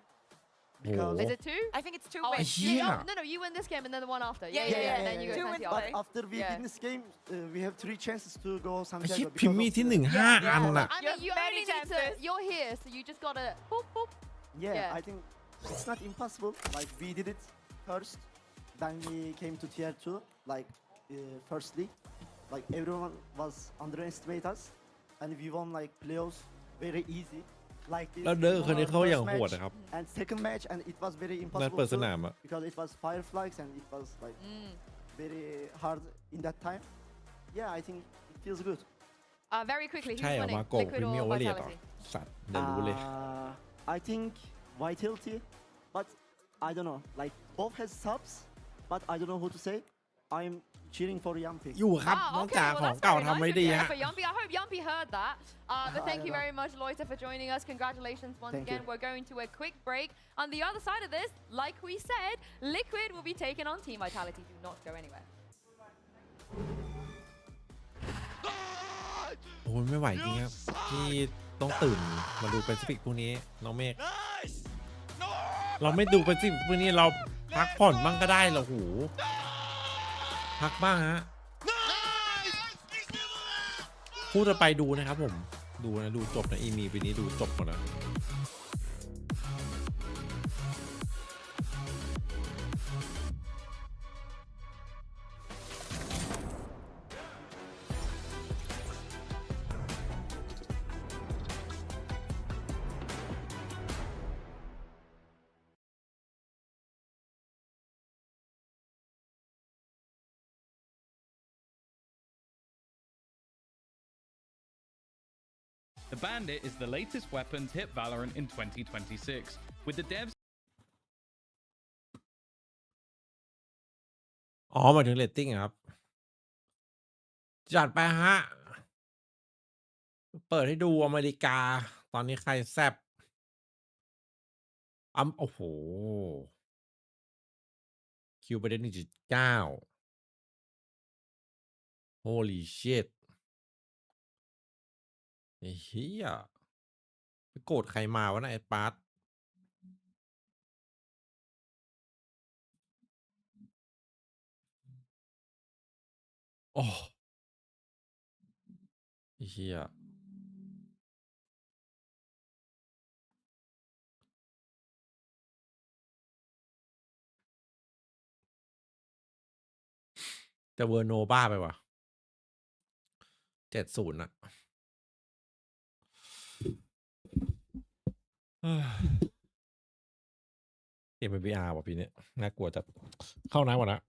S10: because.
S6: Is it two?
S7: I think it's two
S6: Oh,
S7: wins.
S2: Yeah.
S6: No, you win this game and then the one after.
S7: Yeah,
S6: And then you go
S7: Two wins
S6: Santiago.
S10: But
S7: play.
S10: after we
S6: Yeah.
S10: win this game, we have 3 chances to go
S2: ไอ้
S10: Santiago.
S2: ชิป
S10: because
S2: พิมพ์มี
S10: of
S2: ที่
S10: the-
S2: 1 5 อันน่ะ
S6: I
S7: You
S6: mean,
S7: have
S6: you
S7: many
S6: only need to.
S7: chances.
S6: You're here, so you just gotta. Boop, boop.
S10: Yeah,
S6: Yeah.
S10: I think it's not impossible. Like we did it first, then we came to tier 2. Like firstly, like everyone was underestimate us, and we won like playoffs very easy. Like this.
S2: แล้วเด้อ
S10: we
S2: คน
S10: won
S2: นี้
S10: our
S2: เขา
S10: first
S2: อย่างโหด
S10: match
S2: นะครับ
S10: And second match, and it was very
S2: นั่น
S10: impossible
S2: เปิดส
S10: too,
S2: นามอะ
S10: because it was fireflies and it was like very hard in that time. Yeah, I think it feels good.
S6: Very quickly, who's
S2: ใช่เหรอ
S6: winning?
S2: มาโกะ
S6: Liquid
S2: พิมพ์มี
S6: or
S2: โอเวอร์เรียต่อ
S6: Vitality?
S2: สัตว์เดี๋ยวรู้เลย
S10: I think Vitality, but I don't know. Like both has subs, but I don't know who to say. I'm cheering for Yampi.
S2: อยู่ครับ น้องจ๋า
S6: well,
S2: ของ
S6: that's
S2: เก่า
S6: very
S2: ทำไว้
S6: nice of
S2: ดี
S6: you
S2: ฮะ
S6: for Yumpy. I hope Yumpy heard that. But thank you
S10: don't know.
S6: very much, Loiter, for joining us. Congratulations once
S10: Thank
S6: again.
S10: you.
S6: We're going to a quick break. On the other side of this, like we said, Liquid will be taken on Team Vitality. Do not go anywhere.
S2: โอ้ยไม่ไหวจริงครับที่ต้องตื่นมาดูเป็นสปิกพวกนี้น้องเมฆเราไม่ดูเป็นสปิกพวกนี้เราพักผ่อนบ้างก็ได้เหรอหูพักบ้างฮะพูดจะไปดูนะครับผมดูนะดูจบนะอีมีปีนี้ดูจบหมดนะ
S18: The Bandit is the latest weapon to hit Valorant in 2026, with the devs
S2: อ๋อหมายถึงเรตติ้งครับจัดไปฮะเปิดให้ดูอเมริกาตอนนี้ใครแซบโอ้โหคิวไปได้1.9 holy shit ไอ้เหี้ยไปโกรธใครมาวะนะไอ้ปาร์ตโอ้ไอ้เหี้ยแต่เวอร์โนบ้าไปว่ะ70อะเอ็มบีอาร์ว่ะปีนี้น่ากลัวจะเข้าน้ำกว่านะ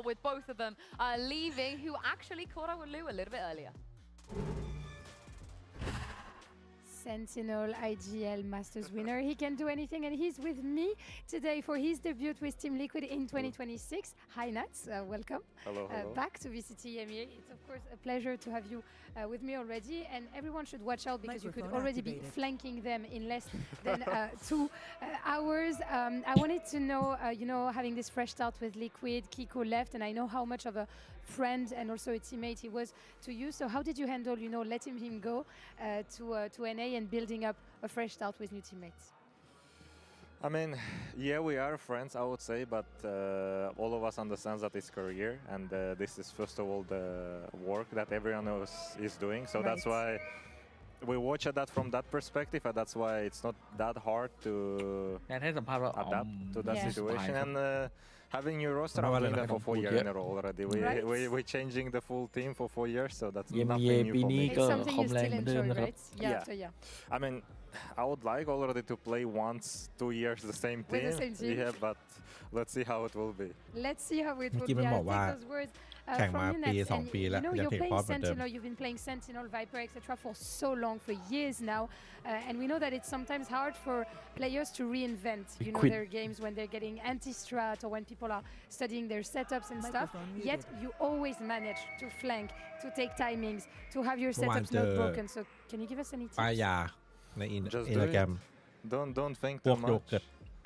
S6: with both of them leaving, who actually caught up with Lou a little bit earlier.
S8: Sentinel IGL Masters winner. He can do anything, and he's with me today for his debut with Team Liquid in 2026. Hi Nats, welcome.
S19: Hello, hello.
S8: Back to VCT Emea. It's of course a pleasure to have you with me already, and everyone should watch out because you could already be flanking them in less than 2 hours. I wanted to know, having this fresh start with Liquid, Kiko left, and I know how much of a friend and also a teammate he was to you. So how did you handle, letting him go to NA and building up a fresh start with new teammates?
S19: I mean, yeah, we are friends, I would say, but all of us understand that it's career, and this is first of all the work that everyone else is doing. So that's why we watch at that from that perspective, and that's why it's not that hard to adapt to that situation. And having new roster, I'm doing that for 4 years in a row already. We're changing the full team for 4 years, so that's nothing new for me.
S8: It's something you still enjoy, right? Yeah.
S19: I mean, I would like already to play once, 2 years the same team.
S8: With the same team.
S19: Yeah, but let's see how it will be.
S8: Let's see how it will
S2: เมื่อกี้
S8: be.
S2: มัน
S8: I'll
S2: บอกว่า
S8: take those words
S2: แข่ง
S8: from
S2: มา
S8: you,
S2: ปี
S8: Nats.
S2: 2 ปีแล้ว
S8: And
S2: ยัง
S8: you're
S2: เทค
S8: playing
S2: พอสเหมือนเดิม
S8: Sentinel, you've been playing Sentinel, Viper, etc. for so long, for years now. And we know that it's sometimes hard for players to reinvent, their games when they're getting anti-strat or when people are studying their setups and stuff. Yet you always manage to flank, to take timings, to have your setups not broken. So can you give us any
S2: ป้าย
S8: tips?
S2: ยาในอิน
S19: Just
S2: ส
S19: do
S2: ตาแกร
S19: it.
S2: ม
S19: Don't think
S2: พว
S19: too
S2: กโย
S19: much.
S2: เกิร์ต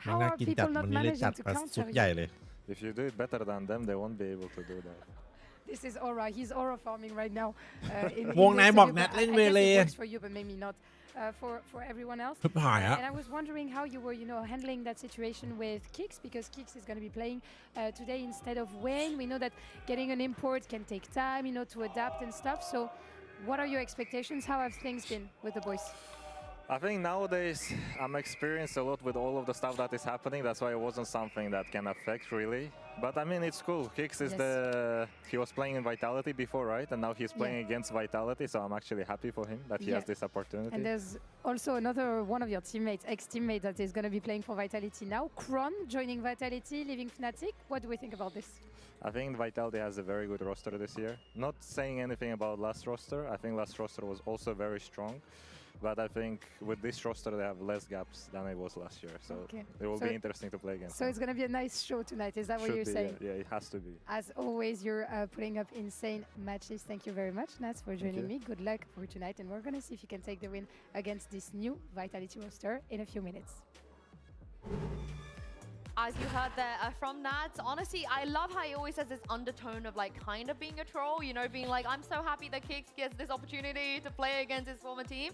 S2: มัน
S8: How
S2: น่า
S8: are
S2: กินจัด
S8: people not
S2: วันนี้เลยจัด
S8: managing to
S2: มา
S8: counter
S2: สุด
S8: you?
S2: ใหญ่เลย
S19: If you do it better than them, they won't be able to do that.
S8: This is Aura. He's Aura farming right now. In
S2: วงใน
S8: this
S2: บอก
S8: video,
S2: แนท
S8: but
S2: เล่น
S8: I
S2: เว
S8: guess
S2: เล
S8: it works for you, but maybe not for everyone else.
S2: ทุบหายอะ
S8: And I was wondering how you were, handling that situation with Kicks, because Kicks is going to be playing today instead of Wayne. We know that getting an import can take time, to adapt and stuff. So what are your expectations? How have things been with the boys?
S19: I think nowadays I'm experienced a lot with all of the stuff that is happening. That's why it wasn't something that can affect really. But I mean, it's cool. Kicks is he was playing in Vitality before, right? And now he's playing against Vitality. So I'm actually happy for him that he has this opportunity.
S8: And there's also another one of your teammates, ex-teammate, that is going to be playing for Vitality now. Kron joining Vitality, leaving Fnatic. What do we think about this?
S19: I think Vitality has a very good roster this year. Not saying anything about last roster. I think last roster was also very strong. But I think with this roster, they have less gaps than it was last year. So it will be interesting to play against.
S8: So it's going to be a nice show tonight. Is that what you're saying?
S19: Yeah, it has to be.
S8: As always, you're putting up insane matches. Thank you very much, Nats, for joining me. Good luck for tonight. And we're going to see if you can take the win against this new Vitality roster in a few minutes.
S6: As you heard there from Nats, honestly, I love how he always has this undertone of kind of being a troll, being like, I'm so happy that Kicks gets this opportunity to play against his former team.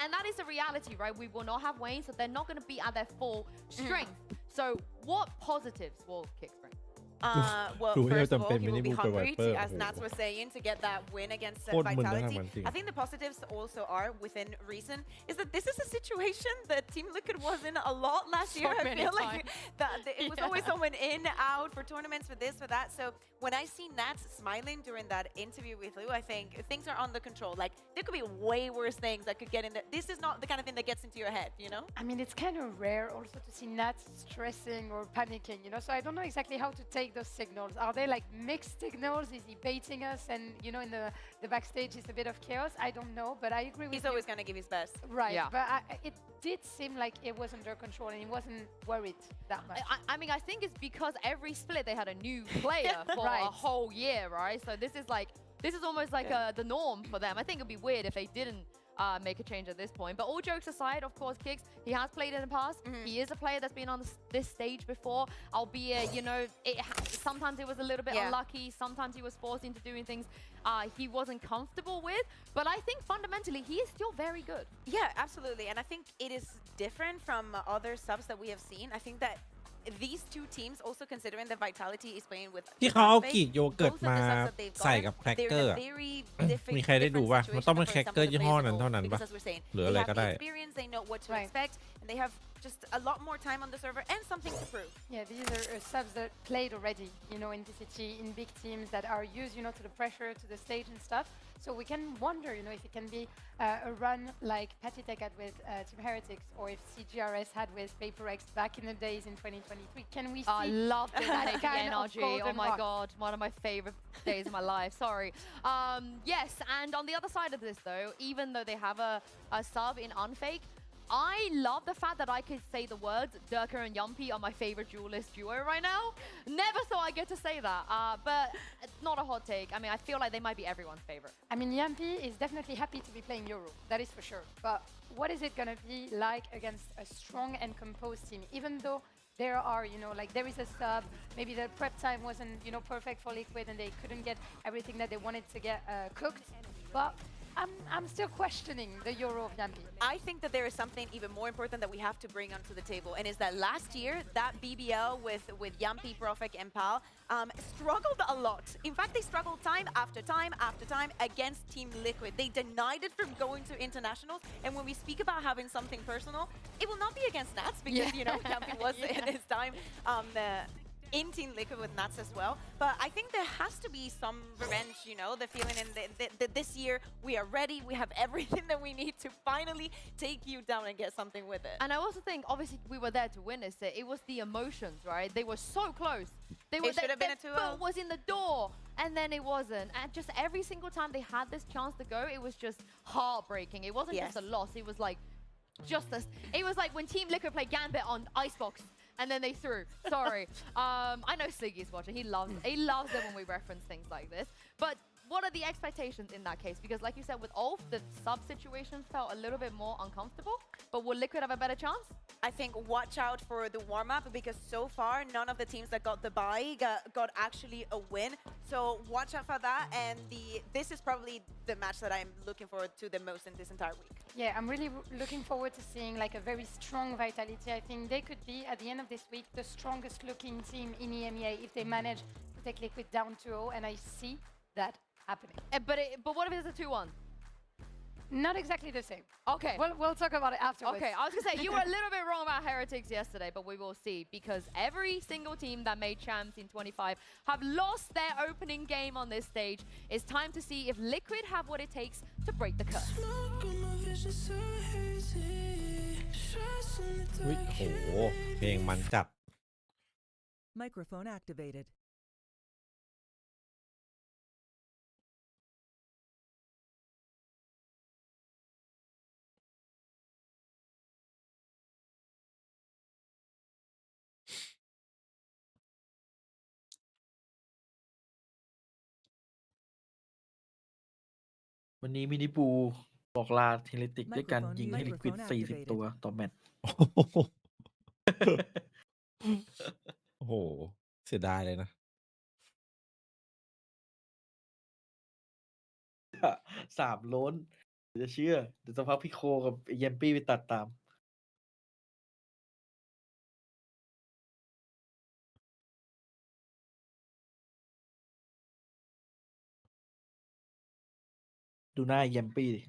S6: And that is the reality, right? We will not have Wayne, so they're not going to be at their full strength. So what positives will Kicks bring?
S7: Well, first of all, he will be hungry, as Nats was saying, to get that win against Vitality. I think the positives also are, within reason, is that this is a situation that Team Liquid was in a lot last year. I feel like it was always someone in, out, for tournaments, for this, for that. So when I see Nats smiling during that interview with Lou, I think things are under control. Like, there could be way worse things that could get in there. This is not the kind of thing that gets into your head,
S8: I mean, it's kind of rare also to see Nats stressing or panicking, So I don't know exactly how to take those signals. Are they like mixed signals? Is he baiting us? And, in the backstage is a bit of chaos. I don't know, but I agree with you.
S7: He's always going to give his best.
S8: Right. Yeah. But it did seem like it was under control and he wasn't worried that much.
S6: I mean, I think it's because every split they had a new player for a whole year, right? So this is almost like the norm for them. I think it'd be weird if they didn't make a change at this point. But all jokes aside, of course, Kicks, he has played in the past. He is a player that's been on this stage before, albeit, sometimes it was a little bit unlucky. Sometimes he was forced into doing things he wasn't comfortable with. But I think fundamentally, he is still very good.
S7: Yeah, absolutely. And I think it is different from other subs that we have seen. I think that these two teams, also considering that Vitality is playing with
S2: ที่เขาเอากรีดโยเกิร์ตมาใส่กับแครกเกอร์มีใครได้ดูป่ะมันต้องเป็นแครกเกอร์ยี่ห้อนั้นเท่านั้นป่ะหรืออะไรก็ได้
S7: They know what to expect, and they have just a lot more time on the server and something to prove.
S8: Yeah, these are subs that played already, you know, in VCT, in big teams that are used, you know, to the pressure, to the stage and stuff. So we can wonder, you know, if it can be a run like pannysgg had with Team Heretics, or if CGRS had with VaporX back in the days in 2023. Can we see
S6: I love the
S8: that kind of
S6: energy. Oh
S8: golden
S6: my
S8: rush?
S6: god, one of my favorite days of my life. Sorry. Yes, and on the other side of this though, even though they have a sub in Unfake, I love the fact that I could say the words Durka and Yumpy are my favorite duelist duo right now. Never thought I'd get to say that, but it's not a hot take. I mean, I feel like they might be everyone's favorite.
S8: I mean, Yumpy is definitely happy to be playing Euro, that is for sure. But what is it going to be like against a strong and composed team? Even though there are, you know, like there is a sub, maybe the prep time wasn't, you know, perfect for Liquid and they couldn't get everything that they wanted to get cooked. But I'm still questioning the Euro of Yumpy.
S7: I think that there is something even more important that we have to bring onto the table, and is that last year, that BBL with Yumpy, Profek, and Pal struggled a lot. In fact, they struggled time after time after time against Team Liquid. They denied it from going to internationals, and when we speak about having something personal, it will not be against Nats, because, you know, Yumpy was in his time in Team Liquid with Nats as well. But I think there has to be some revenge, you know, the feeling in this year we are ready, we have everything that we need to finally take you down and get something with it.
S6: And I also think, obviously, we were there to witness it. It was the emotions, right? They were so close. They were,
S7: it should have been a 2-0.
S6: Their foot was in the door, and then it wasn't. And just every single time they had this chance to go, it was just heartbreaking. It wasn't just a loss. It was like it was like when Team Liquid played Gambit on Icebox, and then they threw. Sorry. I know Siggy's watching. He loves it when we reference things like this. But what are the expectations in that case? Because like you said, with Ulf, the sub situation felt a little bit more uncomfortable. But will Liquid have a better chance?
S7: I think watch out for the warm-up, because so far, none of the teams that got the bye got actually a win. So watch out for that, and this is probably the match that I'm looking forward to the most in this entire week.
S8: Yeah, I'm really looking forward to seeing like a very strong Vitality. I think they could be, at the end of this week, the strongest looking team in EMEA if they manage to take Liquid down 2-0, and I see that happening.
S6: But what if it's a 2-1?
S8: Not exactly the same.
S6: Okay.
S8: We'll talk about it afterwards.
S6: Okay, I was going to say, you were a little bit wrong about Heretics yesterday, but we will see, because every single team that made champs in 25 have lost their opening game on this stage. It's time to see if Liquid have what it takes to break the curse.
S2: อุ๊ยโหเพลงมันจัด
S1: Microphone activated.
S11: วันนี้มินิปูบอกลาเทเลติกด้วยการยิงให้ลิควิด40 ตัวต่อแมตช์
S2: โอ้โหเสียดายเลยนะ
S11: 3 โล้นเดี๋ยวจะเชื่อเดี๋ยวสักพักพี่โคกับเยมปี้ไปตัดตามดูหน้าเยมปี้ดิ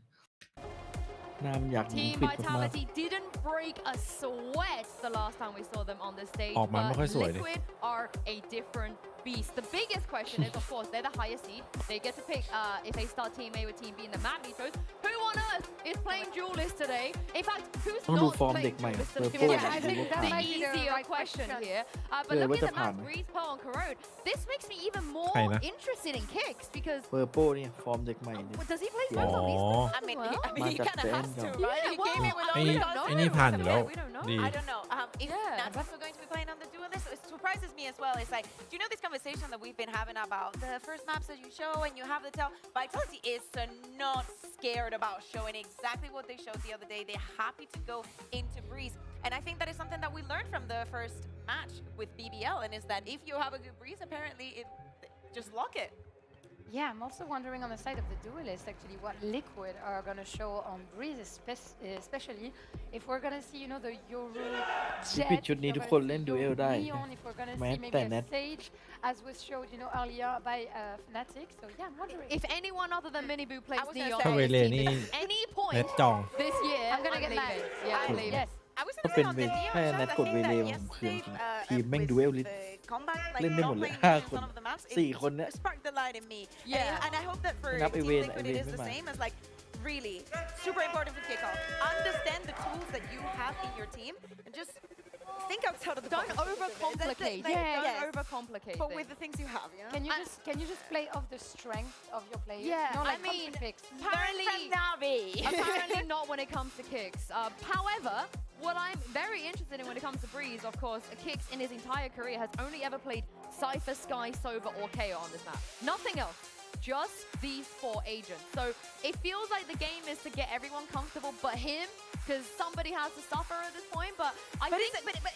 S11: หน้ามันอยากยิง
S6: Team
S11: ควิดมาก
S6: Vitality didn't break a sweat the last time we saw them on the stage,
S2: ออกมาไม่ค่อย
S6: but
S2: สวยดิ
S6: Liquid are a different beast. The biggest question is, of course, they're the highest seed. They get to pick if they start Team A with Team B in the map chose. Who on earth is playing Duelist today? In fact, who's
S11: ต้องดู
S6: not
S11: ฟอร์ม
S6: playing
S11: เด็กใหม่
S6: Duelist
S11: เปอร์
S6: today?
S11: โป้
S6: Yeah, I think
S11: ดู
S6: that's
S11: ว่า
S6: the easier question here. But
S11: Yeah,
S6: looking
S11: what's
S6: at the
S11: the
S6: match,
S11: plan?
S6: Breeze, Pearl, and Corrode, this makes me even more
S2: ใครนะ
S6: interested in Kicks, because
S11: เปอร์โป้เนี่ยฟอร์มเด็กใหม่เนี่ย
S6: does he play
S2: อ๋อ
S6: both of these things
S7: I mean,
S6: as well?
S7: he kind of has to,
S11: Yeah,
S7: right? He came in with
S2: ไอ้
S7: all the
S2: ไอ้นี่ผ่านอยู่แล้ว
S6: We don't know.
S2: ดี
S7: I don't know. If Nats also going to be playing on the duelist, it surprises me as well. It's like, do you know this conversation that we've been having about the first maps that you show and you have the tell? Vitality is not scared about showing exactly what they showed the other day. They're happy to go into Breeze. And I think that is something that we learned from the first match with BBL, and is that if you have a good Breeze, apparently just lock it.
S8: Yeah, I'm also wondering on the side of the duelist actually what Liquid are going to show on Breeze, especially if we're going to see, you know, the Yoru
S11: ลิควิด
S8: Jet,
S11: ชุด
S8: if
S11: นี้
S8: we're
S11: ทุก
S8: gonna
S11: คน
S8: see
S11: เล่นดู
S8: Yoru
S11: เอลได้
S8: Neon, if we're going to
S11: แม้
S8: see maybe
S11: แต่
S8: a
S11: แนท
S8: Sage, as was showed, you know, earlier by Fnatic. So yeah, I'm wondering.
S6: If anyone other than Mini Boo plays
S7: I was gonna
S6: Neon
S2: ถ้า
S6: on
S2: เว
S6: this
S2: เล
S6: team
S2: นี่
S6: at any
S2: เน็ต
S6: point
S2: จอง
S6: this year,
S8: I'm gonna get mad.
S6: leaving. Yeah, I'm leaving.
S8: Yes.
S11: ถ้าเป็นเวทแค่นัดกดเวเลผมเคืองจริงทีมแม่งดูเอลลิสเล่นได้หมดเลย5 คน4 คนเนี่ย
S7: Yeah, and I hope that for Team Liquid it is the same as like really super important for kickoff. Understand the tools that you have in your team and just think outside of the box.
S6: Don't overcomplicate. Don't overcomplicate.
S7: But with the things you have, you know.
S8: Can you just play off the strength of your players?
S6: Yeah,
S8: no, like
S6: I mean,
S8: apparently
S6: apparently not when it comes to kicks. However, what I'm very interested in when it comes to Breeze, of course, Kicks in his entire career has only ever played Cypher, Sky, Sova, or KO on this map. Nothing else. Just these 4 agents. So it feels like the game is to get everyone comfortable but him, because somebody has to suffer at this point. But I think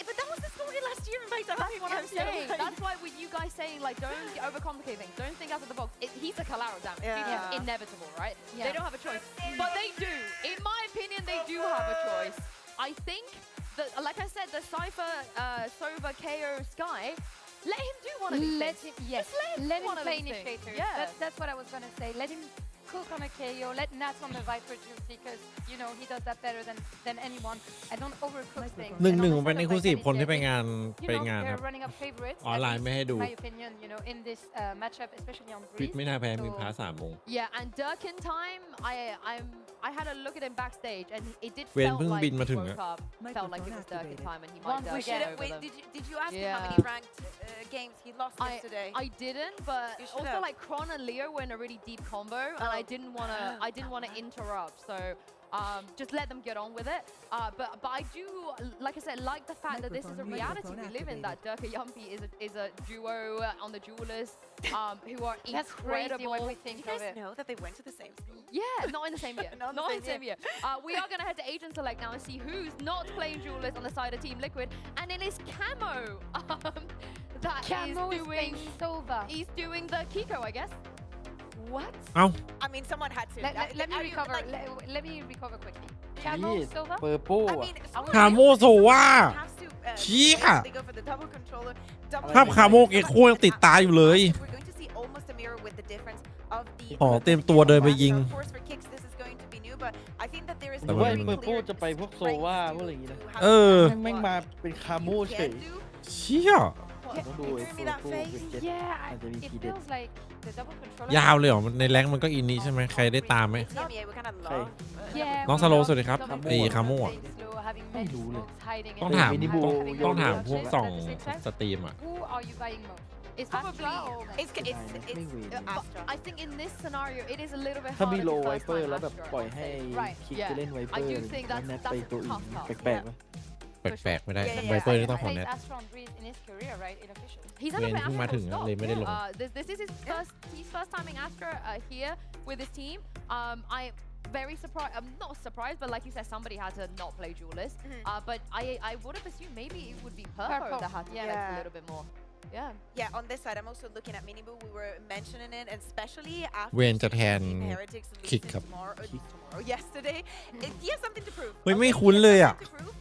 S7: but that was the story last year in Vital.
S6: That's what I'm saying. That's why with you guys saying like don't overcomplicate things, don't think out of the box. He's a collateral damage. It's inevitable, right? They don't have a choice. But they do. In my opinion, they do have a choice. I think that, like I said, the Cypher, Sova, KO, Sky. Let him do one of these things.
S8: Let him play initiator. Yeah. That's what I was gonna say. Let him cook on a KO. Let Nats on the Viper duty because you know he does that better than anyone. I don't overcook things.
S2: 1-1เป็น exclusive คนที่ไปงานครับ
S8: they're running up favorites.
S2: ออนไลน์ไม่ให้ดู
S8: My opinion, you know, in this matchup, especially on
S2: ฟิต
S8: Breeze.
S2: ไม่น่าแพ้มีพา3 วง
S6: Yeah, and Durkin time, I had a look at him backstage, and it did
S2: เวน
S6: felt
S2: เพิ่ง
S6: like
S2: บิน
S6: he
S2: มาถึง
S6: woke
S2: อะ
S6: up, felt like it was Durkin time, and he might
S7: Wait,
S6: get over them.
S7: did you ask him how many ranked games he lost yesterday?
S6: I didn't, but also like Kron and Leo were in a really deep combo, and I didn't want to interrupt, so just let them get on with it. But I do, like I said, like the fact that this is a reality we live in. That Durka Yumpy is a duo on the Duelist who are
S8: That's crazy
S6: incredible.
S8: when we think
S7: You guys
S8: of it.
S7: know that they went to the same school?
S6: Yeah, not in the same year. not in the same year. We are going to head to Agent Select now and see who's not playing Duelist on the side of Team Liquid. And it is Camo that
S8: Camo
S6: is doing
S8: Sova.
S6: He's doing the Kiko, I guess.
S8: What?
S2: เอ้า
S7: I mean, someone had to.
S8: Let me recover. Let me recover quickly. Camo
S11: นี่
S8: Sova.
S11: เปอร์โป้อะ
S2: คาโมโซว่า เชี่ย
S7: They go for the double controller.
S2: ภาพคาโมเอโคยังติดตาอยู่เลย
S7: We're going to see almost a mirror with the difference of the.
S2: อ๋อเต็มตัวเดินไปยิง
S7: Of course, for kicks, this is going to be new, but I think that there is
S11: แต่ว่าเปอร์โป้จะไปพวกโซว่าพวกอะไรอย่างงี้นะ
S2: เออ
S11: แม่งมาเป็นคาโมเฉย
S2: เชี่ย
S11: ต้องดูไอ้เปอร์โป้เป็นเจ็ต
S8: Yeah,
S11: อาจจะมี
S8: it
S11: ทีเด็ด
S8: feels like the double controller.
S2: ยาวเลยเหรอในแรงค์มันก็อินนี้ใช่ไหมใครได้ตามไหม
S7: Emea, we kind of
S11: Okay.
S7: love.
S8: Yeah.
S2: น้องสโลว์สวัสดีครับ
S8: double
S2: ไอ้คาโม
S8: controller
S2: อะ
S8: playing slow, having
S11: ไม่
S8: many
S11: รู้เลย
S8: smokes hiding
S2: ต้อง
S8: in
S2: ถาม
S8: the-
S11: มินิบู
S2: ต้องถามพวก
S8: At the
S2: ส่อง
S8: same time,
S2: สตรีมอ่ะ
S8: Who are you buying most?
S6: It's probably.
S7: It's Astra.
S6: I think in this scenario, it is a little bit
S11: ถ้ามี
S6: harder
S11: โล
S6: to
S11: ไว
S6: first
S11: เปอร์
S6: time
S11: แล้วแบบ
S6: Astra,
S11: ปล่อย
S6: I would
S11: ให้
S6: say. Right,
S11: คิก
S6: yeah.
S11: ไปเล่นไวเปอ
S6: I
S11: ร์
S6: do think
S11: แล้ว
S6: that's
S11: แนทไป
S6: that's
S11: ตัว
S6: a
S11: อื่น
S6: tough
S11: แปลกๆไหม
S2: แปลกๆไม่ได้
S7: Yeah, yeah,
S2: ไวเปอร์นี่ต้องขอ
S8: Played
S2: แนท
S8: Astra on Breeze in his career, right? In official.
S6: He's
S2: เว
S6: never
S2: น
S6: played
S2: เพิ่งมา
S6: Astra
S2: ถึง
S6: full
S2: เลยไม่ได้ลง
S6: stop. This is his first time in Astra here with his team. I very surprised. I'm not surprised, but like you said, somebody had to not play Duelist. But I would have assumed maybe it would be Purple that had to flex a little bit more. Yeah.
S7: Yeah, on this side, I'm also looking at Miniboo. We were mentioning it, and especially after
S2: เวนจะแทน
S7: Team Heretics
S2: คิก
S7: losing
S2: ครับ
S7: tomorrow, yesterday. He has something to prove.
S2: เฮ้ยไม่คุ้นเลยอ่ะ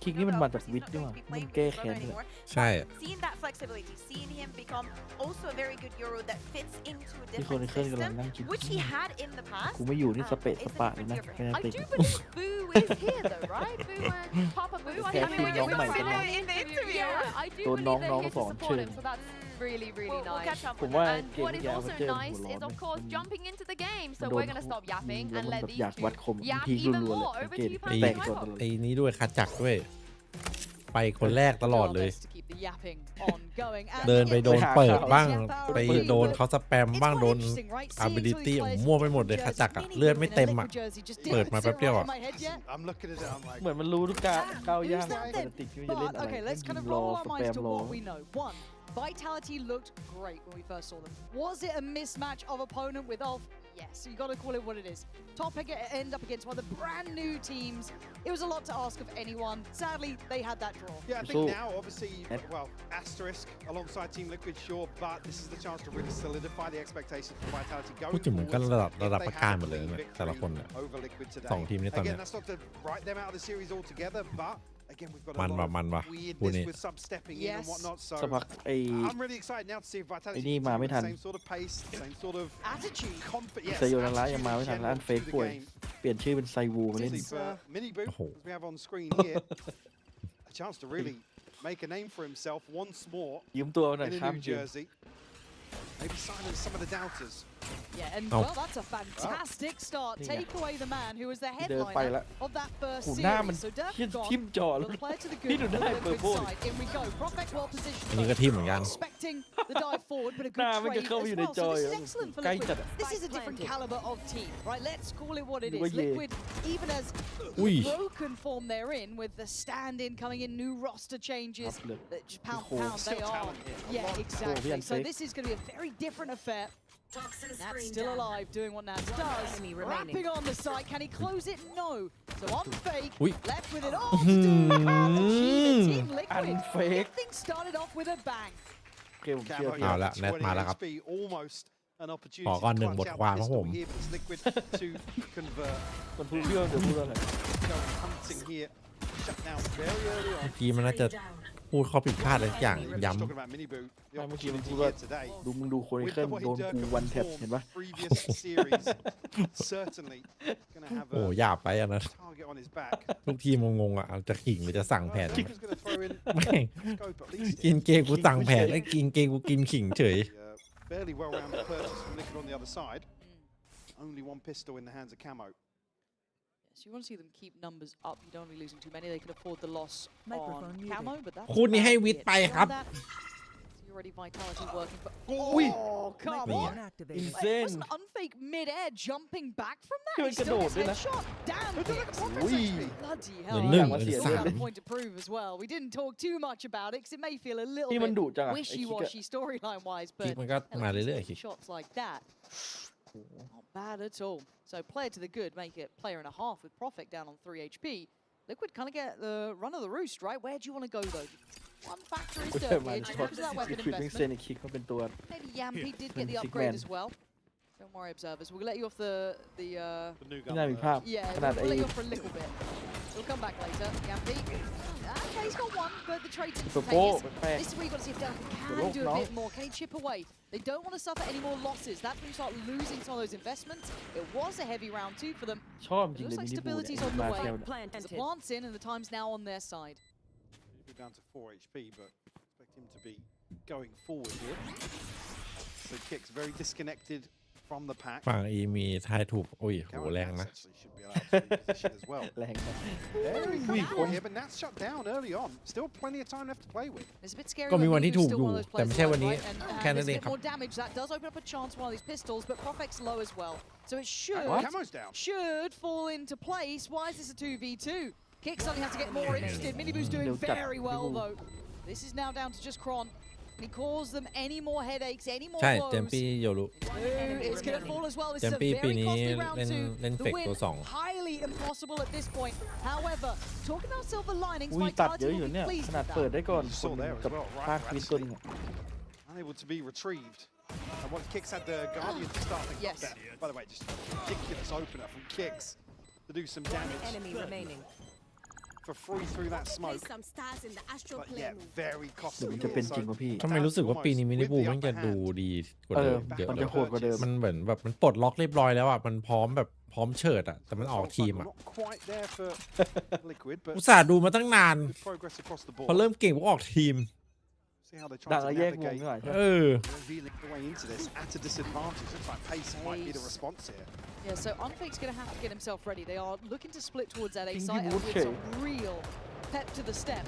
S11: คิกนี่มันมาจากวิทย์ด้วยมั้งมันแก้แค้นเลย
S2: ใช่
S7: Seeing that flexibility, seeing him become also a very good Euro that fits into a
S11: ที่คน
S7: different
S11: ในเครื่องกำลัง
S7: system,
S11: นั่งคิด
S7: which he had in the past.
S11: กูไม่อยู่นี่สเปะสปะเลยนะแค่นั้น
S6: I
S11: เอง
S6: do believe Boo is here though, right? Boo and Papa Boo. I
S11: Okay,
S6: mean, we
S11: น้อง
S6: just
S11: ใหม่
S6: saw
S11: เป็น
S6: it
S11: น้อง
S6: in the interview. Yeah, I do
S11: โดน
S6: believe
S11: น้อง
S6: they're here to
S11: สอน
S6: support
S11: เชิญ
S6: him, so that's really, really
S7: We'll
S6: nice.
S7: catch up
S11: ผม
S7: with
S11: ว่า
S7: him.
S6: And
S11: เกม
S6: what
S11: ที่
S6: is
S11: ยาว
S6: also
S11: เจอหัว
S6: nice
S11: ร้อน
S6: is, of course, jumping into the game.
S11: มัน
S6: So
S11: โดน
S6: we're gonna stop yapping
S11: แล้ว
S6: and
S11: มัน
S6: let
S11: แบบ
S6: these
S11: อยากวัด
S6: two
S11: คม
S6: yap
S11: พีค
S6: even
S11: รัวๆเลย
S6: more.
S11: สัง
S6: Over
S11: เก
S6: to
S11: ต
S6: you,
S11: แตก
S6: Pannys.
S11: ก่อนตลอด
S2: ไอ้นี้ด้วยคัดจักรด้วย ไปคนแรกตลอดเลย
S20: to keep the yapping ongoing. And
S2: เดินไปโดนเปิดบ้าง ไปโดน
S20: It's
S2: เขาสแปมบ้าง โดน
S20: interesting, right? Seeing
S2: ability
S20: two
S2: มั่วไปหมดเลยคัดจักรอะเลือดไม่เต็มอ่ะ
S20: jersey just
S2: เปิดมาแป๊บเดียวอ่ะ
S20: in my head yet.
S12: I'm looking at it. I'm like,
S11: เหมือนมันรู้ทุกการก้าวย่างปกติที่มันจะเล่น
S20: But
S11: อะไร
S20: okay, let's kind
S11: ยิ
S20: of
S11: งรอ
S20: roll
S11: ส
S20: our
S11: แป
S20: minds
S11: ม
S20: to
S11: รอ
S20: what we know. One, Vitality looked great when we first saw them. Was it a mismatch of opponent with Ulf? Yes, you got to call it what it is. Top pick end up against one of the brand new teams. It was a lot to ask of anyone. Sadly, they had that draw.
S12: yeah, I think now, obviously, well, asterisk alongside Team Liquid, sure, but this is the chance to really solidify the expectations for Vitality
S2: พูด
S12: going
S2: ถึงเหมือนกัน
S12: forward.
S2: ระดับ
S12: If
S2: ประ
S12: they
S2: การ
S12: have
S2: หมดเลย
S12: a
S2: นะ
S12: victory
S2: แต่ละคนเนี่ย
S12: over Liquid today.
S2: สองทีมนี้ตอนเนี้
S12: Again,
S2: ย
S12: that's not to write them out of the series altogether, but again, we've got
S2: มั
S12: a
S2: น
S12: lot
S2: ว่ะมันว่ะ
S12: of
S2: คู่นี้
S12: weirdness with sub-stepping in and whatnot. So
S11: สักพักไอ้
S12: I'm really excited now to see if
S11: ไอ้
S12: Vitality
S11: นี่มาไม่ทัน
S12: same sort of pace, same sort of
S20: Attitude.
S12: confidence.
S11: ไซโยนาระยังมาไม่ทันร้านเฟซป่วย เปลี่ยนชื่อเป็นไซวูมาเล่น
S12: Mini Boo, as we have on screen here.
S21: a chance to really make a name for himself once more
S11: ยืมตัวหน่อย
S21: in a
S11: ครับ
S21: new jersey. Maybe silence some of the doubters.
S20: Yeah, and
S2: Oh.
S20: well, that's a fantastic start.
S11: Yeah.
S20: Take away the man who was the
S11: เดินไป
S20: headliner
S11: ละ
S20: of that first
S11: หูหน้ามัน
S20: series. So Dirk
S11: ทิ่ม
S20: gone.
S11: จอแล้ว
S20: Will play to the
S11: พี่
S20: good
S11: ดู
S20: on
S11: ได้
S20: the
S11: เปิด
S20: good
S11: โบน
S20: side. In we go. Prophet well
S2: อันนี้
S20: positioned.
S2: ก็ทีมเหมือนกัน
S20: Expecting the dive forward, but a
S11: หน้า
S20: good
S11: มันจะ
S20: trade
S11: เข้าไป
S20: as
S11: อยู่ใน
S20: well.
S11: จอ
S20: So
S11: อยู่
S20: this is excellent for
S11: ใกล้
S20: Liquid.
S11: จัดอะ
S20: This is a different caliber of team, right? Let's call it what it
S11: Look
S20: is.
S11: at you.
S20: Liquid, even as
S2: Ui.
S20: broken form they're in, with the stand-in coming in, new roster changes,
S11: Absolute.
S20: just pound for
S11: Cool.
S20: pound they
S21: Still
S20: are.
S21: talent here.
S20: Yeah,
S11: Cool,
S20: exactly.
S11: yeah,
S20: So
S11: fake.
S20: this is going to be a very different affair.
S4: Toxin
S20: Nats
S4: screen
S20: still
S4: down.
S20: alive, doing what Nats does.
S4: enemy
S20: Wrapping
S4: remaining.
S20: on the site. Can he close it? No. So on fake,
S2: Ui.
S20: left with it all to do. And achieve it. Team Liquid.
S11: Unfake.
S20: Get things started off with a bang.
S11: โอเคผมเชื่อ
S21: Camo
S11: พี่
S2: เอา
S21: here
S2: ละ
S21: for
S2: แนทมาแล้วครับ
S21: 20 HP, almost an
S2: ข
S21: opportunity
S2: อก่อน
S21: to
S2: หนึ่ง
S21: clutch
S2: บท
S21: out
S2: ความ
S21: the
S2: ครับผม
S21: pistol here, but it's Liquid to convert.
S11: มันพูดพี่ว่าเดี๋ยวพูดอะไร
S21: Go hunting here, shut down very early on.
S2: เมื่อกี้มันน่าจะพูดข้อผิดพลาดอะไรสักอย่าง
S21: Just
S2: ย้
S21: talking about Mini Boo, the
S11: ไม่เมื่อกี้มัน
S21: opportunity
S11: พูดว่า
S21: here today.
S11: ดูมึงดูโคนิ
S21: With
S11: เคิล
S21: the way
S11: โดน
S21: Dirk
S11: กู
S21: have
S11: วันแท็บเห็น
S21: performed
S11: ปะ
S21: previous series, certainly gonna have
S2: ำโอ้
S21: a
S2: หยาบไปอันนั้น
S21: target on his back.
S2: ทุกทีมงงๆอ่ะจะขิงหรือจะสั่งแผน
S21: He's gonna throw in
S2: แม่ง
S21: scope at least.
S2: กินเกมกูสั่งแผนไอ้กินเกมกูกินขิงเฉย
S21: Fairly well-rounded purchase from Liquid on the other side. Only one pistol in the hands of Camo.
S20: So you want to see them keep numbers up. You don't want to be losing too many. They can afford the loss
S1: Microphone
S20: on
S1: muted.
S20: Camo, but that's
S2: คู่นี้ให้
S20: about
S2: วิท
S20: it.
S2: ไปครับ
S20: Beyond that, see already Vitality working, but
S11: อุ้ย
S20: oh, come on!
S1: Microphone activated.
S11: Insane.
S20: Wasn't unfake mid-air jumping back from that?
S11: He
S20: He
S11: was
S20: still gets
S11: gonna do that.
S20: headshot. Damn kicks.
S11: Ui.
S20: Bloody
S2: The
S20: hell!
S2: lưng
S20: That was
S2: is
S20: still
S2: Sam.
S20: a point to prove as well. We didn't talk too much about it because it may feel a little
S11: นี่มันดุ
S20: bit
S11: จังอะไอ้คิกอะ
S20: wishy-washy storyline-wise,
S2: คลิก
S20: but
S2: มันก็มาเรื่อยๆคลิก
S20: shots like that. Not bad at all. So player to the good, make it player and a half with Profit down on 3 HP. Liquid kind of get the run of the roost, right? Where do you want to go though? One factor is
S11: เออ
S20: Dirk
S11: มัน
S20: here,
S11: ช็อต
S20: because of that weapon
S11: ควิกแม่งเซน
S20: investment.
S11: ไอ้คิกมาเป็นตัว
S20: Maybe Yampi did get the
S11: Kick
S20: upgrade
S11: man.
S20: as well. Don't worry, observers. We'll let you off the
S21: The new
S11: ไม่น่ามีภาพ
S20: yeah,
S11: ขนาด
S20: we'll
S11: ไอ้
S20: let you off for a little bit. We'll come back later. Yampi. Okay, he's got one, but the trade's
S11: ตัวโป้
S20: instantaneous.
S11: แปลก
S20: This is where you've got to see if Delta
S11: Look,
S20: can do a
S11: no.
S20: bit more. Can he chip away? They don't want to suffer any more losses. That's when you start losing some of those investments. It was a heavy round two for them.
S11: ชอบจริ
S20: It
S11: งเลย
S20: looks like
S11: มินิบูเนี่ย
S20: stability's on the
S11: มา
S20: way.
S11: แถวเนี่ย
S20: There's the plants in, and the time's now on their side.
S21: Maybe down to 4 HP, but expect him to be going forward here. So Kick's very disconnected from the pack.
S2: ฝั่งอีมีทายถูกโอ้ยโห
S21: Camo
S2: แรง
S21: Nats
S2: นะ
S21: actually should be allowed to reposition as well.
S11: แรงครับ
S21: Very
S11: อุ้ย
S21: close
S11: ค
S21: call
S11: ม
S21: here, but Nats shut down early on. Still plenty of time left to play with.
S20: It's a bit scary.
S2: ก็มี
S20: when
S2: วันที่
S20: Milu's
S2: ถูก
S20: still
S2: อยู่
S20: one of those
S2: แต่
S20: players
S2: ไม่ใช่วัน
S20: alive,
S2: นี้
S20: right? And
S2: แค่
S20: there's
S2: นั้น
S20: a
S2: เอง
S20: bit
S2: ครับ
S20: more damage. That does open up a chance for one of these pistols, but Profec's low as well. So it should
S21: Camo's down.
S20: should fall into place. Why is this a 2v2? Kick suddenly has to get more interested. Miniboo's doing
S11: They'll cut
S20: very well
S11: Minibu.
S20: though. This is now down to just Kron. Can he cause them any more headaches, any more
S2: ใช่
S20: woes?
S2: เจมปี้โยรุ
S20: It's going to fall as well. This
S2: เจ
S20: is
S2: ม
S20: a
S2: ปี้ปี
S20: very
S2: นี้
S20: costly round
S2: เล่น
S20: two.
S2: เล่น
S20: The
S2: เฟก
S20: win
S2: ตัวสอง
S20: highly impossible at this point. However, talking about silver linings,
S11: อุ้ยตัดเย
S20: Vitality
S11: อะอยู่
S20: will
S11: เนี่ย
S20: be pleased
S11: ขนาด
S20: with
S11: เปิด
S20: that.
S11: ได้ก่อนค
S21: Saw
S11: น
S21: there as
S11: กับ
S21: well, right?
S11: ภาคฟินตัวหนึงอะ
S21: Unable to be retrieved. And what Kicks had the Guardian to start things
S20: Yes.
S21: off there. By the way, just a ridiculous opener from Kicks to do some damage
S4: Enemy remaining.
S21: for free through that smoke.
S4: Some stars in the astral
S21: But yeah, very
S11: เดี๋ยว
S21: costly.
S11: มันจะเป็น
S21: here.
S11: จริง
S21: So
S11: ป่ะพี่
S2: ทำไมรู้สึกว่าปีนี้มินิบูมันจะดูดีกว่าเดิมเยอะ
S11: มัน
S2: เล
S11: จะ
S2: ย
S11: โหดกว่าเดิม
S2: มันเหมือนแบบมันปลดล็อกเรียบร้อยแล้วอ่ะมันพร้อมแบบพร้อมเฉิดอ่ะแต่มันออกทีมอ่ะ
S21: Not quite there for Liquid, but
S2: อุตส่าห์ดูมาตั้งนาน
S21: good progress across the
S2: พอ
S21: board.
S2: เริ่มเก่งพวกออกทีม
S21: See how they
S11: ดั
S21: try
S11: ง
S21: to
S11: แล้วแยกวง
S21: navigate
S11: หน่อยใช่ไหม
S2: เออ
S21: revealing the way into this at a disadvantage. Looks like pace might be the response here.
S20: Yeah, so Unfake's going to have to get himself ready. They are looking to split towards that A
S11: Think
S20: site
S11: he
S20: and
S11: would,
S20: with some
S11: okay.
S20: real pep to the step.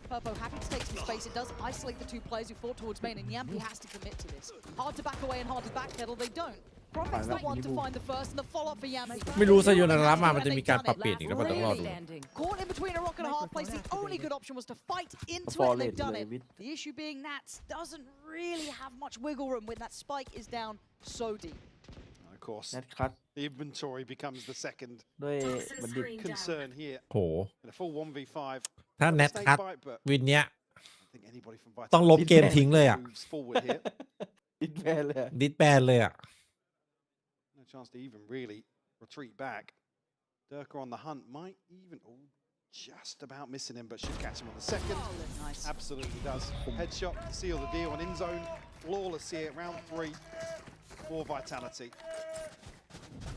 S20: Purpo happy to take some space. It does isolate the two players who fought towards main, and Yampi has to commit to this. Hard to back away and hard to backpedal. They don't. Profit's the one to find the first, and the follow-up for Yampi.
S2: ไม่รู้ซะโยนารับมามันจะมีการปรับเปลี่ยนอีกแล้วมันต้องรอดู
S20: Caught in between a rock and a hard place. The only good option was to fight into it,
S11: Fall
S20: and they've
S11: in,
S20: done it.
S11: David.
S20: The issue being Nats doesn't really have much wiggle room when that spike is down so deep.
S21: And of course,
S11: แนทคัท
S21: the inventory becomes the second
S11: ด้วยบัณฑิต
S21: concern here.
S2: โห
S21: In a full 1v5.
S2: ถ้าแนทคัท
S21: Snake bite, but
S2: วินเนี้ย
S21: I think anybody from
S2: ต้องลบเกมทิ้งเลยอ่ะ
S21: moves forward here.
S11: ดิดแบนเลยอะ
S2: ดิสแบนเลยอ่ะ
S21: No chance to even really retreat back. Durka on the hunt might even just about missing him, but should catch him on the second.
S20: Nice.
S21: Absolutely does. Headshot to seal the deal on in zone. Flawless here, round 3 for Vitality.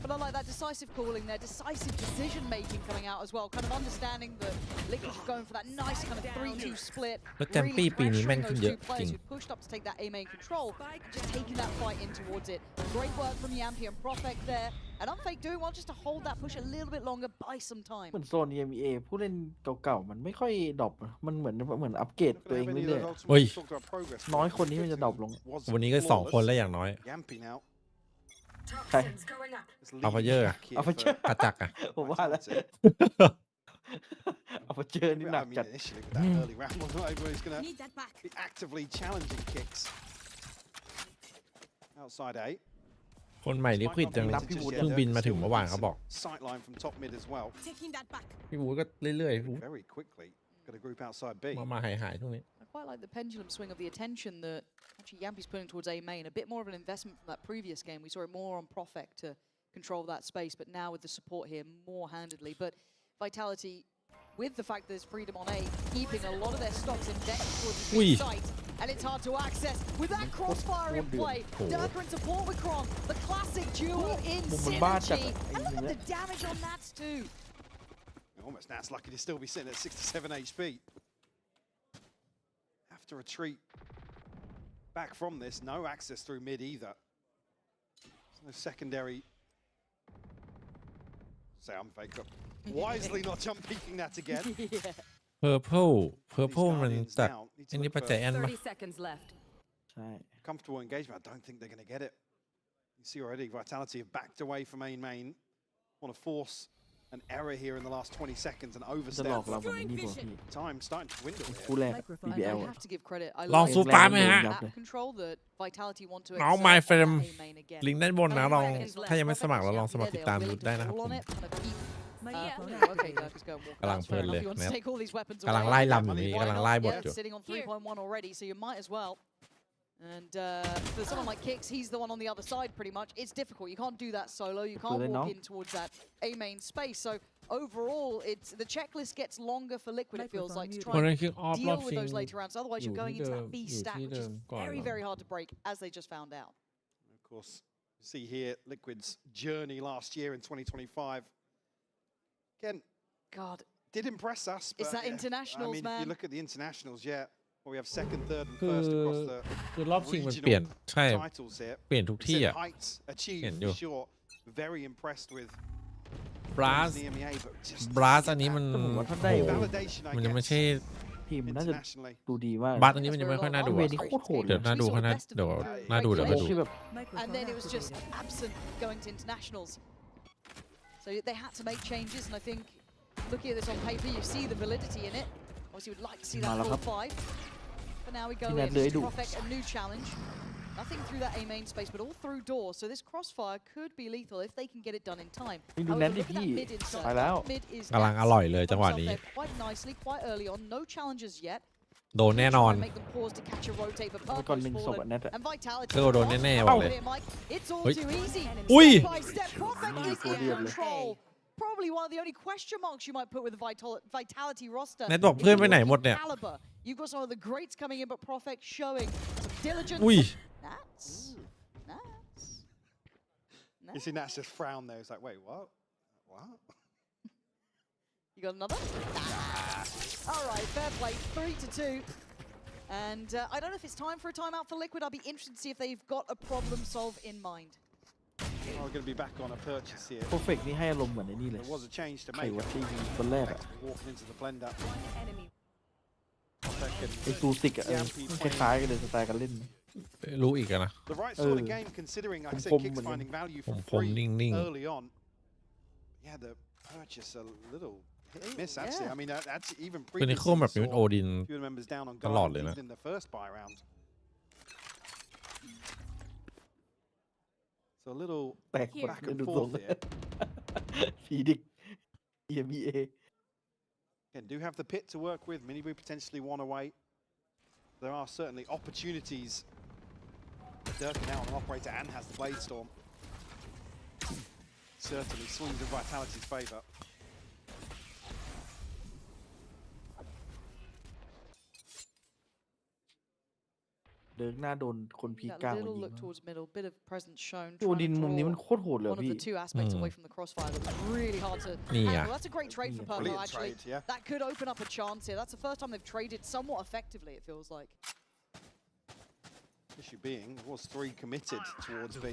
S20: But I like that decisive calling there, decisive decision making coming out as well, kind of understanding that Liquid are going for that nice kind of 3-2 split,
S2: แล้วแจมปี้
S20: really
S2: ปีนี้แม่น
S20: pressuring
S2: ขึ้น
S20: those
S2: เยอะ
S20: two
S2: จริ
S20: players
S2: ง
S20: who pushed up to take that A main control, just taking that fight in towards it. Great work from Yampi and Profek there, and Unfake doing well just to hold that push a little bit longer, buy some time.
S11: เหมือนโซน EMEA ผู้เล่นเก่าๆมันไม่ค่อยดรอปอะมันเหมือนอัปเกรดตัวเองเรื่อยๆ
S2: เฮ้ย
S11: น้อยคนนี้มันจะดรอปลง
S2: วันนี้ก็2 คนแล้วอย่างน้อย
S21: Yampi now.
S11: ใคร
S2: อัลฟาเยอร์อะ
S11: อัลฟาเจอร์
S2: กระจักอะ
S11: ผมว่าแล้วอัลฟาเจอร์นี่หนัก
S21: I mean,
S11: จัด
S21: initially with that early round, not everybody's going to be actively challenging kicks. Outside A.
S2: คนใหม่ลิควิดจังเพิ่งบินมาถึงเมื่อวานเขาบอก
S21: Sightline from top mid as well.
S2: พี่วูดก็เรื่อย
S21: Very quickly. Got a group outside B.
S2: ๆมาหายช่วงนี้
S20: I quite like the pendulum swing of the attention that actually Yampi's putting towards A main. A bit more of an investment from that previous game. We saw it more on Profek to control that space, but now with the support here, more handedly. But Vitality, with the fact there's freedom on A, keeping a lot of their stocks indexed towards the big site, and it's hard to access. With that crossfire in play, Durka in support with Kron, the classic duo in synergy. And look at the damage on Nats too.
S21: Almost Nats lucky to still be sitting at 67 HP. Have to retreat back from this. No access through mid either. There's no secondary. Say I'm fake up. Wisely not jump peeking that again.
S2: Purple มันจากอันนี้ปัจจัยแอนปะ
S1: 30 seconds left.
S11: ใช่
S21: Comfortable engagement. I don't think they're going to get it. You see already Vitality have backed away from main. Want to force an error here in the last 20 seconds and
S11: จะหลอก
S21: overstep.
S11: เราแบบนี้บอกพี่
S21: Time starting to dwindle
S11: คู่
S21: here.
S11: แรก
S20: And
S11: BBL
S20: I
S11: อะ
S20: have to give credit. I
S2: ลอง
S20: like
S2: ซูปาไหมฮะ
S20: that control that Vitality want to
S2: น้อง
S20: exert
S2: My
S20: on
S2: Friend
S20: that A main again.
S2: ลิงก์ด้านบนนะลองถ้ายังไม่สมัครแล้วลองสมัครติดตามดูได้นะครับผม
S20: Okay, Durka's going walk
S2: กำลัง
S20: out.
S2: เพลิ
S20: Fair
S2: นเลย
S20: enough. You want
S2: นะ
S20: to take all these weapons
S2: กำลัง
S20: away.
S2: ไล่ลำอยู่นี่กำลังไล่บท
S20: Yeah,
S2: อยู่
S20: sitting on 3.1 already, so you might as well. And for someone like Kicks, he's the one on the other side pretty much. It's difficult. You can't do that solo. You can't walk in towards that A main space. So overall, it's the checklist gets longer for Liquid, it feels like, to try and deal with those later rounds. Otherwise, you're going into that B stack, which is very, very hard to break, as they just found out.
S21: Of course, you see here Liquid's journey last year in 2025. Again,
S20: God,
S21: did impress us. But
S20: it's that internationals,
S21: I mean,
S20: man.
S21: if you look at the internationals, yeah, well, we have second, third, and first across the
S2: คือรอบชิงมันเปลี่ยน ใช่
S21: titles here.
S2: เปลี่ยนทุกที่
S21: It's
S2: อ่ะ
S21: heights achieved
S2: เห็นอยู่
S21: for sure. Very impressed with
S2: บราส
S21: the EMEA, but just
S2: บราสอันนี้มัน
S11: แต่ผมว่าถ้าได้
S2: โอ้โห
S21: validation, I
S2: มันยังไม่
S21: guess.
S2: ใช่
S11: ทีมมันน่าจะ
S21: Internationally.
S11: ดูดีมาก
S2: บราสอันนี้มันยังไม่ค่อยน่าดู
S11: เว
S2: อะ
S11: นี้โคตรโหดเล
S2: เดี๋ย
S11: ยว
S2: น่าดูเขาน่าเดี๋ยวน่าดูเดี๋ยวมาดู
S11: ที่แบบ
S20: And then it was just absent going to internationals. So they had to make changes, and I think looking at this on paper, you see the validity in it. Obviously, you'd like to see that full 5. But now we go in, Profek, a new challenge. Nothing through that A main space, but all through doors. So this crossfire could be lethal if they can get it done in time.
S11: นี่ดูแนนดิพี่ ไปแล้ว
S20: Mid is
S2: กำลังอร่อยเลยจังหวะนี้
S20: quite nicely, quite early on. No challenges yet.
S2: โดนแน่นอน
S20: Make them pause to catch a rotate, but
S11: ไปก่อน
S20: Purple's
S11: หนึ่งศพอะ
S20: fallen.
S11: แนทอะ
S20: And Vitality.
S2: เออโดนแน่ๆบอกเลย
S20: It's all
S2: เฮ้ย
S20: too easy.
S2: อุ้ย
S20: Step by step, Profek is in control. Probably one of the only question marks you might put with the Vitality roster.
S2: แนทบอกเพื่อนไปไหนหมดเนี่ย
S20: Caliber. You've got some of the greats coming in, but Profek showing some diligence.
S2: อุ้ย
S20: Nats. Nats.
S21: You see Nats just frown there. It's like, wait, what? What?
S20: You got another? All right, fair play. 3-2. And I don't know if it's time for a timeout for Liquid. I'll be interested to see if they've got a problem solve in mind.
S21: Oh, we're going to be back on a purchase here.
S11: เพอร์เฟกนี่ให้อารมณ์เหมือนไอ้นี่เลย
S21: There was a change to
S11: ใคร
S21: make.
S11: ว่าที่คนแรกอะ
S21: Walking into the blender.
S11: ไอ้ซูซิกอะคล้ายๆกันเลยสไตล์การเล่น
S2: รู้อีกอะนะ
S21: The right sort of game, considering, like I said, Kicks finding value from free early on. Yeah, the purchase a little hit and miss, actually. I mean, that's even
S2: เป็นใน
S21: previously
S2: โค้แบบนี้เป็นโอดิน
S21: few members down on
S2: ตลอด
S21: guard
S2: เลยนะ
S21: even in the first buy round. So a little
S11: แตกหมด
S21: back
S11: เลย
S21: and
S11: ดูทรง
S21: forth here.
S11: ฟีดิก EMEA
S21: Again, do have the pit to work with. Miniboo potentially one away. There are certainly opportunities. Durka now an operator and has the Blade Storm. Certainly swings in Vitality's favour.
S11: เดินหน้าโดนคนพีก
S20: That
S11: กลาง
S20: little
S11: ยิง
S20: look towards middle, bit of presence shown.
S11: โอ้ดินมุมนี้มันโคตรโหดเลย
S20: One of
S11: พี่
S20: the two aspects away from the crossfire that was really hard to
S2: นี่อ่ะ
S20: handle. That's a great trade for Purple,
S21: Brilliant
S20: actually.
S21: trade, yeah.
S20: That could open up a chance here. That's the first time they've traded somewhat effectively, it feels like.
S21: Issue being, there was 3 committed towards B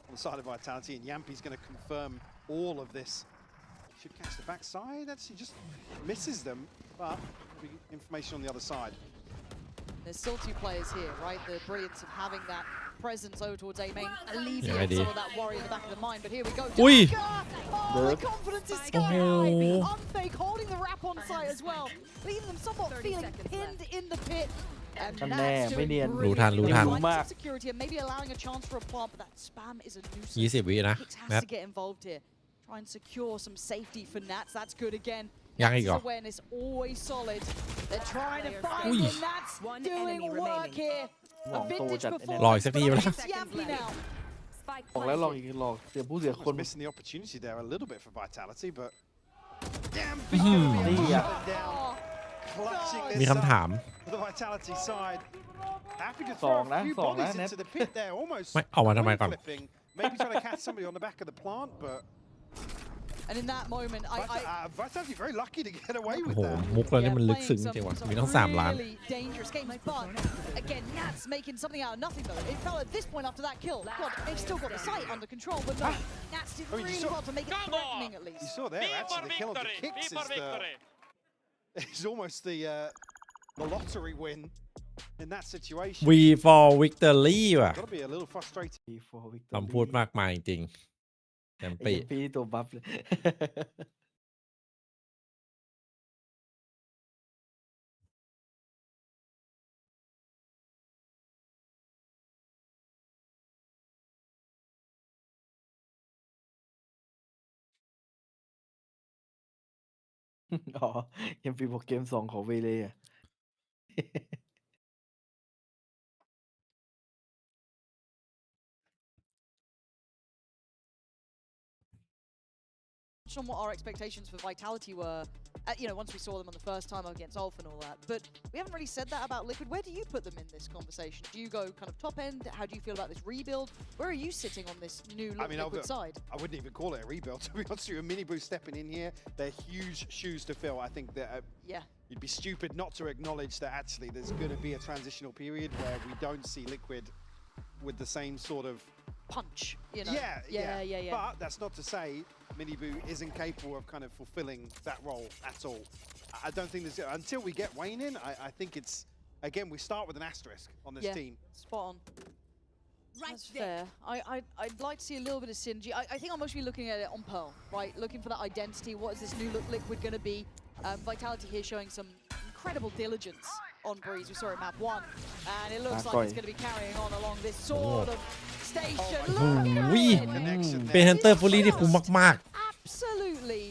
S21: on the side of Vitality, and Yampi's going to confirm all of this. Should catch the backside, actually just misses them, but information on the other side.
S20: There's still 2 players here, right? The brilliance of having that presence over towards A main, alleviating some of that worry in the back of the mind. But here we go.
S2: Ui.
S20: Oh, the confidence is sky high. Unfake holding the wrap on site as well, leaving them somewhat feeling pinned in the pit. And
S11: นั่นแน่
S20: that's
S11: ไม่
S20: doing
S11: เนียน
S2: รู้ทัน
S20: brilliant.
S2: รู้ทัน
S11: รู้มาก
S20: Security and maybe allowing a chance for a plant, but that spam is a nuisance.
S2: 20 วินะ
S20: Hicks
S2: แน
S20: has
S2: ท
S20: to get involved here. Try and secure some safety for Nats. That's good again.
S2: ยังอีกเหรอ
S20: Nats' awareness always solid. They're trying to find
S2: Ui.
S20: it. Nats doing work here.
S11: หวังโตจัดไอ้เนี่ย
S2: รออีกสักทีวะล่ะ
S20: It's Yampy now.
S11: บอกแล้วลองอีกลองเสียผู้เสียคน
S21: Missing the opportunity there a little bit for Vitality, but
S11: นี่อ่ะ
S21: clutching
S2: มี
S21: this
S2: คำถาม
S21: for the Vitality side. Happy to
S11: สอง
S21: throw
S11: นะ
S21: a few
S11: สองนะ
S21: bodies
S11: เน็ต
S21: into the pit there, almost
S2: ไม่ออกมาทำไมก่อน
S21: flipping. Maybe trying to catch somebody on the back of the plant, but
S20: And in that moment,
S21: Vitality very lucky to get away
S2: โอ้
S21: with
S2: โห
S21: that.
S2: มุกเรานี่มันลึกซึ้งจริงว่ะมีต้อง3 ล้าน
S20: really dangerous games, but again, Nats making something out of nothing though. It felt at this point after that kill, God, they've still got the site under control, but no, Nats did really well to make it threatening at least.
S21: You saw there, actually, the kill of the kicks is almost the lottery win in that situation.
S2: V for victory ว่ะ
S21: Gotta be a little frustrating.
S2: คำพูดมากมายจริงแอม
S11: ไอ้
S2: ปี
S11: พี่ตัวบัฟเลย อ๋อยังปีบอกเกม 2 ของเวเลยอ่ะ
S20: On what our expectations for Vitality were, once we saw them on the first time against Ulf and all that. But we haven't really said that about Liquid. Where do you put them in this conversation? Do you go kind of top end? How do you feel about this rebuild? Where are you sitting on this new Liquid side?
S21: I wouldn't even call it a rebuild, to be honest with you. Mini Boo stepping in here, they're huge shoes to fill. I think that you'd be stupid not to acknowledge that actually there's going to be a transitional period where we don't see Liquid with the same sort of
S20: punch,
S21: Yeah. But that's not to say Mini Boo isn't capable of kind of fulfilling that role at all. I don't think there's until we get Wayne in. I think it's again we start with an asterisk on this team.
S20: Spot on. That's fair. I'd like to see a little bit of synergy. I think I'm mostly looking at it on Pearl, right? Looking for that identity. What is this new look Liquid going to be? Vitality here showing some incredible diligence on Breeze. We saw it map 1, and it looks like it's going to be carrying on along this sort of station.
S2: เป็นฮันเตอร์ฟูลี่ที่คุ้มมาก
S20: Absolutely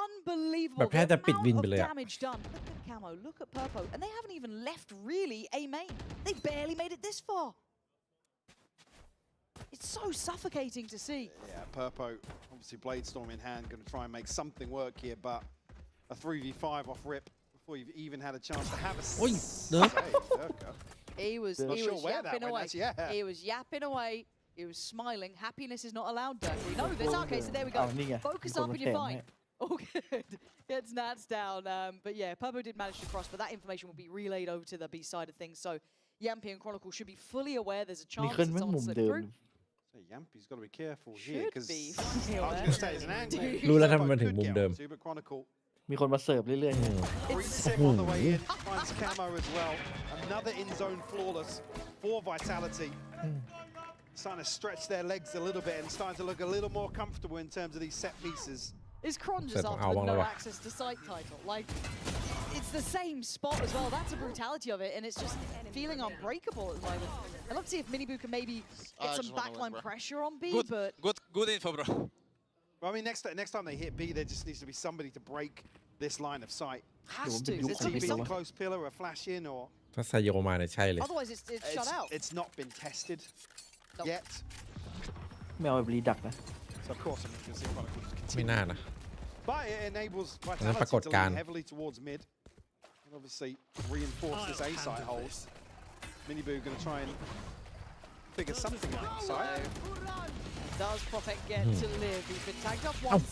S20: unbelievable.
S2: แบบแค่จะปิดวินไปเลยอะ
S20: Damage done. Look at Camo, look at Purpo, and they haven't even left really a main. They barely made it this far. It's so suffocating to see.
S21: Yeah, Purpo, obviously Bladestorm in hand, going to try and make something work here, but a 3v5 off rip before you've even had a chance to have a
S20: He was yapping away.
S21: Yeah.
S20: He was yapping away. He was smiling. Happiness is not allowed, Dirk. No, that's okay. So there we go. Focus up and you're fine. Oh, good. Gets Nats down. But yeah, Purpo did manage to cross, but that information will be relayed over to the B side of things. So Yampy and Chronicle should be fully aware there's a chance that someone slipped through.
S21: So Yampy's got to be careful here
S20: Should
S21: because
S20: be.
S21: I was going to say it's an angle.
S2: รู้แล้วทำไมมันถึงมุมเดิม
S21: But Chronicle
S11: มีคนมาเสิร์ฟเรื่อย
S21: Reset on the way in, finds Camo as well. Another in-zone flawless for Vitality. Starting to stretch their legs a little bit and starting to look a little more comfortable in terms of these set pieces.
S20: Is Cron just after the no access to site title? Like, it's the same spot as well. That's the brutality of it, and it's just feeling unbreakable at the moment. I'd love to see if Miniboo can maybe get some backline pressure on B, but...
S16: Good info, bro.
S21: Well, I mean, next time they hit B, there just needs to be somebody to break this line of sight.
S20: Has to. There's
S21: Could be
S20: something.
S21: a close pillar, a flash in, or...
S2: ถ้าไซโยมาเนี่ยใช่เลย
S20: Otherwise, it's shut out.
S21: It's not been tested yet.
S11: ๆไม่เอาแบบรีดักนะ
S21: So of course, I'm going to see Chronicles
S2: ไม่
S21: continue.
S2: น่านะ
S21: But it enables
S2: นั่นปรากฏ
S21: Vitality to
S2: การ
S21: lean
S2: ณ์
S21: heavily towards mid. And obviously reinforce this A site hold. Miniboo going to try and figure something out inside.
S20: Does Prophet get to live? He's been tagged up once.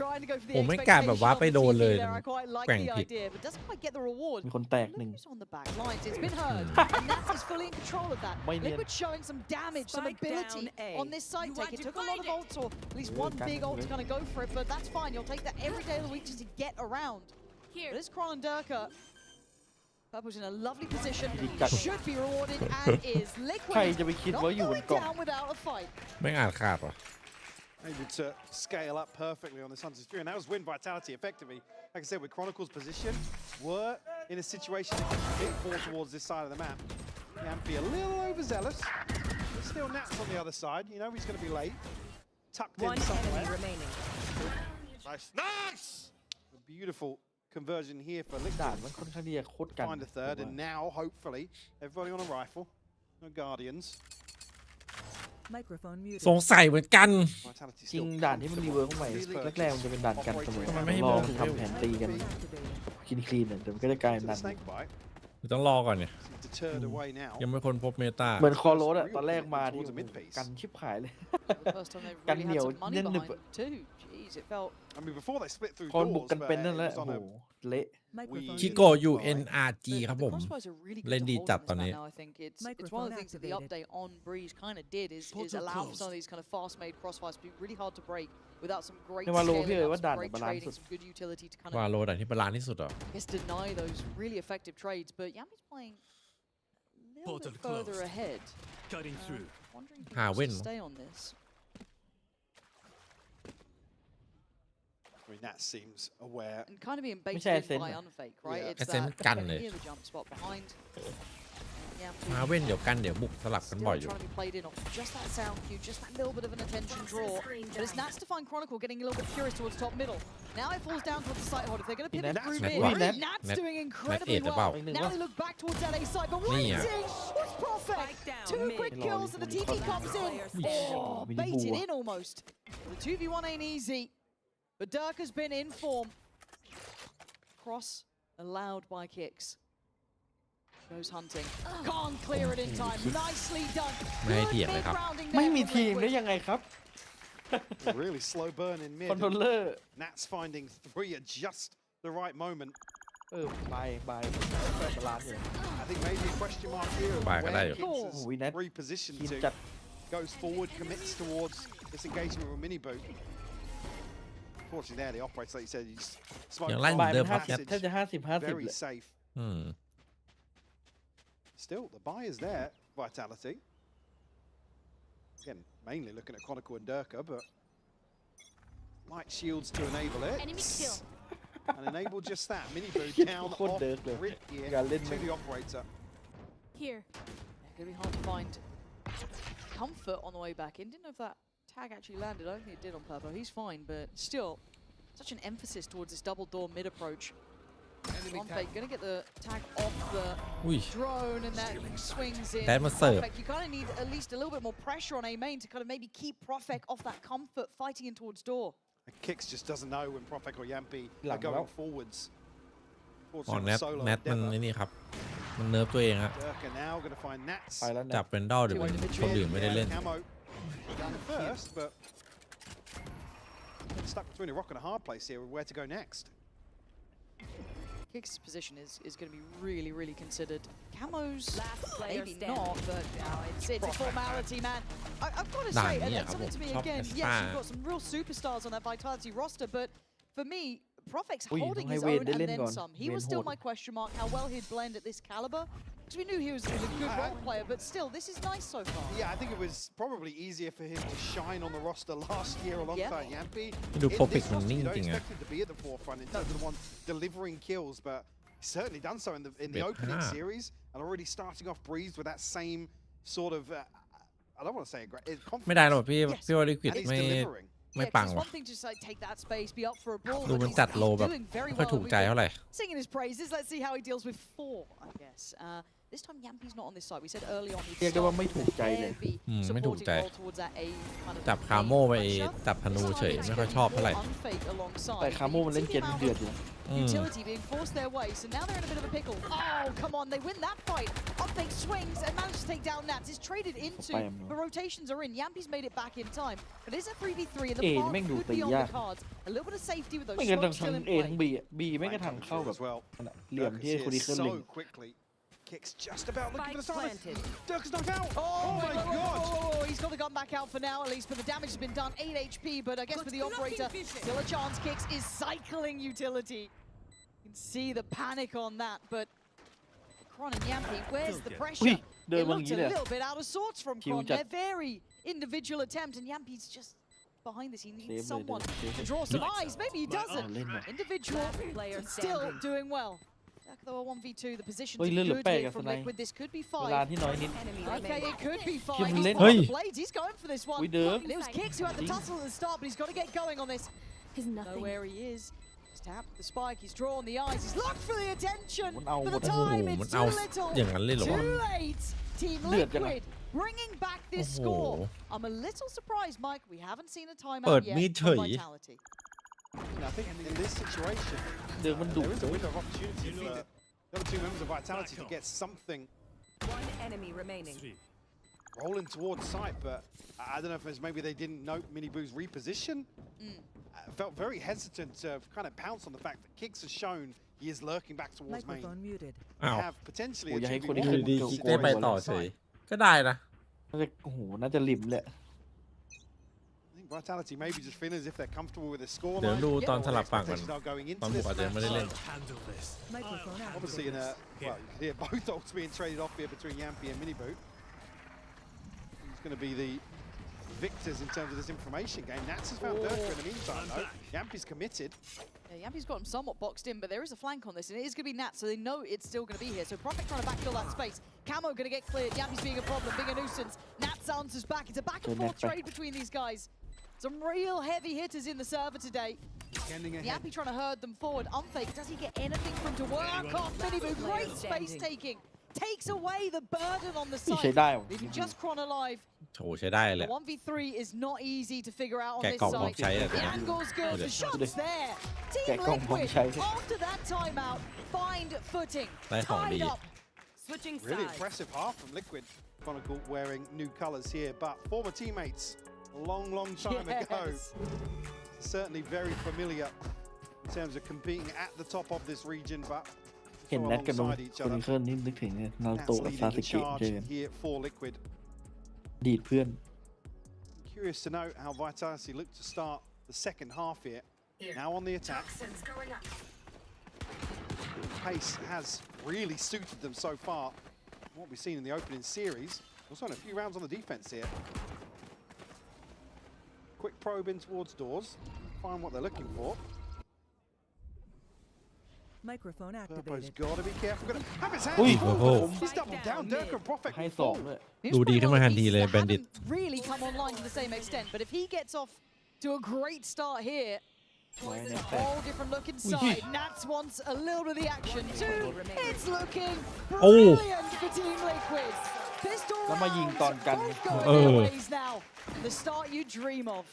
S20: Trying to go for the
S2: ผมไม่กล้าแบบว่าไปโดนเลย
S20: there. I quite like
S2: แกว่ง
S20: the
S2: ผิด
S20: idea, but doesn't quite get the reward.
S11: มีคนแตกหนึ่ง
S20: On the back lines, it's been heard, and Nats is fully in control of that. Liquid showing some damage, some ability on this side take. It took a lot of ults, or at least one big ult to kind of go for it, but that's fine. You'll take that every day of the week just to get around. But this Kron and Durka, Purple's in a lovely position. Should be rewarded and is. Liquid
S11: ใครจะไปคิดว่าอยู่บน
S20: not
S11: กล่อง
S20: going down without a fight.
S2: ไม่อาจขาดว่ะ
S21: Able to scale up perfectly on this Hunters 3, and that was win vitality effectively. Like I said, with Chronicle's position, were in a situation that could hit more towards this side of the map. Yampy a little overzealous, but still Nats on the other side. You know he's going to be late. Tucked in somewhere. Nice! A beautiful conversion here for
S11: ด่าน
S21: Liquid.
S11: มันค่อนข้างที่จะโคตรกัน
S21: Find a third, and now hopefully everybody on a rifle. No Guardians.
S1: Microphone muted.
S2: สงสัยเหมือนกัน
S21: Vitality
S11: จริง
S21: still
S11: ด่านที่มันรีเวิร์กเข้าใหม่แรกๆมันจะเป็นด่านกันเสมอลองทำแผนตีกันคลีนๆเนี่ยเดี๋ยวมันก็จะกลายเป็นด่าน
S21: snake bite.
S2: ต้องรอก่อนเนี่ย
S21: Deterred away now.
S2: ยังไม่คนพบเมตา
S11: เหมือนคอโรสอะตอนแรกมาที่กันชิบหายเลย
S20: First time they've
S11: กัน
S20: really
S11: เหนี
S20: had
S11: ยว
S20: some money
S11: แน่นหนึบ
S20: behind them too. Jeez, it felt.
S21: I mean, before they split through
S11: คอนบุก
S21: doors,
S11: กันเป็น
S21: but
S11: นั่นแหละ
S21: it
S11: โอ้
S21: was
S11: โห
S21: on
S11: เละ
S1: Microphone
S2: คิ
S1: muted.
S2: โกอยู่ NRG ครับผม
S20: Crossfires are really
S2: เล่น
S20: good
S2: ดี
S20: to hold
S2: จัด
S20: in
S2: ตอน
S20: this
S2: นี้
S20: map now. I think it's one of the
S1: Microphone
S20: things that the
S1: activated.
S20: update on Breeze kind of did is allow some of these kind of fast-made crossfires to be really hard to break without some great
S11: ในวาโลพี่
S20: scaling
S11: เลย
S20: up,
S11: ว่า
S20: some
S11: ด่าน
S20: great
S11: บาลานซ์
S20: trading,
S11: สุด
S20: some good utility to kind
S2: วา
S20: of
S2: โลแต่ที่บาลานซ์ที่สุดเหรอ
S20: I guess deny those really effective trades. But Yami's playing a little bit further ahead.
S3: Cutting through.
S20: Wondering if he
S2: Ah,
S20: wants
S2: win.
S20: to stay on this.
S21: I mean, that seems aware.
S20: And kind of being
S11: ไม่
S20: baited
S11: ใช่
S20: in
S11: เซน
S20: by
S11: อะ
S20: unfake, right?
S21: Yeah.
S20: It's
S2: เซน
S20: that
S2: กันเลย
S20: here the jump spot behind. Yampi
S2: มาเว้นเดี๋ยวกันเดี๋ยวบุกสลับกัน
S20: still
S2: บ่อยอยู่
S20: trying to be played in off just that sound cue, just that little bit of an attention draw. But it's Nats to find Chronicle getting a little bit curious towards top middle. Now it falls down towards the side hold. If they're going to pivot
S11: Nats
S20: through
S11: Nats
S20: mid,
S11: what?
S20: Nats
S2: Nats-
S20: doing
S2: Nats
S20: incredibly
S2: eight
S20: well.
S2: about.
S20: Now they look back towards that A side, but
S2: Nia.
S20: waiting was perfect. Two quick kills and the TP comes in. Oh, baited in almost. The 2v1 ain't easy, but Dirk has been in form. Cross allowed by kicks. Goes hunting. Can't clear it in time. Nicely done.
S2: ไม่ให้เถียงเลยครับ
S20: Rounding
S11: ไม่
S20: there
S11: มี
S20: from
S11: ทีม
S20: Liquid.
S11: ได้ยังไงครับ
S21: Really slow burn in mid.
S11: คอนโทรลเลอร์
S21: Nats finding 3 at just the right moment.
S11: บายบายบาลานซ์อยู่
S21: I think maybe a question mark here of
S2: Bye,
S21: where
S2: Kadayo.
S21: Kings
S11: Oh, we
S21: is
S11: net-
S21: repositioned
S11: ทีม
S21: to.
S11: จัด
S21: Goes forward, commits towards this engagement with Miniboo. Unfortunately there, the operator, like you said, he's smoked
S2: ยังไล่เห
S11: บา
S2: มือย นเดิม
S11: มัน
S2: ครับ
S11: 50แทบจะ50-50
S21: very
S11: เลย
S21: safe.
S2: อืม
S21: Still, the buy is there, Vitality. Again, mainly looking at Chronicle and Durka, but light shields to enable it.
S4: Enemy kill.
S21: And enable just that. Miniboo down
S11: โคตร
S21: off
S11: เดิร์กเลย
S21: grid here
S11: การเล่น
S21: to
S11: ไม่
S21: the operator.
S4: Here.
S20: Gonna be hard to find comfort on the way back in. Didn't know if that tag actually landed. I don't think it did on Purple. He's fine, but still, such an emphasis towards this double door mid approach. Unfake gonna get the tag off the
S2: อุ้ย
S20: drone, and that swings in.
S2: ได้มาเสิร์ฟ
S20: Profek, you kind of need at least a little bit more pressure on A main to kind of maybe keep Profek off that comfort, fighting in towards door.
S21: And Kicks just doesn't know when Profek or Yampi
S11: หลั
S21: are
S11: งแล้ว
S21: going forwards.
S2: อ๋อ
S21: Unfortunately,
S2: แนท
S21: solo
S2: แนทมัน
S21: endeavor.
S2: ไอ้นี่ครับ มันเนิร์ฟตัวเองฮะ
S21: Durka now going to find Nats.
S11: ไปแล้วนะ
S2: จับเป็นดอลเดี๋ยวมันคนอื่นไม่ได้เล่น
S21: Camo down the first, but stuck between a rock and a hard place here with where to go next.
S20: Kicks' position is going to be really, really considered. Camo's
S4: Last player
S20: maybe
S4: standing.
S20: not, but it's a formality, man. I've got to
S2: Nah,
S20: say, and
S2: yeah,
S20: it's something to me
S2: top
S20: again.
S2: is
S20: Yes,
S2: fine.
S20: you've got some real superstars on that Vitality roster, but for me, Profek's
S11: Ui,
S20: holding
S11: don't
S20: his
S11: hay
S20: own
S11: Wade
S20: and
S11: lên
S20: then
S11: còn.
S20: some. He
S11: Wade
S20: was still
S11: hold.
S20: my question mark, how well he'd blend at this caliber. Because we knew he was a good role player, but still, this is nice so far.
S21: Yeah, I think it was probably easier for him to shine on the roster last year alongside Yampi.
S2: ดู
S21: In
S2: โปรฟิก
S21: this
S2: มัน
S21: roster,
S2: นิ่ง
S21: you
S2: จ
S21: don't
S2: ริงอะ
S21: expect him to be at the forefront in terms of the one delivering kills, but he's certainly done so in the
S2: Bit
S21: opening
S2: hard.
S21: series and already starting off Breeze with that same sort of I don't want to say confidence.
S2: ไม่ได้หรอกพี่
S21: Yes,
S2: พี่ว่าลิควิด
S21: and he's
S2: ไม่
S21: delivering.
S2: ไม่
S20: Yeah,
S2: ปัง
S20: 'cause it's
S2: ว่ะ
S20: one thing to just like take that space, be up for a brawl.
S2: ดู
S20: but
S2: มัน
S20: he's
S2: จัดโลแบบ
S20: doing very
S2: ไม่ค่อย
S20: well.
S2: ถูกใจเท่าไหร่
S20: Singing his praises. Let's see how he deals with 4, I guess. This time Yampi's not on this side. We said early on
S11: เรียกได้ว่าไม่ถูกใจเลย
S2: ไม่ถูกใจ
S20: supporting role towards that A kind of
S2: จับคาโมไปจับธนูเฉยไม่ค่อยชอบเท่าไหร่
S20: unfake alongside.
S11: แต่คาโมมันเล่นเกมเดือดอยู่
S20: Utility being forced their way, so now they're in a bit of a pickle. Oh, come on, they win that fight. Unfake swings and manages to take down Nats. It's traded into, the rotations are in. Yampi's made it back in time, but it's a 3v3 and the farm could be on the cards. A little bit of safety with those
S11: ไม่งั้น
S20: smokes
S11: ทั้ง
S20: still in
S11: A
S20: play.
S11: ทั้ง Bไม่กระทั่งเข้าแบบเหลี่ยมที่คนนี้ขึ้นลิง
S21: Kicks just about looking for the silence. Dirk's knocked out. Oh my god!
S20: He's got the gun back out for now at least, but the damage has been done. 8 HP, but I guess with the operator, still a chance. Kicks is cycling utility. You can see the panic on that, but Kron and Yampi, where's the pressure? It looked a little bit out of sorts from Kron. They're very individual attempt, and Yampi's just behind this. He needs someone to draw some eyes. Maybe he doesn't. Individual, still doing well. Though a 1v2, the position's good here from Liquid. This could be 5. Okay, it could be 5. He's on the blades. He's going for this one. It was Kicks who had the tussle at the start, but he's got to get going on this. Know where he is. He's tapped the spike. He's drawn the eyes. He's looked for the attention. For the time, it's too little. Too late. Team Liquid bringing back this score. I'm a little surprised, Mike. We haven't seen a timeout yet from Vitality.
S21: I think in this situation, there is a window of opportunity for the other two members of Vitality to get something.
S1: One enemy remaining.
S21: Rolling towards site, but I don't know if it's maybe they didn't note Miniboo's reposition. I felt very hesitant to kind of pounce on the fact that Kicks has shown he is lurking back towards main. Have potentially a
S2: ดีคิกได้ไปต่อเฉยก็ได้นะ
S11: โอ้โหน่าจะหลิมแหละ
S21: Vitality maybe just feeling as if they're comfortable with the score.
S2: เดี๋ยวดูตอนสลับฝั่งกันตอนบุกอาจจะไม่ได้เล่น
S21: Obviously in a well, you can hear both ults being traded off here between Yampi and Miniboo. He's going to be the victors in terms of this information game. Nats has found Durka in the meantime though. Yampi's committed.
S20: Yeah, Yampi's got him somewhat boxed in, but there is a flank on this, and it is going to be Nats, so they know it's still going to be here. So Prophet trying to backfill that space. Camo going to get cleared. Yampi's being a problem, being a nuisance. Nats answers back. It's a back and forth trade between these guys. Some real heavy hitters in the server today. Yampi trying to herd them forward. Unfake, does he get anything from to work off Miniboo? Great space taking. Takes away the burden on the side. Leaving just Kron alive.
S2: โถใช้ได้เลย
S20: 1v3 is not easy to figure out on
S2: แกะ
S20: this
S2: กล่องพร้อม
S20: side.
S2: ใช้อะ
S20: The angle's good, the shot's there. Team Liquid, after that timeout, find footing.
S2: ได้ของดี
S20: Tied up.
S1: Switching
S21: Really
S1: sides.
S21: impressive half from Liquid. Chronicle wearing new colours here, but former teammates a long time ago. Certainly very familiar in terms of competing at the top of this region, but
S11: เห็นแนทกับน้องคนนี้เคิลนี่นึกถึงนารูโตะกับซาสึเกะเจอกัน
S21: here for Liquid.
S11: ดีดเพื่อน
S21: Curious to know how Vitality look to start the second half here. Now on the attack. Pace has really suited them so far. What we've seen in the opening series. Also in a few rounds on the defense here. Quick probe in towards doors. Find what they're looking for.
S1: Microphone
S21: Purpo's
S1: activated.
S21: got to be careful. Gonna have his
S2: อุ้ย
S21: hands
S2: โอ้
S21: full.
S2: โห
S21: He's doubled down. Dirk and Prophet
S11: ให้
S21: can
S11: สอง
S21: fall.
S11: เลย
S2: ดูดีขึ้นมาทันทีเลย
S20: Pieces that
S2: Bandit
S20: haven't really come online to the same extent, but if he gets off to a great start here, whole different look inside. Nats wants a little bit of the action too. It's looking brilliant for Team Liquid. Pistol
S11: แล้วมายิง
S20: rounds,
S11: ตอนกัน
S20: both going their ways now. The start you dream of.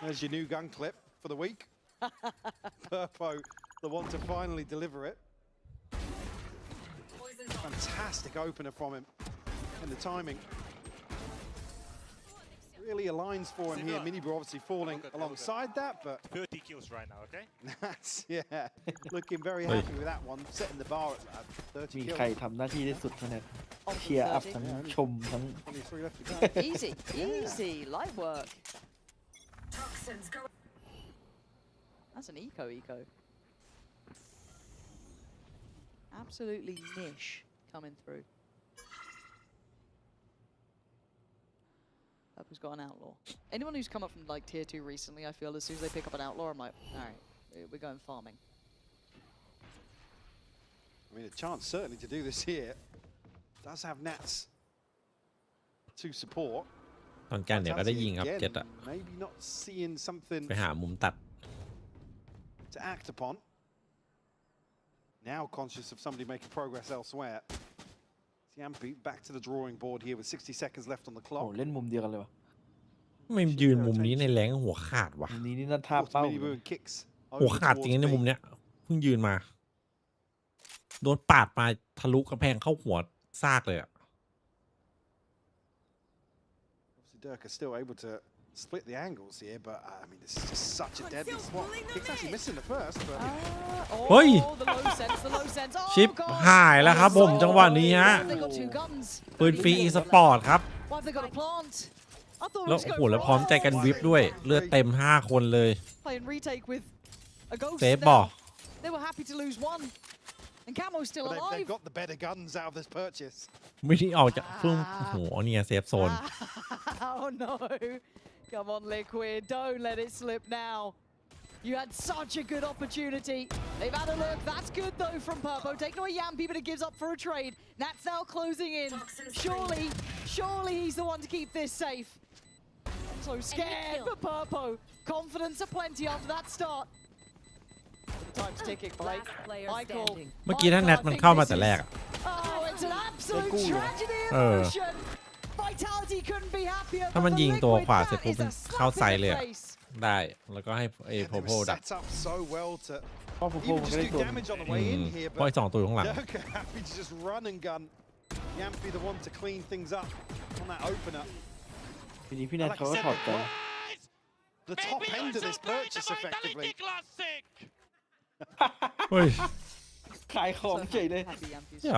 S21: There's your new gun clip for the week. Purpo, the one to finally deliver it. Fantastic opener from him. And the timing really aligns for him here. Miniboo obviously falling alongside that, but
S14: 30 kills right now, okay?
S21: that's, yeah, looking very happy with that one. Setting the bar at 30
S11: มี
S21: kills.
S11: ใครทำหน้าที่ได้สุดขนาดเชียร์อัพทั้งชมทั้ง
S21: 23 left to go.
S20: Easy, easy, light work. That's an eco. Absolutely niche coming through. Purple's got an outlaw. Anyone who's come up from like tier 2 recently, I feel as soon as they pick up an outlaw, I'm like, all right, we're going farming.
S21: I mean, a chance certainly to do this here. Does have Nats to support.
S2: ตอนกันเดี๋ยวก็ได้ยิงครับ
S21: Again,
S2: เจ็ดอะ
S21: maybe not seeing something
S2: ไปหามุมตัด
S21: to act upon. Now conscious of somebody making progress elsewhere. Yampi back to the drawing board here with 60 seconds left on the
S11: โอ้
S21: clock.
S11: เล่นมุมเดียวกันเลยวะ
S2: ไม่ยืนมุมนี้ในแรงหัวขาดว่ะ
S11: มุมนี้นี่น่าท่า
S21: Forced
S11: เป้า
S21: Miniboo and kicks
S2: หัว
S21: over
S2: ขาดจริง
S21: towards
S2: ใน
S21: B.
S2: มุมเนี้ยเพิ่งยืนมา โดนปาดมาทะลุกระแพงเข้าหัวซากเลยอ่ะ
S21: Obviously, Dirk is still able to split the angles here, but I mean, this is just such a deadly spot. Kicks actually missing the first, but
S2: เฮ้ย
S20: the low sense, the low sense. Oh,
S2: ชิปหายแล้วครับผมจังหวะนี้ฮะ
S20: They got two guns.
S2: ปืนฟรีอีสปอร์ตครับ
S20: Why have they got a plant? I thought
S2: แล้ว
S20: we
S2: โอ้
S20: was
S2: โห
S20: going
S2: แล้ว
S20: for
S2: พร้อมใจกันวิปด้วย เลือดเต็ม 5 คนเลย
S20: playing retake with a ghost.
S2: เซฟบอ
S20: now. They were happy to lose one, and Camo's still
S21: but they've
S20: alive.
S21: got the better guns out of this purchase.
S2: ไม่ได้ออกจากเพิ่งโอ้โหเนี่ยเซฟโซน
S20: Oh no! Come on, Liquid, don't let it slip now. You had such a good opportunity. They've had a look. That's good though from Purpo. Taking away Yampi, but it gives up for a trade. Nat's now closing in. Surely he's the one to keep this safe. So scared for Purpo. Confidence aplenty after that start. The time's ticking, Blake. Michael.
S2: เมื่อกี้ถ้าแนทมันเข้ามาแต่แรกอะ
S20: Oh, it's an absolute tragedy of motion. Vitality couldn't be happier.
S2: ถ้ามันยิงตัวขวาเสร็จปุ๊บมันเข้าไซด์เลยอะได้แล้วก็ให้ไอ้โพ
S21: And
S2: โพ
S21: they were
S2: ดัก
S21: set up so well to
S11: พ่อโพโพ
S21: even
S11: มัน
S21: just
S11: ก็ได้
S21: do
S11: ตัว
S21: damage on the way in here.
S2: ปล่อย
S21: But
S2: 2 ตัวอยู่ข้างหลัง
S21: Dirk happy to just run and gun. Yampi the one to clean things up on that opener.
S11: ทีนี้พี่แนท
S21: Like
S11: เขา
S21: I
S11: ก็
S21: said,
S11: ถอดใจ
S21: the top end of this purchase effectively.
S2: เฮ้ย
S11: ขายของเฉยเลย
S20: Happy Yampi's
S2: เนี่ย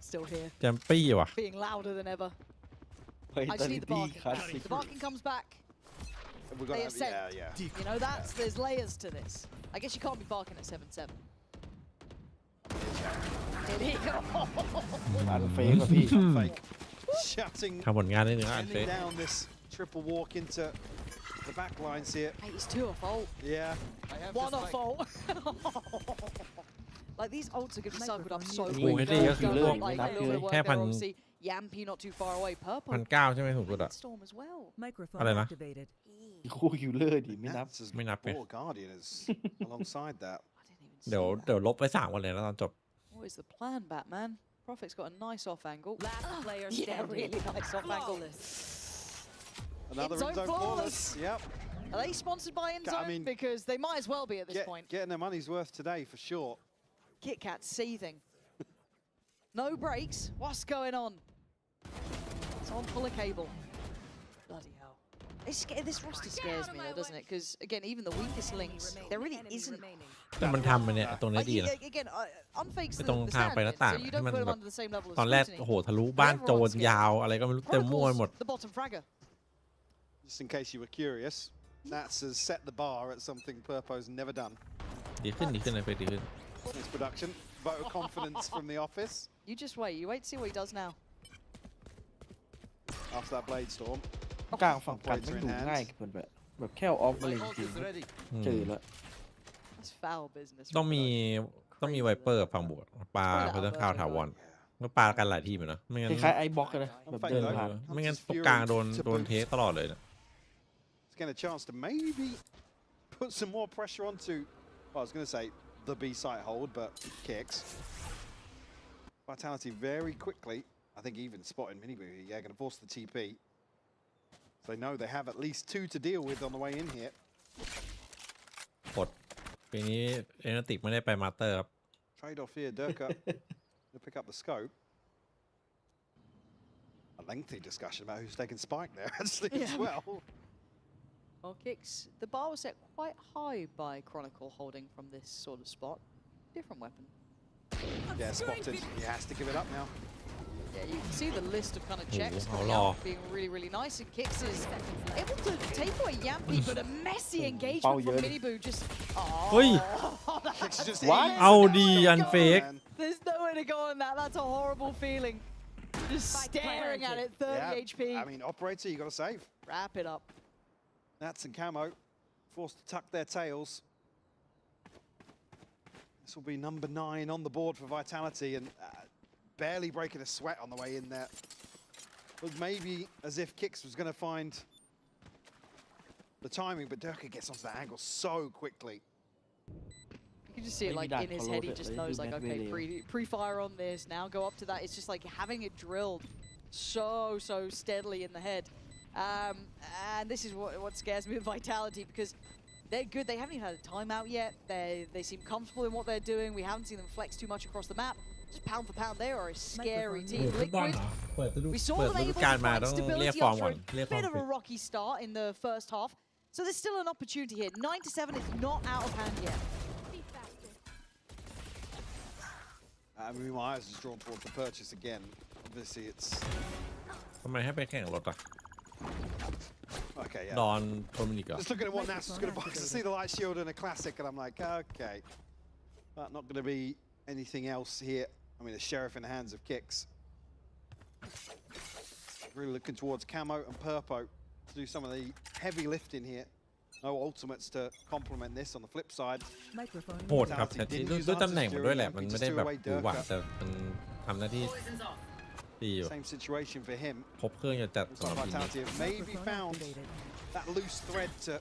S20: still here.
S2: แจมปี้ว่ะ
S20: Being louder than ever.
S11: เฮ้ย
S20: I
S11: ตอ
S20: just
S11: นนี้
S20: need the
S11: ดี
S20: barking.
S11: คลาสสิก
S20: The barking comes back.
S21: We've got
S20: They
S21: to
S20: ascend.
S21: yeah.
S20: You know, there's layers to this. I guess you can't be barking at 7-7. Did he?
S11: อันเฟกอะพี่
S21: Fake. Shutting
S2: ทำผลงานได้หนึ่งอันเฟ
S21: sending down this triple walk into the back lines here.
S20: Hey, it's 2 off ult.
S21: Yeah.
S20: 1 off ult. Like these ults are going to be cycled up so
S2: โอ้โห
S20: quick.
S2: ให้ดีก็คือพวก
S20: Like a little bit of work
S2: แค่
S20: there,
S2: พัน
S20: obviously. Yampy not too far away. Purple.
S2: 1,900ใช่ไหมถูกสุดอะ
S20: Storm as well.
S1: Microphone
S2: อะไรนะ
S1: activated.
S11: คู่คิวเลอร์ดิไม่นับ
S21: Nats as
S2: ไม่นับไง
S21: Ball Guardian is alongside that.
S2: เดี๋ยวลบไป3 วันเลยนะตอนจบ
S20: What is the plan, Batman? Prophet's got a nice off angle.
S1: Last player
S20: Yeah,
S1: standing.
S20: really nice off angle.
S21: Another
S20: Endzone
S21: Endzone
S20: flawless.
S21: flawless. Yep.
S20: Are they sponsored by Endzone?
S21: mean,
S20: Because they might as well be at this point.
S21: Getting their money's worth today for sure.
S20: Kit Kat seething. No breaks. What's going on? It's on pull a cable. Bloody hell. This roster scares me though, doesn't it? Because again, even the weakest links, there really isn't.
S2: แต่มันทำมันเนี่ยตรงนี้ดีนะ
S20: Again, unfakes
S2: ไม่
S20: the
S2: ตรงทางไปหน้าต่าง
S20: so you
S2: ให้
S20: don't
S2: มัน
S20: put them
S2: แบบ
S20: under the same level of
S2: ตอนแรก
S20: scrutiny.
S2: โอ้โหทะลุบ้านโจรยาวอะไรก็ไม่รู้เต็มมั่วไปหมด
S20: The bottom fragger.
S21: Just in case you were curious, Nats has set the bar at something Purpo's never done.
S2: ดีขึ้นในเฟซดีขึ้น
S21: This production, vote of confidence from the office
S20: You just wait. You wait to see what he does now.
S21: after that blade storm.
S11: กลางฝั่งกันไม่ดูง่ายเกินแบบแค่เอาออฟมาเลยจริงๆเจอแล้ว
S20: That's foul business.
S2: ต้องมีไวเปอร์ฝั่งบวกปลาเขาจะข่าวถาวรก็ปลากันหลายทีเหมือนนะไม่งั้น
S11: คล้ายๆไอ้บล็อกเลยแบบเดินผ่าน
S2: ไม่งั้นตรงกลางโดนเทสตลอดเลยนะ
S21: Let's get a chance to maybe put some more pressure onto, well, I was going to say the B site hold, but kicks. Vitality very quickly, I think even spotting Miniboo here, yeah, going to force the TP. So they know they have at least 2 to deal with on the way in here.
S2: กดปีนี้เอเนติกไม่ได้ไปมาสเตอร์ครับ
S21: Trade off here, Durka to pick up the scope. A lengthy discussion about who's taking Spike there, actually, as well.
S20: Well, kicks. The bar was set quite high by Chronicle holding from this sort of spot. Different weapon.
S21: Yeah, spotted. He has to give it up now.
S20: Yeah, you can see the list of kind of checks
S2: Oh,
S20: coming
S2: oh.
S20: out being really, really nice. And Kicks is able to take away Yampy, but a messy engagement from Miniboo just...
S2: Oi.
S21: Kicks just
S11: What?
S2: เอาดีอันเฟก
S20: There's nowhere to go on that. That's a horrible feeling. Just staring at it, 30
S21: Yeah,
S20: HP.
S21: I mean, operator, you got to save.
S20: Wrap it up.
S21: Nats and Camo forced to tuck their tails. This will be number 9 on the board for Vitality and barely breaking a sweat on the way in there. It was maybe as if Kicks was going to find the timing, but Durka gets onto that angle so quickly.
S20: You can just see it like in his head. He just knows like, okay, pre-fire on this. Now go up to that. It's just like having it drilled so steadily in the head. And this is what scares me with Vitality, because they're good. They haven't even had a timeout yet. They seem comfortable in what they're doing. We haven't seen them flex too much across the map. Just pound for pound, they are a scary team. Liquid, we saw them able to find stability after a bit of a rocky start in the first half. So there's still an opportunity here. 9-7 is not out of hand yet.
S21: I mean, my eyes is drawn towards the purchase again. Obviously, it's...
S2: ทำไมให้ไปแข่งรถอ่ะ
S21: Okay, yeah.
S2: ดอนโทมินิก
S21: Just looking at what Nats was going to box to see the light shield and a classic, and I'm like, okay. But not going to be anything else here. I mean, a sheriff in the hands of Kicks. Really looking towards Camo and Purpo to do some of the heavy lifting here. No ultimates to complement this on the flip side.
S2: โหดครับแต่ที่ด้วยตำแหน่งมันด้วยแหละมันไม่ได้แบบดูหวานแต่มันทำหน้าที่ดีอยู่
S21: Same situation for him.
S2: ครบเครื่องจะจัดสำหรับทีมนี้
S21: Maybe found that loose thread to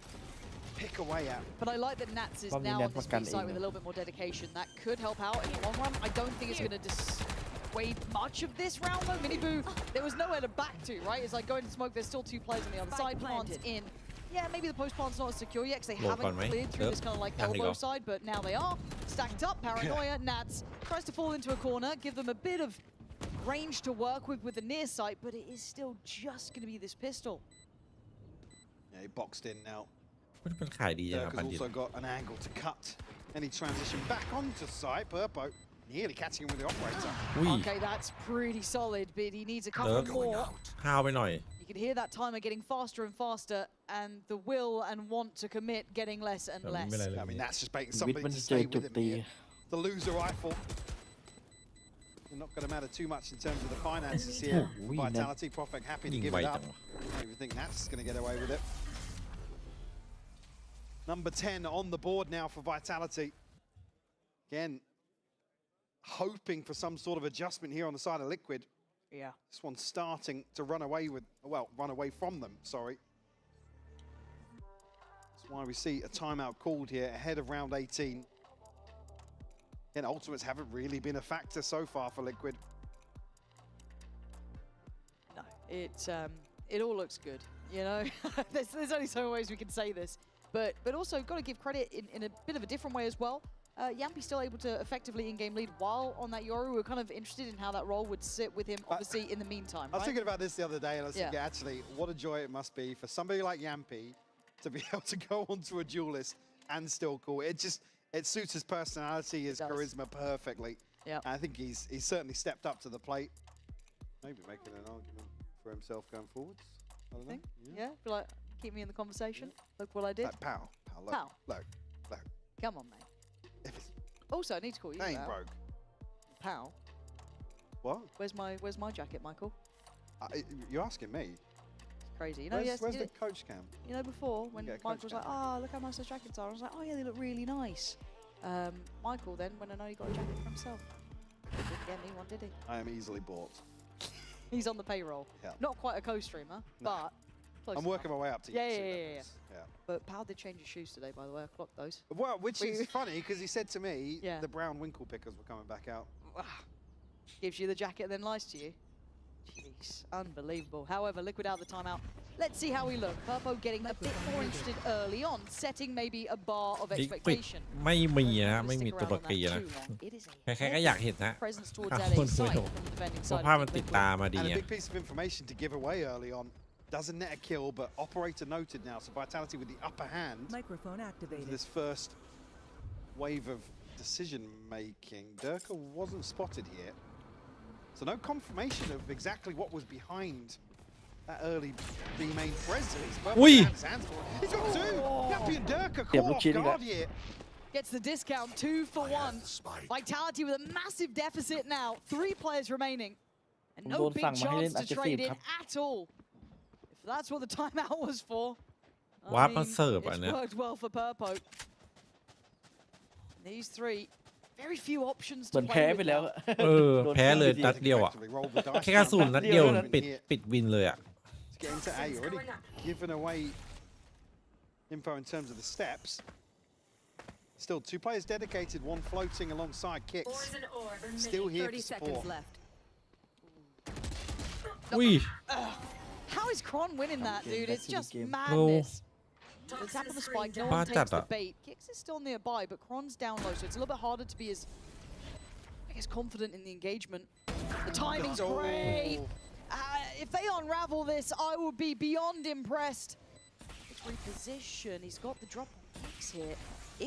S21: pick away at.
S20: But I like that Nats is now on this B site with a little bit more dedication. That could help out in the long run. I don't think it's going to dissuade much of this round though. Miniboo, there was nowhere to back to, right? It's like going to smoke. There's still two players on the other side. Plants in. Yeah, maybe the post plant's not as secure yet because they haven't cleared through this kind of like elbow side, but now they are stacked up. Paranoia, Nats tries to fall into a corner, give them a bit of range to work with the near sight, but it is still just going to be this pistol.
S21: Yeah, he boxed in now.
S2: มันเป็นขายดีนะครับ
S21: Dirk has also got an angle to cut any transition back onto site. Purpo nearly catching him with the operator.
S20: Okay, that's pretty solid, but he needs a couple more.
S2: ห้าวไปหน่อย
S20: You can hear that timer getting faster and faster, and the will and want to commit getting less and less.
S21: I mean, that's just making somebody to stay with him here. The loser rifle. They're not going to matter too much in terms of the finances here. Vitality, Profek happy to give it up. I don't even think Nats is going to get away with it. Number 10 on the board now for Vitality. Again, hoping for some sort of adjustment here on the side of Liquid.
S20: Yeah.
S21: This one's starting to run away with, well, run away from them, sorry. That's why we see a timeout called here ahead of round 18. Again, ultimates haven't really been a factor so far for Liquid.
S20: No, it all looks good, you know? there's only so many ways we can say this. But also got to give credit in a bit of a different way as well. Yampi's still able to effectively in-game lead while on that Yoru. We're kind of interested in how that role would sit with him, obviously, in the meantime.
S21: I was thinking about this the other day, and I was thinking, actually, what a joy it must be for somebody like Yampi to be able to go onto a duelist and still cool. It suits his personality, his charisma perfectly.
S20: Yeah.
S21: I think he's certainly stepped up to the plate. Maybe making an argument for himself going forwards. I don't know.
S20: Yeah, be like, keep me in the conversation. Look what I did.
S21: Like, pow, low.
S20: Come on, mate. Also, I need to call you.
S21: That ain't broke.
S20: Pow.
S21: What?
S20: Where's my jacket, Michael?
S21: You're asking me.
S20: It's crazy. You know,
S21: where's the coach cam?
S20: You know, before when Michael was like, "Oh, look how nice those jackets are," I was like, "Oh yeah, they look really nice." Michael then went and only got a jacket for himself. Didn't get me one, did he?
S21: I am easily bought.
S20: He's on the payroll.
S21: Yeah.
S20: Not quite a co-streamer, but close
S21: I'm working my way up to you.
S20: Yeah. But Pal did change his shoes today, by the way. I clocked those.
S21: Well, which is funny because he said to me the brown winkle pickers were coming back out.
S20: Gives you the jacket, then lies to you. Jeez, unbelievable. However, Liquid out the timeout. Let's see how we look. Purpo getting a bit more interested early on, setting maybe a bar of expectation.
S2: ไม่มีนะไม่มีตัวประกันนะใครๆก็อยากเห็นนะคนสวยเพราะภาพมันติดตามาดี
S21: And a big piece of information to give away early on. Doesn't net a kill, but operator noted now. So Vitality with the upper hand.
S1: Microphone activated.
S21: This first wave of decision making. Durka wasn't spotted here. So no confirmation of exactly what was behind that early B main presence. He's got two. Yappy and Durka caught off guard here.
S20: Gets the discount, 2 for 1. Vitality with a massive deficit now. 3 players remaining. And no big chance to trade in at all. If that's what the timeout was for. I mean, it's worked well for Purpo. These 3. Very few options to play with now.
S2: แพ้เลยนัดเดียวอ่ะแค่กระสุนนัดเดียวปิดวินเลยอ่ะ
S21: Get into A, already given away info in terms of the steps. still 2 players dedicated, 1 floating alongside Kicks. Still here
S1: 30
S21: for
S1: seconds
S21: support.
S1: left.
S2: อุ้ย
S20: How is Kron winning that, dude? It's just
S2: โอ้
S20: madness. The tap on the spike, no one
S2: บ้าจัด
S20: takes the
S2: อะ
S20: bait. Kicks is still nearby, but Kron's down low, so it's a little bit harder to be as, I guess, confident in the engagement. The timing's great. If they unravel this, I will be beyond impressed. It's reposition. He's got the drop on Kicks here.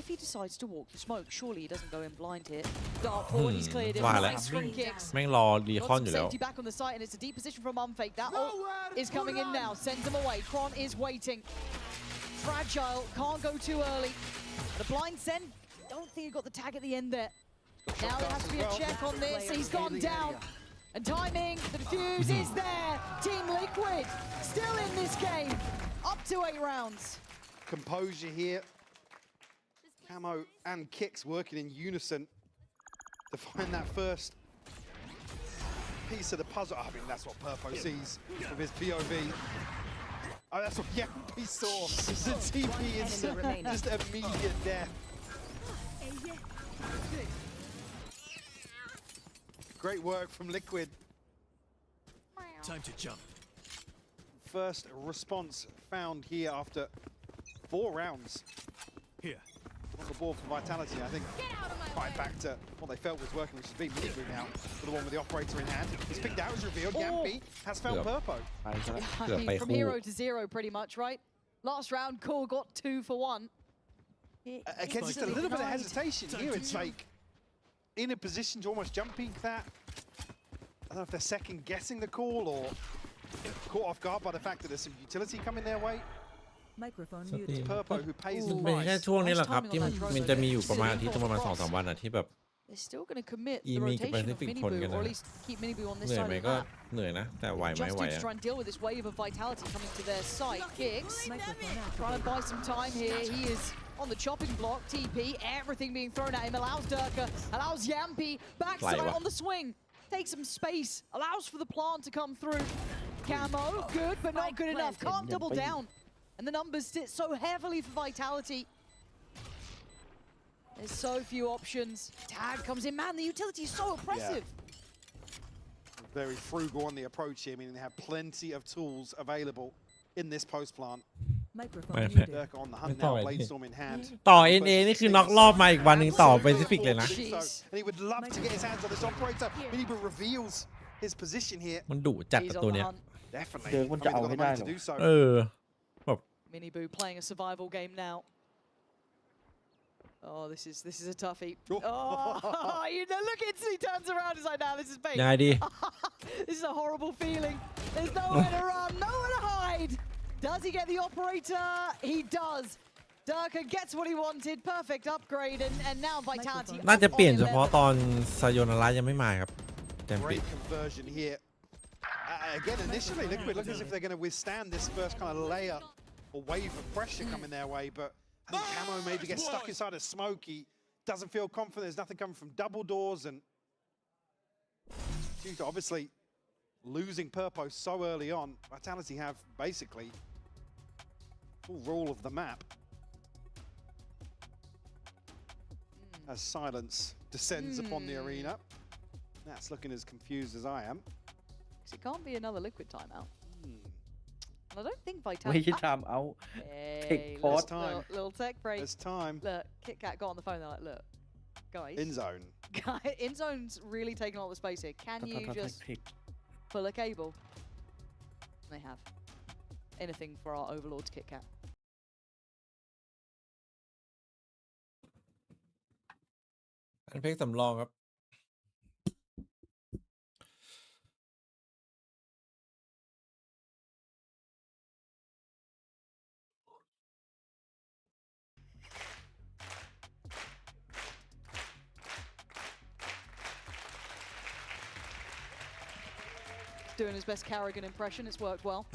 S20: If he decides to walk the smoke, surely he doesn't go in blind here. Dark forward, he's cleared it.
S2: ว่าแล้ว
S20: Nice from Kicks.
S2: แม่งรอรีค
S20: Got
S2: อน
S20: some
S2: อยู่แล้ว
S20: safety back on the site, and it's a deep position from Unfake. That ult is coming in now. Sends him away. Kron is waiting. Fragile. Can't go too early. And a blind send. Don't think he got the tag at the end there. Now there has to be a check on this. He's gone down. And timing. The defuse is there. Team Liquid still in this game. Up to 8 rounds.
S21: Composure here. Camo and Kicks working in unison to find that first piece of the puzzle. I mean, that's what Purpo sees with his POV. Oh, that's what Yampi saw. The TP is just immediate death. Great work from Liquid.
S5: Time to jump.
S21: First response found here after 4 rounds.
S5: Here.
S21: On the board for Vitality, I think. Right back to what they felt was working, which is being Minibu now, for the one with the operator in hand. He's picked out, as revealed. Yampi has found Purpo.
S20: From 0 to 0, pretty much, right? Last round, Core got 2 for 1.
S21: Again, just a little bit of hesitation here. It's like in a position to almost jump peek that. I don't know if they're second guessing the call or caught off guard by the fact that there's some utility coming their way.
S1: Microphone
S21: It's
S1: muted.
S21: Purpo who pays the
S2: เป็นแค่
S21: price.
S2: ช่วงนี้แหละครับที่มันจะมีอยู่ประมาณอาทิตย์ประมาณ 2-3 วันอะที่แบบ
S20: They're still going to commit the
S2: Emi กับ
S20: rotation of
S2: Pacific คนกัน
S20: Minibu, or
S2: นะ
S20: at least keep Minibu on this
S2: เหนื่อย
S20: side
S2: ไหม
S20: of the
S2: ก็
S20: map.
S2: เหนื่อยนะ แต่ไหวไหม
S20: Just
S2: ไหว
S20: to
S2: อะ
S20: try and deal with this wave of vitality coming to their side. Kicks, trying to buy some time here. He is on the chopping block. TP, everything being thrown at him. Allows Durka, allows Yampi. Backside on the swing. Takes some space. Allows for the plant to come through. Camo, good, but not good enough. Can't double down. And the numbers sit so heavily for Vitality. There's so few options. Tag comes in. Man, the utility is so oppressive.
S21: Very frugal on the approach here, meaning they have plenty of tools available in this post plant.
S1: Microphone
S2: ไม่
S1: muted.
S21: Durka on the
S2: ไม่
S21: hunt
S2: ต่อ
S21: now,
S2: ไอ้
S21: Bladestorm in hand.
S2: ต่อ NA นี่คือน็อกรอบมาอีกวันหนึ่งต่อ Pacific เลยนะ
S21: And he would love to get his hands on this operator. Minibu reveals his position here.
S2: มันดุจัดกับตัวเนี้ย
S21: Definitely.
S11: เจอมันจะเอาให้ได้หรอ
S21: to do so.
S2: เออแบบ
S20: Minibu playing a survival game now. Oh, this is a toughie. Oh, you know, look, instantly turns around. He's like, "Now this is bait."
S2: ยังไงดี
S20: This is a horrible feeling. There's nowhere to run, nowhere to hide. Does he get the operator? He does. Durka gets what he wanted. Perfect upgrade, and now Vitality.
S2: น่าจะเปลี่ยนเฉพาะตอนซายโยนาระยังไม่มาครับแจมปิ
S21: Great conversion here. Again, initially, Liquid look as if they're going to withstand this first kind of layer or wave of pressure coming their way, but I think Camo maybe gets stuck inside a smoke. He doesn't feel confident. There's nothing coming from double doors, and due to obviously losing Purpo so early on, Vitality have basically full rule of the map. As silence descends upon the arena, that's looking as confused as I am.
S20: It can't be another Liquid timeout. And I don't think
S11: ไม่
S20: Vitality.
S11: ใช่ทำเอา Take
S20: Hey,
S11: pause.
S20: little tech break.
S21: There's time.
S20: Look, Kit Kat got on the phone. They're like, "Look, guys,
S21: In zone.
S20: In zone's really taking all the space here. Can you just pull a cable?" And they have. Anything for our overlords, Kit Kat.
S2: อันเพกสำรองครับ
S20: Doing his best Carrigan impression. It's worked well.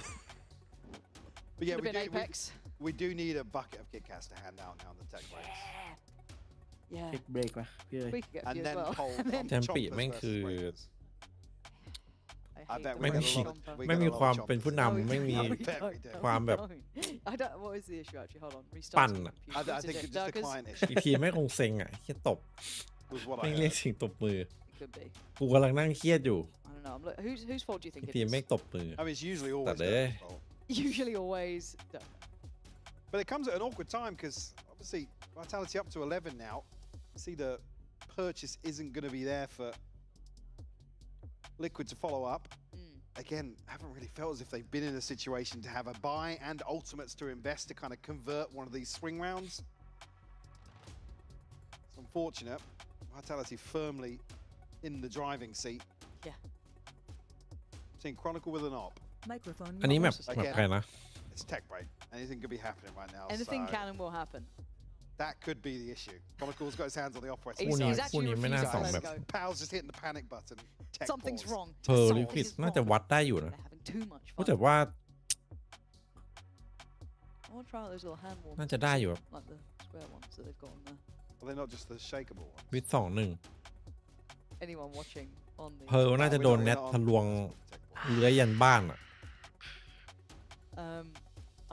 S21: But yeah,
S20: Could have been Apex.
S21: we do need a bucket of Kit Kats to hand out now in the tech breaks.
S20: Yeah.
S11: เทคเบรกมาพี่เลย
S20: We could get a
S21: And
S20: few
S21: then
S20: as well.
S21: hold
S20: And then
S2: แจมปิแม่งคือ
S17: the
S2: ไม่มี
S17: Rachel
S2: ไม่มี
S17: Jumper.
S2: ความเป็นผู้นำไม่มี ความแบบ
S17: I don't. What is the issue actually? Hold on.
S2: ปั่
S17: Restart.
S2: นอะ
S21: I think it's just a client
S2: อี
S21: issue.
S2: กทีไม่คงเซ็งอ่ะเฮียตบ
S21: Was what
S2: ไม่
S21: I
S2: เรียก
S21: heard.
S2: เสียงตบมือ
S17: Could be.
S2: กูกำลังนั่งเครียดอยู่
S17: I don't know. I'm look, whose fault do you
S2: อี
S17: think
S2: ก
S17: it
S2: ที
S17: is?
S2: ไม่ตบมือ
S21: I mean, it's usually
S2: แต่
S21: always
S2: เด้
S21: Dirk's fault.
S17: Usually, always.
S21: But it comes at an awkward time because obviously Vitality up to 11 now. See the purchase isn't going to be there for Liquid to follow up. Again, haven't really felt as if they've been in a situation to have a buy and ultimates to invest to kind of convert one of these swing rounds. It's unfortunate. Vitality firmly in the driving seat.
S17: Yeah.
S21: Seeing Chronicle with an op.
S1: Microphone
S2: อันนี้แบบ
S1: muted.
S2: แบบใครนะ
S21: It's tech break. Anything could be happening right now.
S17: Anything
S21: so
S17: can and will happen.
S21: that could be the issue. Chronicle's got his hands on the operator.
S2: คู่นี้
S17: He's actually
S2: คู่นี้ไม่น่า
S17: refused
S2: ส่อง
S17: to
S2: แบ
S17: let
S2: บ
S17: go.
S21: Pal's just hitting the panic button. Tech
S17: Something's
S21: pause.
S17: wrong.
S2: เพอร์
S17: Something
S2: ลิควิด
S17: is
S2: น่าจะ
S17: wrong.
S2: วัดได้อยู่นะ
S17: They're having too much
S2: พูด
S17: fun.
S2: แต่ว่า
S17: I want to try out those little hand warmers.
S2: น่าจะได้อยู่ครับ
S17: Like the square ones that they've got on there.
S21: Well, they're not just the shakeable ones.
S2: วิท2-1
S17: Anyone watching on the.
S2: เพอร์น่าจะโดนแนททะลวงเลื้อยยันบ้านอ่ะ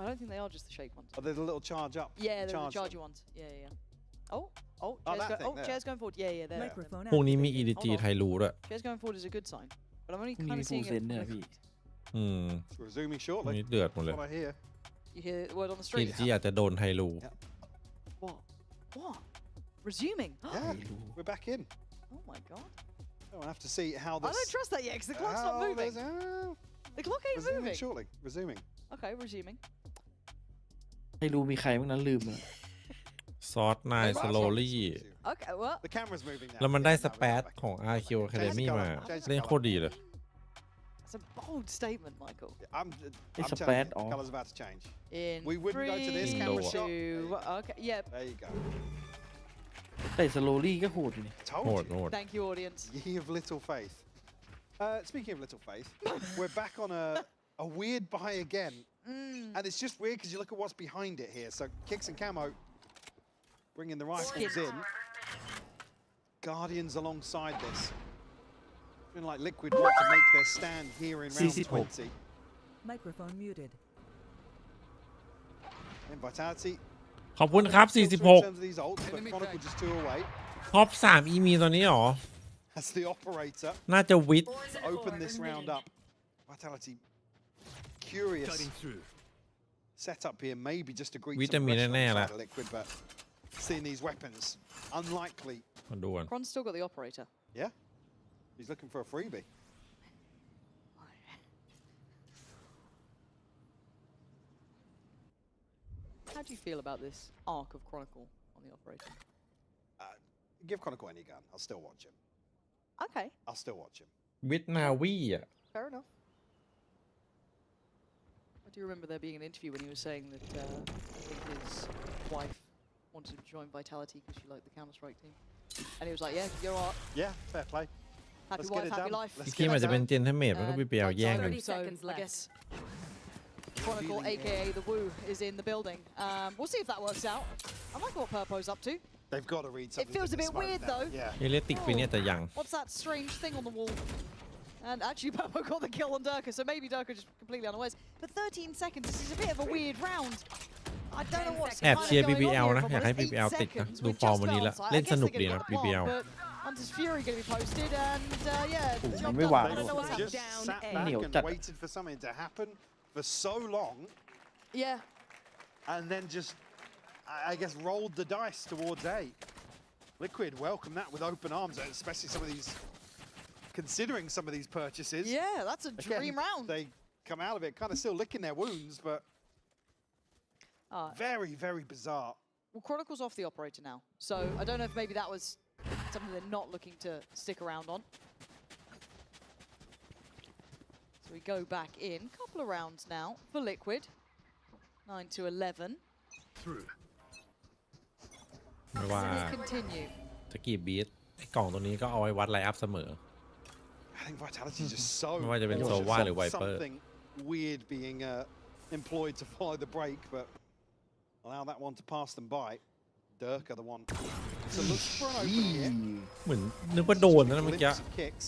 S17: I don't think they are just the shake ones.
S21: Oh, there's a little charge up.
S17: Yeah, they're the
S21: Charge them.
S17: chargy ones. Yeah, yeah, yeah. Oh,
S21: that
S17: chair's,
S21: thing there.
S17: chair's going forward. Yeah, yeah, there.
S1: Microphone
S2: พวกนี้มี
S1: activated.
S2: EDG ไทยรู้ด้วย
S17: Chair's going forward is a good sign. But I'm only
S11: พรุ่ง
S17: kind
S11: นี้
S17: of
S11: มีฟูล
S17: seeing
S11: เซน
S17: it.
S11: เนี่ย
S17: from
S11: พี่
S2: อืม
S21: It's resuming
S2: พวก
S21: shortly.
S2: นี้เดือดหมดเลย
S21: That's what I hear.
S17: You hear the word on the
S2: EDG
S17: street.
S2: อาจจะโดนไทยรู้
S17: What? What? Resuming?
S21: Yeah, we're back in.
S17: Oh my god.
S21: We'll have to see how
S17: I
S21: this.
S17: don't trust that yet because the clock's not
S21: Oh,
S17: moving. The clock ain't
S21: resuming
S17: moving.
S21: shortly. Resuming.
S17: Okay, resuming.
S11: ไม่รู้มีใครบ้างนั้นลืมอะ
S2: ซอสนายสโลลี่
S17: Okay, well.
S21: The camera's moving now.
S2: แล้วมันได้
S21: Yeah,
S2: ส
S21: now
S2: เป
S21: we're
S2: ซ
S21: back.
S2: ของ RQ Academy มา
S21: Change the
S2: เล่นโคตรดีเลย
S17: That's a bold statement, Michael.
S21: I'm
S11: It's a
S21: telling
S11: bad
S21: you,
S11: off.
S21: colour's about to change.
S17: In
S21: We wouldn't go to this
S17: 3,
S21: camera shot.
S17: 2, okay, yeah.
S21: There you go.
S11: แต่สโลลี่ก็โหดอยู่นี่
S21: Told
S2: โหด
S21: you.
S2: โหด
S17: Thank you, audience.
S21: Ye of little faith. Speaking of little faith, we're back on a weird buy again. And it's just weird because you look at what's behind it here. So Kicks and Camo bringing the rifles in. Guardians alongside this. Feeling like Liquid want to make their stand here in round 20.
S1: Microphone muted.
S21: And Vitality.
S2: ขอบคุณครับ
S21: still through in
S2: 46
S21: terms of these ults, but Chronicle just 2 away.
S2: ท็อป3 อีมีตอนนี้หรอ
S21: That's the operator
S2: น่าจะวิท
S21: to open this round up. Vitality curious setup here, maybe just to greet some
S2: Vitamin
S21: pressure on the
S2: แน่ๆ
S21: side
S2: ละ
S21: of Liquid, but seeing these weapons, unlikely.
S2: มาดูกัน
S17: Cron's still got the operator.
S21: Yeah, he's looking for a freebie.
S17: How do you feel about this arc of Chronicle on the operator?
S21: Give Chronicle any gun, I'll still watch him.
S17: Okay,
S21: I'll still watch him.
S2: วิทนาวีอ่ะ
S17: fair enough. I do remember there being an interview when he was saying that I think his wife wanted to join Vitality because she liked the Counter-Strike team. And he was like, yeah, you're all
S21: Yeah, fair play.
S17: happy
S21: Let's get
S17: wife,
S21: it
S17: happy
S21: done.
S17: life.
S2: อีกทีมอาจจะเป็นเจนเทเมดมันก็ BBL แย่งกัน
S17: So, I guess Chronicle, aka the Woo, is in the building. We'll see if that works out. I like what Purpo's up to.
S21: They've got to read something.
S17: It feels a bit weird though.
S21: Yeah.
S2: เอเลติกปีนี้จะยัง
S17: What's that strange thing on the wall? And actually, Purpo got the kill on Durka, so maybe Durka just completely unawares. But 13 seconds, this is a bit of a weird round. I don't know what's
S2: แอบ
S17: kind
S2: เชียร์
S17: of going on
S2: BBL
S17: here,
S2: นะ
S17: if I'm
S2: อยากให้
S17: honest. 8
S2: BBL ติดนะ
S17: seconds
S2: ดู
S17: with
S2: ฟอร์ม
S17: just
S2: วันนี้ละ
S17: Valorant.
S2: เล่น
S17: I
S2: ส
S17: guess
S2: นุก
S17: they're
S2: ดี
S17: gonna
S2: นะ
S17: put
S2: BBL
S17: one, but Hunter's Fury going to be posted, and yeah,
S11: Oh,
S17: job
S11: we
S17: done.
S11: won.
S17: I don't know what's
S21: Just
S17: happening.
S21: sat
S1: A.
S21: back
S11: Neil,
S21: and
S11: that-
S21: waited for something to happen for so long,
S17: Yeah,
S21: and then just, I guess, rolled the dice towards A. Liquid welcome that with open arms, especially some of these, considering some of these purchases.
S17: yeah, that's a
S21: Again,
S17: dream round.
S21: They come out of it kind of still licking their wounds, but very, very bizarre.
S17: Well, Chronicle's off the operator now, so I don't know if maybe that was something they're not looking to stick around on. So we go back in. Couple of rounds now for Liquid. 9 to 11.
S2: ไม่ว่า
S17: Does it continue?
S2: จะกี่บีทไอ้กล่องตัวนี้ก็เอาไว้วัดไลน์อัพเสมอ
S21: I think Vitality is just so
S2: ไม่ว่าจะเป็น
S21: cautious
S2: Sova หรือ
S21: of
S2: Viper
S21: something weird being employed to follow the break, but allow that one to pass them by. Durka the one to look for an open here.
S2: เหมือนนึกว่าโดนนะเมื่อกี้
S21: Glimpse of kicks.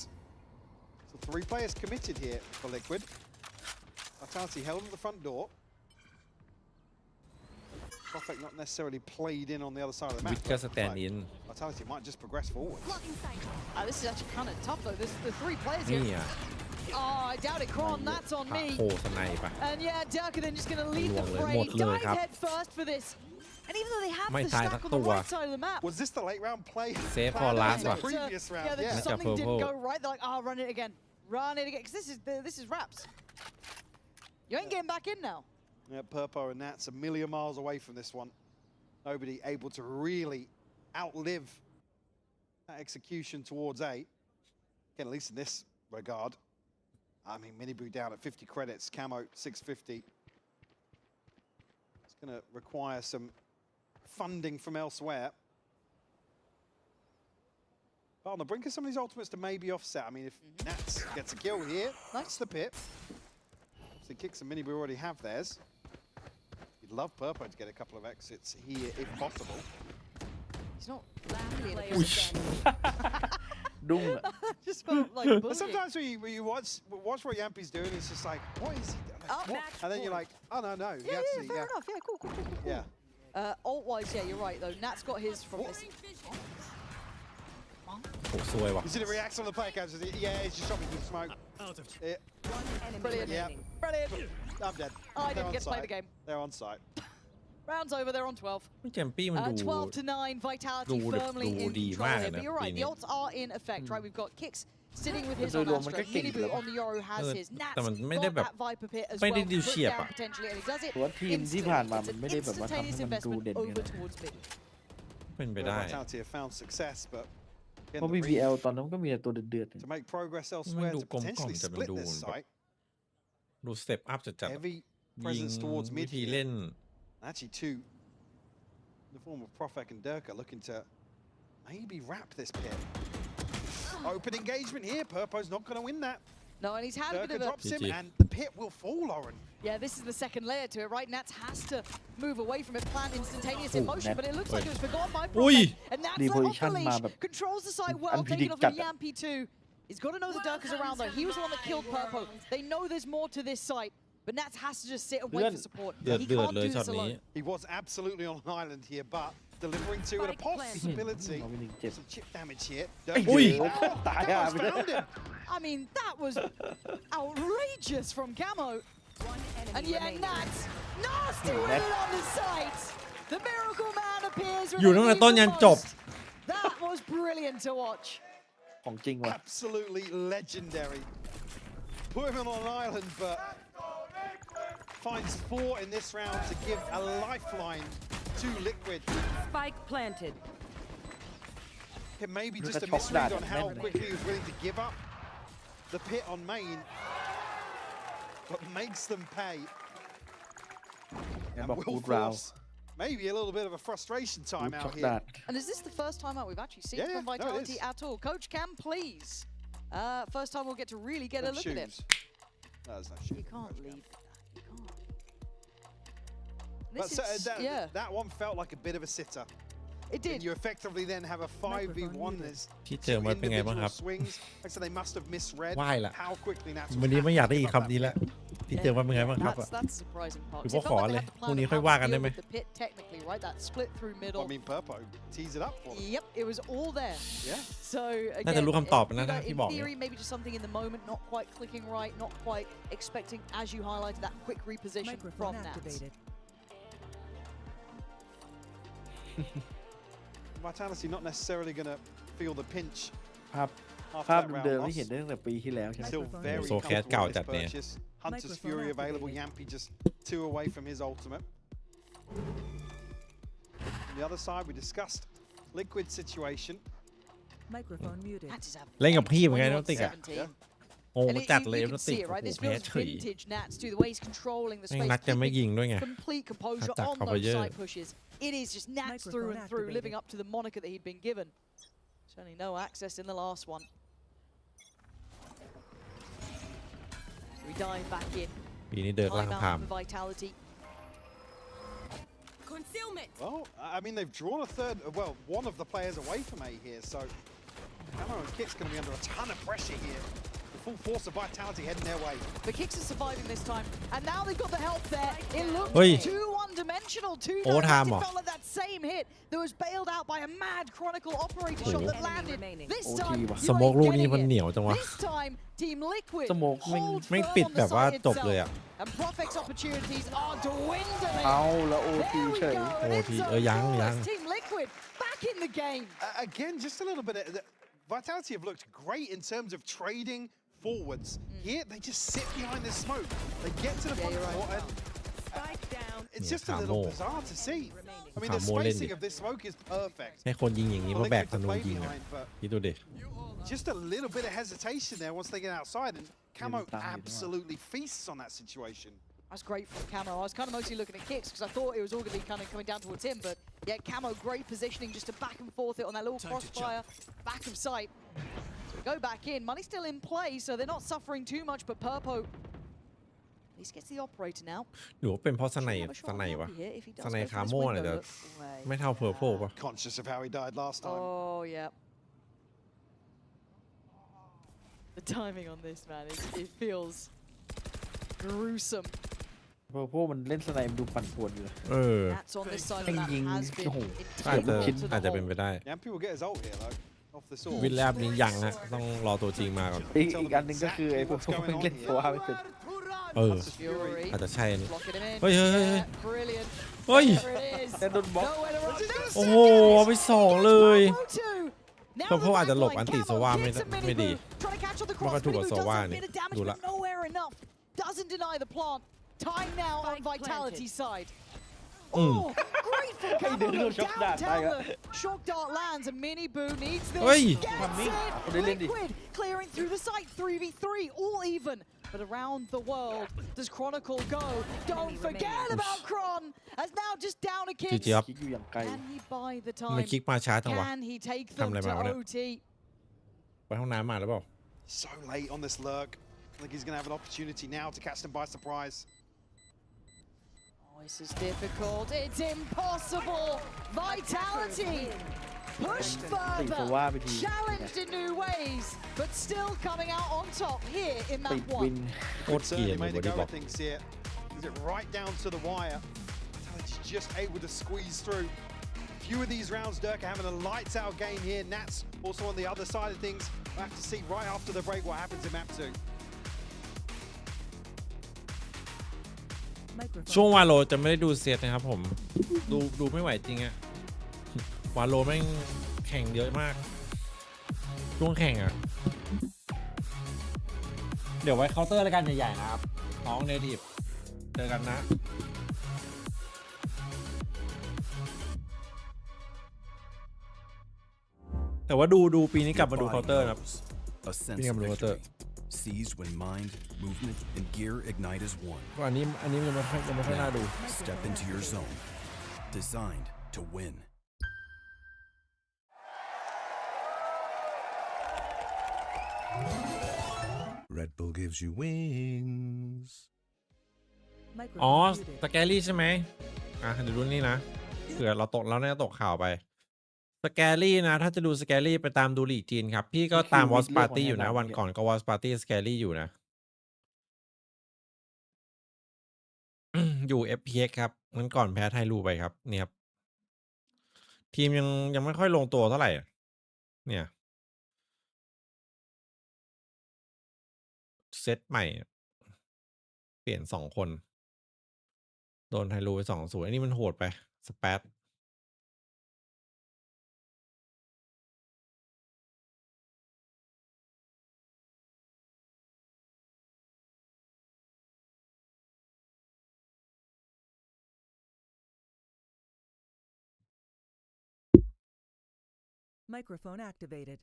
S21: So 3 players committed here for Liquid. Vitality held at the front door. Prophet not necessarily played in on the other side of the map.
S2: Wit ก็ stand in
S21: Vitality might just progress forward.
S20: This is actually kind of tough though. There's the 3 players
S2: นี่
S20: here.
S2: อ่ะ
S20: Oh, I doubt it, Kron. That's on
S2: โผ
S20: me.
S2: ล่สไนปะ
S20: And yeah, Durka then just going to lead the
S2: ลวงเลย
S20: fray.
S2: หมดเลย
S20: Dive
S2: ครับ
S20: head first for this. And even though they have
S2: ไม่
S20: the
S2: ตาย
S20: stack
S2: สัก
S20: on
S2: ตั
S20: the
S2: ว
S20: right side of the map.
S21: Was this the late round play?
S2: Save for last
S21: the
S2: one.
S21: previous round.
S20: Yeah,
S21: Yeah.
S20: something didn't
S2: purple.
S20: go right. They're like, oh, run it again. Run it again. Because this is Raps. You ain't getting back in now.
S21: Yeah, Purpo and Nats a million miles away from this one. Nobody able to really outlive that execution towards A. Again, at least in this regard. I mean, Minibu down at 50 credits, Camo 650. It's going to require some funding from elsewhere. But on the brink of some of these ultimates to maybe offset. I mean, if Nats gets a kill here, that's the pit. So Kicks and Minibu already have theirs. You'd love Purpo to get a couple of exits here if possible.
S20: He's not landing in a
S11: Whoosh.
S20: Just felt like
S21: But
S20: bullshit.
S21: sometimes when you watch what Yampi's doing, it's just like, what is he doing? Like, what? And then you're like, oh, no. He
S20: Yeah,
S21: actually,
S20: fair enough. Yeah, cool.
S21: Yeah.
S20: Ult-wise, yeah, you're right, though. Nat's got his from this.
S2: โอ้สวยว่ะ
S21: You see the reaction on the player counts? Yeah, he's just shot me through the smoke.
S20: Brilliant.
S21: Yeah.
S20: Brilliant.
S21: I'm dead.
S20: Oh, I
S21: They're
S20: didn't
S21: on
S20: get to play
S21: site.
S20: the game.
S21: They're on site.
S20: Round's over, they're on 12.
S2: แชมปี้มันดู
S20: 12 to 9, Vitality
S2: ดู
S20: firmly in
S2: ดี
S20: control
S2: มาก
S20: here.
S2: นะ
S20: But you're
S2: ปี
S20: right,
S2: นี้
S20: the ults are in effect, right? We've got Kicks sitting with his
S11: โดย
S20: on
S11: รวมมันก็
S20: Astra.
S11: เก่งอยู่
S20: Minibu
S11: แล้ว
S20: on the Yoru has his.
S2: แต่มัน
S20: Nats
S2: ไม่ได้
S20: got
S2: แบบ
S20: that Viper pit as
S2: ไม่ได้
S20: well.
S2: ดิว
S20: Put
S2: เฉียบ
S20: down
S2: อ่ะ
S20: potentially, and he does it
S11: แต่ว่าทีมที่ผ่านมามันไม่ได้แบบว่าทำให้
S20: instantaneous
S11: มันดู
S20: investment
S11: เด่นข
S20: over
S11: นาดนั้น
S20: towards mid.
S2: เป็นไปได้
S21: Vitality have found success, but
S11: เพราะ BBL ตอนนั้นมันก็มีแต่ตัวเดือดๆ
S21: to make progress elsewhere to potentially split this site.
S2: ดูสเต็ปอัพจัด
S21: Heavy
S2: ๆยิง
S21: presence towards
S2: วิ
S21: mid
S2: ธี
S21: here.
S2: เล่น
S21: Actually, two in the form of Profek and Durka looking to maybe wrap this pit. Open engagement here. Purpo's not going to win that.
S20: No, and he's had a
S21: Durka
S20: bit of a...
S21: drops him,
S2: GG.
S21: and the pit will fall, Lauren.
S20: Yeah, this is the second layer to it, right? Nats has to move away from it, plan instantaneous in motion,
S11: Nat.
S20: but it looks like it was forgotten by
S2: Ui.
S20: Prophet. And Nats let off the
S11: Reposition
S20: leash,
S11: มาแบบ
S20: controls the site well, taking off
S11: unpredictable
S20: the Yampy too. He's got to know the Durka's around though. He was the one that killed Purpo. They know there's more to this site, but Nats has to just sit and wait for support.
S2: เดือด
S20: He
S2: เดือด
S20: can't
S2: เลย
S20: do
S2: ช็อต
S20: this
S2: นี้
S20: alone.
S21: He was absolutely on an island here, but delivering two and a possibility.
S11: เอาไปหนึ่งเจ็บ
S21: Some chip damage here.
S2: Ui.
S21: Camo's found him.
S20: I mean, that was outrageous from Camo. And yeah, Nats, nasty win on the site. The Miracle Man appears with
S2: อยู่ตั้งแต่
S20: a
S2: ต้นยันจบ
S20: That was brilliant to watch.
S11: ของจริงว่ะ
S21: Absolutely legendary. Put him on an island, but finds 4 in this round to give a lifeline to Liquid.
S1: Spike planted.
S21: It may be
S11: Look
S21: just
S11: at
S21: a
S11: top
S21: misread
S11: that,
S21: on how
S11: man.
S21: quickly he was willing to give up the pit on main, but makes them pay.
S11: And
S21: And will
S11: good round.
S21: force maybe a little bit of a frustration time out
S11: Look
S21: here.
S11: at that.
S20: And is this the first time out we've actually seen
S21: Yeah,
S20: from
S21: no, it
S20: Vitality
S21: is.
S20: at all? Coach Cam, please. First time we'll get to really get a
S21: Them
S20: look at him.
S21: shoes. No, there's no shoe.
S20: You can't leave that. You can't.
S21: But
S20: This
S21: so,
S20: is,
S21: that,
S20: yeah,
S21: that one felt like a bit of a sitter.
S20: it did.
S21: And you effectively then have a 5v1 as
S2: ที่เจอมาเป็นไงบ้างครับ
S21: individual swings. Like I said, they must have misread
S2: ไหว้ละ
S21: how quickly Nats
S2: วัน
S21: was
S2: นี้ไม่อยากได้
S21: happy
S2: อีก
S21: to give up
S2: คำนี้
S21: that
S2: แล้ว
S21: pit.
S2: ที่เจอมาเป็นไงบ้างครับ
S20: That's the surprising part.
S2: หรือ
S20: 'Cause
S2: ว่า
S20: it
S2: ขอ
S20: felt like
S2: เล
S20: they
S2: ย
S20: had to
S2: พรุ่ง
S20: plan
S2: นี้
S20: on
S2: ค่อย
S20: how
S2: ว่า
S20: to
S2: กัน
S20: deal
S2: ได้ไหม
S20: with the pit technically, right? That split through middle.
S21: I mean, Purpo tees it up for them.
S20: Yep, it was all there.
S21: Yeah.
S20: So
S2: น่าจะ
S20: again,
S2: รู้คำตอบนะ
S20: you know,
S2: ที่
S20: in
S2: บอกเนี่ย
S20: theory, maybe just something in the moment, not quite clicking right, not quite expecting, as you highlighted, that quick reposition from
S1: Microphone
S20: Nats.
S1: activated.
S21: Vitality not necessarily going to feel the pinch
S11: ภาพ
S21: after
S11: ภาพ
S21: that round
S11: เดิม
S21: loss.
S11: ที่เห็นได้ตั้งแต่ปีที่แล้วใช่ไหม
S21: Still
S1: Microphone
S21: very
S2: So cat
S21: comfortable with
S2: เก่าจัด
S21: this
S2: เนี่ย
S21: purchase. Hunter's
S1: Microphone
S21: Fury available.
S1: activated.
S21: Yampy just 2 away from his ultimate. On the other side, we discussed Liquid situation.
S1: Microphone muted.
S20: Nats is
S2: เล่นกับ
S20: having
S2: พี่เหมือนกัน
S20: 21
S2: น้องติ๊กอะ
S20: 17.
S2: โอ้
S20: And
S2: จัด
S20: you
S2: เลย
S20: can
S2: น้องติ๊ก
S20: see it,
S2: โอ้
S20: right?
S2: โห
S20: This
S2: แพ้
S20: feels
S2: เฉย
S20: vintage Nats too. The way he's controlling the
S2: แม่ง
S20: space,
S2: นัดจะไม่ยิงด้วยไง
S20: complete composure
S2: Attack
S20: on
S2: cover
S20: those
S2: เยอะ
S20: side pushes. It is just Nats
S1: Microphone
S20: through and through,
S1: activated.
S20: living up to the moniker that he'd been given. Certainly no access in the last one. We dive back in.
S2: ปีนี้เดินล่าง
S20: Time
S2: พาม
S20: out for Vitality.
S4: Concealment.
S21: Well, I mean, they've drawn a third, well, one of the players away from A here, so Camo and Kit's going to be under a ton of pressure here full force of Vitality heading their way.
S20: The Kicks are surviving this time, and now they've got the help there. It looked
S2: เฮ้ย
S20: too one-dimensional, too
S2: โอเวอร์ไทม์
S20: direct.
S2: เหรอ
S20: It felt like that same hit that was bailed out by a mad Chronicle operator shot that landed. This
S11: โอ
S20: time,
S11: ทีว่ะ
S2: ส
S20: you
S2: โมก
S20: ain't
S2: ลูกนี้
S20: getting
S2: มัน
S20: it.
S2: เหนียวจังวะ
S20: This time, Team Liquid
S11: สโมกแม่ง
S20: hold
S2: ไม่
S20: firm
S2: ปิด
S20: on
S2: แบ
S20: the
S2: บว่า
S20: site
S2: จบเลย
S20: itself.
S2: อ่ะ
S20: And Profec's opportunities are dwindling.
S11: เอาแล้วโอที
S20: There we
S11: เฉย
S20: go.
S2: โอ
S20: And
S2: ที
S20: it's
S2: ยัง
S20: over. Team Liquid back in the game.
S21: Again, just a little bit of Vitality have looked great in terms of trading forwards. Here, they just sit behind the smoke. They get to the front court and it's just a little bizarre to see. I mean, the spacing of this smoke is perfect.
S2: ให้คนยิงอย่างนี้มาแบกธนูยิงอ่ะคิดดูดิ
S21: Just a little bit of hesitation there once they get outside, and Camo absolutely feasts on that situation.
S20: That's great from Camo. I was kind of mostly looking at Kicks because I thought it was all going to be kind of coming down towards him, but yeah, Camo, great positioning just to back and forth it on that little crossfire, back of sight. So we go back in. Money's still in play, so they're not suffering too much, but Purpo at least gets the operator now.
S2: หรือว่าเป็นเพราะสไนวะสไนคาโม่เนี่ยจะไม่เท่าเพอร์โพป่ะ
S21: Conscious of how he died last time.
S20: Oh, yeah. The timing on this, man, it feels gruesome.
S11: เพราะพวกมันเล่นสไนด์ดูปั่นป่วนอยู่เลย
S2: เออ
S20: That's on this side
S11: แม่
S20: of
S11: ง
S20: that
S11: ยิง
S20: has
S11: โอ้โห
S20: been
S2: อาจจะเป็นไปได้
S21: Yeah, people get his ult here though, off the sword.
S2: วินแลบนี้ยังฮะต้องรอตัวจริงมาก่อน
S11: อีกอันหนึ่งก็คือไอ้พวกแม่งเล่นตัวไม่เป็น
S2: เออ
S20: Fury.
S2: อาจจะใช่อันนี้
S20: Locking him in.
S2: เฮ้ยเฮ้ยเฮ้ย
S20: Yeah, brilliant.
S2: เฮ้ย
S20: There it is.
S11: แต่โดนบล็อก
S20: Nowhere to run.
S2: โอ้โหเอาไปสองเลย
S20: Now
S2: เพราะพวกอาจจะหลบ
S20: the
S2: อันติ
S20: backline,
S2: โซวา
S20: Camo
S2: ไม่
S20: gets a mini
S2: ไม่ดี
S20: boot. Trying to catch on the
S2: มันก็
S20: cross.
S2: ถูก
S20: Mini
S2: กับ
S20: boot
S2: โซ
S20: does
S2: วา
S20: a
S2: นี่
S20: bit of damage,
S2: ดูละ
S20: but nowhere enough. Doesn't deny the plant. Time now on Vitality side. Oh, great from Camo.
S11: Look, shock dart,
S20: Downtown
S11: tiger.
S20: the shock dart lands and mini boo needs this.
S2: Oi.
S20: Gets it. Liquid clearing through the site. 3v3, all even. But around the world, does Chronicle go? Don't forget about Chron. As now just down a kick.
S2: จีจีครับ
S11: คิดอยู่อย่างไกล
S20: Can he buy the
S2: ทำไม
S20: time?
S2: คลิกมาช้าจังวะ
S20: Can he take
S2: ทำ
S20: them
S2: อะไร
S20: to
S2: มาวะเนี่ย
S20: OT?
S2: ไปห้องน้ำมาหรือเปล่า
S21: So late on this lurk. I think he's going to have an opportunity now to catch them by surprise.
S20: Oh, this is difficult. It's impossible. Vitality pushed further, challenged in new ways, but still coming out on top here in
S11: ไป
S20: that
S11: วิน
S20: one.
S2: โคตรเกลียด
S21: Certainly
S2: เลย
S21: made
S2: บอ
S21: a
S2: ดี้
S21: go
S2: บล็อ
S21: of
S2: ก
S21: things here. Is it right down to the wire? Vitality's just able to squeeze through. Few of these rounds, Dirk having a lights out game here. Nats also on the other side of things. We'll have to see right after the break what happens in map 2.
S2: ช่วงวาโลจะไม่ได้ดูเซตนะครับผม ดูไม่ไหวจริงอะวาโลแม่งแข่งเยอะมาก ช่วงแข่งอะเดี๋ยวไว้เคาน์เตอร์รายการใหญ่ๆนะครับ น้องเนทีฟเจอกันนะ แต่ว่าดูปีนี้กลับมาดูเคาน์เตอร์นะครับ
S5: A sense of victory, seized when mind, movement, and gear ignite as one.
S2: ก็อันนี้ยังไม่ค่อยน่าดู
S5: Step into your zone, designed to win. Red Bull gives you wings.
S2: อ๋อ สแกรี่ใช่ไหมเดี๋ยวดูนี่นะเผื่อเราน่าจะตกข่าวไป สแกรี่นะ ถ้าจะดูสแกรี่ไปตามดูลีกจีนครับ พี่ก็ตามวอสปาร์ตี้อยู่นะ วันก่อนก็วอสปาร์ตี้สแกรี่อยู่นะ อยู่ FPX ครับงั้นก่อนแพ้ไทรูไปครับเนี่ยครับทีมยังไม่ค่อยลงตัวเท่าไหร่เนี่ยเซตใหม่ เปลี่ยน2 คน โดนไทรูไป2-0อันนี้มันโหดไปสเปซ
S1: Microphone activated.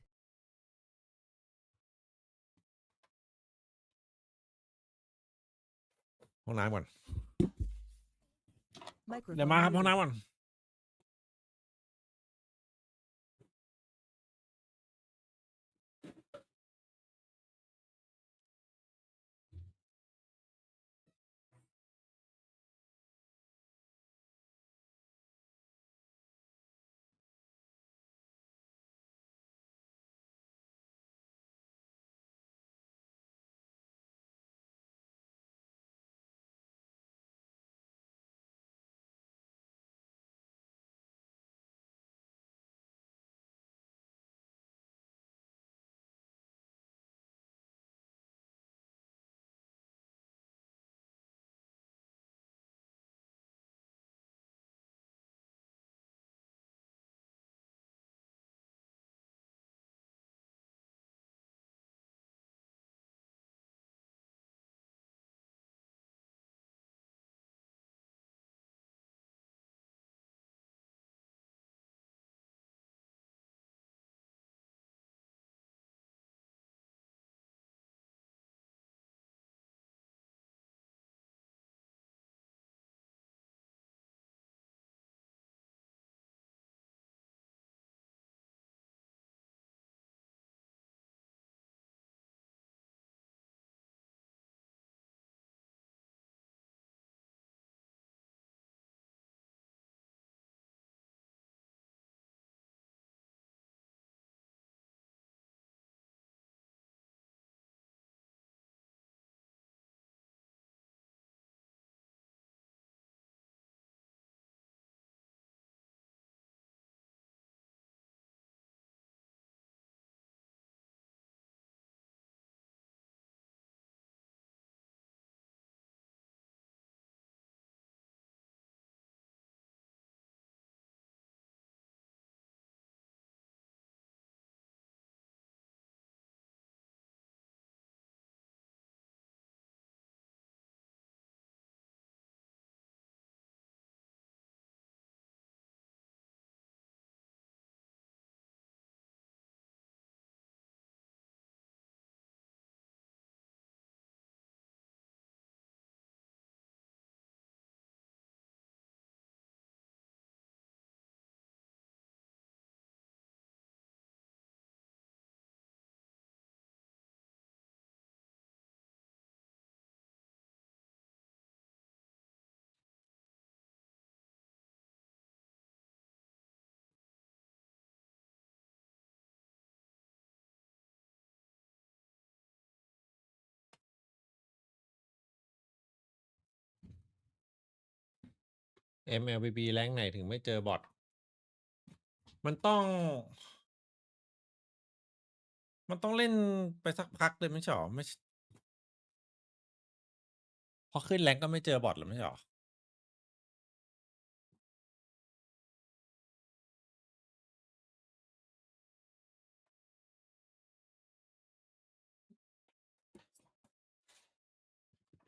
S2: ห้องน้ำก่อน
S1: Microphone
S2: เดี๋ยวมาครับ
S1: muted.
S2: ห้องน้ำก่อน MLBB แรงไหนถึงไม่เจอบอทมันต้องเล่นไปสักพักเลยไม่ใช่หรอไม่พอขึ้นแรงก็ไม่เจอบอทหรือไม่ใช่หรอ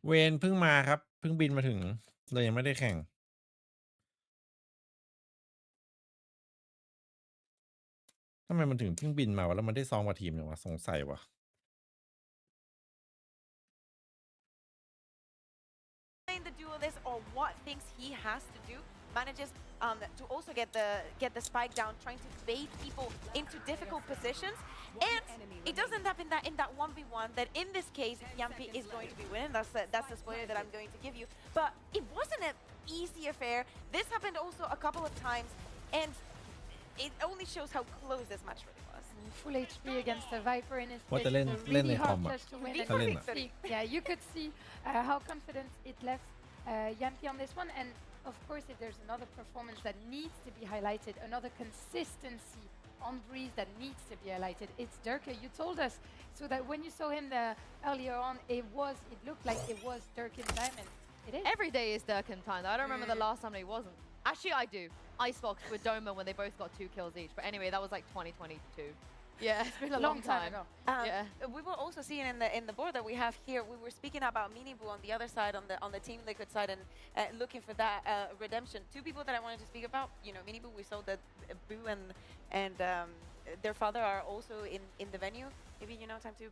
S2: เวนเพิ่งมาครับเพิ่งบินมาถึงเลยยังไม่ได้แข่งทำไมมันถึงเพิ่งบินมาวะแล้วมันได้ซ้อมกับทีมเนี่ยวะสงสัยวะ
S7: the duelist or what things he has to do manages to also get the spike down, trying to bait people into difficult positions, and it does end up in that 1v1 that in this case Yampi is going to be winning. That's the spoiler that I'm going to give you. But it wasn't an easy affair. This happened also a couple of times, and it only shows how close this match really was.
S8: Full HP against the Viper in his
S2: What
S8: face.
S2: the
S8: It's a really hard
S2: combat.
S8: clash to win.
S2: What the
S8: And
S2: lane?
S8: you could see- Yeah, you could see how confident it left Yampi on this one. And of course, if there's another performance that needs to be highlighted, another consistency on Breeze that needs to be highlighted, it's Durka. You told us so that when you saw him earlier on, it looked like it was Durkin Diamond. It is.
S6: Every day is Durkin time. I don't remember the last time he wasn't. Actually, I do. Icebox with Doma when they both got 2 kills each. But anyway, that was like 2022. Yeah, it's been a long time
S8: ago.
S6: Yeah.
S7: We were also seeing in the board that we have here. We were speaking about Minibu on the other side, on the Team Liquid side, and looking for that redemption. 2 people that I wanted to speak about. You know, Minibu. We saw that Boo and their father are also in the venue. Maybe time to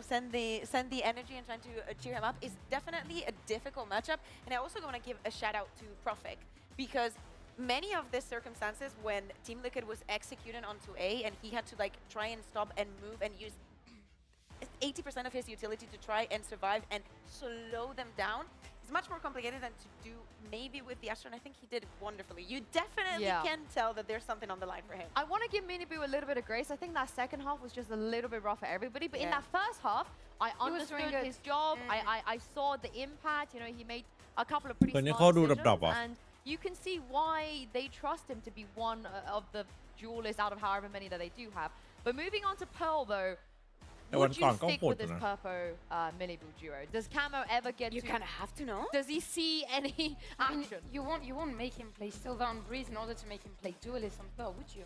S7: send the energy and trying to cheer him up. Is definitely a difficult matchup. And I also want to give a shout out to Profik because many of these circumstances when Team Liquid was executing onto A and he had to like try and stop and move and use 80% of his utility to try and survive and slow them down, it's much more complicated than to do maybe with the Astro, and I think he did it wonderfully. You definitely can tell that there's something on the line for him.
S6: I want to give Minibu a little bit of grace. I think that second half was just a little bit rough for everybody, but in that first half, I understood his job. I saw the impact. He made a couple of pretty smart decisions, and you can see why they trust him to be one of the duelists out of however many that they do have. But moving on to Pearl, though, would you stick with this Purpo Minibu duo? Does Camo ever get
S7: You kind of have to know.
S6: Does he see any action?
S8: You won't make him play Silva on Breeze in order to make him play Duelist on Pearl, would you?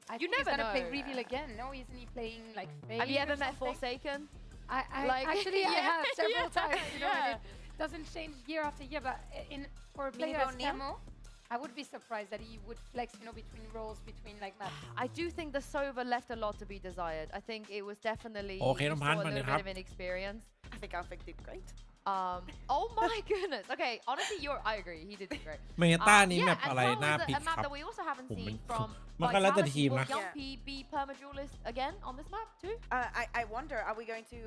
S8: I think
S6: never
S8: he's gonna
S6: know.
S8: play Reveal again. No, isn't he playing like Faye
S6: Have you ever
S8: or
S6: met
S8: something?
S6: Forsaken?
S8: Actually, I have several times.
S6: Yeah.
S8: And it doesn't change year after year. But for a player as Camo, I would be surprised that he would flex, between roles, between like maps.
S6: I do think the Sova left a lot to be desired. I think it was definitely
S2: Okay,
S6: a little bit of inexperience.
S7: I think Alfik did great.
S6: Oh my goodness. Okay, honestly, I agree. He did great.
S2: เมตานี้แมปอะไรน่าพลิก
S6: A
S2: ครั
S6: map
S2: บ
S6: that we also haven't seen from
S2: มันก็แล้วแต่
S6: Vitality.
S2: ทีม
S6: Will
S2: นะ
S6: Yumpy be perma-duelist again on this map too?
S7: I wonder, are we going to,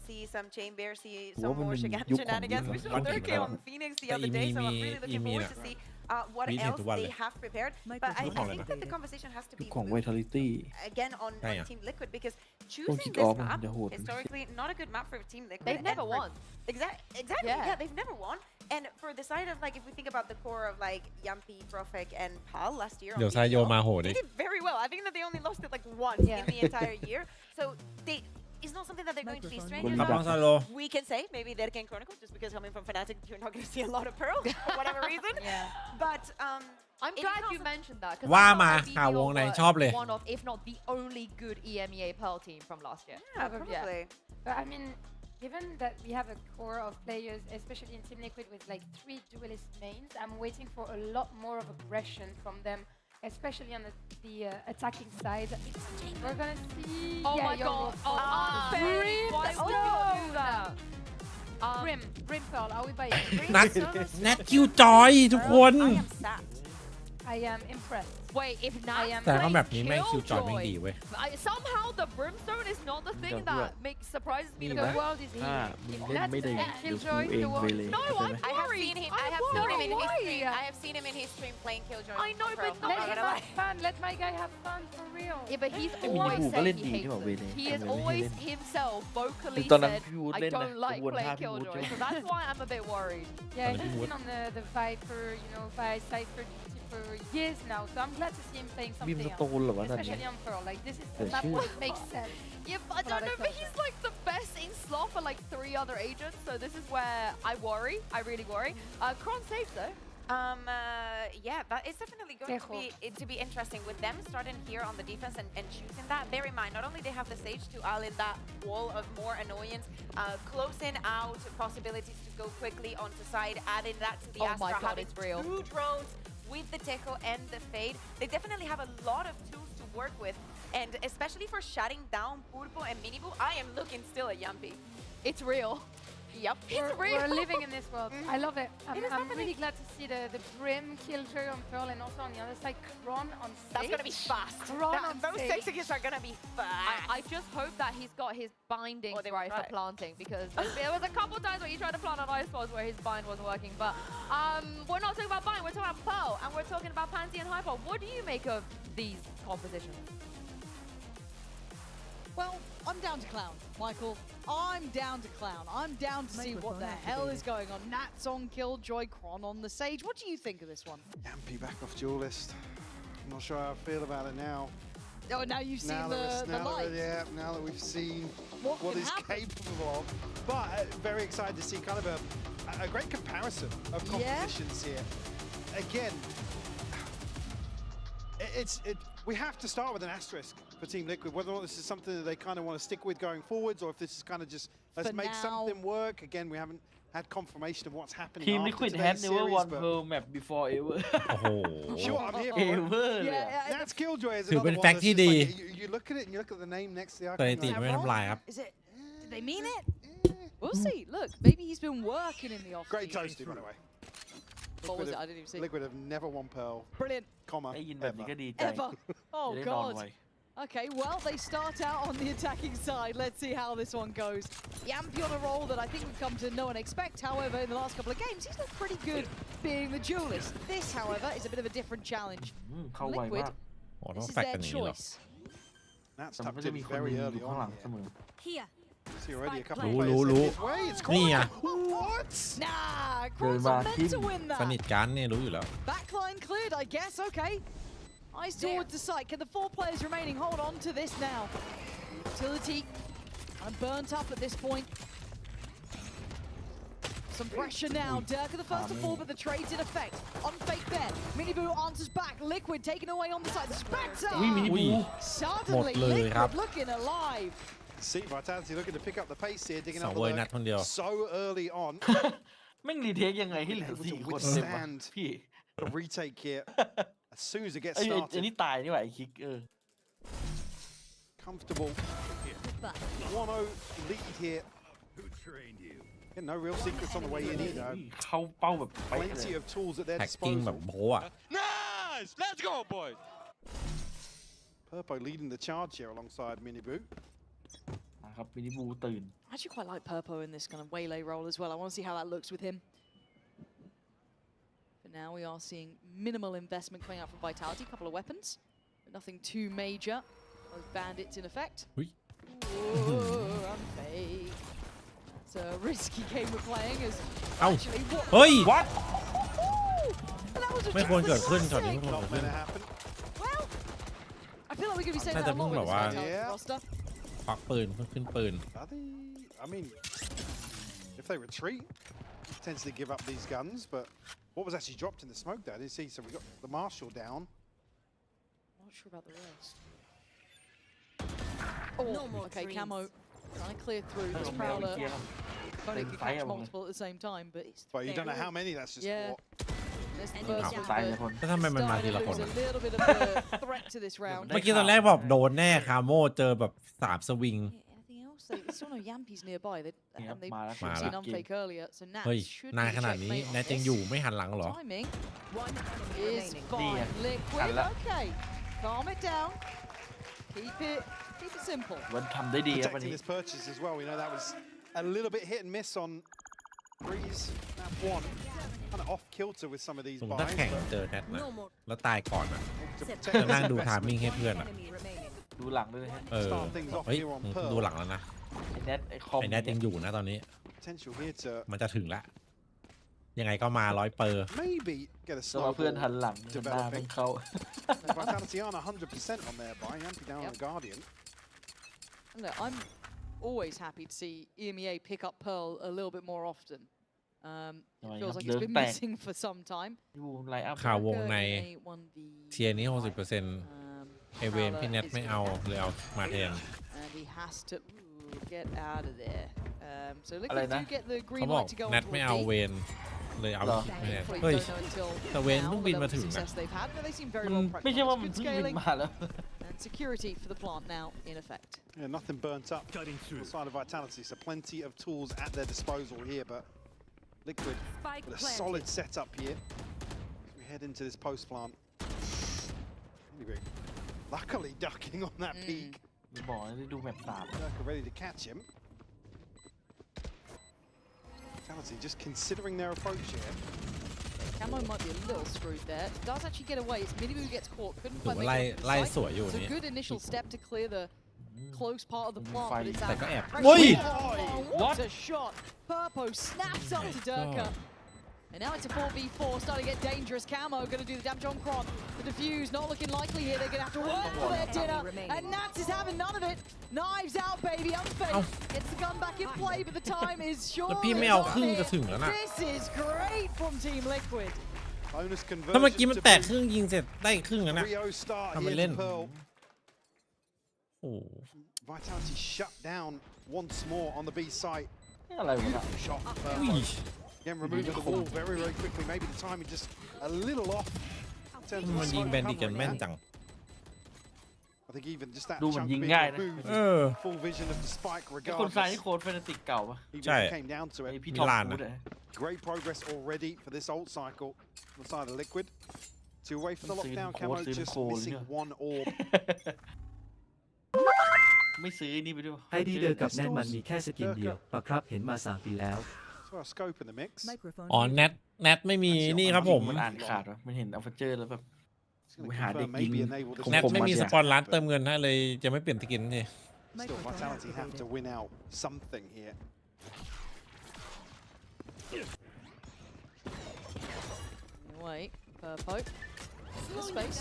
S7: see some Chamber, see some more shenanigans? We saw Durkee on Phoenix the other day, so I'm really looking forward to see what else they have prepared. But I think that the conversation has to be again on Team Liquid because choosing this map, historically, not a good map for Team Liquid.
S6: They've never won.
S7: Exactly. Yeah, they've never won. And for the side of if we think about the core of Yampi, Profik, and Pal last year,
S2: เดี๋ยวซายโยมาโหดดิ
S7: they did very well. I think that they only lost it once in the entire year. So it's not something that they're going to be strangers
S2: Microphone.
S7: of. We can say maybe they can Chronicle just because coming from Fnatic, you're not going to see a lot of Pearl for whatever reason. But
S6: I'm glad you mentioned that.
S2: ว่ามาหาวงไหนชอบเลย
S6: One of, if not the only good EMEA Pearl team from last year.
S7: Yeah, probably.
S8: But I mean, given that we have a core of players, especially in Team Liquid, with 3 duelist mains, I'm waiting for a lot more of aggression from them, especially on the attacking side. We're gonna see.
S6: Oh my god!
S8: Brim!
S6: Why would you do that?
S8: Brim Pearl, are we buying?
S2: นัดคิวจอยทุกคน
S8: I am impressed.
S6: Wait, if not,
S2: แต่ก็แบบนี้แม่งคิวจอยแม่งดีเว้ย
S6: somehow the brimstone is not the thing that surprises me the
S8: The
S6: most.
S8: world is here.
S11: มึงเล่นไม่ได้เดี๋ยวกูเองไปเลย
S6: No, I'm
S7: I have
S6: worried.
S7: seen him.
S6: I'm
S7: I have seen him in his
S6: worried.
S7: stream. I have seen him in his stream playing Killjoy.
S6: I know, but
S7: Pearl.
S8: Let
S7: I'm
S8: him
S7: not gonna
S8: have
S7: lie.
S8: fun. Let my guy have fun for real.
S6: Yeah, but he's
S11: ไม่มี
S6: always
S11: บูก็
S6: said
S11: เล่น
S6: he
S11: ดี
S6: hates
S11: ที่บอก
S6: them.
S11: เวเน
S6: He
S11: แต่
S6: has
S11: เวเนให้
S6: always
S11: เล่น
S6: himself vocally
S11: ตอนนั้น
S6: said,
S11: พี่วูด
S6: I
S11: เล่นนะ
S6: don't like
S11: กระบวน
S6: playing
S11: ท่าพี่วูด
S6: Killjoy.
S11: ใช่
S6: So
S11: ไหม
S6: that's why I'm a bit worried.
S8: Yeah, he's been on the Viper, you know, Cypher duty for years now, so I'm glad to see him playing
S11: บีม
S8: something
S11: สโต
S8: else.
S11: นเหรอวะตอนนี้
S8: Especially on Pearl, like this is
S11: เดี๋ยว
S8: the map
S11: ชื่อ
S8: where it makes sense.
S6: Yeah, but I don't know, but he's like the best in slot for like 3 other agents, so this is where I worry. I really worry. Kron safe though.
S7: Yeah, that is definitely going to be interesting with them starting here on the defense and choosing that. Bear in mind, not only they have the Sage to all in that wall of more annoyance, closing out possibilities to go quickly onto side, adding that to the
S6: Oh
S7: Astra,
S6: my God,
S7: having
S6: it's real.
S7: 2 drones with the Techo and the Fade. They definitely have a lot of tools to work with, and especially for shutting down Purpo and Minibu, I am looking still at Yampi.
S6: It's real. Yep, it's real.
S8: We're living in this world. I love it. I'm really glad to see the Brim Killjoy on Pearl and also on the other side, Kron on stage.
S7: That's going to be fast. Those sexes are going to be fast.
S6: I just hope that he's got his bindings right for planting, because there was a couple times where he tried to plant on ice balls where his bind wasn't working. But we're not talking about bind, we're talking about Pearl, and we're talking about Pansy and Hyper. What do you make of these compositions?
S20: Well, I'm down to clown, Michael. I'm down to clown. I'm down to see what the hell is going on. Nats on Killjoy, Kron on the Sage. What do you think of this one?
S21: Yampy back off duelist. I'm not sure how I feel about it now.
S20: Oh, now you've seen the light.
S21: Yeah, now that we've seen
S20: what
S21: he's capable of. But very excited to see kind of a great comparison of compositions here. Again, we have to start with an asterisk for Team Liquid, whether or not this is something that they kind of want to stick with going forwards, or if this is kind of just let's make something work. Again, we haven't had confirmation of what's happening.
S11: Team
S21: after
S11: Liquid
S21: today's
S11: have never
S21: series,
S11: won
S21: but
S11: Pearl map before ever.
S21: sure, I'm here for
S11: Ever
S21: it.
S11: เลยอะ
S21: That's Killjoy is
S2: ถือ
S21: another
S2: เป็น
S21: one
S2: แฟก
S21: that's
S2: ต์ที่
S21: just
S2: ดี
S21: like, you look at it and you look at the name next to the
S2: สถิ
S21: icon.
S2: ติไม่ทำลายครับ
S20: Is it? Did they mean it? We'll see. Look, maybe he's been working in the off.
S21: Great toasty, by the way.
S20: What was it? I didn't even see.
S21: Liquid have never won Pearl.
S20: Brilliant.
S21: Comma.
S11: ได้ยินแบบนี้ก็ดีใจ
S20: Ever. Oh
S11: จะได้นอน
S20: God.
S11: ไว
S20: Okay, well, they start out on the attacking side. Let's see how this one goes. Yampy on a roll that I think we've come to know and expect. However, in the last couple of games, he's looked pretty good being the duelist. This, however, is a bit of a different challenge.
S11: เข้าไว
S20: Liquid,
S11: มาก
S2: อ๋อต้อ
S20: this
S2: ง
S20: is
S2: แฟกต์
S20: their
S2: กันอย่างนี้เหรอ
S20: choice.
S21: That's
S11: แต่มันก็
S21: tucked
S11: จะ
S21: in
S11: มีคนห
S21: very
S11: นึงอ
S21: early
S11: ยู่ข้างหลั
S21: on.
S11: งเสมอ
S4: Here.
S21: See already a couple
S2: รู้
S21: of
S2: รู้
S21: players
S2: รู้
S21: headed his way. It's
S2: นี่ไง
S21: What?
S20: Nah,
S11: เดิน
S20: Kron's
S11: มา
S20: not
S11: ทิ่
S20: meant
S11: ม
S20: to win
S2: สนิท
S20: that.
S2: กันเนี่ยรู้อยู่แล้ว
S20: Backline cleared, I guess. Okay. Eyes towards the site. Can the 4 players remaining hold on to this now? Utility kind of burnt up at this point. Some pressure now. Dirk are the first to fall, but the trade's in effect. On fake bet. Miniboo answers back. Liquid taken away on the side. The Spectre!
S11: อุ้ยมินิบู
S20: Suddenly,
S2: หมดเลยครับ
S20: Liquid looking alive.
S21: See Vitality looking to pick up the pace here, digging
S2: เสา
S21: up
S2: เวย
S21: the
S2: นัดคนเดียว
S21: so early on.
S11: แม่งรีเทคยังไงให้เหลือ
S21: Able
S11: 4
S21: to
S11: คนเลยวะ
S21: withstand
S11: พี่
S21: the retake here as soon as it gets
S11: ไอ้
S21: started.
S11: นี่ตายนี่หว่าไอ้คิก
S21: Comfortable 1-0 lead here. Yeah, no real secrets on the way in either.
S11: เข้าเป้าแบบไปเลย
S21: Plenty of tools at their
S2: แท็กกิ้งแบบ
S21: disposal.
S2: โบะอะ
S16: Nice! Let's go, boys!
S21: Purpo leading the charge here alongside Miniboo.
S11: นะครับมินิบูตื่น
S20: I actually quite like Purpo in this kind of waylay role as well. I want to see how that looks with him. For now, we are seeing minimal investment coming out from Vitality. A couple of weapons, but nothing too major. Those bandits in effect.
S2: Ui.
S20: Ooh, unfake. That's a risky game we're playing as
S2: เอ้า
S20: actually what?
S2: เฮ้ย
S11: What?
S20: And that was
S2: ไม่ควร
S20: just
S2: เกิดขึ้น
S20: classic.
S2: ช็อตนี้ไม่ควร
S21: Not
S2: เกิดขึ้น
S21: gonna happen.
S20: Well, I feel like we're going to be saying
S2: น่า
S20: that
S2: จะ
S20: a lot
S2: เพิ่ง
S20: with
S2: แบบ
S20: this
S2: ว่า
S20: Vitality roster.
S2: ควักปืนเพิ่งขึ้นปืน
S21: Are they? I mean, if they retreat, potentially give up these guns. But what was actually dropped in the smoke there? I didn't see. So we got the Marshal down.
S20: Not sure about the rest. Oh,
S4: No more
S20: okay,
S4: dreams.
S20: Camo trying to clear through.
S11: เออ
S20: This
S11: แมวเมื่อ
S20: Prowler
S11: กี้ครับ
S20: funny could
S11: ไฟ
S20: catch
S11: อะผม
S20: multiple at the same time, but it's
S21: But you don't know
S20: there.
S21: how many that's just
S20: Yeah.
S21: bought.
S20: There's the
S4: And
S20: first
S4: yeah.
S20: one,
S11: ตายเลย
S20: but
S11: คน
S2: แล้วทำไมมันมาทีละคน
S20: Starting to lose a little bit of a threat to this round.
S2: เมื่อกี้ตอนแรกบอกโดนแน่คาโมเจอแบบ3 สวิง
S20: Anything else? They still no Yampies nearby. They,
S11: Yeah,
S20: and they
S11: Mala
S20: should see an
S11: Mala.
S20: unfake earlier, so Nat
S2: เฮ้ย
S20: should
S2: นาน
S20: be
S2: ขนาดนี้
S20: checkmate on
S2: แนทยัง
S20: this.
S2: อยู่ไม่หันหลังเหรอ
S20: Timing
S4: One enemy
S20: is
S4: remaining.
S20: fine.
S11: Yeah.
S20: Liquid,
S11: Hello.
S20: okay. Calm it down. Keep it simple.
S11: มันทำได้ดีครับวัน
S21: Protecting
S11: นี้
S21: this purchase as well. We know that was a little bit hit and miss on Breeze. That one kind of off kilter with some of these
S2: สมมติถ้า
S21: buys.
S2: แข่ง
S21: But
S2: เจอแนทนะ
S4: No more.
S2: แล้วตายก่อนอะ
S21: to protect
S2: จะนั่ง
S21: this
S2: ดูทามมิ่ง
S21: investment.
S2: ให้เพื่อนอะ
S4: Enemy remaining.
S11: ดูหลังด้วยนะฮะ
S21: Start things off
S2: เฮ้ย
S21: here on
S2: ดู
S21: Pearl.
S2: หลังแล้วนะ
S11: ไอ้แนทไอ้คอม
S2: ไอ้แนทยังอยู่นะตอนนี้
S21: Potential here to
S2: มันจะถึงละยังไงก็มา100%
S21: maybe get a
S11: สำหรับเพื่อน
S21: snowball
S11: หันหลังหน้าเป็นเขา
S21: Vitality aren't 100% on there by Yampy down on the Guardian.
S20: And look, I'm always happy to see EMEA pick up Pearl a little bit more often. It feels like it's been missing for some time.
S11: อยู่ไลน์อัพ
S2: ข่าววงใน
S20: won the
S2: เทียร์นี้ 60%ไอเวนพี่แนทไม่เอาเลยเอามาแทน
S20: and he has to get out of there. So look
S11: อะไร
S20: at
S11: นะ
S20: you get the
S2: เขา
S20: green
S2: บอก
S20: light to go
S2: แนท
S20: onto
S2: ไม่
S20: a
S2: เอา
S20: B.
S2: เวนเลยเอา
S11: เหรอ
S2: มาแทน
S20: Thankfully,
S2: เฮ้ย
S20: don't know until
S2: แต่เวน
S20: now
S2: เพิ่ง
S20: the
S2: บิน
S20: level
S2: มา
S20: of
S2: ถึงนะ
S20: success they've had, but they seem very
S11: มัน
S20: well
S11: ไม่ใช่ว่า
S20: practiced.
S11: มัน
S20: Good
S11: เพิ่งบิน
S20: scaling
S11: มาแล้ว
S20: and security for the plant now in effect.
S21: Yeah, nothing burnt up on the side of Vitality, so plenty of tools at their disposal here, but Liquid with a solid setup here. As we head into this post plant. Anyway, luckily ducking on that peak.
S11: บอกให้ดูแบบ3
S21: Durka ready to catch him. Vitality just considering their approach here.
S20: Camo might be a little screwed there. Does actually get away. It's Miniboo gets caught. Couldn't
S2: ถือ
S20: quite
S2: ว่า
S20: make
S2: ไล่
S20: it up to
S2: ไล่
S20: the
S2: สวยอยู่
S20: site. It's
S2: นี่
S20: a good initial step to clear the close part of the plant, but it's
S2: แต่
S20: out.
S2: ก็แอบ
S20: Pressure.
S2: เฮ้ย
S20: Oh, what a shot! Purpo snaps up to Durka. And now it's a 4v4, starting to get dangerous. Camo going to do the damage on Kron. The defuse not looking likely here. They're going to have to work for their dinner. And Nats is having none of it. Knives out, baby. Unfazed. Gets the gun back in play, but the time is short.
S2: แล้วพี่ไม่เอาครึ่งจะถึงแล้วนะ
S20: This is great from Team Liquid.
S21: Bonus
S2: ถ้าเมื่อกี้
S21: conversion
S2: มัน
S21: to
S2: แตกครึ่งยิงเสร็จได้ครึ่งแล้วนะ
S21: Rio start
S2: ทำไป
S21: here
S2: เล่น
S21: for Pearl.
S2: โอ้
S21: Vitality shut down once more on the B site.
S11: อะไรวะ
S21: Beautiful shot from Purple. Again, removing the wall very, very quickly. Maybe the timing just a little off in terms of
S2: มัน
S21: the
S2: ยิง
S21: smoke
S2: แบนดิตกัน
S21: covering
S2: แม่น
S21: that.
S2: จัง
S21: I think even just that
S11: ดูเหมือน
S21: chunk
S11: ยิง
S21: being
S11: ง่ายนะ
S21: removed,
S2: เออ
S21: full vision of the spike
S11: ไอ้คนซ้ายนี่
S21: regardless.
S11: โค้ดแฟนติกเก่าปะ
S21: Even
S2: ใช่
S21: if it came down to
S11: ไอ้
S21: it.
S11: พี่
S2: มิ
S11: ท็อป
S2: ลาน
S11: ฟู
S2: อะ
S11: ดอะ
S21: Great progress already for this ult cycle on the side of Liquid. 2 away from the lockdown. Camo just missing one orb.
S11: ไม่ซื้อนี่ไปด้วย
S14: ไอดีเดิมกับแนทมันมีแค่สกินเดียวปะครับเห็นมา3 ปีแล้ว
S21: So our scope in the mix.
S2: อ๋อแนทไม่มีนี่ครับผม
S11: มันอ่านขาดวะมันเห็นอัลฟาเจอร์แล้วแบบ
S21: It's gonna
S11: ไปหาเด็ก
S21: confirm
S11: ยิง
S21: maybe enable this
S2: แนทไม่มีสปอนร้านเติมเงินให้เลยจะไม่เปลี่ยนสกินนี่
S21: Still, Vitality have to win out something here.
S20: Wait, Purpo. The space.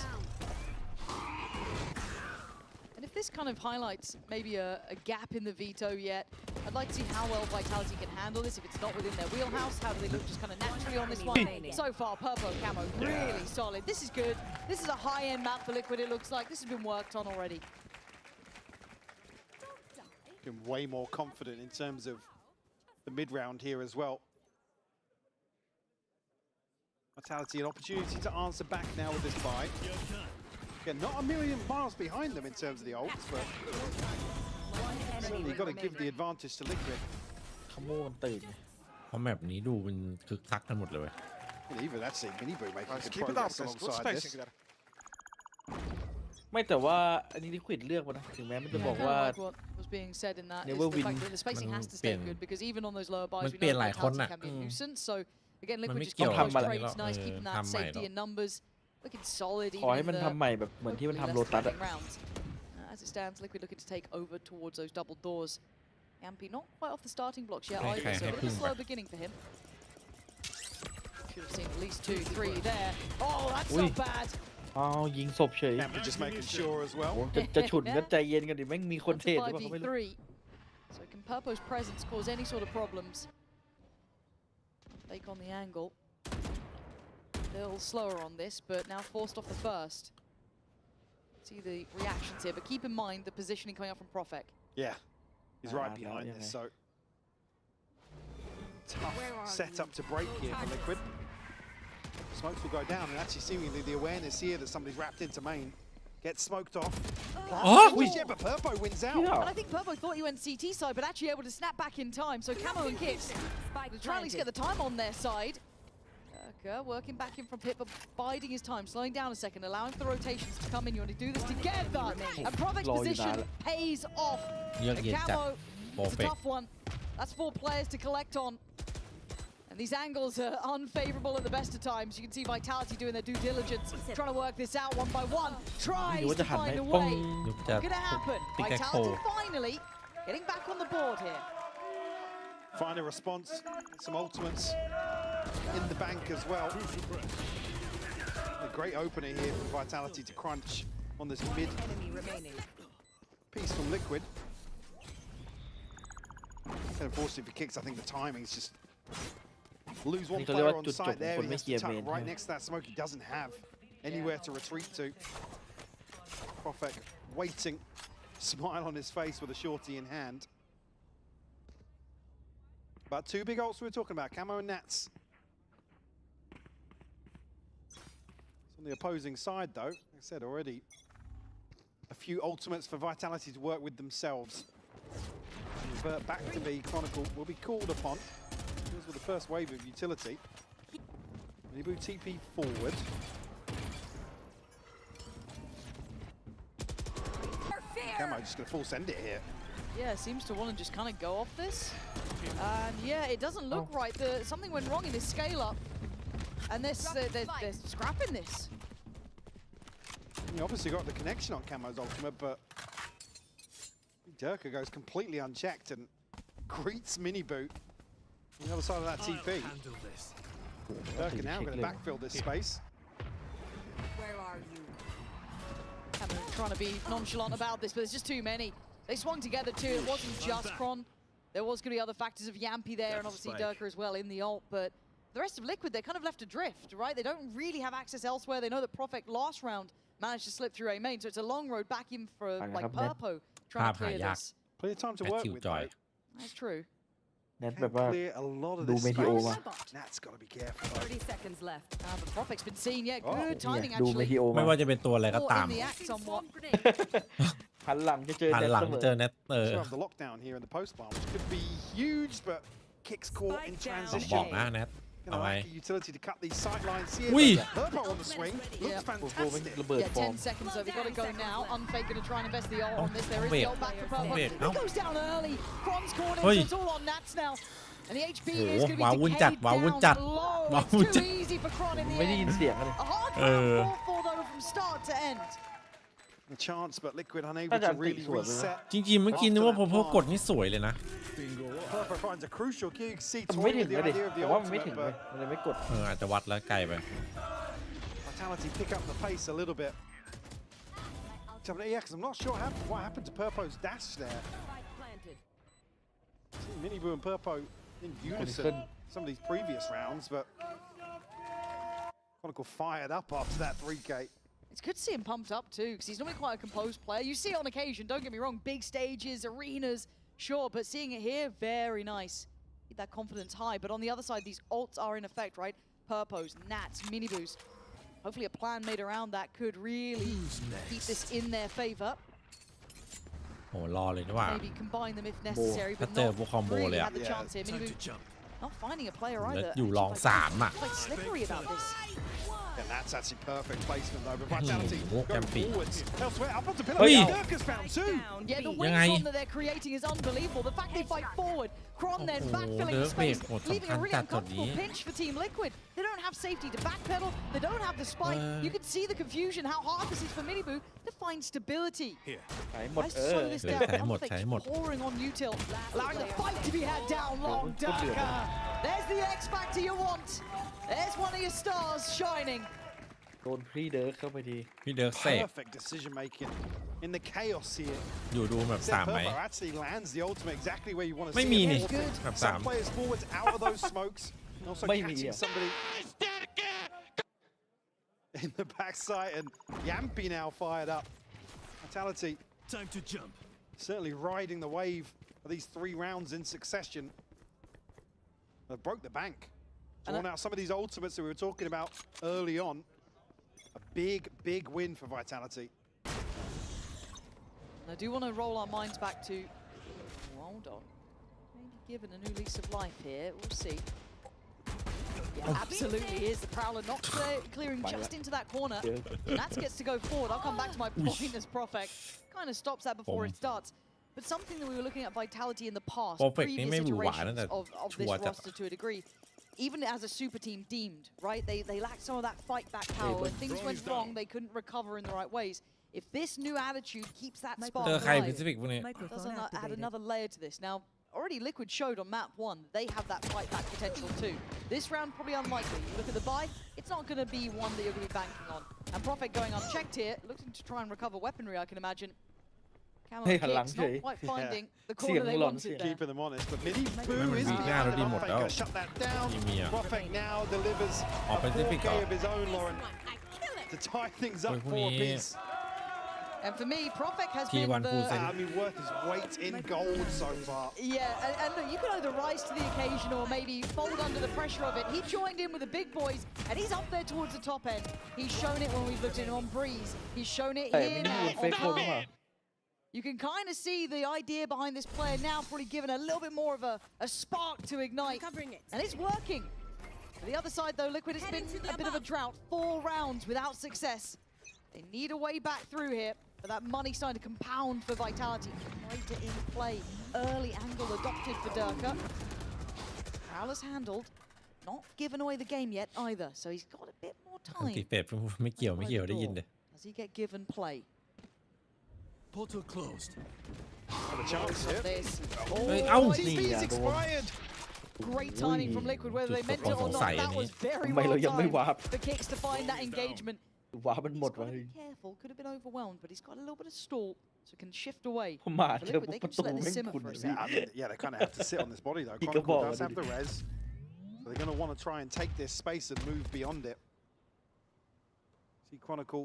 S20: And if this kind of highlights maybe a gap in the veto yet, I'd like to see how well Vitality can handle this. If it's not within their wheelhouse, how do they look just kind of naturally on this one? So far, Purpo Camo really solid. This is good. This is a high-end map for Liquid, it looks like. This has been worked on already.
S21: Looking way more confident in terms of the mid-round here as well. Vitality, an opportunity to answer back now with this buy. Again, not a million miles behind them in terms of the ults, but certainly you've got to give the advantage to Liquid.
S11: ขโมยมันตื่น
S2: เพราะแมปนี้ดูมันคึกคักกันหมดเลยเว้ย
S21: And even that's seen Miniboo making
S12: Guys,
S21: good
S12: keep it up,
S21: progress
S12: guys. Good
S21: alongside this.
S12: spacing there.
S11: ไม่แต่ว่าอันนี้ลิควิดเลือกมานะถึงแม้มันจะ
S20: Yeah,
S11: บอก
S20: kind
S11: ว่า
S20: of like what was being said in that is
S11: Never
S20: the
S11: win.
S20: fact that the spacing has to stay good because even on those lower buys, we
S2: เปลี่ยน
S20: know
S2: หลายคน
S20: Vitality
S2: น่ะ
S20: can be a nuisance. So again,
S2: มัน
S20: Liquid
S2: ไม่
S20: just
S2: เกี่ยว
S20: keeping
S11: ทำ
S20: those
S11: อะไร
S20: trades nice, keeping that
S2: ทำใหม่หร
S20: safety
S2: อก
S20: in numbers, looking solid
S11: ขอ
S20: even
S11: ให้
S20: in
S11: มัน
S20: the
S11: ทำใหม่แบบเหมือนที่มัน
S20: hopefully
S11: ทำโร
S20: less
S11: ตัสอะ
S20: threatening rounds. As it stands, Liquid looking to take over towards those double doors. Yampy not quite off the starting blocks yet either, so a bit of a slow beginning for him. Should have seen at least 2, 3 there. Oh, that's not bad.
S11: อ้าวยิงศพเฉย
S21: Yampy just making sure as well.
S11: จะฉุนก็ใจเย็นกันดิแม่งมีคนเทรดหรือเปล่าก็ไม่รู้
S20: 5v3. So can Purpo's presence cause any sort of problems? Fake on the angle. A little slower on this, but now forced off the first. See the reactions here, but keep in mind the positioning coming up from Profek.
S21: Yeah, he's right behind this, so tough setup to break here for Liquid. Smokes will go down, and actually seemingly the awareness here that somebody's wrapped into main gets smoked off. Yeah, but Purpo wins out.
S20: And I think Purpo thought he went CT side, but actually able to snap back in time. So Camo and Kicks trying to at least get the time on their side. Working back in from Pit, but biding his time, slowing down a second, allowing for the rotations to come in. You want to do this together. And Profek's position pays off. And Camo, it's a tough one. That's 4 players to collect on. And these angles are unfavorable at the best of times. You can see Vitality doing their due diligence, trying to work this out one by one. Tries to find a way. What's gonna happen? Vitality finally getting back on the board here.
S21: Find a response, some ultimates in the bank as well. A great opener here for Vitality to crunch on this mid piece from Liquid. And unfortunately for Kicks, I think the timing is just lose one player on site there. He has to tuck right next to that smoke. He doesn't have anywhere to retreat to. Profek waiting, smile on his face with a shorty in hand. But two big ults we were talking about, Camo and Nats. It's on the opposing side though, like I said already, a few ultimates for Vitality to work with themselves. Revert back to be Chronicle will be called upon. Here's with the first wave of utility. Nibu TP forward. Camo just gonna full send it here.
S20: Yeah, seems to want to just kind of go off this. And yeah, it doesn't look right. Something went wrong in this scale up. And they're scrapping this.
S21: You obviously got the connection on Camo's ultimate, but Durka goes completely unchecked and greets Mini Boot on the other side of that TP. Durka now going to backfill this space.
S4: Where are you?
S20: Camo trying to be nonchalant about this, but there's just too many. They swung together too. It wasn't just Kron. There was going to be other factors of Yampy there, and obviously Durka as well in the ult, but the rest of Liquid, they're kind of left adrift, right? They don't really have access elsewhere. They know that Profek last round managed to slip through A main, so it's a long road back in for like Purpo trying to clear this.
S21: Plenty of time to work with, though.
S20: That's true.
S15: แนทแบบว่า
S21: Clear a lot of
S15: ดู
S21: this
S15: เมทิโอ
S21: space.
S15: มา
S21: Nat's got to be careful.
S4: 30 seconds left.
S20: But Profek's been seen, yeah, good
S15: เนี่ย
S20: timing
S15: ดูเม
S20: actually.
S15: ทิโอ
S2: ไม่
S15: มา
S2: ว่าจะเป็นตัวอะไรก็
S20: Caught
S2: ตาม
S20: in the act somewhat.
S15: หันหลังจะเจอ
S2: หัน
S15: แนท
S2: หลัง
S15: เสมอ
S2: เจอเน็ต
S21: So have the lockdown here in the post bar, which could be huge, but Kicks caught in
S2: บอก
S21: transition.
S2: นะเน็ต เอา
S21: Gonna
S2: ไว้
S21: lack the utility to cut these sight lines here.
S2: Ui.
S21: Purpo on the swing. Looks fantastic.
S15: ระเบิด
S20: Yeah,
S15: ฟอร์ม
S20: 10 seconds, so they've got to go now. Unfake going to try and invest the ult on this. There is
S2: Wait.
S20: the ult back for Purple.
S2: Wait,
S20: It
S2: no.
S20: goes down early. Kron's caught in,
S2: Oi.
S20: so it's all on Nats now. And the HP
S2: Oh,
S20: is going to
S2: wow,
S20: be
S2: wunจัด
S20: decayed
S2: ว้าววุ้น
S20: down
S2: จัด
S20: low.
S2: ว้าว
S20: It's
S2: วุ้น
S20: too
S2: จัด
S20: easy for Kron in the
S15: ไม่ได้ยิน
S20: end.
S15: เสียงเลย
S20: A hard round 4-4 though from start to end.
S21: A chance, but Liquid unable
S15: น่าจะ
S21: to really
S15: สวยเลยนะ
S21: reset.
S2: จริงๆ เมื่อกี้นึกว่าพอพกดนี่สวยเลยนะ
S21: Purpo finds a crucial kill. You can see
S15: มันไม่
S21: toying
S15: ถึง
S21: with the
S15: เลยดิ
S21: idea of the
S15: แต่ว่ามันไม่ถึง
S21: ultimate,
S15: เลย
S21: but
S15: มันเลยไม่กด
S2: อาจจะวัดแล้วไกลไป
S21: Vitality pick up the pace a little bit. Yeah, because I'm not sure what happened to Purpo's dash there. Minibu and Purpo in unison some of these previous rounds, but Chronicle fired up after that 3K.
S20: It's good to see him pumped up too, because he's normally quite a composed player. You see it on occasion, don't get me wrong, big stages, arenas, sure, but seeing it here, very nice. Keep that confidence high, but on the other side, these ults are in effect, right? Purpos, Nats, Minibus. Hopefully a plan made around that could really keep this in their favor.
S2: โหรอเลยนี่ว่า
S20: Maybe combine them if necessary,
S2: ถ้า
S20: but
S2: เจอ
S20: not
S2: พวกคอมโบ
S20: really
S2: เลยอะ
S20: had the chance here. Minibu not finding a player
S2: แล้ว
S20: either.
S2: อยู่รอง3อ่ะ
S20: Quite slippery about this.
S21: And that's actually perfect placement though, but Vitality
S2: walk
S21: going
S2: and feet.
S21: forwards. Elsewhere, up onto pillar.
S2: Oi.
S21: Durka's found two.
S20: Yeah, the wing con that they're creating is unbelievable. The fact they fight forward, Kron then backfilling the space, leaving a really uncomfortable pinch for Team Liquid. They don't have safety to backpedal. They don't have the spike. You can see the confusion, how hard this is for Minibu to find stability.
S15: หายหมด
S20: Nice to slow this down.
S2: ใช้หมด
S20: Unfake
S2: ใช้หมด
S20: pouring on Util, allowing the fight to be had down long. Durka. There's the X factor you want. There's one of your stars shining.
S15: โดนพี่เดิร์กเข้าไปดี
S2: พี่เดิร์กเสก
S21: Perfect decision making in the chaos here.
S2: อยู่ดูแบบ3ไหม
S21: Purpo actually lands the ultimate exactly where you want to
S2: ไม่
S21: see
S2: มี
S21: it.
S2: นี่
S21: Good.
S2: แบบ
S21: Some players forwards out of those smokes. And also
S15: ไม่มี
S21: catching somebody in the backside, and Yampy now fired up. Vitality.
S5: Time to jump.
S21: Certainly riding the wave of these 3 rounds in succession. They broke the bank. Drawn out some of these ultimates that we were talking about early on. A big win for Vitality.
S20: I do want to roll our minds back to, hold on, maybe given a new lease of life here, we'll see. Yeah, absolutely is. The Prowler not clearing just into that corner. Nats gets to go forward. I'll come back to my point as Profek kind of stops that before it starts. But something that we were looking at Vitality in the past, previous iterations of this roster to a degree, even as a super team deemed, right? They lacked some of that fight back power. When things went wrong, they couldn't recover in the right ways. If this new attitude keeps that spark
S2: ใคร
S20: alive,
S2: พิซิฟิกพวกนี้
S20: doesn't add another layer to this. Now, already Liquid showed on map 1 that they have that fight back potential too. This round probably unlikely. You look at the buy, it's not going to be one that you're going to be banking on. And Prophet going unchecked here, looking to try and recover weaponry, I can imagine. Camo kicks, not quite finding the corner they wanted there.
S21: Keeping them honest, but Mini Boo is
S2: Mini
S21: behind
S2: Boo
S21: the Prophet, gonna shut that down.
S2: Emea.
S21: Prophet now delivers a 4K of his own, Lauren, to tie things up for a piece.
S20: And for me, Prophet has
S2: T1
S20: been the...
S21: I mean, worth his weight in gold so far.
S20: Yeah, and look, you can either rise to the occasion or maybe fold under the pressure of it. He joined in with the big boys, and he's up there towards the top end. He's shown it when we've looked at him on Breeze. He's shown it here now on High. You can kind of see the idea behind this player now probably given a little bit more of a spark to ignite. And it's working. For the other side, though, Liquid has been a bit of a drought. 4 rounds without success. They need a way back through here. But that money starting to compound for Vitality. Greater in play. Early angle adopted for Durka. Prowler's handled. Not given away the game yet either. So he's got a bit more
S2: อัน
S20: time.
S2: ติเป็ดไม่เกี่ยวได้ยินเลย
S20: Does he get given play?
S3: Portal closed.
S21: Have a chance here.
S20: This.
S2: Ow!
S21: TP's expired.
S20: Great timing from Liquid, whether they meant it or not. That was very
S15: ทำไมเรา
S20: well
S15: ยังไม่
S20: timed
S15: วาร์ป
S20: for Kicks to find that engagement.
S15: วาร์ปมันหมด
S20: He's got
S15: วะ
S20: to be careful. Could have been overwhelmed, but he's got a little bit of stall, so can shift away.
S15: ผมมา
S20: For
S15: เจอ
S20: Liquid, they
S15: ป
S20: can
S15: ระ
S20: just
S15: ตู
S20: let this
S15: แม่ง
S20: simmer
S15: คุณ
S20: for a
S15: พี่
S20: second.
S21: Yeah, they kind of have to sit on this body though.
S15: He can
S21: Chronicle
S15: ball,
S21: does have the res. So they're going to want to try and take this space and move beyond it. See Chronicle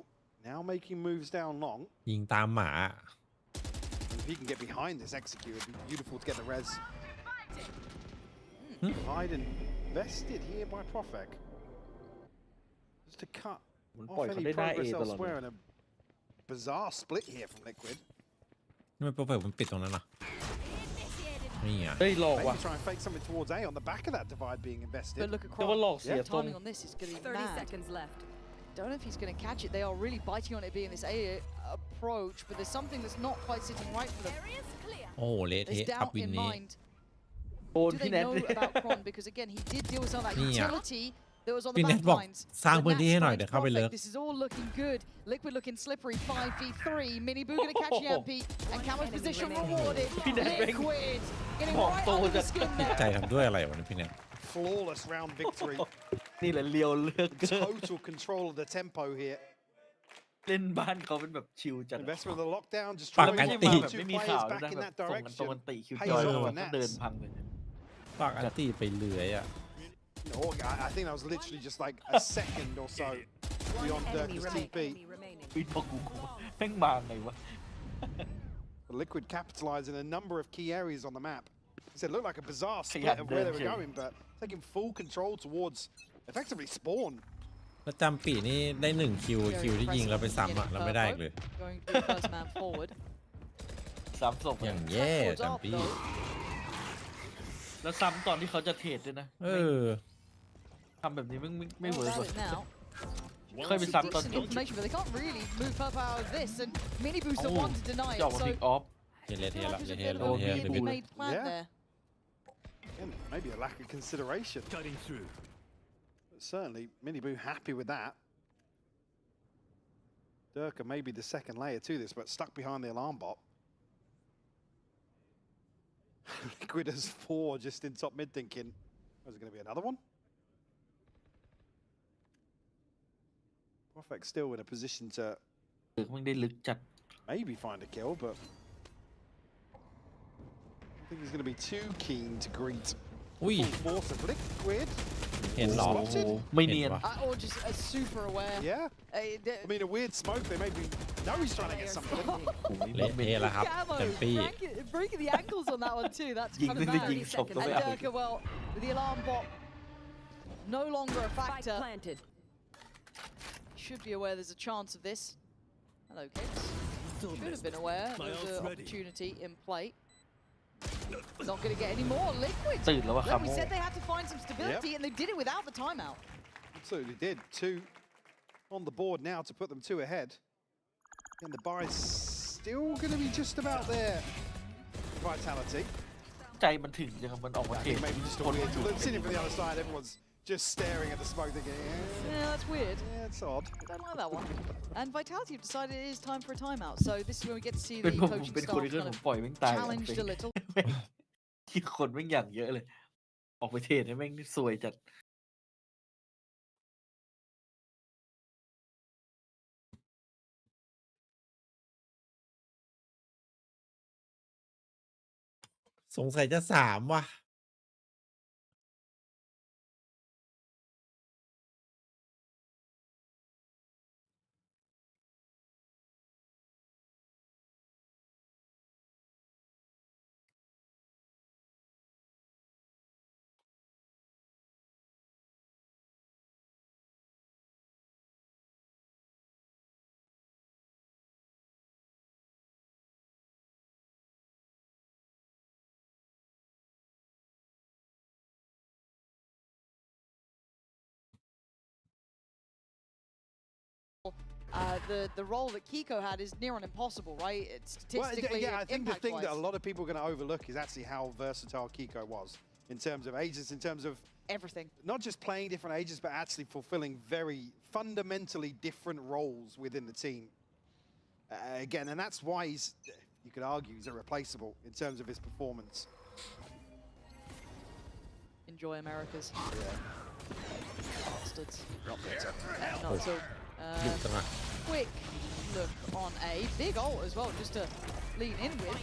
S21: now making moves down long.
S2: ยิงตามหมา
S21: If he can get behind this execute, it'd be beautiful to get the res. Hide invested here by Profek. Just to cut
S15: มัน
S21: off
S15: ปล่อยเขา
S21: any
S15: ได้หน้า A
S21: progress
S15: ตลอดเลย
S21: elsewhere, and a bizarre split here from Liquid.
S2: นี่มันโปรเฟกมันปิดตรงนั้นเหรอนี่อ่ะ
S15: เฮ้ยหลอกว่ะ
S21: Maybe try and fake something towards A on the back of that divide being invested.
S20: But look at
S15: แต่ว่าหลอก
S20: Cron.
S15: เสีย
S20: The
S15: ตรง
S20: timing on this is going to be
S4: 30
S20: mad.
S4: seconds left.
S20: Don't know if he's going to catch it. They are really biting on it being this A approach, but there's something that's not quite sitting right for them.
S2: โอ้เละ
S20: There's
S2: เทะอัพ
S20: doubt
S2: วิน
S20: in
S2: นี้
S20: mind.
S15: โดน
S20: Do
S15: พี่
S20: they
S15: แนท
S20: know about Cron? Because again, he did deal with some of that
S2: นี่อ่ะ
S20: utility that was on
S2: พี่
S20: the
S2: เน็ต
S20: back
S2: บอก
S20: lines.
S2: สร้าง
S20: But
S2: พื้นที่ให้หน่อย
S20: Nats
S2: เดี๋ยวเข้าไป
S20: finds
S2: เลิก
S20: Prophet. This is all looking good. Liquid looking slippery. 5v3. Mini Boo going to catch Yampy. And Camo's position rewarded. Liquid getting right under the skin
S2: จิต
S20: there.
S2: ใจทำด้วยอะไรวะเนี่ยพี่เน็ต
S21: Flawless round victory.
S15: นี่แหละเลียวเลือกเกิน
S21: Total control of the tempo here.
S15: เล่นบ้านเขาเป็นแบบชิลจัด
S21: Investment of the lockdown, just
S2: ปาก
S21: drawing
S2: อัน
S21: all
S2: ติ
S21: the
S15: แบบ
S21: two
S15: ไม่มี
S21: players
S15: ข่าวด้วย
S21: back
S15: นะ
S21: in
S15: แบบ
S21: that
S15: ส่งกันตรง
S21: direction.
S15: กันติคิว
S21: Pays
S15: จอย
S21: off
S15: แล้ว
S21: for
S15: ก็เดิน
S21: Nats.
S15: พังเลย
S2: ปากอันติไปเลื้อยอ่ะ
S21: No, I think that was literally just like a second or so beyond Durka's TP.
S15: วินบอกกูแม่งมาไงวะ
S21: Liquid capitalized in a number of key areas on the map. He said it looked like a bizarre split of where they were going, but taking full control towards effectively spawn.
S2: แล้วจำปีนี่ได้1คิวที่ยิงแล้วไปซ้ำอ่ะเราไม่ได้อีกเลย
S20: Going to be the first man forward.
S15: ซ้ำศพ
S2: อย่างแย่จำปี
S15: แล้วซ้ำตอนที่เขาจะเทรดด้วยนะ ทำแบบนี้ไม่
S20: All
S15: เวิร์ก
S20: about
S15: ว่ะ
S20: it now.
S15: เคยไปซ้ำตอน
S20: Decent
S15: จบ
S20: information, but they can't really move Purple out of this, and Mini Boo's the one to deny
S15: จะออก
S20: it.
S15: มา
S20: So
S15: พิกออฟ
S2: เฮเล
S20: I
S2: เท
S20: feel
S2: ละ
S20: like
S2: เฮ
S20: there's
S2: เล
S20: a bit
S2: เ
S20: of a
S2: ฮเล
S20: weirdly made plan
S21: Yeah.
S20: there.
S21: Again, maybe a lack of consideration.
S3: Cutting through.
S21: But certainly, Mini Boo happy with that. Durka may be the second layer to this, but stuck behind the alarm bot. Liquid has 4 just in top mid thinking, oh, is it going to be another one? Profek still in a position to
S15: มึงได้ลึกจัด
S21: maybe find a kill, but I think he's going to be too keen to greet
S2: Ui.
S21: full force of Liquid.
S2: เห็นเหรอ
S21: Spotted.
S15: ไม่เนียน
S20: Or just super aware.
S21: Yeah. I mean, a weird smoke. They maybe know he's trying to get something.
S2: เละเทละครับ
S20: Camo
S2: จำปี
S20: breaking the ankles on that one too. That's
S15: ยิง
S20: kind
S15: ไม่
S20: of
S15: ได้
S20: mad.
S15: ยิงศพตัว
S20: And
S15: ไม่เอา
S20: Durka, well, with the alarm bot no longer a factor.
S4: Planted.
S20: Should be aware there's a chance of this. Hello, kids. Should have been aware
S3: My
S20: there's
S3: ult's
S20: an
S3: ready.
S20: opportunity in play. Not going to get any more. Liquid.
S15: ตื่นแล้วว่า
S20: Look,
S15: คา
S20: we
S15: โม
S20: said they had to find some stability, and they did it without the timeout.
S21: Absolutely did. 2 on the board now to put them 2 ahead. And the buy's still going to be just about there. Vitality.
S15: ใจมันถึงจังมันออกมา
S21: I
S15: เทรด
S21: think maybe just a
S15: คน
S21: weird. Sitting from the other side, everyone's just staring at the smoke thinking,
S20: Yeah, that's weird.
S21: Yeah, it's odd.
S20: I don't like that one. And Vitality have decided it is time for a timeout. So this is when we get to see
S11: เป็น
S20: the
S11: ผม
S20: coaching
S11: เป็น
S20: staff
S11: คนที่
S20: kind
S11: ผม
S20: of
S11: ปล่อยแม่งตาย
S20: challenged a little.
S11: ที่คนแม่งอย่างเยอะเลย ออกไปเทรดให้แม่งสวยจัด
S2: สงสัยจะ3ว่ะ
S20: The role that Kiko had is near on impossible, right? It's statistically,
S21: yeah, I think the thing that a
S20: impact-wise.
S21: lot of people are going to overlook is actually how versatile Kiko was in terms of ages, in terms of
S20: everything.
S21: Not just playing different ages, but actually fulfilling very fundamentally different roles within the team. Again, and that's why you could argue he's irreplaceable in terms of his performance.
S20: Enjoy Americas. Bastards.
S21: Not better.
S20: Not so.
S2: ดุจังอะ
S20: Quick look on A. Big ult as well, just to lean in with.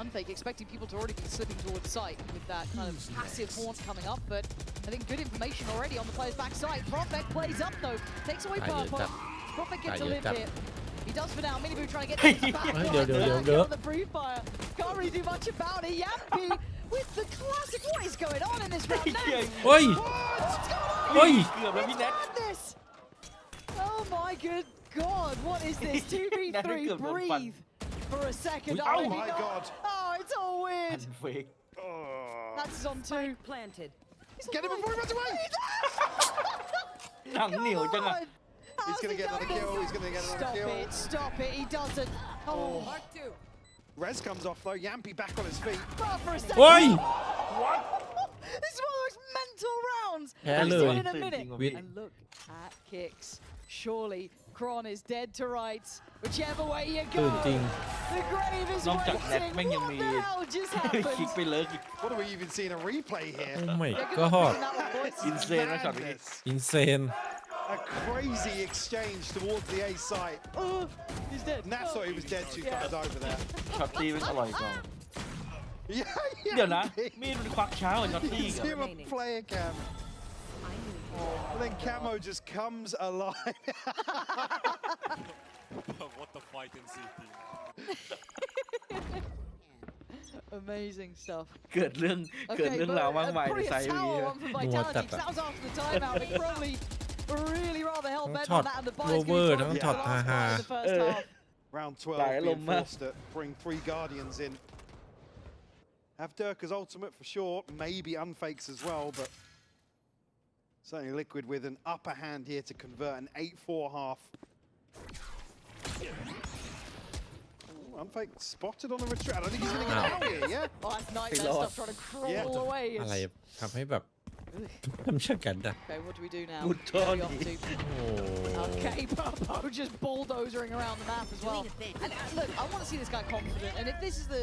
S20: Unfake, expecting people to already be slipping towards site with that kind of passive haunt coming up, but I think good information already on the player's backside. Prophet plays up though, takes away Purple. Prophet gets to live here. He does for now. Miniboo trying to get the back on the Free Fire. Can't really do much about it. Yampy with the classic. What is going on in this round now?
S2: เฮ้ย
S20: What's going on?
S2: เฮ้ย
S11: เกือบแล้วพี่แน็ก
S20: Madness! Oh my good God, what is this? 2v3, breathe for a second.
S21: Oh my God.
S20: Oh, it's all
S11: อั
S20: weird.
S11: นเฟก
S20: That's on two.
S1: Planted.
S21: Get him before he runs away!
S11: หนังเหนียวจังอะ
S21: He's going to get another kill. He's going to get another kill.
S20: Stop it. He doesn't. Oh.
S1: Mark 2.
S21: Res comes off though. Yampy back on his feet.
S20: But for a second.
S2: เฮ้ย
S20: This is one of those mental rounds.
S2: แพ้เลย
S20: In a minute.
S2: วิท
S20: And look at kicks. Surely Kron is dead to rights. Whichever way you
S2: ตื่
S20: go.
S2: นจริง
S20: The grave is
S11: นอกจากแน็ก
S20: waiting.
S11: แม่งยัง
S20: What
S11: มี
S20: the hell just
S11: คลิก
S20: happened?
S11: ไปเลิกอีก
S21: What are we even seeing a replay here?
S2: Oh my
S20: Yeah, good
S2: God.
S20: luck with that one, boys.
S11: อินเซนนะช็อตนี้
S21: Madness.
S2: อินเซน
S21: A crazy exchange towards the A site.
S20: Oh, he's dead.
S21: Nat thought he was dead 2 times over there.
S11: ช็อตตีมันอร่อยกว่า
S21: Yeah,
S11: เดี๋ยวนะ มีดมันควักช้ากับช็อตตี
S21: He's
S11: กัน
S21: him a player cam. But then Camo just comes alive.
S16: What the fight in CT.
S20: Amazing stuff.
S11: เกิดเรื่อง
S20: Okay,
S11: ราวมากมายใน
S20: probably
S11: ไซ
S20: a
S11: ต์นี้
S20: sour one for Vitality, 'cause that was after the timeout. They probably really rather hell
S2: ทั้ง
S20: bet
S2: ช็อ
S20: on
S2: ต
S20: that and the
S2: โร
S20: buy's
S2: เวอ
S20: going
S2: ร์
S20: to
S2: ทั้ง
S20: the
S2: ช็อต
S20: last
S2: ฮา
S20: part
S2: ฮา
S20: of the first half.
S21: Round
S11: หลาย
S21: 12
S11: อารม
S21: being
S11: ณ์มาก
S21: forced to bring 3 Guardians in. Have Dirker's ultimate for sure, maybe Unfakes as well, but certainly Liquid with an upper hand here to convert an 8-4 half. Ooh, Unfake spotted on the retreat. I don't think he's going to get out here, yeah?
S20: Oh, that's nightmare stuff trying to crawl away.
S2: อะไร
S20: It's-
S2: ทำให้แบบทำชะกันอะ
S20: Okay, what do we do now?
S11: Good
S20: Where are we
S11: Tony.
S20: off to?
S2: โอ้
S20: Okay, Popo just bulldozering around the map as well. And look, I want to see this guy confident. And if this is the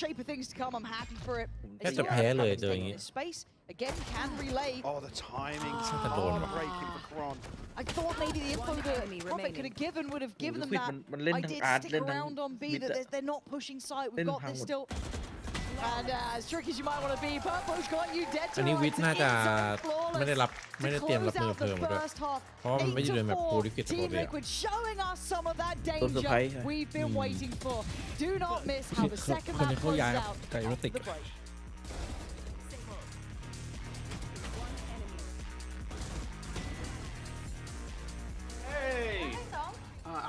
S20: shape of things to come, I'm happy for it.
S2: แทบจะแพ้เลยเจออย่างงี้
S20: Space again can relay.
S21: Oh, the timing.
S2: It's not a ball.
S21: Heartbreaking for Kron.
S20: I thought maybe the info that
S1: enemy
S20: Prophet could have given would have given them
S11: Liquid
S20: that.
S11: มันเล่น
S20: I
S11: ทั้ง
S20: did
S11: อาร์ต
S20: stick
S11: เล่นทั้ง
S20: around on B
S11: มิด
S20: that
S11: อะ
S20: they're not pushing side. We've
S11: Lên
S20: got this
S11: thẳng
S20: still. And as tricky as you might want to be, Purple's got you dead
S2: อั
S20: to
S2: นนี้วิท
S20: rights.
S2: ย์น่าจะ
S20: Inside
S2: ไม่ได้
S20: flawless
S2: รับไม่ได้
S20: to
S2: เตรียมรับ
S20: close
S2: มือ
S20: out
S2: เพิ่ม
S20: the
S2: มาด้วย
S20: first half.
S2: เพราะว่ามันไม่ได้เดินแบบโปรลิกิตปก
S20: Team
S2: ติอะ
S20: Liquid showing us some of that
S11: ต้นเซอร์ไพร
S20: danger
S11: ส์
S20: we've been waiting for. Do not miss how the second
S2: คน
S20: map
S2: นี้เขา
S20: closes
S2: ย้าย
S20: out
S2: ไก่
S20: after
S2: มาติก
S20: the break.
S9: Hey!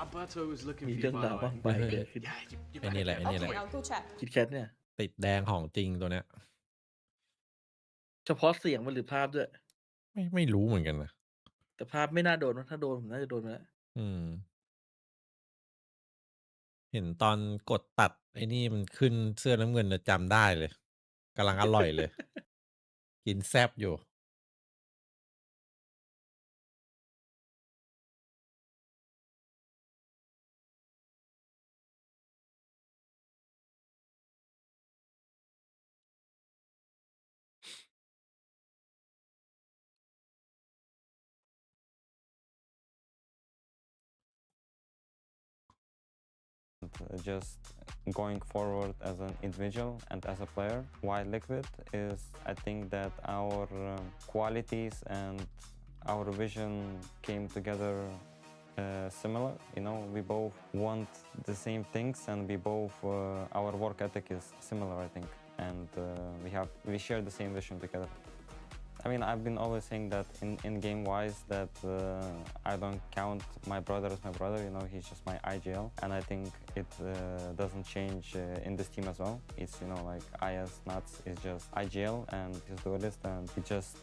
S9: Alberto was looking
S11: มี
S9: for
S11: เรื่
S9: you,
S11: อง
S9: by
S11: ราว
S9: the
S11: มาก
S9: way.
S11: มายเกิดขึ้น
S2: ไอ้นี่แหละไอ้นี่แหละ
S11: คิดแคทเนี่ย
S2: ติดแดงของจริงตัวเนี้ย
S11: เฉพาะเสียงมันหรือภาพด้วย
S2: ไม่รู้เหมือนกันนะ
S11: แต่ภาพไม่น่าโดนนะถ้าโดนผมน่าจะโดนมาแล้ว
S2: อืม เห็นตอนกดตัดไอ้นี่มันขึ้นเสื้อน้ำเงินน่ะจำได้เลยกำลังอร่อยเลย กินแซบอยู่
S13: just going forward as an individual and as a player. Why Liquid is, I think that our qualities and our vision came together similar. You know, we both want the same things, and we both our work ethic is similar, I think, and we share the same vision together. I mean, I've been always saying that in game wise that I don't count my brother as my brother. You know, he's just my IGL, and I think it doesn't change in this team as well. It's, you know, like I as Nuts is just IGL and he's duelist, and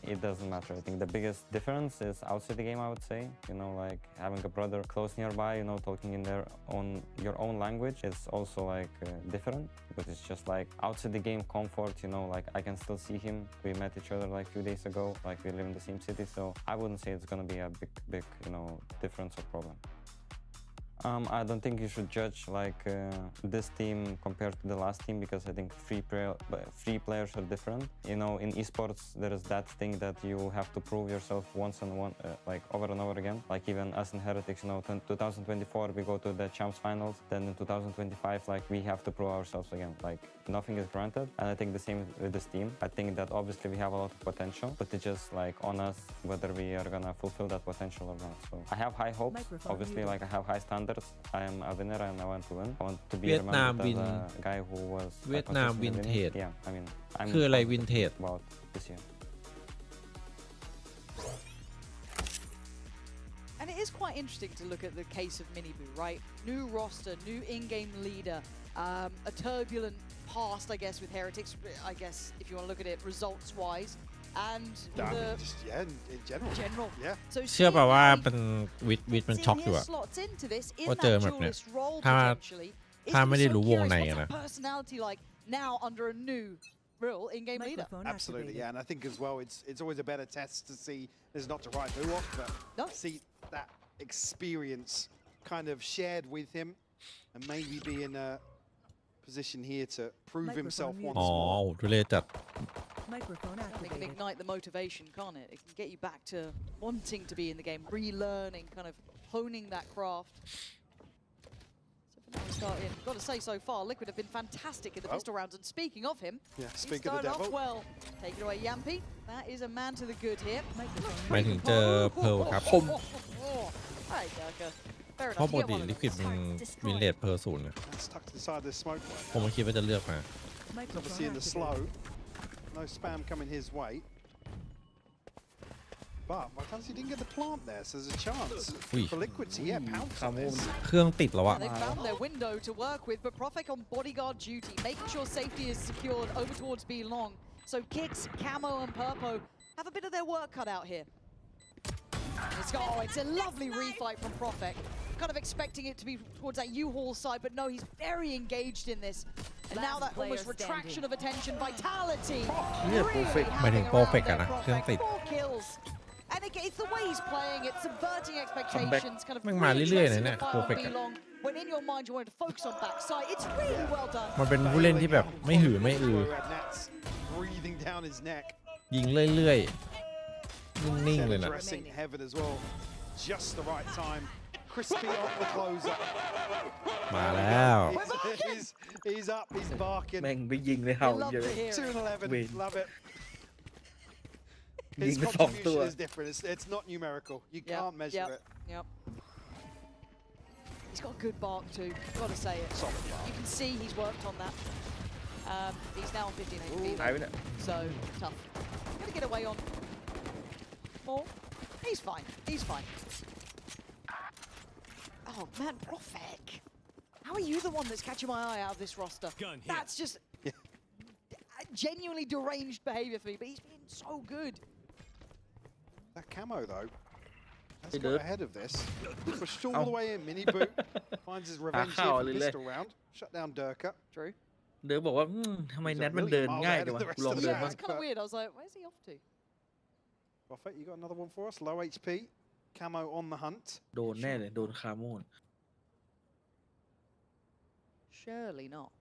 S13: it doesn't matter. I think the biggest difference is outside the game, I would say. You know, like having a brother close nearby, you know, talking in your own language is also like different, but it's just like outside the game comfort. You know, like I can still see him. We met each other like a few days ago, like we live in the same city, so I wouldn't say it's gonna be a big you know, difference or problem. I don't think you should judge like this team compared to the last team, because I think free players are different. You know, in esports there is that thing that you have to prove yourself once and like over and over again. Like even us in Heretics, you know, 2024 we go to the champs finals, then in 2025 like we have to prove ourselves again. Like nothing is granted, and I think the same with this team. I think that obviously we have a lot of potential, but it's just like on us whether we are gonna fulfill that potential or not. So I have high hopes. Obviously, like I have high standards. I am a winner and I want to win. I want to be remembered as a guy who was
S2: เวียดนามวินเทจ
S13: Yeah, I mean, I'm
S2: คืออะไรวินเทจ
S13: about this year.
S20: And it is quite interesting to look at the case of Miniboo, right? New roster, new in-game leader, a turbulent past, I guess, with Heretics, I guess, if you want to look at it results-wise. And
S21: just, yeah, in general. Yeah.
S20: So
S2: เชื่อป่ะว่าเป็นวิทมันช็อกอยู่อะ
S20: slots into this in
S2: ว่าเจอ
S20: that
S2: แบบเนี้ย
S20: duelist role
S2: ถ้า
S20: potentially.
S2: ไม่ได้รู้วงใน
S20: What's
S2: อะนะ
S20: a personality like now under a new real in-game leader?
S21: Absolutely, yeah, and I think as well, it's always a better test to see. There's not to write who off, but see that experience kind of shared with him, and maybe be in a position here to prove himself once
S2: อ๋อ
S21: more.
S2: ทุเรศจัด
S1: Microphone
S20: It can
S1: activated.
S20: ignite the motivation, can't it? It can get you back to wanting to be in the game, relearning, kind of honing that craft. So for now we start in. Got to say, so far, Liquid have been fantastic in the pistol rounds. And speaking of him,
S21: Yeah,
S20: he
S21: speak of the
S20: started off
S21: devil.
S20: well. Take it away, Yampy. That is a man to the good here.
S2: หมายถึงเจอเพร์ลครับ
S20: Hi, Durka. Fair
S2: เพราะ
S20: enough.
S2: ป
S20: You
S2: ก
S20: get
S2: ติ
S20: one of
S2: ลิ
S20: them.
S2: ควิดมันวินเลดเพร์ลศูนย์
S21: Stuck to the side of the smoke.
S2: ผมไม่คิดว่าจะเลือกมา
S21: Obviously in the slow, no spam coming his way. But Vitality didn't get the plant there, so there's a chance for Liquid to pounce on this.
S2: เครื่องติดแล้วอะ
S20: They found their window to work with, but Profek on bodyguard duty, making sure safety is secured over towards B long. So Kicks, Camo, and Purpo have a bit of their work cut out here. It's a lovely refight from Profek. Kind of expecting it to be towards that U-Haul side, but no, he's very engaged in this. And now that almost retraction of attention, Vitality.
S2: Perfect. หมายถึง perfect อะนะเครื่องติด
S20: 4 kills. And again, it's the way he's playing, it's subverting expectations, kind of
S2: มันมาเรื่อยๆนะ
S20: readdressing
S2: เนี่ย
S20: the fire
S2: perfect
S20: on
S2: อะ
S20: B-long. When in your mind you wanted to focus on backside, it's really well done.
S2: มันเป็นผู้เล่นที่แบบไม่หือไม่อือ
S21: Breathing down his neck.
S2: ยิงเรื่อยๆนิ่งๆเลยนะ
S21: Addressing heaven as well. Just the right time. Crispy off the closer.
S2: มาแล้ว
S21: He's up, he's barking.
S11: แม่งไปยิงเลยเห่าเยอะ
S21: 2 and 11, love it.
S11: ยิง
S21: His
S11: ไป2 ตัว
S21: contribution is different. It's not numerical. You can't measure it.
S20: Yep. He's got good bark too. Gotta say it. You can see he's worked on that. He's now on 15 HP. So tough. Gonna get away on more. He's fine. He's fine. Oh man, Profek. How are you the one that's catching my eye out of this roster? That's just genuinely deranged behavior for me, but he's been so good.
S21: That camo though. Has got ahead of this. Pushed all the way in. Miniboo finds his revenge here for the pistol round. Shut down Durka.
S20: True.
S11: เดินบอกว่าทำไมแนทมันเดินง่ายจังวะลองเดิน
S20: Yeah,
S11: บ้าง
S20: it's kind of weird. I was like, where's he off to?
S21: Prophet, you got another one for us? Low HP. Camo on the hunt.
S11: โดนแน่เลยโดนคาโมน
S20: Surely not.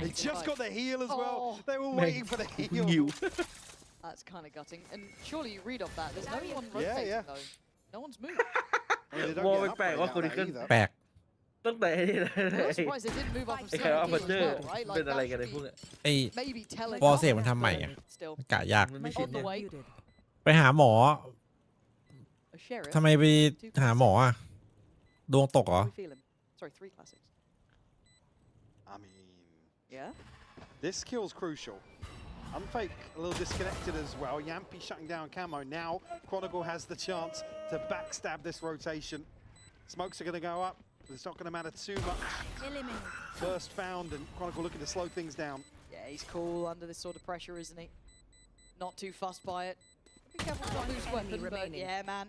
S21: They just got the heal as well. They were waiting for the heal.
S11: ยิว
S20: That's kind of gutting. And surely you read off that. There's no one rotating though. No one's moving.
S21: they
S11: วอ
S21: don't
S11: ล
S21: get an
S11: แปลก
S21: upgrade
S11: ว่า
S21: out
S11: คน
S21: of
S11: นี้
S21: that
S11: ขึ้น
S21: either.
S2: แปลก
S11: ตั้งแต่
S20: I'm surprised they didn't move off of
S11: ไอ้ใครเอา
S20: 17
S11: พัน
S20: as
S11: เดอร์
S20: well, right?
S11: เป็น
S20: Like
S11: อะไร
S20: that
S11: กันไอ้
S20: should
S11: พวก
S20: be
S11: เนี้ย
S2: ไอ้
S20: maybe telling.
S2: วอลเสกมันทำใหม่อะ
S20: Still
S2: กะยาก
S11: มันไม่ชิน
S20: on
S11: เนี่
S20: the
S11: ย
S20: way.
S2: ไปหาหมอ
S20: A sheriff.
S2: ทำไมไปหาหมออะดวงตกเหรอ
S20: How do we feel him? Sorry, 3 classics.
S21: I mean,
S20: Yeah.
S21: this kill's crucial. Unfake a little disconnected as well. Yampi shutting down Camo. Now Chronicle has the chance to backstab this rotation. Smokes are going to go up. It's not going to matter too much. First found, and Chronicle looking to slow things down.
S20: Yeah, he's cool under this sort of pressure, isn't he? Not too fussed by it. Be careful not to lose weapon, but yeah, man.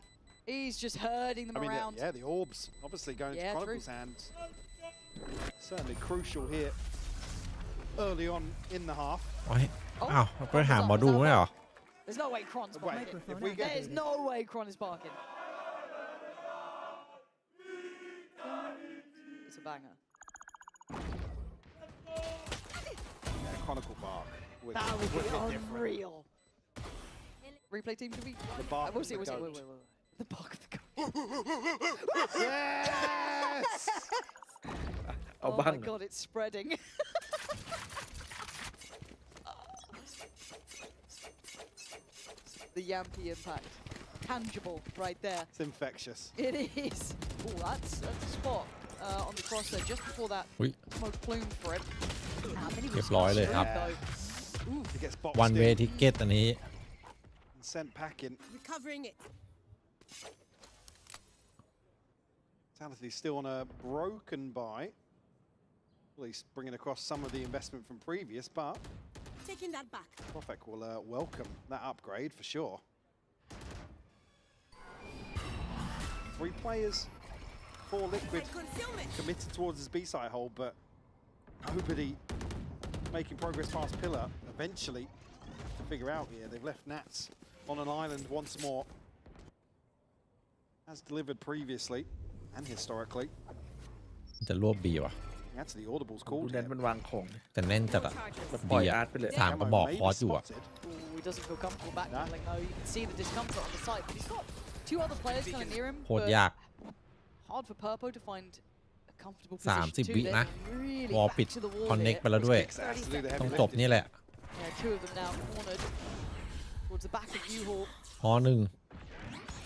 S20: He's just herding them around.
S21: Yeah, the orbs obviously going into Chronicle's hands. Certainly crucial here early on in the half.
S2: อ้าวไปหาหมอดูไหมเหรอ
S20: There's no way Kron's
S21: Wait,
S20: barking.
S21: if we get
S20: There's no way Kron is barking. It's a banger.
S21: Yeah, Chronicle bark.
S20: That would be unreal. Replay team, can we?
S21: The bark
S20: We'll
S21: of
S20: see,
S21: the
S20: we'll see.
S21: goat.
S20: Wait. The bark of the goat.
S21: Yes!
S11: เอา
S20: Oh
S11: บ้าง
S20: my god, it's spreading. The Yampi impact. Tangible right there.
S21: It's infectious.
S20: It is. Oh, that's a spot on the cross there just before that
S2: อุ๊ย
S20: smoke plume for him.
S2: เรียบร้อยเลยครับ
S21: He gets boxed
S2: one way ticket อันนี้
S21: and sent packing.
S1: Recovering it.
S21: Vitality still on a broken buy. At least bringing across some of the investment from previous, but
S1: Taking that back.
S21: Profek will welcome that upgrade for sure. 3 players for Liquid committed towards his B-side hold, but nobody making progress past Pillar. Eventually, to figure out here, they've left Nats on an island once more. As delivered previously and historically.
S2: จะรวบบีว่ะ
S21: That's the audibles
S11: ดู
S21: called
S11: แดน
S21: here.
S11: มันวางของ
S2: แต่แน่นจัดอะ
S11: แล้วปล่อย
S2: ดีอะ
S11: อาร์ตไปเลย
S2: 3 กระบอกคอร์สอยู่อะ
S20: Ooh, he doesn't feel comfortable backpedaling though. You can see the discomfort on the side, but he's got 2 other players kind of near him.
S2: โคตร
S20: but
S2: ยาก
S20: hard for Purpo to find a comfortable position
S2: 30
S20: too.
S2: วิ
S20: They're
S2: นะ
S20: really
S2: วอล
S20: back
S2: ปิด
S20: to the wall
S2: คอนเน็ก
S20: here.
S2: ไปแล้วด้วย ต้องจบนี่แหละ
S20: Yeah, 2 of them now cornered towards the back of U-Haul.
S2: ฮอหนึ่ง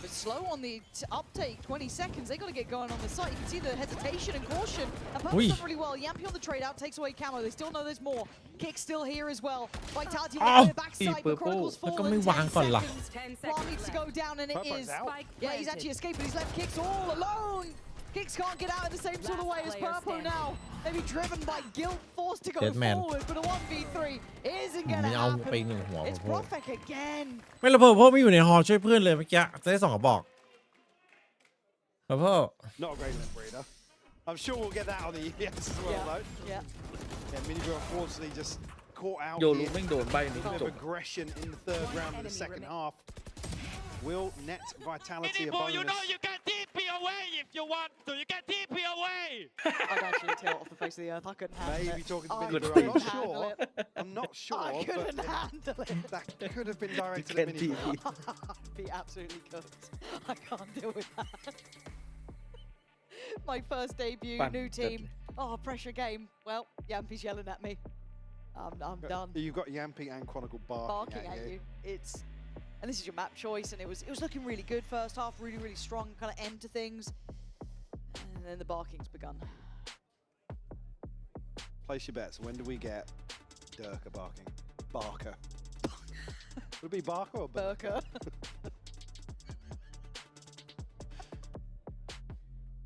S20: But slow on the uptake, 20 seconds. They got to get going on the site. You can see the hesitation and caution. And Purpo's done really well. Yampi on the trade out takes away Camo. They still know there's more. Kick still here as well. Vitality on the backside, but Chronicle's fallen. 10 seconds. Blah needs to go down, and it is. Yeah, he's actually escaped, but he's left Kicks all alone. Kicks can't get out in the same sort of way as Purpo now. Maybe driven by guilt, forced to go forward, but a 1v3 isn't going to
S2: ไม่เอา
S20: happen.
S2: ไป1 หัว
S20: It's
S2: พอ
S20: Profek again.
S2: ไม่ระเบิดเพราะไม่อยู่ในฮอช่วยเพื่อนเลยเมื่อกี้จะได้2 กระบอกเพราะ
S21: Not a great left breeder. I'm sure we'll get that on the ES as well, though.
S20: Yeah.
S21: Yeah, Minibro unfortunately just caught out
S11: โยนลู
S21: here.
S11: กแม่งโดนใบ
S21: A
S11: นี้
S21: bit
S11: จ
S21: of
S11: บ
S21: aggression in the 3rd round of the 2nd half. Will net Vitality a bonus?
S10: You know you can TP away if you want to. You can TP away.
S20: I'd actually tilt off the face of the earth. I couldn't handle it.
S21: Maybe talking to
S20: I
S21: Minibro.
S20: couldn't
S21: I'm not
S20: handle
S21: sure.
S20: it.
S21: I'm not sure.
S20: I couldn't
S21: but
S20: handle it.
S21: That could have been directed
S11: You
S21: at
S11: can
S21: Minibro.
S20: Be absolutely cooked. I can't deal with that. My first debut, new team. Oh, pressure game. Well, Yampi's yelling at me. I'm done.
S21: You've got Yampi and Chronicle barking
S20: At you. And this is your map choice, and it was looking really good first half, really strong kind of end to things. And then the barking's begun.
S21: Place your bets. When do we get Durka barking? Barker. Would it be Barker or Burker?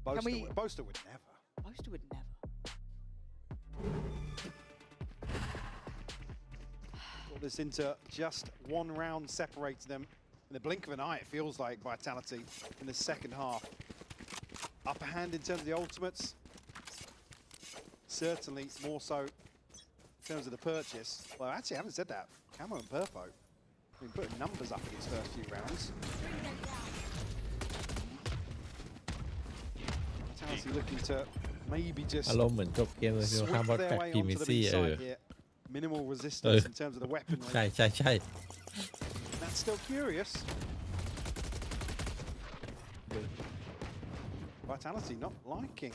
S21: Boaster would never.
S20: Boaster would never.
S21: Got this into just 1 round separating them. In the blink of an eye, it feels like Vitality in the 2nd half. Upper hand in terms of the ultimates. Certainly more so in terms of the purchase. Well, actually, I haven't said that. Camo and Purpo have been putting numbers up in these first few rounds. Vitality looking to maybe just
S2: อารมณ์เหมือนจบเกมเลยที่ข้ามบอลแฟกทีมิซี่
S21: minimal resistance in terms of the weaponry.
S2: ใช่
S21: That's still curious. Vitality not liking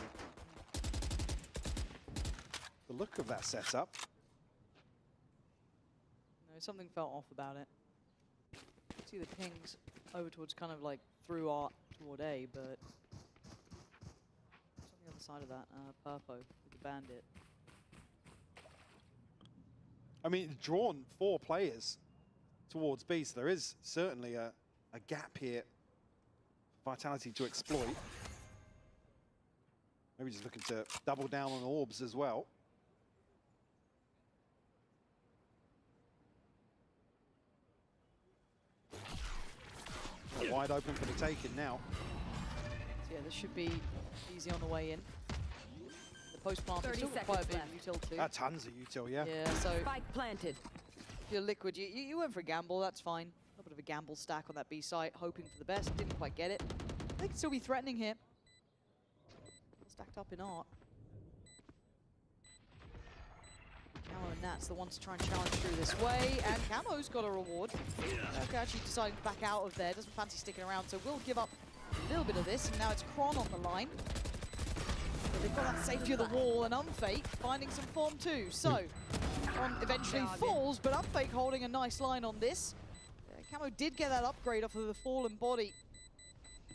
S21: the look of that setup.
S20: No, something felt off about it. See the pings over towards kind of like through art toward A, but it's on the other side of that, Purpo with the bandit.
S21: I mean, it's drawn 4 players towards B, so there is certainly a gap here for Vitality to exploit. Maybe just looking to double down on orbs as well. Wide open for the taking now.
S20: So yeah, this should be easy on the way in. The post plant is still got quite a bit of util too.
S21: Tons of util, yeah.
S20: Yeah, so
S4: Spike planted.
S20: if you're Liquid, you went for a gamble, that's fine. A little bit of a gamble stack on that B site, hoping for the best, didn't quite get it. They can still be threatening here. Stacked up in art. Camo and Nat's the ones to try and challenge through this way, and Camo's got a reward. Okay, actually deciding to back out of there, doesn't fancy sticking around, so we'll give up a little bit of this, and now it's Kron on the line. But they've got that safety of the wall, and Unfake finding some form too. So, Kron eventually falls, but Unfake holding a nice line on this. Camo did get that upgrade off of the fallen body.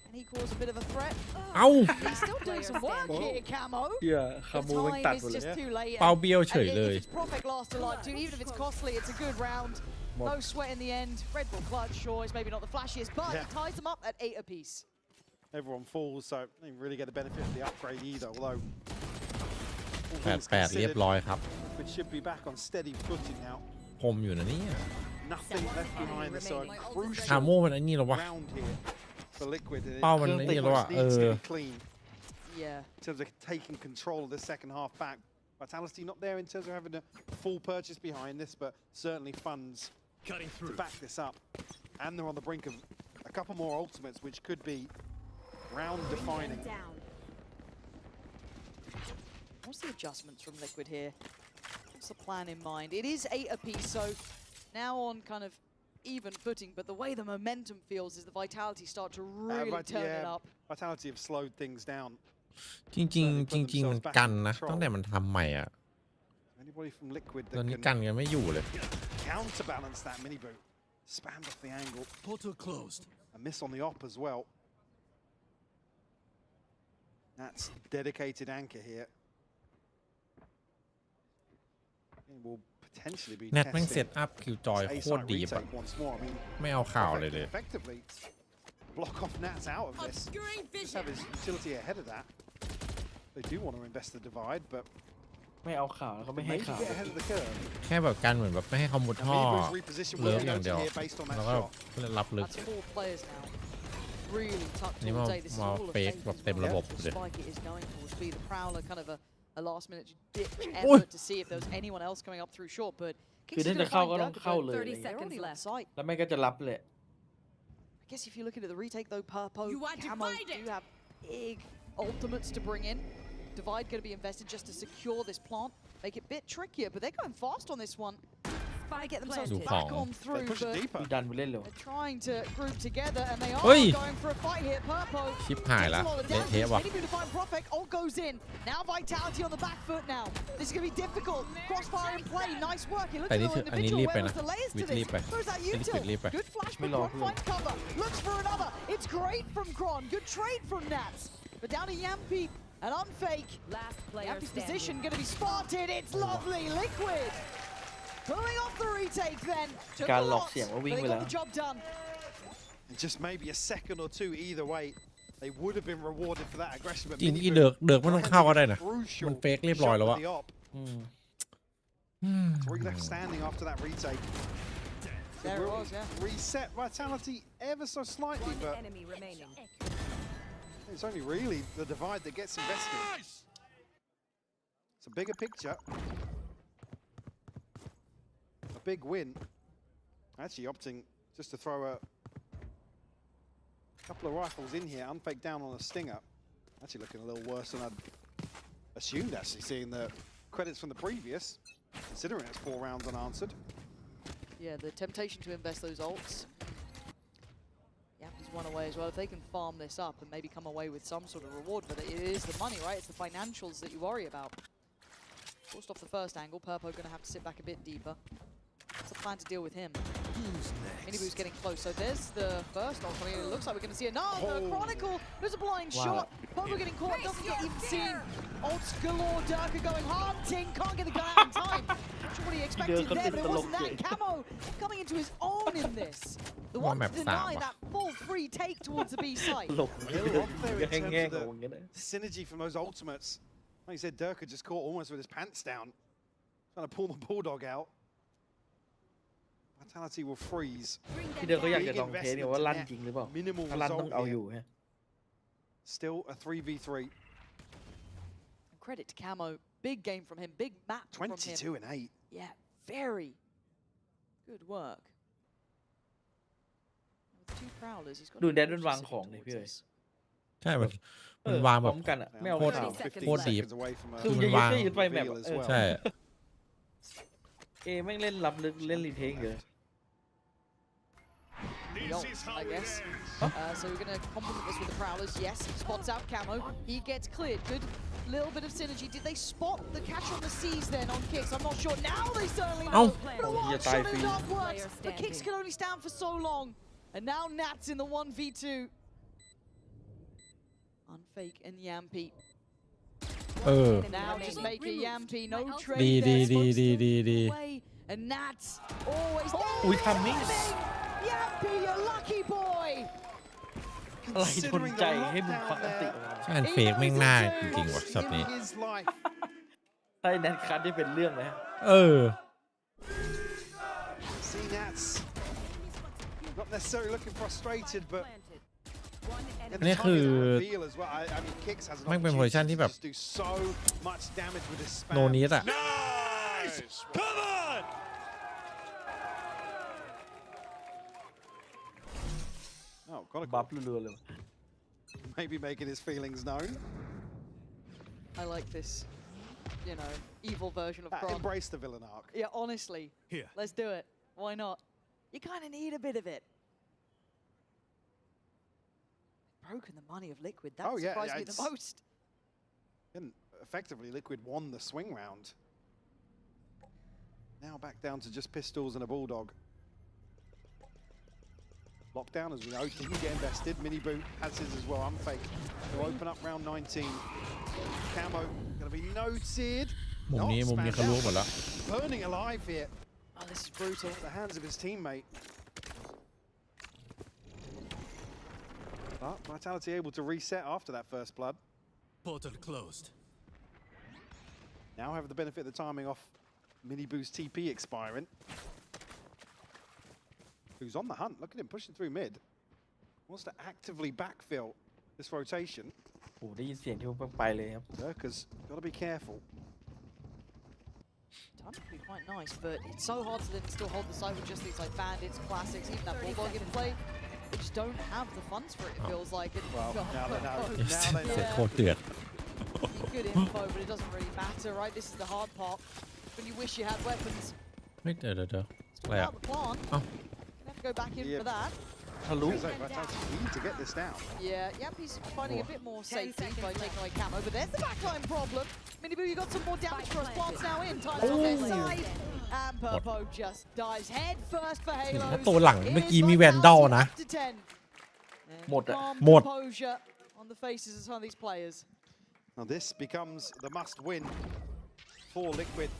S20: And he caused a bit of a threat.
S2: Ow!
S20: He's still doing some work here, Camo.
S11: Yeah,
S20: The
S11: Camo
S20: time is just too late.
S2: เป้าเบี้ยวเฉย
S20: And
S2: เลย
S20: if it's Profect last alive too, even if it's costly, it's a good round. No sweat in the end. Red Bull clutch, sure, is maybe not the flashiest, but it ties them up at 8 apiece.
S21: Everyone falls, so they didn't really get the benefit of the upgrade either, although...
S2: 8-8 เรียบร้อยครับ
S21: It should be back on steady footing now.
S2: คมอยู่นะเนี่ย
S21: Nothing left behind, so a
S2: คา
S21: crucial
S2: โม่มันไอ้นี่หรอวะ
S21: round here for Liquid. And
S2: เป้ามันไอ้นี่หรอวะ
S21: needs to be clean.
S20: Yeah.
S21: In terms of taking control of the second half back. Vitality not there in terms of having a full purchase behind this, but certainly funds to back this up. And they're on the brink of a couple more ultimates, which could be round defining.
S20: What's the adjustments from Liquid here? What's the plan in mind? It is 8 apiece, so now on kind of even footing, but the way the momentum feels is the Vitality start to really turn it up.
S21: Vitality have slowed things down.
S2: จริงๆมันกันนะตั้งแต่มันทำใหม่อ่ะ
S21: Anybody from Liquid
S2: ตอน
S21: that
S2: นี้
S21: can
S2: กันกันไม่อยู่เลย
S21: counterbalance that mini boot. Spammed off the angle.
S3: Portal closed.
S21: A miss on the op as well. That's dedicated anchor here. It will potentially be
S2: แนทแม่งเซ
S21: testing
S2: ตอัพคิวจอยโคตรดีแบบ
S21: once more. I mean,
S2: ไม่เอาข่าวเลยเลย
S21: effectively block off Nats out of this. Just have his utility ahead of that. They do want to invest the divide, but
S11: ไม่เอาข่าวเขาไม่ให้
S21: maybe
S11: ข่าว
S21: get ahead of the curve.
S2: แค่แบบกันเหมือนแบบไม่ให้เขามุดท่อ
S21: Minibo's repositioned
S2: เลิฟ
S21: well
S2: อย่างเดียว
S21: here based on that
S2: แล้วก็
S21: shot.
S2: รับลึก
S20: That's 4 players now. Really tucked
S2: นี่
S20: towards A. This is
S2: มา
S20: all of
S2: เฟก
S20: A
S2: แบบ
S20: as
S2: เต็ม
S20: well.
S2: ระบบ
S20: The
S2: เลย
S20: spike it is going towards B. The Prowler kind of a last minute ditch effort to see if there was anyone else coming up through short, but
S11: คือถ้าจะเข้าก็ต้องเข้าเลย
S20: 30 seconds left.
S11: แล้วไม่ก็จะรับเลย
S20: I guess if you're looking at the retake though, Purpo,
S1: You are
S20: Camo
S1: divided.
S20: do have big ultimates to bring in. Divide going to be invested just to secure this plant, make it a bit trickier, but they're going fast on this one. Trying to get themselves back on through, but
S11: ดันไปเล่นเร็ว
S20: they're trying to group together, and they are
S2: เฮ้ย
S20: going for a fight here. Purpo
S2: ชิบหายละ
S20: gets a lot of
S2: เละเทะ
S20: damage.
S2: ว่ะ
S20: Many to find Profect, all goes in. Now Vitality on the back foot now. This is going to be difficult. Crossfire in play, nice work. It looks
S2: แต่
S20: a
S2: นี่
S20: little
S2: อันนี้
S20: individual.
S2: รีบไป
S20: Where
S2: นะ
S20: was the layers
S2: วิ
S20: to
S2: ทรีบ
S20: this?
S2: ไป
S20: Where's that
S2: วิท
S20: util?
S2: รีบไป
S20: Good flash,
S11: ไม่
S20: but
S11: รอ
S20: Kron
S11: เพื่อน
S20: finds cover. Looks for another. It's great from Kron. Good trade from Nats. But down to Yampi and Unfake.
S4: Last player
S20: Yampi's
S4: standing.
S20: position going to be spotted. It's lovely. Liquid. Pulling off the retake then. Took
S11: การ
S20: a
S11: หลอก
S20: lot,
S11: เสียงว่า
S20: but
S11: วิ่ง
S20: they
S11: ไปแล้
S20: got
S11: ว
S20: the job done.
S21: And just maybe a second or two either way, they would have been rewarded for that aggression. But
S2: จริง
S21: Mini
S2: อี
S21: Boot
S2: เดือกไม่ต้องเข้าก็ได้นะ
S21: crucial
S2: มันเฟกเรียบร้อยแล้วอะ
S21: shot for the op. 3 left standing after that retake.
S20: There it
S21: Will
S20: was, yeah.
S21: Reset Vitality ever so slightly, but
S4: Enemy remaining.
S21: it's only really the divide that gets invested. It's a bigger picture. A big win. Actually opting just to throw a couple of rifles in here, Unfake down on a stinger. Actually looking a little worse than I'd assumed, actually, seeing the credits from the previous, considering it's 4 rounds unanswered.
S20: Yeah, the temptation to invest those ults. Yampi's run away as well. If they can farm this up and maybe come away with some sort of reward, but it is the money, right? It's the financials that you worry about. Forced off the first angle, Purpo going to have to sit back a bit deeper. What's the plan to deal with him? Miniboo's getting close, so there's the first ult coming in. It looks like we're going to see another Chronicle. There's a blind shot. Purpo getting caught, doesn't get even seen. Ults galore, Durka going hunting, can't get the guy out in time. Not sure what he expected there, but it wasn't that. Camo coming into his own in this. The one to deny that full free take towards the B site.
S21: Little off there in terms of the synergy from those ultimates. Like you said, Durka just caught almost with his pants down, trying to pull the Bulldog out. Vitality will freeze.
S11: พี่เดินก็อยากจะลองเทสเนี่ยว่าลั่นจริงหรือเปล่า
S21: Minimal
S11: ถ้าลั่นต้อง
S21: result
S11: เอาอยู่
S21: here.
S11: ฮะ
S21: Still a 3v3.
S20: Credit to Camo. Big game from him. Big map from him.
S21: 22 and 8.
S20: Yeah, very good work. With 2 prowlers, he's got
S11: ดูแดนมันวางของเลยพี่เลย
S2: ใช่มันวางแบบ
S11: พร้อมกันอะไม่เอา
S2: โคตร
S11: ข่าว
S2: โคตรดี
S11: คือมัน
S2: วาง
S11: ยึดไปแบบ
S2: ใช่
S11: แม่งเล่นรับลึกเล่นรีเทคเลย
S20: I guess. So we're going to complement this with the prowlers. Yes, spots out Camo. He gets cleared. Good little bit of synergy. Did they spot the catch on the C's then on Kicks? I'm not sure. Now they certainly know. But a one shot and not works. The Kicks can only stand for so long. And now Nat's in the 1v2. Unfake and Yampi. Now just make a Yampi. No trade there. And Nat's always there.
S11: อุ้ยทัมมิ่ง
S20: Yampi, you lucky boy.
S11: อะไรทนใจให้มึงควักอันติ
S2: ใช่เฟกแม่งง่ายจริงๆว่ะช็อตนี้
S11: ไอ้แดนคัทที่เป็นเรื่องเลยฮะ
S21: See Nats. Not necessarily looking frustrated, but
S2: อันนี้คือ
S21: feel as well. I mean, Kicks has an
S2: ไม่เป็นโพซิชั่นที่แบบ
S21: opportunity to do so much damage with his spam.
S2: โนนิสอะ
S10: Come on!
S21: Oh, got a
S11: บัฟรัวๆเลย
S21: maybe making his feelings known.
S20: I like this, you know, evil version of Kron.
S21: Embrace the villain arc.
S20: Yeah, honestly.
S21: Here.
S20: Let's do it. Why not? You kind of need a bit of it. Broken the money of Liquid. That surprised me the most.
S21: And effectively, Liquid won the swing round. Now back down to just pistols and a Bulldog. Lockdown, as we know, didn't get invested. Miniboo has his as well. Unfake. They'll open up round 19. Camo going to be noted.
S2: มุมนี้เขารู้หมดแล้ว
S21: Burning alive here.
S20: Oh, this is brutal.
S21: At the hands of his teammate. But Vitality able to reset after that first blood.
S3: Portal closed.
S21: Now have the benefit of the timing off Miniboo's TP expiring. Who's on the hunt? Look at him pushing through mid. Wants to actively backfill this rotation.
S11: โอ้ได้ยินเสียงที่มันไปเลยครับ
S21: Durka's got to be careful.
S20: Time could be quite nice, but it's so hard to then still hold the side with just these like bandits, classics, even that Bulldog in play. They just don't have the funds for it, it feels like. And
S21: Well, now they know. Now they
S2: เสีย
S21: know.
S2: โคตรเดือด
S20: Good info, but it doesn't really matter, right? This is the hard part. When you wish you had weapons.
S2: ไม่เดี๋ยวอะไร
S20: Still
S2: อะ
S20: out the plant.
S2: เอ้า
S20: Have to go back in for that.
S11: ทะลุ
S21: Seems like Vitality need to get this down.
S20: Yeah, yep, he's finding a bit more safety by taking away Camo, but there's the backline problem. Miniboo, you got some more damage for us. Plant's now in. Tyler's on their side. And Purpo just dives head first for Halo.
S2: ถ้าตัวหลังเมื่อกี้มีแวนดอลนะ
S11: หมดอะ
S2: หมด
S20: Composure on the faces of some of these players.
S21: Now this becomes the must-win for Liquid.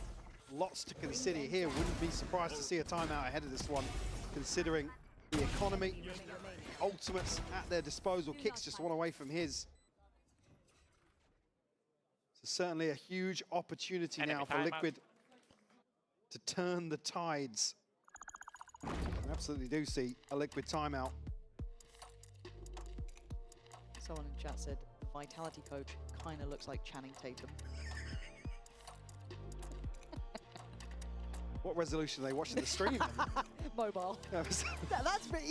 S21: Lots to consider here. Wouldn't be surprised to see a timeout ahead of this one, considering the economy. Ultimates at their disposal. Kicks just one away from his. So certainly a huge opportunity now for Liquid to turn the tides. We absolutely do see a Liquid timeout.
S20: Someone in chat said the Vitality coach kind of looks like Channing Tatum.
S21: What resolution are they watching the stream?
S20: Mobile. That's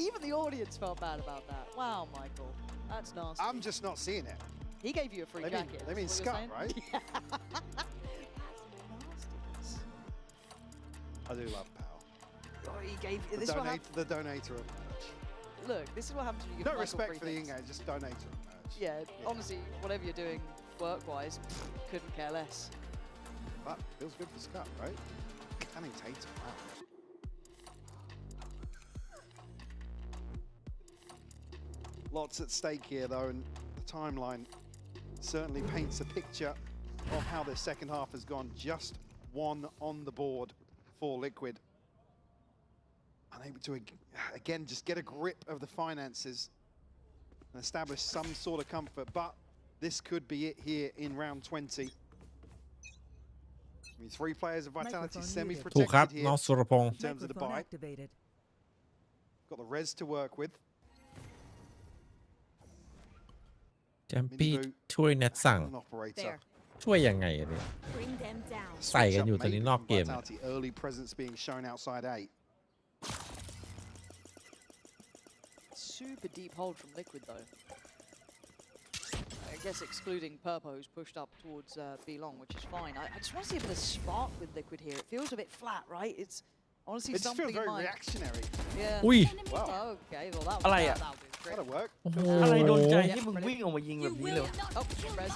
S20: even the audience felt bad about that. Wow, Michael, that's nasty.
S21: I'm just not seeing it.
S20: He gave you a free jacket.
S21: They mean Scott, right?
S20: Yeah.
S21: I do love Power.
S20: Oh, he gave this one.
S21: The donator of the match.
S20: look, this is what happens when you give
S21: No
S20: Michael
S21: respect
S20: free
S21: for the
S20: things.
S21: in-game, just donate to the merch.
S20: Yeah, honestly, whatever you're doing work-wise, couldn't care less.
S21: But feels good for Scott, right? Canning Tatum, wow. Lots at stake here, though, and the timeline certainly paints a picture of how the second half has gone. Just one on the board for Liquid. Unable to, again, just get a grip of the finances and establish some sort of comfort, but this could be it here in round 20. I mean, 3 players of Vitality
S2: ถูกครับ
S21: semi-protected
S2: น้อง
S21: here
S2: สุรพงษ์
S21: in terms of the buy. Got the res to work with.
S2: แจมปี้ช่วยเน็ตสั่ง
S21: An operator.
S2: ช่วยยังไงอะเนี่ย
S1: Bring them down.
S2: ใส่กันอยู่ตอนนี้นอกเกม
S21: Vitality early presence being shown outside A.
S20: Super deep hold from Liquid, though. I guess excluding Purpo, who's pushed up towards B long, which is fine. I just want to see a bit of spark with Liquid here. It feels a bit flat, right? It's honestly
S21: It just
S20: something.
S21: feels very
S20: might...
S21: reactionary.
S20: Yeah.
S2: อุ้ย
S21: Wow.
S20: Okay, well that
S11: อะไร
S20: was
S11: อ่ะ
S21: That'll work.
S2: โอ้โห
S11: อะไรโดนใจให้มึงวิ่งออกมายิงแบบนี้เลยวะ
S20: Oh, res.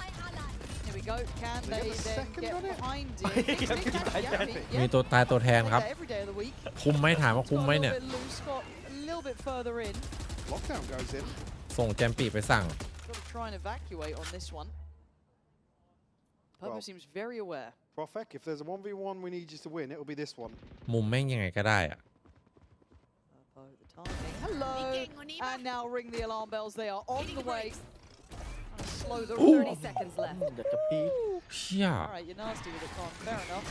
S20: Here we go. Can
S21: They
S20: they
S21: get the
S20: then
S21: second
S20: get
S21: on it?
S20: behind it?
S11: Give me that,
S20: Yeah,
S2: มีตัวตายตัวแทนครับ
S20: every day of the week.
S2: คุมไหมถามว่าคุมไหมเนี่ย
S20: Got a little bit loose, got a little bit further in.
S21: Lockdown goes in.
S2: ส่งแจมปี้ไปสั่ง
S20: Got to try and evacuate on this one. Purpo
S21: Well.
S20: seems very aware.
S21: Profek, if there's a 1v1 we need you to win, it'll be this one.
S2: มุมแม่งยังไงก็ได้อะ
S20: Purpo, the timing. Hello! And now ring the alarm bells. They are on the way. Slow the
S6: 30 seconds left.
S11: อยากจะพีค
S2: เชี่ย
S20: Alright, you're nasty with it, Con. Fair enough.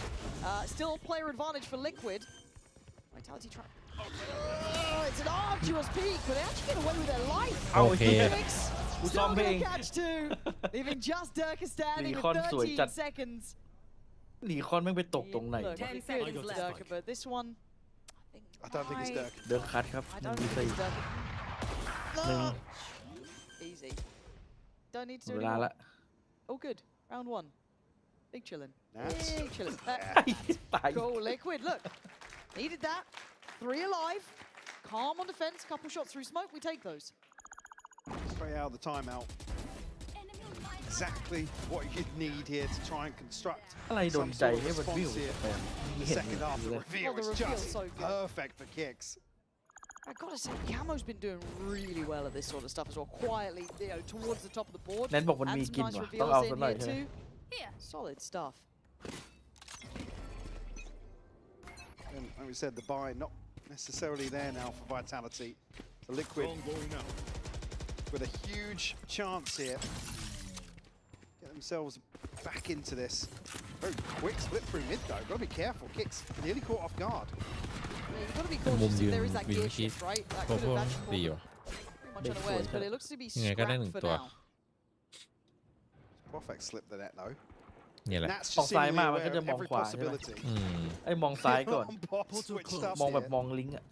S20: Still player advantage for Liquid. Vitality try. Oh, it's an arduous peak, but they actually get away with their life.
S2: โอเค
S20: Six.
S11: กูซ้อม
S20: Still
S11: เพลง
S20: gonna catch 2. Leaving just Durka standing with
S11: Recon สวยจัด
S20: 13 seconds.
S11: หนีคอนแม่งไปตกตรงไหน
S20: Look,
S11: วะ
S20: it feels Durka, but this one,
S21: I don't think it's Dirk.
S11: เดินคัดครับ
S20: I
S11: หนึ่ง
S20: don't
S11: ดี
S20: think
S11: สี่
S20: it's Durka.
S11: หนึ่ง
S20: Easy. Don't need to
S11: เว
S20: do
S11: ลา
S20: any more.
S11: ละ
S20: Oh, good. Round 1. Big chillin'.
S21: Nats.
S20: Big chillin'.
S11: ตาย
S20: Go Liquid. Look, needed that. 3 alive. Calm on defense. Couple shots through smoke. We take those.
S21: Straight out of the timeout. Exactly what you'd need here to try and construct
S11: อะไรโดน
S21: some
S11: ใจ
S21: sort of
S11: ให้มันวิ่ง
S21: response
S11: ออก
S21: here.
S11: ไป
S21: The
S11: เห็น
S21: second half, the
S11: เลย
S21: reveal
S20: Oh, the
S21: is
S20: reveal's
S21: just
S20: so good.
S21: perfect for kicks.
S20: I gotta say, Camo's been doing really well at this sort of stuff as well. Quietly, towards the top of the board.
S11: แนนบอกมัน
S20: And
S11: มี
S20: some
S11: กิน
S20: nice
S11: ว่ะ
S20: reveals
S11: ต้องเอา
S20: in
S11: สักหน่อย
S20: here
S11: ใช่ไหม
S20: too. Here, solid stuff.
S21: And like we said, the buy not necessarily there now for Vitality. The Liquid with a huge chance here. Get themselves back into this. Very quick split through mid though. Gotta be careful. Kicks nearly caught off guard.
S20: Yeah, you've got to be
S2: มุม
S20: cautious
S2: ยื
S20: if
S2: น
S20: there is that
S2: วิน
S20: gear
S2: ชีส
S20: shift, right? That
S2: ก็
S20: could
S2: พว
S20: have
S2: ก
S20: actually
S2: ดี
S20: caught
S2: อยู่
S20: pretty much unawares, but it looks to be
S2: ยังไงก็ได้
S20: scrapped
S2: 1
S20: for
S2: ตัว
S20: now.
S21: Perfect slip the net though.
S2: นี่แหละ
S21: Nats
S11: ออก
S21: just
S11: ซ้าย
S21: seemingly
S11: มามัน
S21: aware
S11: ก็จะ
S21: of
S11: มอง
S21: every
S11: ขวาใช่ไหม
S21: possibility.
S2: อืม
S11: ไอ้มองซ้ายก่อน
S21: Bot switched up
S11: มองแบบ
S21: here.
S11: มองลิงก์อ่ะ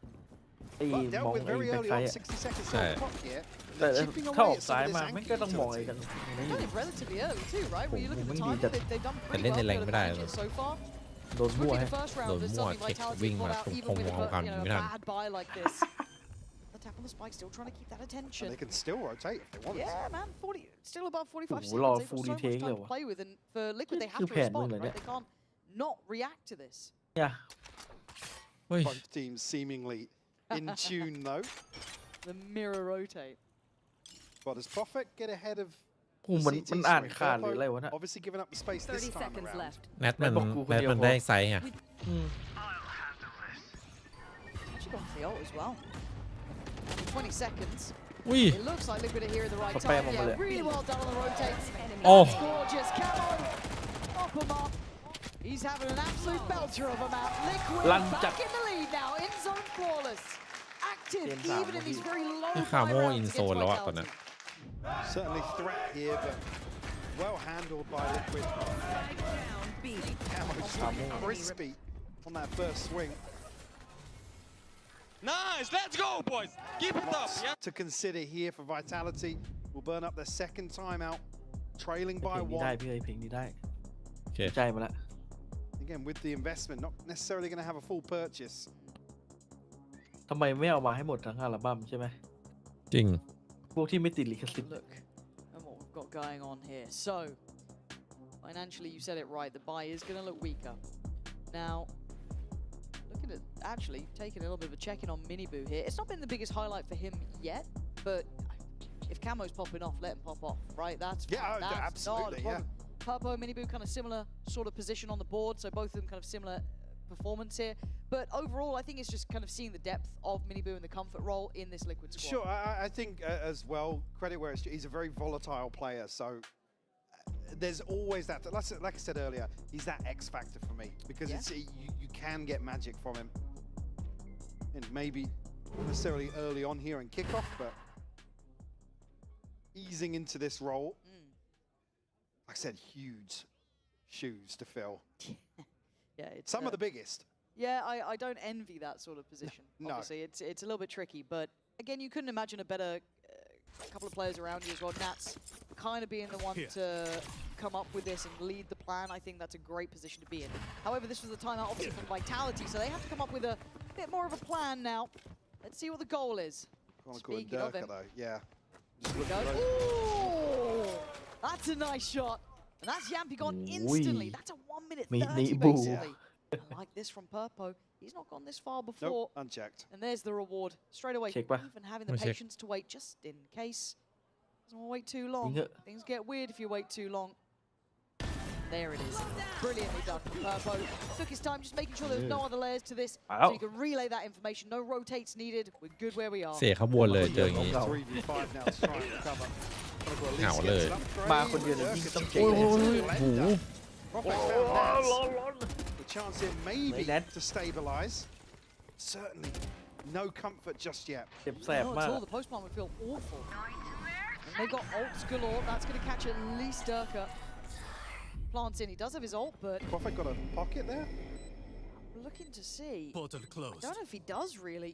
S11: ไอ้
S21: But
S11: ม
S21: dealt
S11: อง
S21: with
S11: ไอ้
S21: very
S11: แบ็ค
S21: early
S11: ไซ
S21: on,
S11: ด์อ่ะ
S21: 60 seconds on
S2: Right.
S21: the clock here.
S11: แต่
S21: They're chipping
S11: ถ้า
S21: away
S11: ออก
S21: at
S11: ซ้าย
S21: some of
S11: มา
S21: this
S11: แม่ง
S21: anchor
S11: ก็ต้องมองไอ้
S21: utility.
S11: กันนี่
S20: Done it relatively early too, right? When you look at the
S11: ผม
S20: time,
S11: วิ่งดีจัด
S20: they've done
S2: แต่
S20: pretty
S2: เล่นใน
S20: well
S2: แรง
S20: for
S2: ไม่
S20: the
S2: ได้
S20: advantage so far.
S11: โดนมั่ว
S20: Rookie
S11: ให้
S20: the first
S2: โด
S20: round,
S2: น
S20: there's
S2: มั่ว
S20: suddenly
S2: เช็ค
S20: Vitality
S2: วิ่ง
S20: got
S2: มา
S20: out
S2: ผม
S20: even with
S2: มองความ
S20: a
S2: ไม่ทัน
S20: bad buy like this. The tap on the spike, still trying to keep that attention.
S21: And they can still rotate if they want
S20: Yeah,
S21: to.
S20: man, 40, still above 45
S11: โอ้โหรอ
S20: seconds. They've
S11: full
S20: got so much
S11: retake เล
S20: time
S11: ย
S20: to
S11: วะ
S20: play with, and for Liquid, they have
S11: คือ
S20: to
S11: แผนมึง
S20: respond,
S11: เหรอเนี่ย
S20: right? They can't not react to this.
S11: เนี่ย
S2: เฮ้ย
S21: Both teams seemingly in tune though.
S20: The mirror rotate.
S21: But does Profit get ahead of
S11: กูมัน
S21: CT
S11: มันอ่าน
S21: swing?
S11: ขาดหรือ
S21: Purpo
S11: อะไรวะเนี่ย
S21: obviously giving up the space this
S6: 30
S21: time
S6: seconds
S21: around.
S6: left.
S2: แนทมัน
S11: บอกกูคน
S2: แนท
S11: เดียว
S2: มัน
S11: พอ
S2: ได้ไซส์อ่ะ
S11: อืม
S20: Actually gone for the ult as well. In 20 seconds.
S2: อุ้ย
S20: It looks like Liquid are here at the right
S11: I'll
S20: time.
S11: pay him
S20: Yeah,
S11: on the-
S20: really well done on the rotates.
S2: Oh.
S20: That's gorgeous. Camo, pop him up. He's having an absolute belter of a map. Liquid
S11: Lan
S20: back
S11: chặt.
S20: in the lead now. In zone flawless. Active
S11: Trên sàn
S20: even in
S11: một
S20: these
S11: tí.
S20: very low
S2: Cái
S20: buy
S2: Khảo Mô
S20: rounds
S2: in
S20: against
S2: zoneแล้วอะตอน
S20: Vitality.
S2: นั้น
S21: Certainly threat here, but well handled by Liquid. Camo's crispy on that first swing.
S10: Nice, let's go, boys. Keep it up.
S21: Lots
S10: Yeah.
S21: to consider here for Vitality. Will burn up their second timeout, trailing
S11: เพล
S21: by
S11: งนี้ได้
S21: one.
S11: พี่เพลงนี้ได้
S2: โอเค
S11: ใจมาละ
S21: Again, with the investment, not necessarily going to have a full purchase.
S11: ทำไมไม่เอามาให้หมดทั้งอัลบั้มใช่ไหม
S2: จริง
S11: พวกที่ไม่ติดลิขสิทธิ์
S20: Look at what we've got going on here. So, financially, you said it right. The buy is going to look weaker. Now, looking at actually taking a little bit of a check-in on Miniboo here. It's not been the biggest highlight for him yet, but if Camo's popping off, let him pop off, right? That's fine. That's
S21: absolutely,
S20: not a problem. Purpo, Miniboo, kind of similar sort of position on the board, so both of them kind of similar performance here. But overall, I think it's just kind of seeing the depth of Miniboo and the comfort role in this Liquid squad.
S21: Sure, I think as well, credit where he's a very volatile player, so there's always that. Like I said earlier, he's that X factor for me because it's you can get magic from him, and maybe not necessarily early on here in kickoff, but easing into this role. Like I said, huge shoes to fill.
S20: Yeah, it's
S21: some of the biggest.
S20: Yeah, I don't envy that sort of position.
S21: No.
S20: Obviously, it's a little bit tricky, but again, you couldn't imagine a better couple of players around you as well. Nats kind of being the one to come up with this and lead the plan. I think that's a great position to be in. However, this was the timeout obviously from Vitality, so they have to come up with a bit more of a plan now. Let's see what the goal is. Speaking of him,
S21: though, yeah.
S20: Ooh, that's a nice shot. And that's Yampy gone instantly. That's a 1 minute 30 basically. I like this from Purpo. He's not gone this far before.
S21: Nope, unchecked.
S20: And there's the reward straight away. Even having the patience to wait just in case. Doesn't want to wait too long. Things get weird if you wait too long. There it is. Brilliantly done from Purpo. Took his time just making sure there's no other layers to this. So you can relay that information. No rotates needed. We're good where we are.
S2: เสียขบวนเลยเจออย่างนี้
S21: 3v5 now to try and recover.
S2: เหงาเลย
S11: มาคนเดียวเลยที่ต้องเจ๊
S2: โอ้โห
S21: The chance here maybe to stabilize. Certainly no comfort just yet.
S20: Not at all. The postman would feel awful. And they got ults galore. That's going to catch at least Durka. Plants in. He does have his ult, but
S21: Prophet got a pocket there.
S20: Looking to see.
S3: Portal closed.
S20: I don't know if he does really.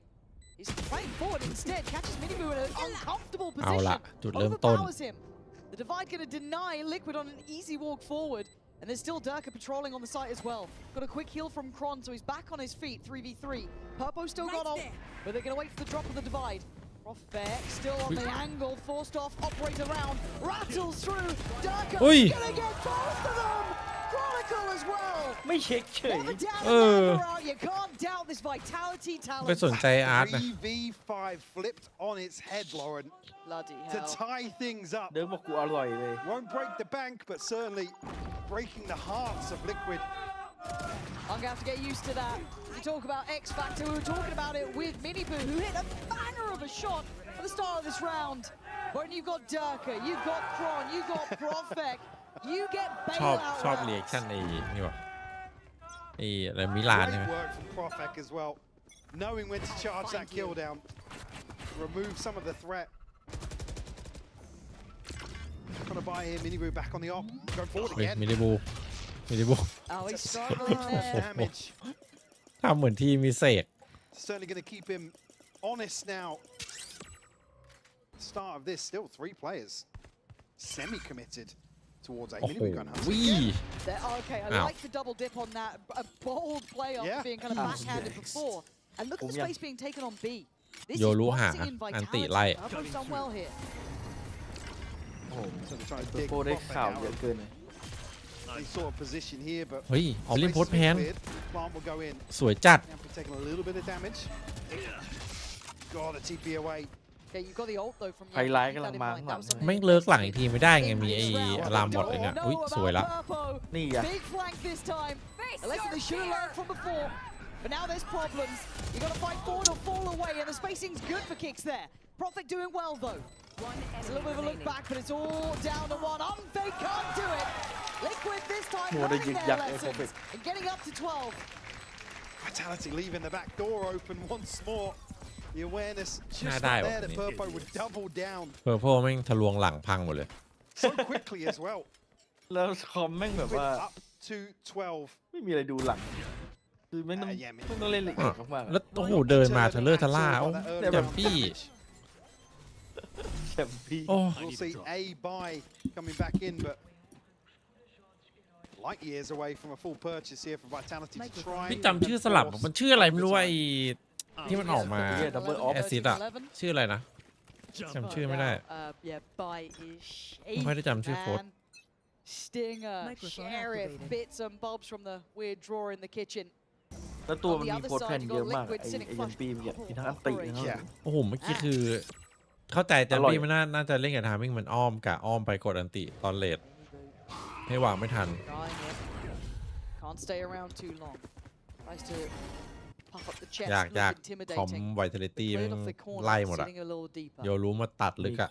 S20: He's playing forward instead. Catches Miniboo in an uncomfortable
S2: เอา
S20: position.
S2: ละจุดเริ่มต้น
S20: Overpowers him. The divide going to deny Liquid on an easy walk forward. And there's still Durka patrolling on the site as well. Got a quick heal from Kron, so he's back on his feet. 3v3. Purpo still got ult, but they're going to wait for the drop of the divide. Prophet still on the angle, forced off, operate around, rattles through. Durka gonna get both of them. Chronicle as well.
S11: ไม่เช็คเฉย
S20: Never down and never out. You can't doubt this vitality
S2: ไป
S20: talent.
S2: สนใจอาร์ตนะ
S21: 3v5 flipped on its head, Lauren.
S20: Bloody
S21: To
S20: hell.
S21: tie things up.
S11: เดิมบอกกูอร่อยเลย
S21: Won't break the bank, but certainly breaking the hearts of Liquid.
S20: I'm gonna have to get used to that. You talk about X Factor, we were talking about it with Miniboo, who hit a banger of a shot at the start of this round. When you've got Durka, you've got Kron, you've got Profek, you get
S2: ชอบ
S20: bailout
S2: ชอบเรีแอคชั่นไอ้นี่วะไอ้อะไรมิลานใช่ไหม
S21: Great work from Profek as well. Knowing when to charge that kill down. Remove some of the threat. Trying to buy here, Miniboo back on the op. Going forward
S2: เฮ้ย
S21: again.
S2: มิลิบู
S20: Oh, he's struggling there.
S21: Damage.
S2: ทำเหมือนที่มีเสก
S21: Certainly going to keep him honest now. Start of this, still 3 players. Semi-committed towards a Miniboo gun hunter.
S2: วิ่
S20: Okay, I like the double dip on that. A bold play off being kind of backhanded before. And look at the space being taken on B. This
S2: โย
S20: is
S2: รู้หา
S20: boxing in
S2: อันติไล่
S20: vitality. Purpo's done well here.
S21: Certainly trying to
S11: ตัว
S21: dig
S11: โปรได้
S21: Prophet
S11: ข่าว
S21: out
S11: เยอะ
S21: of
S11: เกินเลย
S21: any sort of position here, but
S2: เฮ้ยออลิมโพสแพง
S21: Plant will go in.
S2: สวยจัด
S21: Yampy taking a little bit of damage. Got a TP away.
S20: Okay, you got the ult though from
S11: ไฮไลท์กำลังมาข้างหลัง
S2: แม่งเลิกหลังอีกทีไม่ได้ไงมีไอ้อะลามบอทเลยเนี่ยอุ้ยสวยละ
S11: นี่อ่ะ
S20: Big flank this time. A lesson they should have learned from before. But now there's problems. You got to fight forward or fall away, and the spacing's good for kicks there. Prophet doing well though. It's a little bit of a look back, but it's all down to one. Unfake can't do it. Liquid this time learning their lessons and getting up to 12.
S21: Vitality leaving the back door open once more. The awareness just
S2: น่า
S21: not
S2: ได้
S21: there
S2: ว่ะ
S21: that Purpo would double down
S2: เพอร์โพแม่งทะลวงหลังพังหมดเลย
S21: so quickly as well.
S11: แล้วคอมแม่งแบบว่า
S21: Up to 12.
S11: ไม่มีอะไรดูหลังคือไม่ต้องเล่นละเอียดมาก
S2: แล้วโอ้โหเดินมาเทเลอร์ทะล่าโอ้แจมปี้
S11: แชมปี้
S2: โอ้
S21: We'll see a buy coming back in, but light years away from a full purchase here for Vitality to try.
S2: พี่จำชื่อสลับมันชื่ออะไรไม่รู้ไอ้ที่มันออกมาแอซิดอะชื่ออะไรนะ จำชื่อไม่ได้
S20: Yeah, bite is
S2: ไม่ค่อยได้จำชื่อโค้ด
S20: Stinger, Sheriff, bits and bobs from the weird drawer in the kitchen.
S11: แล้วตัวมันมีโค้ดแผ่นเยอะมากไอ้ยันปีมเนี่ยมีทั้งอันติทั้ง
S2: โอ้โหเมื่อกี้คือเข้าใจแต่พี่มันน่าจะเล่นกับทามิ่งมันอ้อมกะอ้อมไปกดอันติตอนเลทให้วางไม่ทัน
S20: Can't stay around too long. Tries to puff up the chest.
S2: ยากคอมไวท์เทลิตี้มันไล่หมดอะโยรู้มาตัดลึกอะ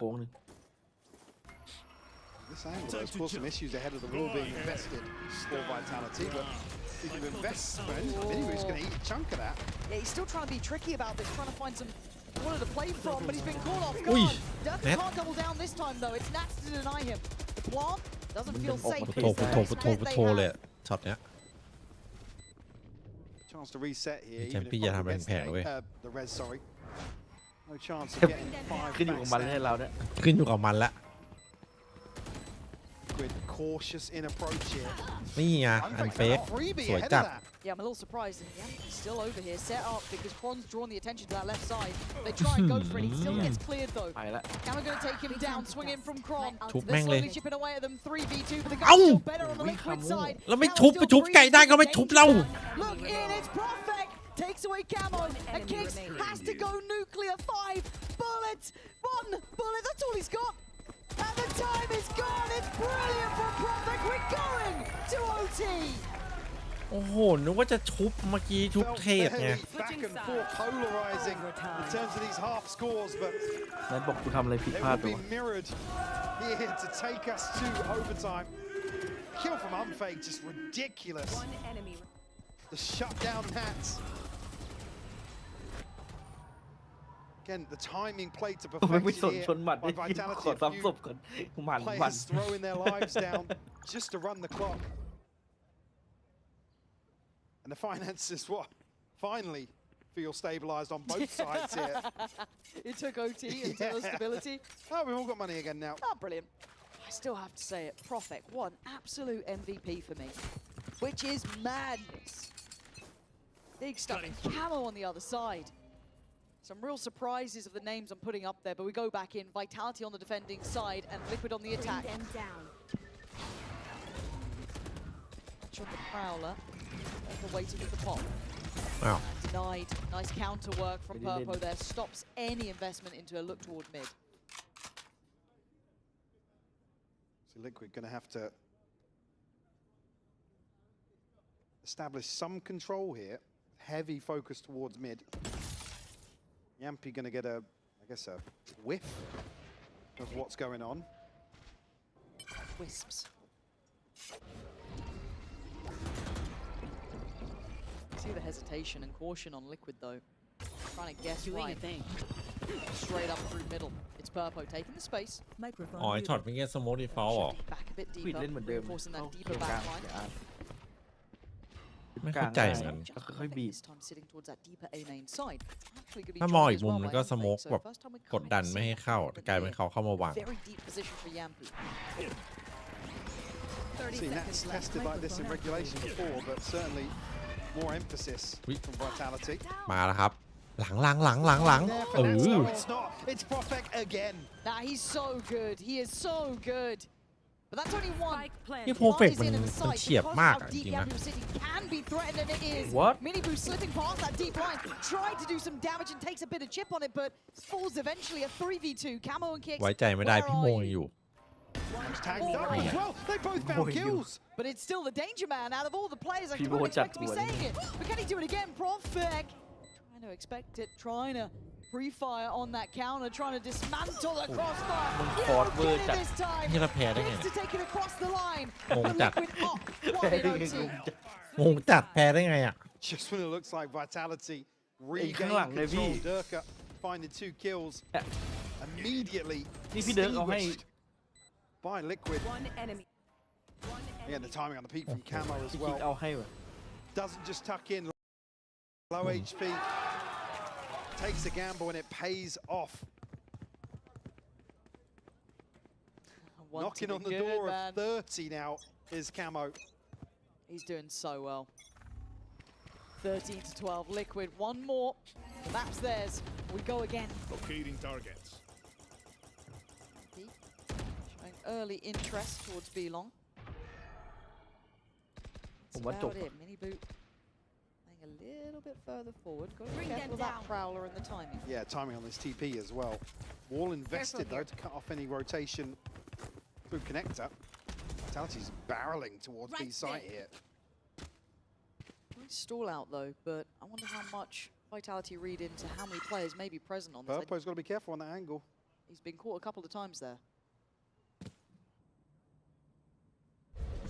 S21: This angle does cause some issues ahead of the wall being invested for Vitality, but if you invest, Minibu's going to eat a chunk of that.
S20: Yeah, he's still trying to be tricky about this, trying to find some corner to play from, but he's been caught off guard. Durka can't double down this time, though. It's Nats to deny him. The plant doesn't feel safe.
S2: พุทโธเลยช็อตเนี้ย
S21: Chance to reset here.
S2: แชมปี้จะทำเป็นแผงเว้ย
S21: The res, sorry. No chance of getting
S11: ขึ้นอยู่กับมัน
S21: 5
S11: ให้เราเนี่ย
S2: ขึ้นอยู่กับมันละ
S21: With cautious in approach here.
S2: นี่ไงอันเฟกสวยจัด
S20: Yeah, I'm a little surprised. Yeah, he's still over here, set up because Kron's drawn the attention to that left side. They try and go for it. He still gets cleared though. Now we're going to take him down, swing in from Kron. They're slowly chipping away at them. 3v2, but the guy's still better on the liquid side.
S2: แล้วไม่ชุบไปชุบไก่ได้ก็ไม่ชุบเรา
S20: Look in, it's perfect. Takes away camo and Kicks has to go nuclear. 5 bullets, 1 bullet. That's all he's got. And the time is gone. It's brilliant from Prophet. We're going to OT.
S2: โอ้โหนึกว่าจะชุบเมื่อกี้ชุบเทศไง
S21: Back and forth, polarizing in terms of these half scores, but
S11: นั้นบอกกูทำอะไรผิด
S21: it
S11: พลาด
S21: will
S11: ไป
S21: be
S11: วะ
S21: mirrored here to take us to overtime. Kill from Unfake, just ridiculous. The shutdown Nats. Again, the timing played to
S11: ไม่
S21: perfection
S11: สน
S21: here
S11: ชนหมัด
S21: by
S11: ขอ
S21: Vitality.
S11: ซ้ำศพก่อนมัน
S21: Players throwing their lives down just to run the clock. And the finances, what? Finally feel stabilized on both sides here.
S20: It took OT until stability.
S21: Oh, we've all got money again now.
S20: Oh, brilliant. I still have to say it. Prophet, what an absolute MVP for me. Which is madness. Big stuff. Camo on the other side. Some real surprises of the names I'm putting up there, but we go back in. Vitality on the defending side and Liquid on the attack. Touch on the Prowler. Waiting with the pop.
S2: Wow.
S20: Denied. Nice counter work from Purpo there. Stops any investment into a look toward mid.
S21: So Liquid going to have to establish some control here. Heavy focus towards mid. Yampy going to get a, I guess, a whiff of what's going on.
S20: Wisps. See the hesitation and caution on Liquid though. Trying to guess right. Straight up through middle. It's Purpo taking the space.
S2: อ๋อไอช็อตเมื่อกี้สโมกดีฟอลต์เหรอ
S20: Back a bit
S11: ปิด
S20: deeper.
S11: เล่นเหมือนเดิม
S20: Reinforcing
S11: เข้า
S20: that
S11: เครื่
S20: deeper
S11: องกลาง
S20: backline.
S2: ไม่เข้าใจเหมือนกัน
S11: ก็ค่อยๆบีบ
S20: This time sitting towards that deeper A main side. Actually could be
S2: ถ้ามอง
S20: joined
S2: อีก
S20: as
S2: มุม
S20: well
S2: มัน
S20: by
S2: ก็
S20: Unfake.
S2: สโมก
S20: So
S2: แบบ
S20: first time we're
S2: กดดัน
S20: kind of
S2: ไม่ให้
S20: seeing
S2: เข้าแต่กลายเป็นเขาเข้ามาวาง
S20: very deep position for Yampy.
S21: See, Nats tested like this in regulation before, but certainly more emphasis from Vitality.
S2: มาแล้วครับ หลัง
S21: There
S2: เอ
S21: for Nats.
S2: อ
S21: No, it's not. It's Prophet again.
S20: Nah, he's so good. He is so good. But that's only one.
S2: ที่โปรเฟกมันเฉียบมากอะจริงๆนะ
S20: Can be threatened, and it is.
S11: What?
S20: Miniboo slipping past that deep line, tried to do some damage and takes a bit of chip on it, but falls eventually. A 3v2. Camo and Kicks.
S2: ไว้ใจไม่ได้พี่โมงอยู่
S21: Tagged up as well. They both found kills.
S20: But it's still the danger man out of all the players. I
S11: People
S20: don't expect to be
S11: chat
S20: saying it. But can he do it again? Prophet trying to expect it, trying to pre-fire on that counter, trying to dismantle the crossfire. You don't get it this time.
S2: นี่เราแพ้ได้ไง
S20: Needs to take it across the line.
S2: งงจัด
S20: Liquid up. One in OT.
S2: งงจัดแพ้ได้ไงอ่ะ
S21: Just when it looks like Vitality
S11: ข้างหลัง
S21: regained
S11: เลยพี่
S21: control, Durka finding 2 kills immediately
S11: นี่พี่เดิร์กเอาให้
S21: extinguished by Liquid. Again, the timing on the peak from Camo as
S11: พี่คิด
S21: well.
S11: เอาให้ว่ะ
S21: Doesn't just tuck in. Low HP. Takes a gamble and it pays off. Knocking on the door of 30 now is Camo.
S20: He's doing so well. 13 to 12. Liquid. One more. The map's theirs. We go again.
S10: Locating targets.
S20: early interest towards Belong.
S11: ผมว่าจบ
S20: About it. Mini boot playing a little bit further forward. Got to be careful with that prowler and the timing.
S21: Yeah, timing on this TP as well. Wall invested though to cut off any rotation through connector. Vitality's barreling towards B site here.
S20: Nice stall out though, but I wonder how much Vitality read into how many players may be present on this.
S21: Purpo's got to be careful on that angle.
S20: He's been caught a couple of times there.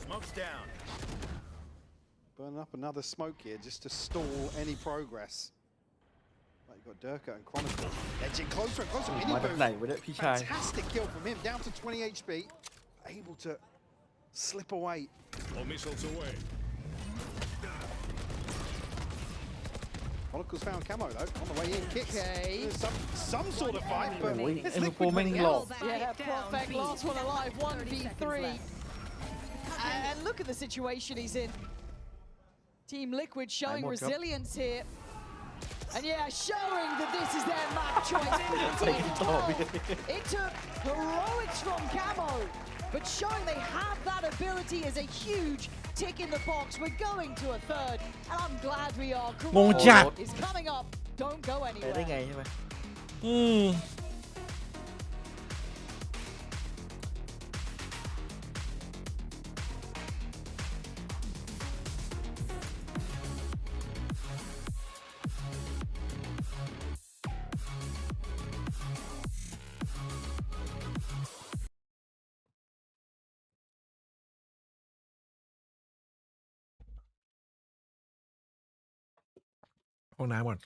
S5: Smoke's down.
S21: Burning up another smoke here just to stall any progress. But you've got Durka and Chronicle edging closer and closer.
S11: มาจากไหนวะเนี่ยพี่ชาย
S21: Fantastic kill from him, down to 20 HP. Able to slip away.
S5: All missiles away.
S21: Chronicle's found camo though, on the way in, kicks.
S20: Okay.
S21: Some sort of fight, but it's
S11: Liquid
S21: Liquid
S11: winning
S21: winning.
S11: low.
S20: Yeah, Perfect, last one alive, 1v3. And look at the situation he's in. Team Liquid showing resilience here. And yeah, showing that this is their map choice for the team. It took heroics from Camo, but showing they have that ability is a huge tick in the box. We're going to a third, and I'm glad we are. Corona is coming up. Don't go
S11: ไปได้
S20: anywhere.
S11: ไงใช่ไหม
S2: ห้องน้ำก่อน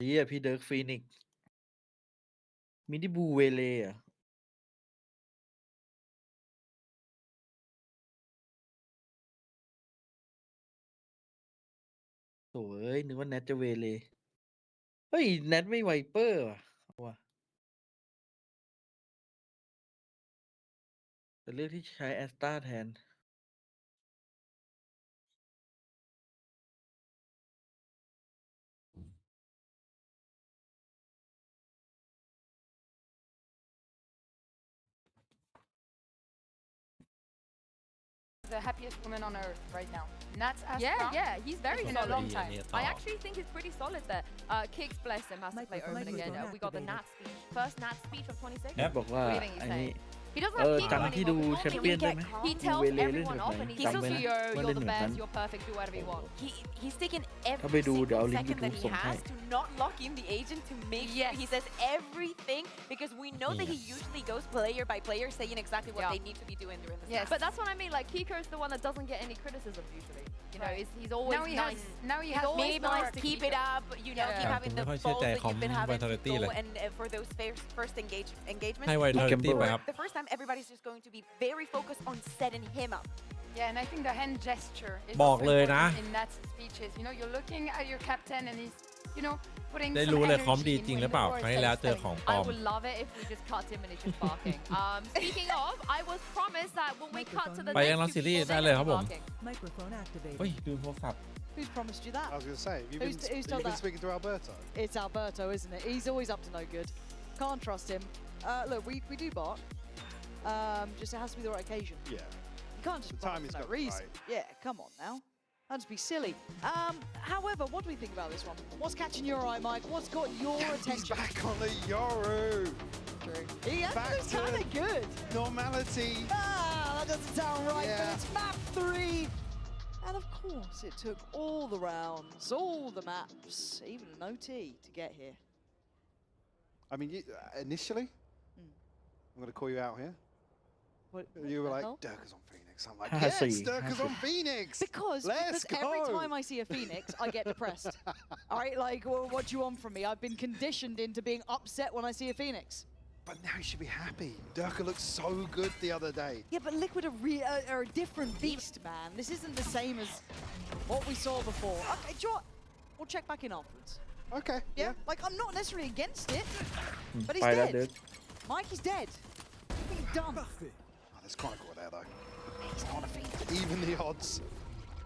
S11: เฮียพี่เดิร์กฟีนิกซ์มินิบูเวเล่อะโถ่เอ้ยนึกว่าแนทจะเวเล่เฮ้ยแนทไม่ไวเปอร์ว่ะแต่เลือกที่ใช้แอสตาแทน
S8: The happiest woman on earth right now. Nats
S6: Yeah, he's very
S8: in a
S6: solid.
S8: long time.
S6: I actually think he's pretty solid there. Kicks, bless him, has to play open again. We got the Nat speech. First Nat speech of 26.
S11: แอปบอกว่า
S6: What do you think he's
S11: อันนี้
S6: saying? He doesn't have Pico
S11: จำที่ดู
S6: anymore.
S11: แชมเปี้ยนได้ไหม
S6: He
S11: ดู
S6: tells
S11: เวเล่เล่น
S6: everyone
S11: แบบ
S6: off
S11: ไหน
S6: and he
S11: จำ
S6: says,
S11: ไว้นะ
S6: yo,
S11: ว่า
S6: you're
S11: เล่น
S6: the
S11: เหมือนกัน
S6: best, you're perfect, do whatever you want.
S7: He's taken
S11: ถ้าไป
S7: every
S11: ดูเดี๋ยวเอา
S7: single
S11: ลิงก์
S7: second that
S11: ยูทูบ
S7: he
S11: ส่งให้
S7: has to not lock in the agent to make sure he says everything because we know that he usually goes player by player saying exactly what they need to be doing during the
S6: Yes, but that's what I mean. Like Kiko's the one that doesn't get any criticism usually. You know, he's always nice.
S8: Now he
S6: He's
S8: has
S6: always
S7: Maybe
S6: nice to
S7: keep it up, you know, keep having the
S2: ไม่ค่อย
S7: balls
S2: เชื่อใจ
S7: that
S2: คอม
S7: you've been having to
S2: Vitality
S7: go
S2: เลย
S7: and for those first engagements.
S2: ให้ Vitality ไปครับ
S7: The first time everybody's just going to be very focused on setting him up.
S8: Yeah, and I think the hand gesture is
S2: บอก
S8: also
S2: เลยนะ
S8: important in Nat's speeches. You know, you're looking at your captain and he's, you know, putting
S2: ได้
S8: some
S2: รู้เลยคอม
S8: energy
S2: ดี
S8: in
S2: จริง
S8: when
S2: หรือ
S8: the
S2: เปล่า
S8: war
S2: ครั้ง
S8: is
S2: ที่แล้วเจอ
S8: telling.
S2: ของปลอ
S6: I
S2: ม
S6: would love it if we just cut him and he's just barking. Speaking of, I was promised that when we cut to the
S2: ไปยังรั
S6: next
S2: บ
S6: few
S2: ซีรีส์
S6: people,
S2: ได้
S6: they're
S2: เลยค
S6: gonna
S2: รับ
S6: be
S2: ผม
S6: barking.
S1: Microphone activated.
S2: เฮ้ยลืมโทรศัพท์
S20: Who's promised you that?
S21: I was going to say, have you
S20: Who's
S21: been,
S20: told
S21: you've been
S20: that?
S21: speaking to Alberto?
S20: It's Alberto, isn't it? He's always up to no good. Can't trust him. Look, we do bark. Just it has to be the right occasion.
S21: Yeah.
S20: You can't just
S21: The
S20: bark
S21: timing's
S20: for no
S21: got to be
S20: reason.
S21: right.
S20: Yeah, come on now. That'd just be silly. However, what do we think about this one? What's catching your eye, Mike? What's got your attention?
S21: He's back on the Yoru.
S20: True. He
S21: Back
S20: actually
S21: to
S20: sounded good.
S21: Normality.
S20: That doesn't sound right,
S21: Yeah.
S20: but it's map 3. And of course, it took all the rounds, all the maps, even an OT to get here.
S21: I mean, initially, I'm going to call you out here.
S20: What
S21: You were
S20: the
S21: like,
S20: hell?
S21: Durka's on Phoenix. I'm like,
S11: I
S21: yes,
S11: see.
S21: Durka's on Phoenix.
S20: Because
S21: Let's
S20: every
S21: go.
S20: time I see a Phoenix, I get depressed. All right, like, what do you want from me? I've been conditioned into being upset when I see a Phoenix.
S21: But now you should be happy. Durka looked so good the other day.
S20: Yeah, but Liquid are a different beast, man. This isn't the same as what we saw before. Okay, do you know what? We'll check back in afterwards.
S21: Okay.
S20: Yeah? Like, I'm not necessarily against it, but he's
S11: ไปแล้ว
S20: dead.
S11: เดิร์ก
S20: Mike is dead. What are you done?
S21: Oh, there's Chronicle there, though. He's on a Phoenix. Even the odds.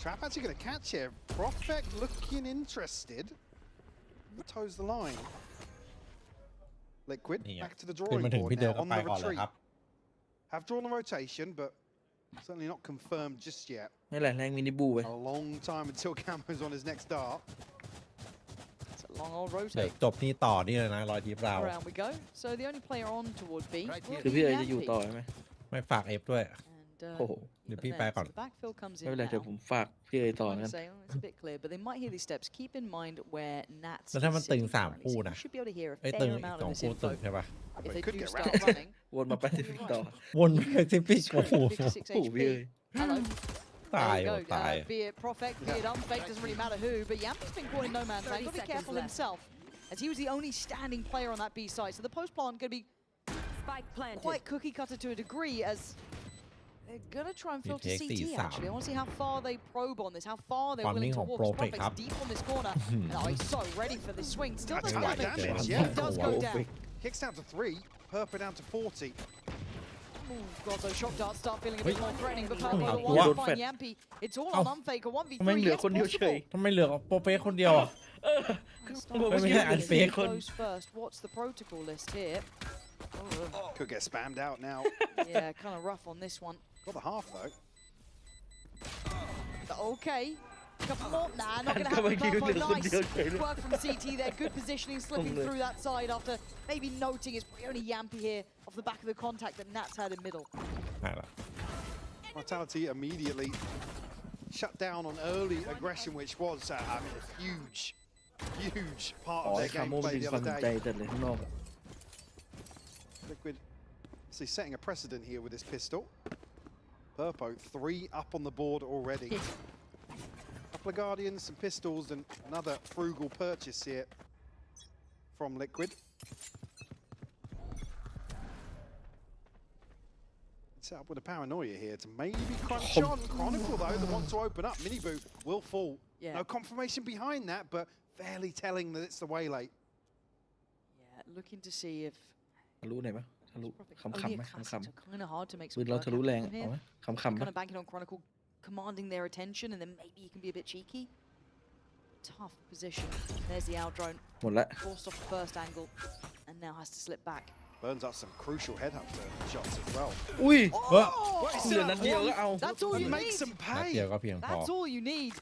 S21: Trap actually going to catch here. Prophet looking interested. Toes the line. Liquid,
S2: Yeah.
S21: back to the
S2: ขึ้น
S21: drawing
S2: มาถึง
S21: board
S2: พี่เดิ
S21: now
S2: มก็
S21: on
S2: ไป
S21: the
S2: ก่อนเลย
S21: retreat.
S2: ครับ
S21: Have drawn the rotation, but certainly not confirmed just yet.
S11: นี่แหละแรงมินิบูไป
S21: A long time until Camo's on his next dart.
S20: It's a long old
S2: เดี๋ยว
S20: rotate.
S2: จบนี่ต่อนี่เลยนะรอยทิปเรา
S20: Around we go. So the only player on toward B. will
S11: คือ
S20: be
S11: พี่เอ๋จะอยู่
S20: Yampi.
S11: ต่อใช่ไหม
S2: ไม่ฝากเอฟด้วย
S20: And,
S11: โอ้โห
S2: เดี๋ยวพี่ไปก่อน
S20: the backfill comes
S11: ไม่
S20: in
S11: เป็นไร
S20: now.
S11: เดี๋ยวผมฝากพี่เอ๋ต่อ
S20: I'm
S11: นะ
S20: gonna say, it's a bit clear, but they might hear these steps. Keep in mind where Nats
S2: แล้วถ้ามัน
S20: is
S2: ตึง
S20: sitting
S2: 3
S20: currently.
S2: คู่
S20: So
S2: นะ
S20: you should be able to hear a
S2: ไอ้
S20: fair
S2: ตึงอีก
S20: amount
S2: 2
S20: of this
S2: คู่ตึ
S20: info
S2: งใช่ปะ
S20: if they
S21: could
S20: do
S21: get
S20: start
S21: wrecked.
S20: running.
S11: วนมาแปซิฟิกต่อ
S2: วนไปซิฟิกโอ้โห
S20: 56
S11: โอ้โหพี่เอ๋
S20: HP. Hello.
S2: ตาย
S20: There
S2: โอ้
S20: we go.
S2: ตาย
S20: Be it Prophet, be it Unfake, doesn't really matter who. But Yampi's been caught in no man's land. Got to be
S4: 30
S20: careful
S4: seconds left.
S20: himself, as he was the only standing player on that B side. So the post plant going to be
S4: Spike planted.
S20: quite cookie cutter to a degree, as they're going to try and filter
S2: take
S20: CT
S2: these
S20: actually. I
S2: out.
S20: want to see how far they probe on this, how far they're
S2: Farming
S20: willing to
S2: of
S20: walk.
S2: Prophet
S20: Prophet's
S2: ครับ
S20: deep on this corner. And oh, he's so ready for this swing. Still
S21: That's
S20: does
S21: a lot of
S20: damage.
S21: damage,
S20: It
S21: yeah.
S20: does go down.
S21: Kicks down to 3. Purple down to 40.
S20: Oh, God, those shock darts start feeling a bit more threatening, but
S2: เอา
S20: Purple
S2: ตัว
S20: will find Yampi. It's all on Unfake, a 1v3.
S11: ทำไมเหลือ
S20: Yes,
S11: คนเดียวเฉย
S20: possible.
S2: ทำไมเหลือโปรเฟสคนเดียวอ่ะ
S11: บอกว่า
S2: ไม่ใช่อันเฟก
S11: คน
S20: Goes first. What's the protocol list here?
S21: Could get spammed out now.
S20: Yeah, kind of rough on this one.
S21: Got the half, though.
S20: Okay. Couple more. Nah, not going to
S11: ทำไม
S20: happen.
S11: คิวเหลือ
S20: Purple,
S11: คนเดียว
S20: nice
S11: เฉยเลย
S20: work from CT there. Good positioning, slipping
S11: Only.
S20: through that side after maybe noting it's only Yampi here off the back of the contact that Nats had in middle.
S2: นั่นแหละ
S21: Vitality immediately shut down on early aggression, which was, I mean, a huge part
S11: อ๋อ
S21: of
S11: ไอ้
S21: their
S11: คาโมมัน
S21: gameplay
S11: ดึง
S21: the
S11: ความ
S21: other
S11: สนใจ
S21: day.
S11: จัดเลยข้างนอกอะ
S21: Liquid, see, setting a precedent here with this pistol. Purpo, 3 up on the board already. Couple of Guardians, some pistols, and another frugal purchase here from Liquid. Set up with a paranoia here to maybe crunch on. Chronicle, though, that want to open up. Miniboo will fall.
S20: Yeah.
S21: No confirmation behind that, but fairly telling that it's the waylay.
S20: Yeah, looking to see if
S11: ทะลุไหนปะทะลุขำ
S20: only
S11: ๆไหม
S20: a classic,
S11: ขำ
S20: so kind of hard to make
S11: ๆปื
S20: some
S11: นเรา
S20: work
S11: ทะลุแรง
S20: happen
S11: เอาไหม
S20: here.
S11: ขำๆ
S20: Kind
S11: ปะ
S20: of banking on Chronicle commanding their attention, and then maybe he can be a bit cheeky. Tough position. There's the out drone.
S11: หมดละ
S20: Forced off the first angle, and now has to slip back.
S21: Burns up some crucial headhunter shots as well.
S11: อุ้ย
S20: Oh!
S11: เหลือนัดเดียวก็เอา
S20: That's all you
S21: Make
S20: need.
S21: some
S2: นัด
S21: pay.
S2: เดียวก็เพียงพอ
S20: That's all you need.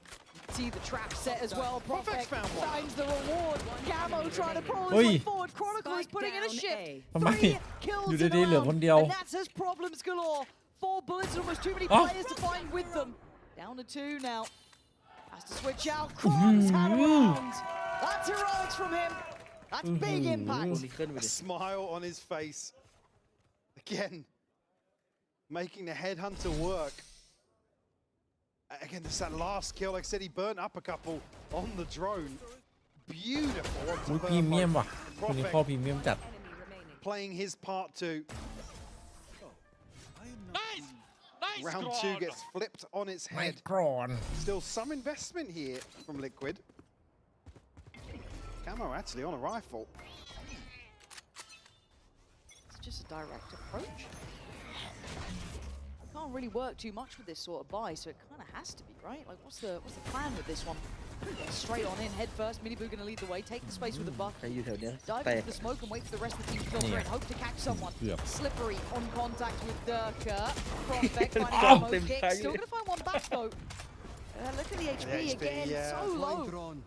S20: See the trap set as well. Prophet
S21: found one.
S20: finds the reward. Camo trying to pull
S2: Oi.
S20: his way forward. Chronicle is putting in a shift.
S2: ทำไม
S20: Three kills
S2: อยู่
S20: in
S2: ดี
S20: a
S2: ๆเหลือคน
S20: round.
S2: เดียว
S20: And that says problems galore. 4 bullets and almost too many
S2: Oh.
S20: players to find with them. Down to 2 now. Has to switch out. Kron's had a round. That's heroics from him. That's big impact.
S11: นี่ขึ้นไป
S21: A
S11: ดิ
S21: smile on his face. Again, making the headhunter work. Again, this that last kill. Like I said, he burnt up a couple on the drone. Beautiful.
S2: อุ้ยพรีเมียมว่ะคนนี้เข้าพรีเมียมจัด
S21: Playing his part too.
S10: Nice! Nice
S21: Round
S10: squad.
S21: 2 gets flipped on its
S2: ไม่
S21: head.
S2: กรอน
S21: Still some investment here from Liquid. Camo actually on a rifle.
S20: It's just a direct approach. Can't really work too much with this sort of buy, so it kind of has to be, right? Like, what's the plan with this one? Straight on in, head first. Miniboo going to lead the way, take the space with the buff.
S11: ใครอยู่แถวเนี้ย
S20: Dive
S11: แตก
S20: into the smoke and wait for the rest of the team to filter in. Hope to catch someone.
S2: Yep.
S20: Slippery on contact with Durka. Prospect finding
S11: Oh,
S20: a smoke
S11: them
S20: kick.
S11: tiny-
S20: Still going to find one back though. Look at the HP, again,
S21: yeah.
S20: so low.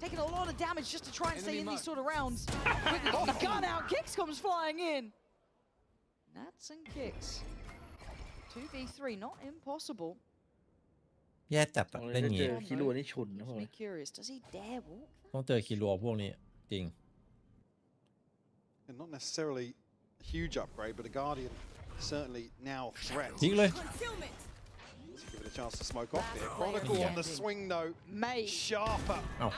S20: Taking a lot of damage just to try and stay in these sort of rounds. Quickly got the gun out, Kicks comes flying in. Nats and Kicks. 2v3, not impossible.
S2: แย่จัดอะ
S11: เอาเลย
S2: เล่น
S11: ถ้า
S2: งี้
S11: เจอคิรัวนี่ฉุนนะพวก
S20: Just
S11: นี้
S20: be curious, does he dare walk?
S2: ต้องเจอคิรัวพวกนี้จริง
S21: And not necessarily a huge upgrade, but a Guardian certainly now threat.
S2: ทิ้งเลย
S1: Concealment.
S21: Let's give it a chance to smoke off here. Chronicle on the swing though.
S20: Mate.
S21: Sharper.
S2: เอ้า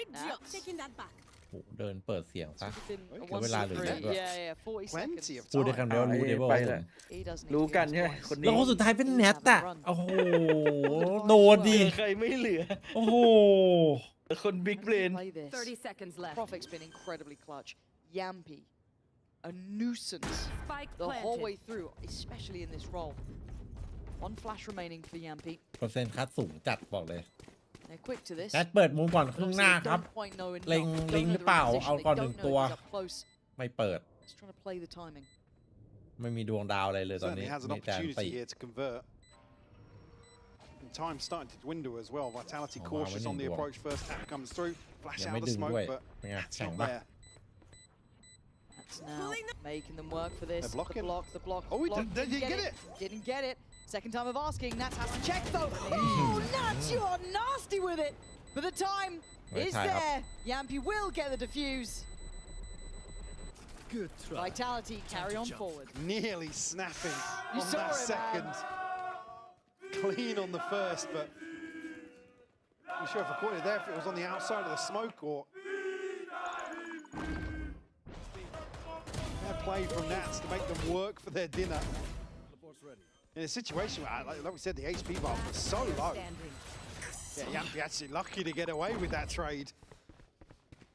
S1: Idiot. Taking that back.
S2: โหเดินเปิดเสียงซะ
S20: Within a
S2: แล้วเวลาเหลือเยอะด้วย
S20: Yeah, 40
S21: Plenty
S20: seconds.
S21: of
S2: พูดได้
S21: time.
S2: คำเดียวรู้ได้ว่า
S11: ไป
S2: ผ
S11: แล้ว
S2: ม
S20: He doesn't
S11: รู้
S20: need to
S11: กัน
S20: guess
S11: ใช่ไหม
S20: twice.
S11: คน
S2: แล้ว
S11: นี้
S2: คนสุดท้ายเป็นแนทอะโอ้โห โดนดิ
S11: ใครไม่เหลือ
S2: โอ้โห
S11: คนบิ๊กเบรน
S20: Play this.
S4: 30 seconds left.
S20: Prophet's been incredibly clutch. Yampy, a nuisance
S4: Spike
S20: the whole
S4: planted.
S20: way through, especially in this role. One flash remaining for Yampy.
S2: เปอร์เซ็นต์คัดสูงจัดบอกเลย
S20: They're quick to this.
S2: แคทเปิดมุมก่อนครึ่งหน้าครับ
S20: Don't quite know enough.
S2: เล็ง
S20: Don't
S2: ลิง
S20: know
S2: หรือ
S20: the
S2: เปล่า
S20: position.
S2: เอา
S20: They
S2: ก่อน
S20: don't
S2: หนึ่ง
S20: know
S2: ตัว
S20: he's up close.
S2: ไม่เปิด
S20: Just trying to play the timing.
S2: ไม่มีดวงดาวอะไรเลยตอน
S21: Certainly
S2: นี้
S21: has an
S2: มีแต่ตี
S21: opportunity here to convert. And time's starting to dwindle as well. Vitality
S2: Oh, wow,
S21: cautious
S2: we
S21: on the
S2: need one.
S21: approach. First tap comes through. Flash
S2: ยัง
S21: out
S2: ไม่
S21: of the
S2: ดึงด้วย
S21: smoke, but
S2: เป็นไง
S21: that's
S2: แข่ง
S21: not
S2: ปะ
S21: there.
S20: That's now making them work for this.
S21: They're
S20: The
S21: blocking.
S20: block, the block.
S21: Oh,
S20: the block.
S21: did he get it?
S20: Didn't get it. Second time of asking. Nats has to check though. Oh, Nats, you are nasty with it. But the time
S2: Right
S20: is
S2: tie up.
S20: there. Yampy will get the defuse.
S3: Good try.
S20: Vitality carry on forward.
S21: Nearly snapping
S20: You
S21: on
S20: saw
S21: that
S20: it, man.
S21: second. Clean on the first, but I'm not sure if I caught it there, if it was on the outside of the smoke or... Fair play from Nats to make them work for their dinner. In a situation where, like we said, the HP bar was so low. Yeah, Yampy actually lucky to get away with that trade.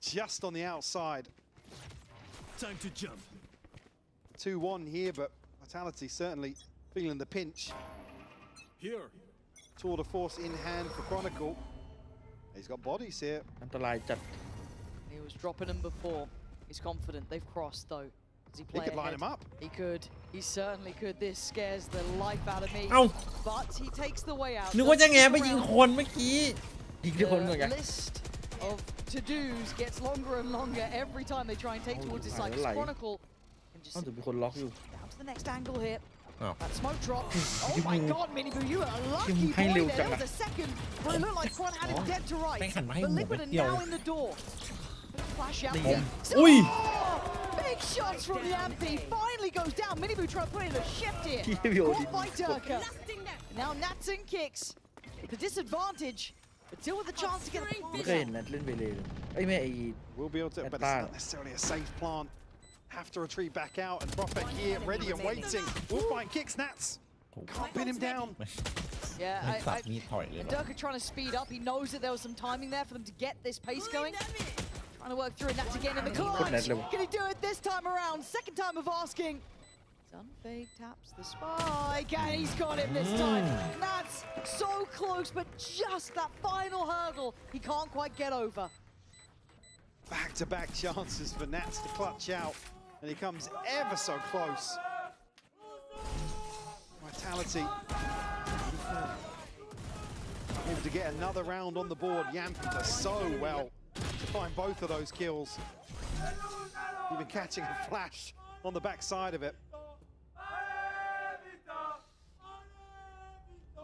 S21: Just on the outside.
S3: Time to jump.
S21: 2-1 here, but Vitality certainly feeling the pinch.
S3: Here.
S21: Tour de force in hand for Chronicle. He's got bodies here.
S11: อันตรายจัด
S20: He was dropping them before. He's confident. They've crossed though. Does he
S21: He
S20: play
S21: could line
S20: ahead?
S21: him up.
S20: He could. He certainly could. This scares the life out of me.
S2: เอ้า
S20: But he takes the way out.
S2: นึกว่าจะแงไปยิงคนเมื่อกี้
S11: ยิงที่คนเหมือนกัน
S20: The list of to-dos gets longer and longer every time they try and take towards his side.
S11: ไหล
S20: Chronicle can
S11: อ้าว
S20: just
S11: แต่มีคนล็อกอยู่
S20: down to the next angle here.
S2: อ้าว
S20: That smoke drop. Oh my god, Miniboo, you are a lucky boy
S11: Hay liều
S20: there.
S11: chăng
S20: There was
S11: à?
S20: a second where it looked like Quan had him dead to
S2: แม่ง
S20: right.
S2: หันมาให้
S20: But
S2: หัว
S20: Liquid
S2: ไป
S20: are
S2: เดียว
S20: now in the door. Flash out.
S11: Đi. Ui.
S20: Oh, big shots from Yampy. Finally goes down. Miniboo trying to put in a shift here.
S11: ที่พี่โอดิ
S20: Caught by Durka. Now Nats and Kicks. The disadvantage, but still with a chance to get a
S11: ไม่เคยเห็นนัดเล่นเบเลเลย ไอ้แม่ไอ้
S21: We'll be able to, but it's not necessarily a safe plant. Have to retreat back out, and Prophet here, ready and waiting. Will find kicks Nats. Can't pin him down.
S20: Yeah,
S2: ไม่สับมีดถอยเลย
S20: and Durka trying to speed up. He knows that there was some timing there for them to get this pace going. Trying to work through it. Nats again in the clutch. Can he do it this time around? Second time of asking. Unfake taps the spike, and he's got him this time. Nats so close, but just that final hurdle he can't quite get over.
S21: Back-to-back chances for Nats to clutch out, and he comes ever so close. Vitality able to get another round on the board. Yampy does so well to find both of those kills. Even catching a flash on the backside of it.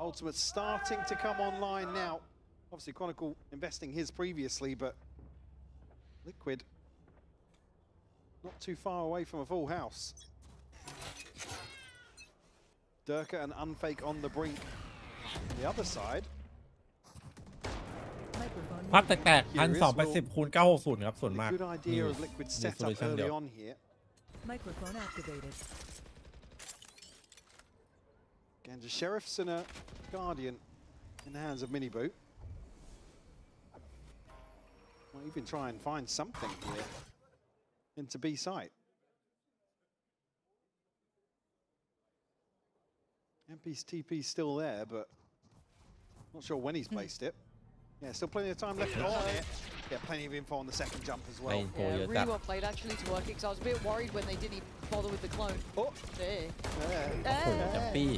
S21: Ultimate starting to come online now. Obviously Chronicle investing his previously, but Liquid not too far away from a full house. Durka and Unfake on the brink. On the other side.
S2: ภาพแตกๆ 1,280 คูณ 960 ครับส่วนมาก
S21: Good idea of Liquid set up early on here.
S1: Microphone activated.
S21: Ganja Sheriff's and a Guardian in the hands of Mini Boot. Might even try and find something here into B site. MP's TP's still there, but not sure when he's placed it. Yeah, still plenty of time left on it. Yeah, plenty of info on the second jump as well.
S20: Yeah, really well played actually to work it, because I was a bit worried when they didn't even bother with the clone.
S21: Oh,
S20: there.
S2: โอ้โหจับปี้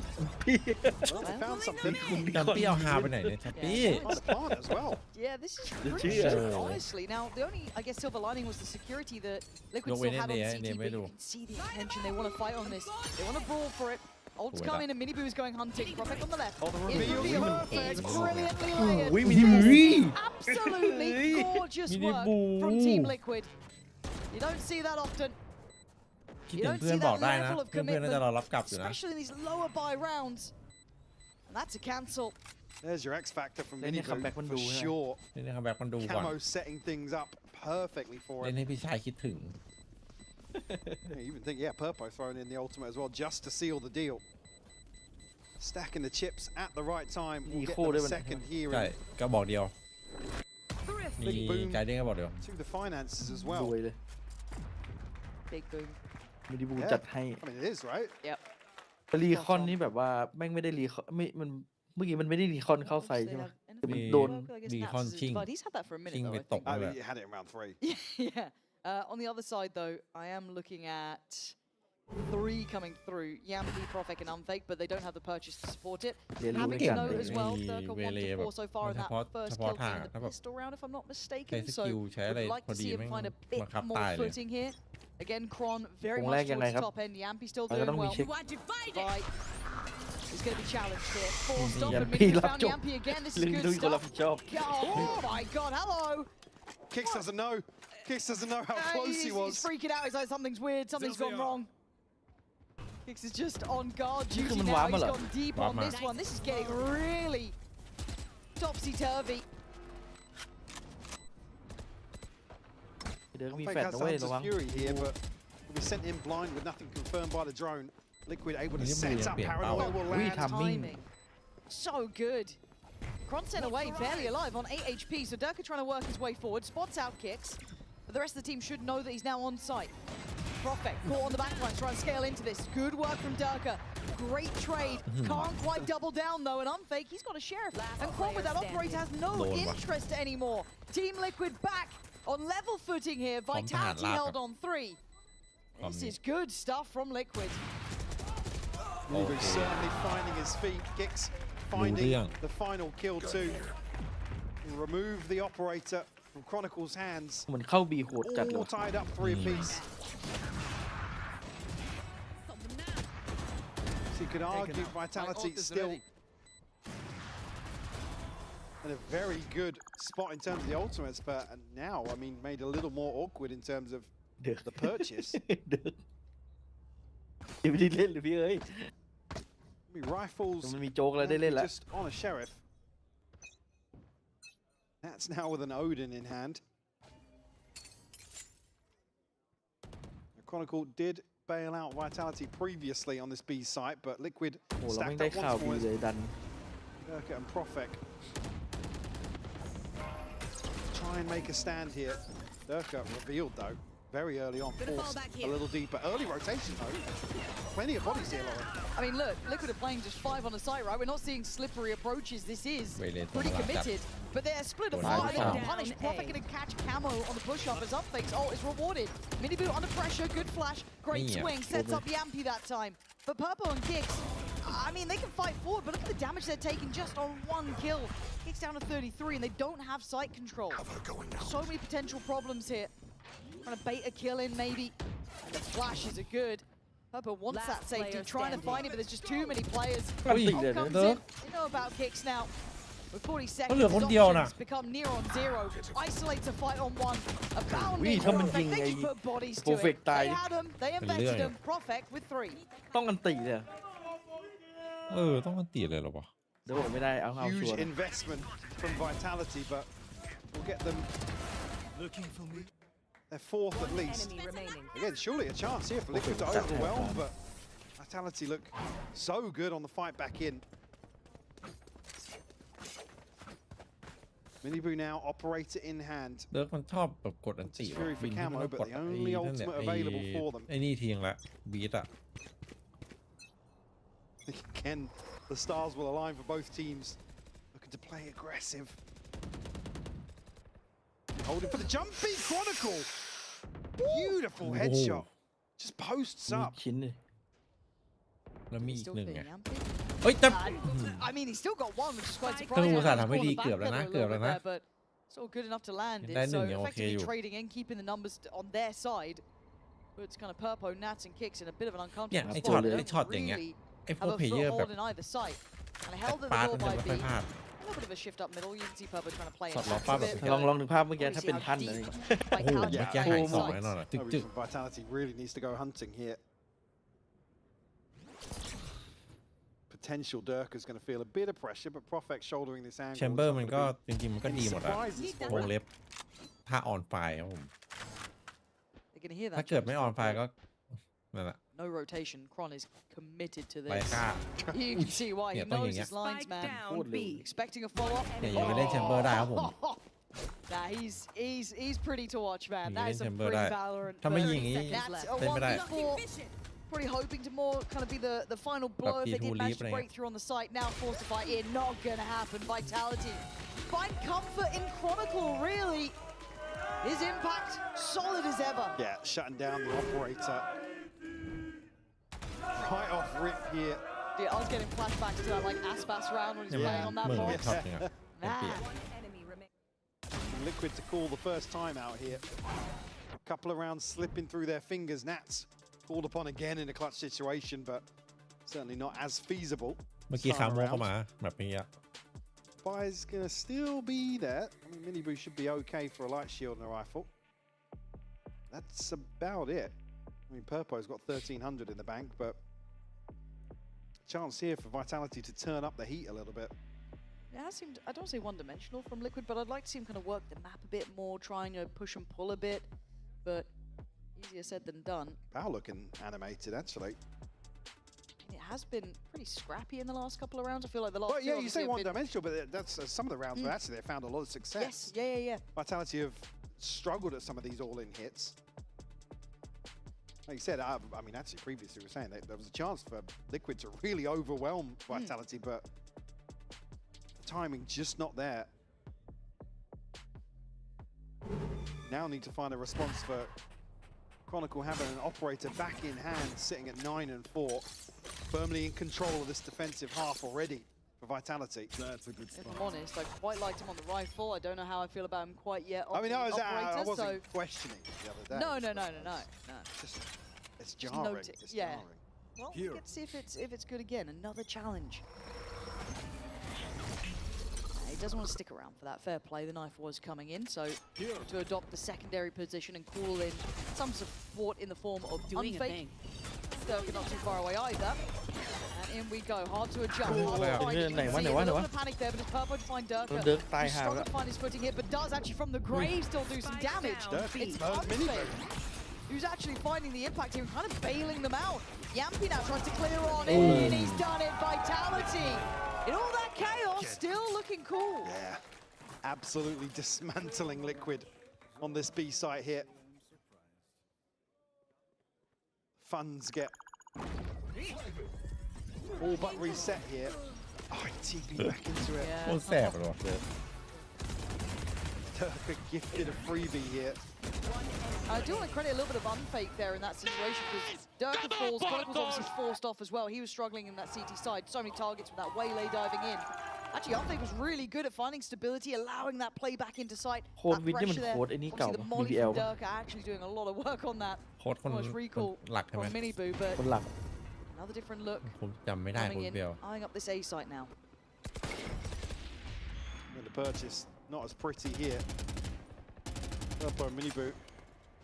S21: Well, they found something.
S2: จับปี้เอาฮาไปไหนเนี่ยจับปี้
S21: On the plant as well.
S20: Yeah, this is pretty good, honestly. Now, the only, I guess, silver lining was the security that Liquid still had on CT, but you can see the intention. They want to fight on this. They want to brawl for it. Ult's coming and Mini Boo is going hunting. Prophet on the left.
S21: Oh, the reveal
S20: is brilliantly layered. Absolutely gorgeous work from Team Liquid. You don't see that often.
S2: คิดถึงเพื่อนบอกได้นะเพื่อนๆน่าจะรอรับกลับอยู่นะ
S20: Especially in these lower buy rounds. And that's a cancel.
S21: There's your X factor from Mini Boot for sure.
S2: เล่นให้คัมแบ็กมันดูก่อน
S21: Camo setting things up perfectly for
S2: เล่น
S21: him.
S2: ให้พี่ชายคิดถึง
S21: You even think, yeah, Purpo thrown in the ultimate as well just to seal the deal. Stacking the chips at the right time. We'll get them a second here.
S2: ใช่ก็บอกเดียวมีไกด์เด้งก็บอกเดียว
S21: To the finances as well.
S20: Big boom.
S11: มินิบูจัดให้
S21: I mean, it is, right?
S20: Yep.
S11: รีคอนนี่แบบว่าแม่งไม่ได้รีคอนไม่มันเมื่อกี้มันไม่ได้รีคอนเข้าไซใช่ไหมแต่มันโดน
S2: รีคอนชิง
S20: He's had that for a minute
S2: ชิง
S20: though.
S2: ไป
S20: I
S2: ตก
S21: I
S2: เล
S21: mean,
S2: ย
S21: you had it in round 3.
S20: Yeah. On the other side, though, I am looking at 3 coming through. Yampy, Profek, and Unfake, but they don't have the purchase to support it. Having to note as well, Durka 1-4 so far in that first kill team in the pistol round, if I'm not mistaken. So would like to see him find a bit more footing here. Again, Kron very much towards the top end. Yampy still doing well. Right. He's going to be challenged here. Forced off, and Mini found Yampy again. This is good stuff. Oh my god, hello!
S21: Kicks doesn't know. Kicks doesn't know how close he was.
S20: He's freaking out. He's like, something's weird. Something's gone wrong. Kicks is just on guard duty now. He's gone deep on this one. This is getting really topsy-turvy.
S21: Unfake has Hunter's Fury here, but we sent in blind with nothing confirmed by the drone. Liquid able to set up. Paranoia will land.
S20: Timing. So good. Kron sent away, barely alive on 8 HP, so Durka trying to work his way forward, spots out kicks, but the rest of the team should know that he's now on site. Prophet caught on the back line, trying to scale into this. Good work from Durka. Great trade. Can't quite double down though, and Unfake, he's got a sheriff. And Kron with that operator has no interest anymore. Team Liquid back on level footing here. Vitality held on 3. This is good stuff from Liquid.
S21: Lubu certainly finding his feet. Kicks finding the final kill too. Remove the operator from Chronicle's hands.
S11: เหมือนเข้าบีโหดจัดเลย
S21: All tied up 3 apiece. So you could argue Vitality still in a very good spot in terms of the ultimates, but now, I mean, made a little more awkward in terms of the purchase.
S11: ไม่ได้เล่นเลยพี่เอ้ย
S21: Rifles
S11: มันมีโจ๊กแล้วได้เล่นแล้ว
S21: just on a sheriff. That's now with an Odin in hand. Chronicle did bail out Vitality previously on this B site, but Liquid
S11: โอ้เราไม่
S21: stacked
S11: ได้
S21: up
S11: ข่าว
S21: once
S11: ดี
S21: more.
S11: เลยดัน
S21: Durka and Profek try and make a stand here. Durka revealed though, very early on, forced a little deeper. Early rotation though. Plenty of bodies here, Lauren.
S20: I mean, look, Liquid are playing just 5 on the site, right? We're not seeing slippery approaches. This is pretty committed. But they're split apart. They can punish. Profek going to catch Camo on the push-up as Upfake's ult is rewarded. Miniboot under pressure, good flash, great swing, sets up Yampy that time. But Purple and Kicks, I mean, they can fight forward, but look at the damage they're taking just on 1 kill. Kicks down to 33, and they don't have sight control. So many potential problems here. Trying to bait a kill in, maybe. And the flashes are good. Purple wants that safety, trying to find it, but there's just too many players. Ult comes in. You know about Kicks now. With 40 seconds, his options become near on 0. Isolates a fight on 1. A bounding Profek. They just put bodies to it. They had him. They invested him. Profek with 3.
S11: ต้องกันตีเลย
S2: ต้องกันตีเลยหรอวะ
S11: เดี๋ยวผมไม่ได้เอาชัว
S21: Huge
S11: ร์
S21: investment from Vitality, but we'll get them.
S5: Looking for me?
S21: They're 4th at least. Again, surely a chance here for Liquid to overwhelm, but Vitality look so good on the fight back in. Minibu now operator in hand.
S2: เลิกมันชอบแบบกดอันตีบินที่มันกดไอ้นี่ทิ้งละบีทอ่ะ
S21: Again, the stars will align for both teams. Looking to play aggressive. Holding for the jumpy Chronicle. Beautiful headshot. Just posts up.
S11: ชิ้นเลย
S2: แล้วมีอีกหนึ่งไงเฮ้ยแต่
S20: I mean, he's still got 1, which is quite
S2: ก็
S20: surprising.
S2: อุตส่าห์ทำให้ดีเกือบแล้วนะเกือบแล้วนะ
S20: But still good enough to land it.
S2: ได้หนึ่
S20: So
S2: งยังโอเค
S20: effectively
S2: อยู่
S20: trading and keeping the numbers on their side. But it's kind of Purpo, Nats, and Kicks in a bit of an
S2: เนี่ย
S20: uncomfortable
S2: ไอ้
S20: spot.
S2: ช็อตอย่างเงี้ย ไอ้พวก
S20: Have a
S2: เพลเยอร์แบบ
S20: foothold in either side. And
S2: แอ
S20: held
S2: ด
S20: at
S2: ปา
S20: the
S2: ร์ต
S20: door
S2: มันจะ
S20: by
S2: ไม่ค่อย
S20: B.
S2: พลาด
S20: A little bit of a shift up middle. You can see Purpo trying to play it.
S2: ช็อตล้อป้าแบบ
S11: ลองนึกภาพเมื่อกี้ถ้าเป็นท่านอะไรอย่างเงี้ย
S2: โอ้โหเมื่อกี้หายสองแน่นอนอ่ะ
S21: Nobody
S2: จึ๊ก
S21: from Vitality really needs to go hunting here. Potential Durka's going to feel a bit of pressure, but Profek shouldering this angle.
S2: แชมเบอร์มันก็จริงๆมันก็ดีหมดอะวงเล็บถ้าออนไฟครับผม
S20: They're going to hear that.
S2: ถ้าเกิดไม่ออนไฟก็นั่นแหละ
S20: No rotation. Kron is committed to
S2: ไร
S20: this.
S2: ค่า
S20: You can see why he
S2: เนี่ยต้องอ
S20: knows
S2: ย่างเงี้ย
S20: his lines, man. Expecting a follow-up.
S2: เนี่ยอย่างนี้เล่นแชมเบอร์ได้ครับผม
S20: Nah, he's pretty to watch, man. That is a
S2: Chamber
S20: pretty
S2: ได้
S20: Valorant.
S2: ถ้าไม่ยิงอย่างนี้
S20: That's a
S2: เล่นไม่ได้
S20: 1v4. Pretty hoping to more kind of be the final blow if they did manage to break through on the site. Now forced to fight in. Not gonna happen. Vitality. Find comfort in Chronicle, really. His impact, solid as ever.
S21: Yeah, shutting down the operator. Right off rip here.
S20: Dude, I was getting flashbacks to that like Aspas round when he's playing on that box.
S21: Liquid to call the first time out here. A couple of rounds slipping through their fingers. Nats called upon again in a clutch situation, but certainly not as feasible.
S2: เมื่อกี้คาโมเข้ามาแบบนี้
S21: Buy's gonna still be there. I mean, Minibu should be okay for a light shield and a rifle. That's about it. I mean, Purpo's got 1,300 in the bank, but chance here for Vitality to turn up the heat a little bit.
S20: It has seemed, I don't say one-dimensional from Liquid, but I'd like to see him kind of work the map a bit more, trying to push and pull a bit, but easier said than done.
S21: Bao looking animated, actually.
S20: It has been pretty scrappy in the last couple of rounds. I feel like the last.
S21: Well, yeah, you say one-dimensional, but that's some of the rounds where actually they found a lot of success.
S20: Yes, yeah.
S21: Vitality have struggled at some of these all-in hits. Like you said, I mean, actually, previously we were saying that there was a chance for Liquid to really overwhelm Vitality, but the timing just not there. Now need to find a response for Chronicle having an operator back in hand, sitting at 9 and 4, firmly in control of this defensive half already for Vitality.
S5: That's a good spot.
S20: If I'm honest, I quite liked him on the rifle. I don't know how I feel about him quite yet.
S21: I mean, I
S20: operator,
S21: wasn't questioning the other day.
S20: No.
S21: Just, it's jarring. It's
S20: yeah.
S21: jarring.
S20: Well, let's see if it's good again. Another challenge. He doesn't want to stick around for that. Fair play. The knife was coming in, so to adopt the secondary position and call in some support in the form of unfake. Sturka not too far away either. And in we go. Hard to adjust. Hard to find. You can see a little bit of panic there, but it's Purple to find Durka. He's struggling to find his footing here, but does actually from the grave still do some damage.
S21: It's
S20: unfake. who's actually finding the impact here and kind of bailing them out. Yampy now tries to clear on in. He's done it. Vitality. In all that chaos, still looking cool.
S21: Yeah, absolutely dismantling Liquid on this B site here. Funds get all but reset here. Oh, TP back into it.
S2: โคตรแสบเลยวะ
S21: Turka gifted a freebie here.
S20: I do want to credit a little bit of unfake there in that situation because Durka falls, Chronicles obviously forced off as well. He was struggling in that CT side. So many targets with that waylay diving in. Actually, unfake was really good at finding stability, allowing that play back into sight.
S11: โคตรวินนี่มันโคตรไอ้นี่เก่า
S20: Obviously, the
S11: ปะ
S20: molly
S11: BBL
S20: from
S11: ปะ
S20: Durka actually doing a lot of work on that.
S2: โค้ดคน
S20: Almost recall
S2: หลักใช่ไหม
S20: from Miniboo, but
S11: คนหลัก
S20: another different look
S2: ผมจำไม่ได้
S20: coming
S2: คน
S20: in,
S2: เดียว
S20: eyeing up this A site now.
S21: And the purchase not as pretty here. Up on Miniboo.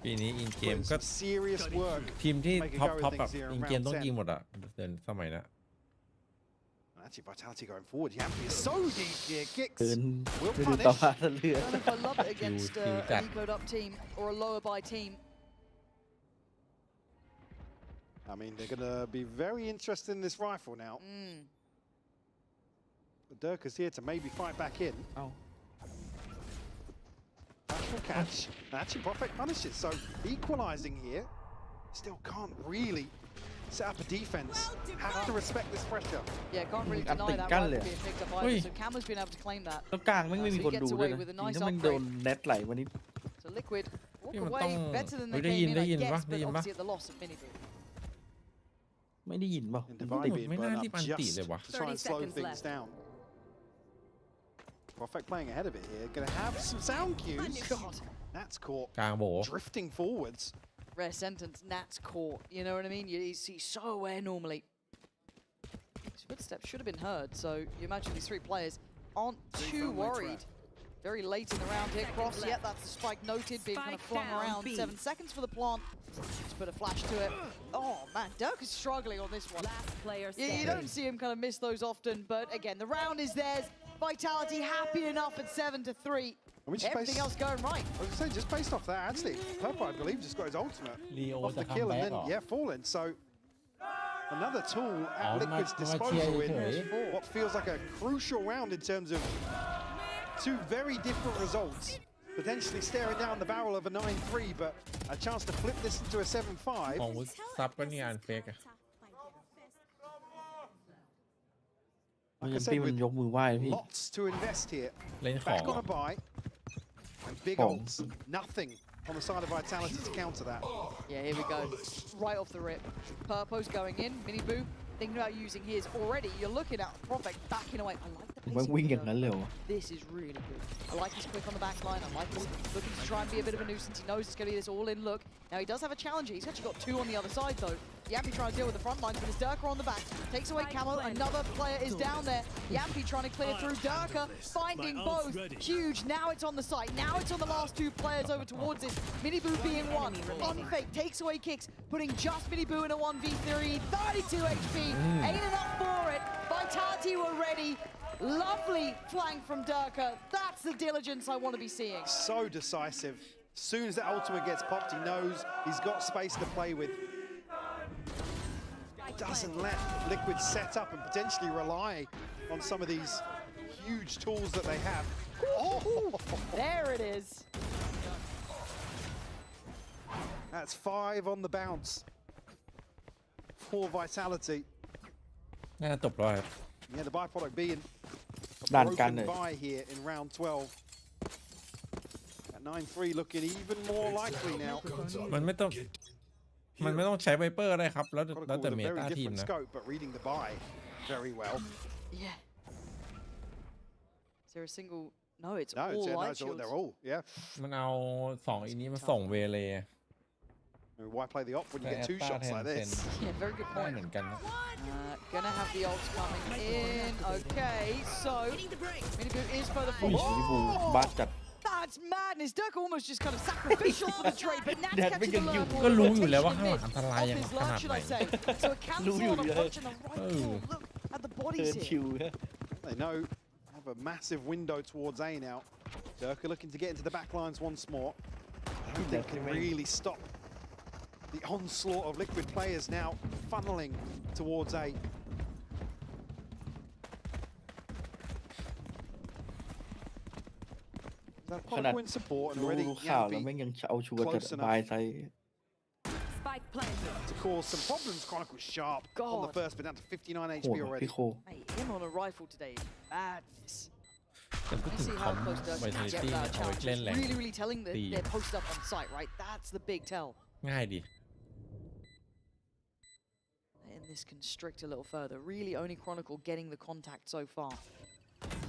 S2: ปีนี้อินเกม
S21: Putting
S2: ก็
S21: some serious work.
S2: ทีมที่
S21: Make it
S2: ท็อป
S21: go with
S2: ท็อปแบบ
S21: things here in
S2: อินเกม
S21: round
S2: ต้อง
S21: 10.
S2: ยิงหมดอ่ะเดินสมัยนะ
S21: Actually, Vitality going forward. Yampy is so deep here. Kicks
S11: เกิน
S21: will
S11: ไปดูต่อ
S21: punish.
S11: มาทะเลือ
S20: I don't know if I love it against an ecoed up team or a lower by team.
S21: I mean, they're going to be very interested in this rifle now. But Durka's here to maybe fight back in.
S11: Oh.
S21: Natural catch. Actually, Prophet punishes. So equalizing here. Still can't really set up a defense. Have to respect this pressure.
S20: Yeah, can't really
S11: อัน
S20: deny
S11: ติด
S20: that
S11: กั้น
S20: rifle
S11: เลย
S20: being picked up
S11: เฮ้ย
S20: either. So Camel's been able to claim that.
S11: แล้วกลางไม่มีคนดูด้วยนะทีนี้มันโดนเน็ตไหลวันนี้
S20: So Liquid walk
S2: นี่มัน
S20: away
S2: ต้อง
S20: better than
S2: เฮ้ย
S20: they
S2: ได้ยิน
S20: came
S2: ได้
S20: in,
S2: ยิ
S20: I
S2: นปะ
S20: guess,
S2: ได้
S20: but
S2: ยินปะ
S20: obviously at the loss of Miniboo.
S11: ไม่ได้ยินเปล่า
S21: And Divide being
S2: ไม่น่า
S21: burned
S2: ที่
S21: up
S2: มันติเล
S21: just
S2: ยวะ
S21: to try and
S4: 30
S21: slow
S4: seconds
S21: things
S4: left.
S21: down. Prophet playing ahead of it here. Going to have some sound cues.
S20: God,
S21: That's caught
S2: กลางโบ
S21: drifting forwards.
S20: rare sentence. Nat's caught. You know what I mean? He's so aware normally. His footsteps should have been heard. So you imagine these three players aren't too worried. Very late in the round here. Cross, yeah, that's the spike noted, being kind of flung around. 7 seconds for the plant. Just put a flash to it. Oh man, Dirk is struggling on this one.
S4: Last player
S20: You
S4: standing.
S20: don't see him kind of miss those often, but again, the round is theirs. Vitality happy enough at 7-3.
S21: And we just
S20: Everything else going right.
S21: I was going to say, just based off that, actually, Purple, I believe, just got his ultimate
S2: Leo
S21: off the
S2: to
S21: kill
S2: come
S21: and
S2: back
S21: then,
S2: off.
S21: yeah, falling. So another tool at
S2: Oh,
S21: Liquid's
S2: my
S21: disposal in
S2: GA.
S21: what feels like a crucial round in terms of two very different results. Potentially staring down the barrel of a 9-3, but a chance to flip this into a 7-5.
S2: ของซับก็นี่อันเฟกอะ
S21: Like I
S11: ยัน
S21: said,
S11: ปี้มัน
S21: with
S11: ยกมือไหว้พี่
S21: lots to invest here.
S2: เล่นของ
S21: Back on a buy. And big
S11: Oh.
S21: ults. Nothing on the side of Vitality to counter that.
S20: Yeah, here we go. Right off the rip. Purpo's going in. Miniboo thinking about using his already. You're looking at Prophet backing away. I like the
S11: มัน
S20: pace.
S11: วิ่งอย่างนั้นเลยเหรอ
S20: This is really good. I like his quick on the back line. I like his looking to try and be a bit of a nuisance. He knows it's going to be this all-in look. Now, he does have a challenger. He's actually got two on the other side, though. Yampy trying to deal with the front lines, but it's Durka on the back. Takes away Camo. Another player is down there. Yampy trying to clear through. Durka finding both. Huge. Now it's on the site. Now it's on the last two players over towards it. Miniboo being one. Unfake takes away kicks, putting just Miniboo in a 1v3. 32 HP. Ain't enough for it. Vitality were ready. Lovely flank from Durka. That's the diligence I want to be seeing.
S21: So decisive. As soon as that ultimate gets popped, he knows he's got space to play with. Doesn't let Liquid set up and potentially rely on some of these huge tools that they have.
S20: Oh, there it is.
S21: That's 5 on the bounce for Vitality.
S2: น่าจะจบแล้วครับ
S21: Yeah, the byproduct being a
S11: ด่านกัน
S21: broken
S11: เลย
S21: buy here in round 12. At 9-3 looking even more likely now.
S2: มันไม่ต้องใช้ไวเปอร์ได้ครับ แล้ว
S21: Protocol
S2: แล้ว
S21: with
S2: แต่
S21: a
S2: เม
S21: very
S2: ตาทีม
S21: different
S2: นะ
S21: scope, but reading the buy very well.
S20: Yeah. Is there a single? No, it's
S21: No,
S20: all light
S21: it's all,
S20: shields.
S21: they're all, yeah.
S2: มันเอา2อีนี้มาส่งเวเล
S21: I mean, why play the op when you get 2
S2: แต่
S21: shots like this?
S20: Yeah, very good
S2: ได้
S20: point.
S2: เหมือนกันนะ
S20: Gonna have the ults coming in. Okay, so Miniboo is further
S11: อุ้ย
S20: forward.
S11: ลิบูบ้าจัด
S20: That's madness. Dirk almost just kind of sacrificial for the trade, but Nat's
S11: Dad,
S20: catching
S11: we
S20: the
S11: can
S20: learn
S11: do-
S2: ก็
S20: ball
S2: รู้อยู่แล้วว่า
S20: rotation
S2: ข้างหลังอันตราย
S20: off
S2: ยัง
S20: his
S2: ข
S20: lurk,
S2: นาด
S20: should
S2: ไหน
S20: I say. So a cancel on
S11: อยู่
S20: approach and the right
S2: Oh.
S20: ball. Look at the
S11: เดิ
S20: bodies
S11: นชิ
S20: here.
S11: วฮะ
S21: They know have a massive window towards A now. Durka looking to get into the back lines once more. I don't think can really stop the onslaught of Liquid players now funneling towards A. That
S11: ขนาด
S21: point support and
S11: รู้
S21: already
S11: ข่าวแล้ว
S21: Yampi
S11: แม่งยังเอาชัวร์จะ
S21: close
S11: บาย
S21: enough
S11: ไซ
S21: to cause some problems. Chronicle sharp on the first, but down to 59
S11: โห
S21: HP
S11: ด
S21: already.
S11: พี่โค
S20: Mate, him on a rifle today is madness.
S2: แต่พูดถึง
S20: See
S2: คอ
S20: how
S2: ม
S20: close Dirk
S2: ไว
S20: can
S2: ทาลิ
S20: get
S2: ตี้
S20: that
S2: เอาไว้
S20: challenge.
S2: เล่นแรง
S20: Really, really telling that
S2: ตี
S20: they're posted up on site, right? That's the big tell.
S2: ง่ายดี
S20: And this can constrict a little further. Really only Chronicle getting the contact so far.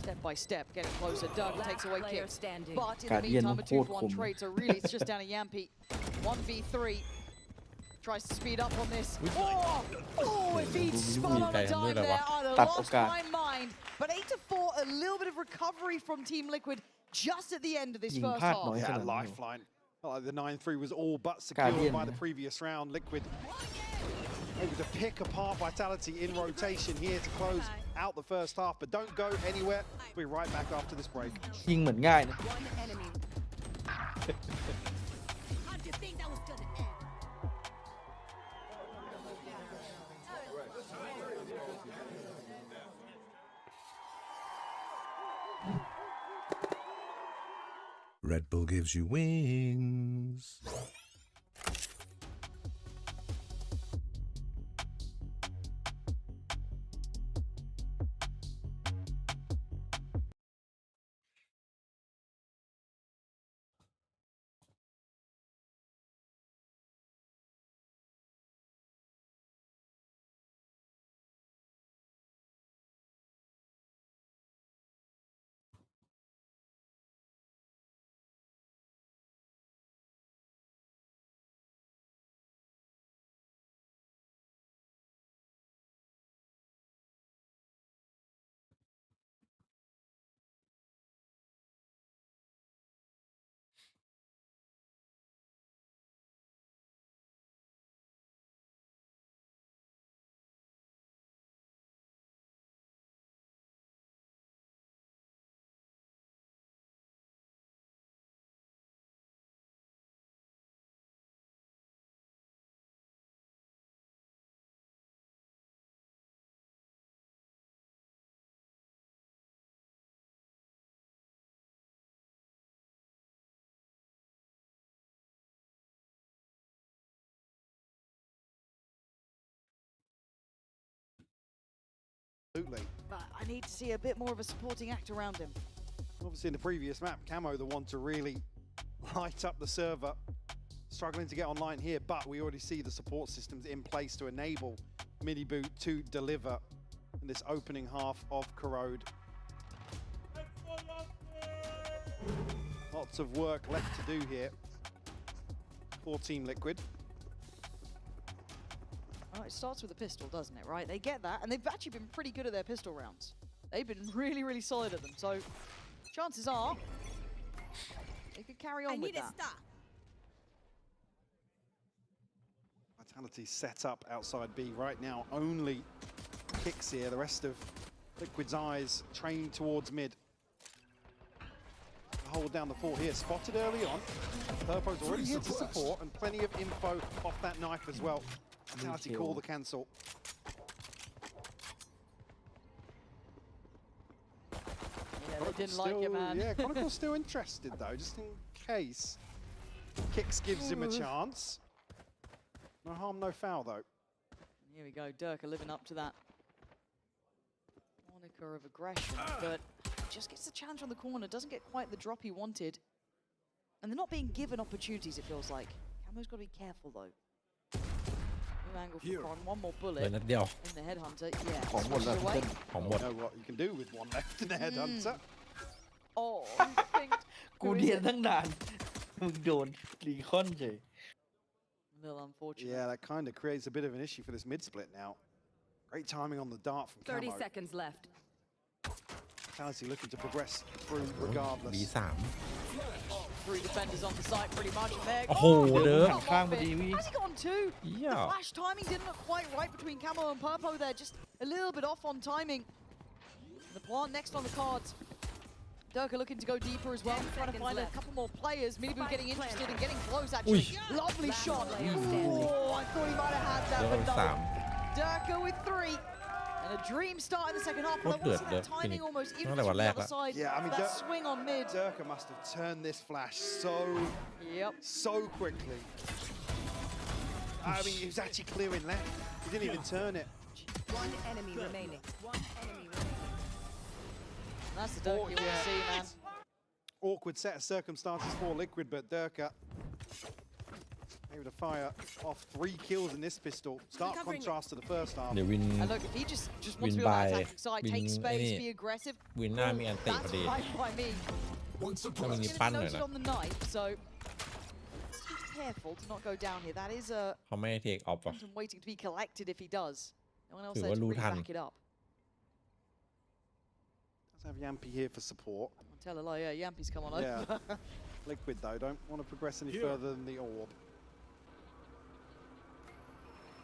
S20: Step by step, getting closer. Dirk takes away kicks. But in the meantime, a 2-for-1 trade, so really it's just down to Yampi. 1v3. Tries to speed up on this. Oh, if he'd spun on a dime there, I'd have lost my mind. But 8-4, a little bit of recovery from Team Liquid just at the end of this first half.
S21: Yeah, lifeline. Like the 9-3 was all but secured by the previous round. Liquid able to pick apart Vitality in rotation here to close out the first half, but don't go anywhere. We'll be right back after this break.
S11: ยิงเหมือนง่ายนะ
S18: Red Bull gives you wings.
S21: Absolutely.
S20: But I need to see a bit more of a supporting act around him.
S21: Obviously in the previous map, Camo the one to really light up the server. Struggling to get online here, but we already see the support systems in place to enable Miniboot to deliver in this opening half of Corrode. Lots of work left to do here for Team Liquid.
S20: Oh, it starts with a pistol, doesn't it, right? They get that, and they've actually been pretty good at their pistol rounds. They've been really, really solid at them, so chances are they could carry on with that.
S21: Vitality set up outside B right now. Only Kicks here. The rest of Liquid's eyes trained towards mid. Hold down the fort here. Spotted early on. Purpo's already here to support, and plenty of info off that knife as well. Vitality call the cancel.
S20: Yeah, they didn't like it, man.
S21: Yeah, Chronicle's still interested though, just in case. Kicks gives him a chance. No harm, no foul though.
S20: Here we go, Dirk living up to that moniker of aggression, but just gets the challenge on the corner, doesn't get quite the drop he wanted. And they're not being given opportunities, it feels like. Camo's got to be careful though. New angle for Kron, one more bullet in the headhunter. Yeah, switches away.
S21: You know what you can do with one left in the headhunter.
S20: Oh,
S11: กูเดียนตั้งนานมึงโดนรีคอนเฉย
S20: a little unfortunate.
S21: Yeah, that kind of creates a bit of an issue for this mid split now. Great timing on the dart from Camo.
S4: 30 seconds left.
S21: Vitality looking to progress through regardless.
S2: B3
S20: Three defenders on the site pretty much, and they're
S2: โอ้โหเด้อ
S20: How's he gone two?
S2: Yeah.
S20: The flash timing didn't look quite right between Camo and Purpo there, just a little bit off on timing. The plant next on the cards. Durka looking to go deeper as well, trying to find a couple more players. Minibu getting interested and getting close actually. Lovely shot. Oh, I thought he might have had that, but no. Durka with 3. And a dream start in the second half. But I want to see that timing almost even from the other side.
S21: Yeah, I mean,
S20: that swing on mid.
S21: Durka must have turned this flash so quickly. I mean, he was actually clearing left. He didn't even turn it.
S4: One enemy remaining.
S20: That's the Durka you want to see, man.
S21: Awkward set of circumstances for Liquid, but Durka able to fire off 3 kills in this pistol. Stark contrast to the first half.
S20: And look, if he just wants to be on that attacking side, take space, be aggressive.
S2: วินหน้ามีอันติพอ
S20: That's
S2: ดี
S20: fine by me.
S2: ถ้ามันมีปั้นเลย
S20: Noted
S2: นะ
S20: on the knife, so let's be careful to not go down here. That is a
S2: เขาไม่ให้เทคออฟอ่ะ
S20: quantum waiting to be collected if he does. No one else
S2: ถือ
S20: there
S2: ว่า
S20: to
S2: รู้
S20: really
S2: ทัน
S20: back it up.
S21: Let's have Yampy here for support.
S20: I'll tell a lie, yeah, Yampy's come on over.
S21: Yeah. Liquid though, don't want to progress any further than the orb.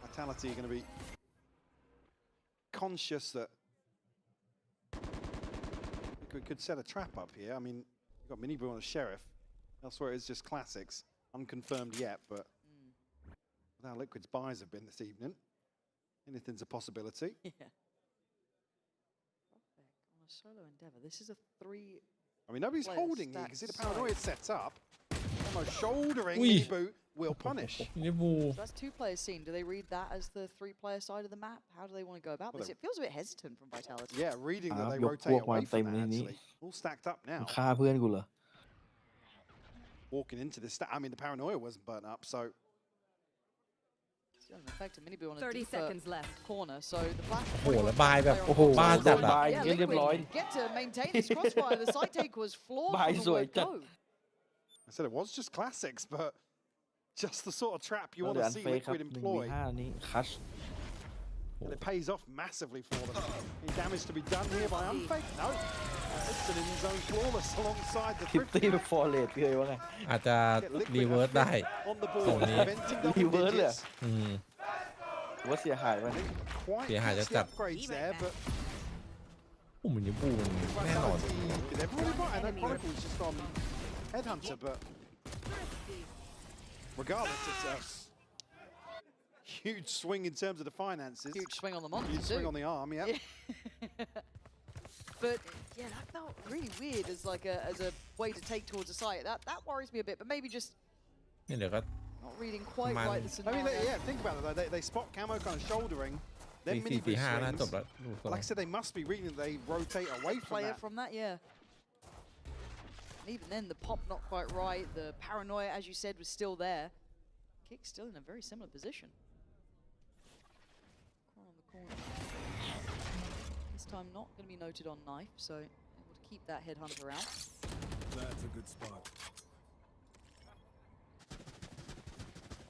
S21: Vitality are going to be conscious that Liquid could set a trap up here. I mean, you've got Minibu on a Sheriff. Elsewhere it's just classics. Unconfirmed yet, but without Liquid's buys have been this evening. Anything's a possibility.
S20: Yeah. On a solo endeavor, this is a 3.
S21: I mean, nobody's
S20: Players
S21: holding here. You can see the paranoia sets up. Almost shouldering
S2: Ui.
S21: Minibu will punish.
S2: นิบู
S20: So that's 2 players seen. Do they read that as the 3-player side of the map? How do they want to go about this? It feels a bit hesitant from Vitality.
S21: Yeah, reading that they
S15: ยก
S21: rotate
S15: พวกมา
S21: away
S15: เต็ม
S21: from
S15: ใน
S21: that
S15: นี้
S21: actually. All stacked up now.
S15: ฆ่าเพื่อนกูเหรอ
S21: Walking into this, I mean, the paranoia wasn't burnt up, so
S20: Still an effective Minibu on a
S4: 30
S20: deeper
S4: seconds left.
S20: corner. So the flash.
S2: โอ้โหแล้วบายแบบโอ้โห
S15: บ้าจัด
S2: อะ
S15: บาย
S20: Yeah,
S15: เรียบร้อย
S20: Liquid get to maintain this crossfire. The side take was flawed
S15: Bye,
S20: from the word
S15: Zoe.
S20: go.
S21: I said it was just classics, but just the sort of trap you
S15: เห
S21: want
S15: ลือ
S21: to
S15: อัน
S21: see
S15: เฟคครับ
S21: Liquid
S15: 1v5
S21: employ.
S15: นี้คัช
S21: And it pays off massively for them. Any damage to be done here by Unfake? No. It's an in-zone flawless alongside the
S15: คิต
S21: Thrift
S15: ตี้ฟอร์เรสเคยว่าไง
S2: อาจจะรีเวิร์สได้
S21: on the
S2: ตรง
S21: board,
S2: นี้
S21: preventing double
S15: Reverseเลย
S21: digits.
S2: อืม
S15: ถือว่าเสียหายไหม
S21: Quite
S2: Yeah,
S21: catchy
S2: just that.
S21: upgrades there, but
S2: โอ้เหมือนนิบูมันแน่นอน
S21: they've already got. I know Chronicles just on Headhunter, but regardless, it's a huge swing in terms of the finances.
S20: Huge swing on the monster
S21: Huge swing
S20: too.
S21: on the arm, yeah.
S20: But yeah, that felt really weird as like as a way to take towards a site. That worries me a bit, but maybe just
S2: นี่เดี๋ยวก็
S20: not reading quite
S2: Man.
S20: right the
S21: I
S20: scenario.
S21: mean, yeah, think about it though. They spot Camo kind of shouldering,
S2: ตี
S21: then
S2: สี่
S21: mini
S2: ตีห้าน่าจบ
S21: swings.
S2: แล้วดูทรง
S21: Like I said, they must be reading that they rotate away from
S20: Player
S21: that.
S20: from that, yeah. And even then, the pop not quite right. The paranoia, as you said, was still there. Kick still in a very similar position. Corner on the corner. This time not going to be noted on knife, so able to keep that headhunter out.
S5: That's a good spot.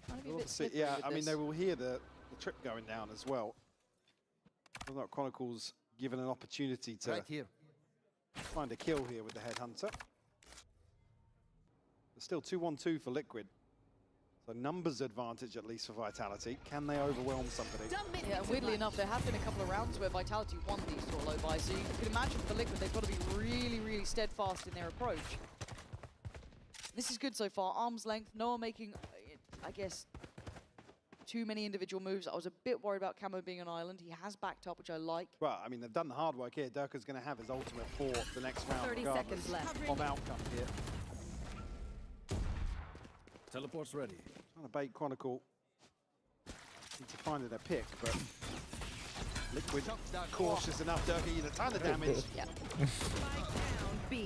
S20: Trying to be a
S21: We'll
S20: bit
S21: see.
S20: slippery
S21: Yeah,
S20: with
S21: I mean,
S20: this.
S21: they will hear the trip going down as well. Whether or not Chronicles given an opportunity to find a kill here with the headhunter. There's still 2-1-2 for Liquid. So numbers advantage at least for Vitality. Can they overwhelm somebody?
S20: Yeah, and weirdly enough, there have been a couple of rounds where Vitality won these sort of low buys, so you can imagine for Liquid, they've got to be really, really steadfast in their approach. This is good so far. Arm's length, no one making, I guess, too many individual moves. I was a bit worried about Camo being on island. He has backed up, which I like.
S21: Well, I mean, they've done the hard work here. Durka's going to have his ultimate for the next round
S4: 30
S21: regardless
S4: seconds left.
S21: of outcome here.
S5: Teleport's ready.
S21: Trying to bait Chronicle into finding a pick, but Liquid cautious enough. Durka eating a ton of damage.
S20: Yeah.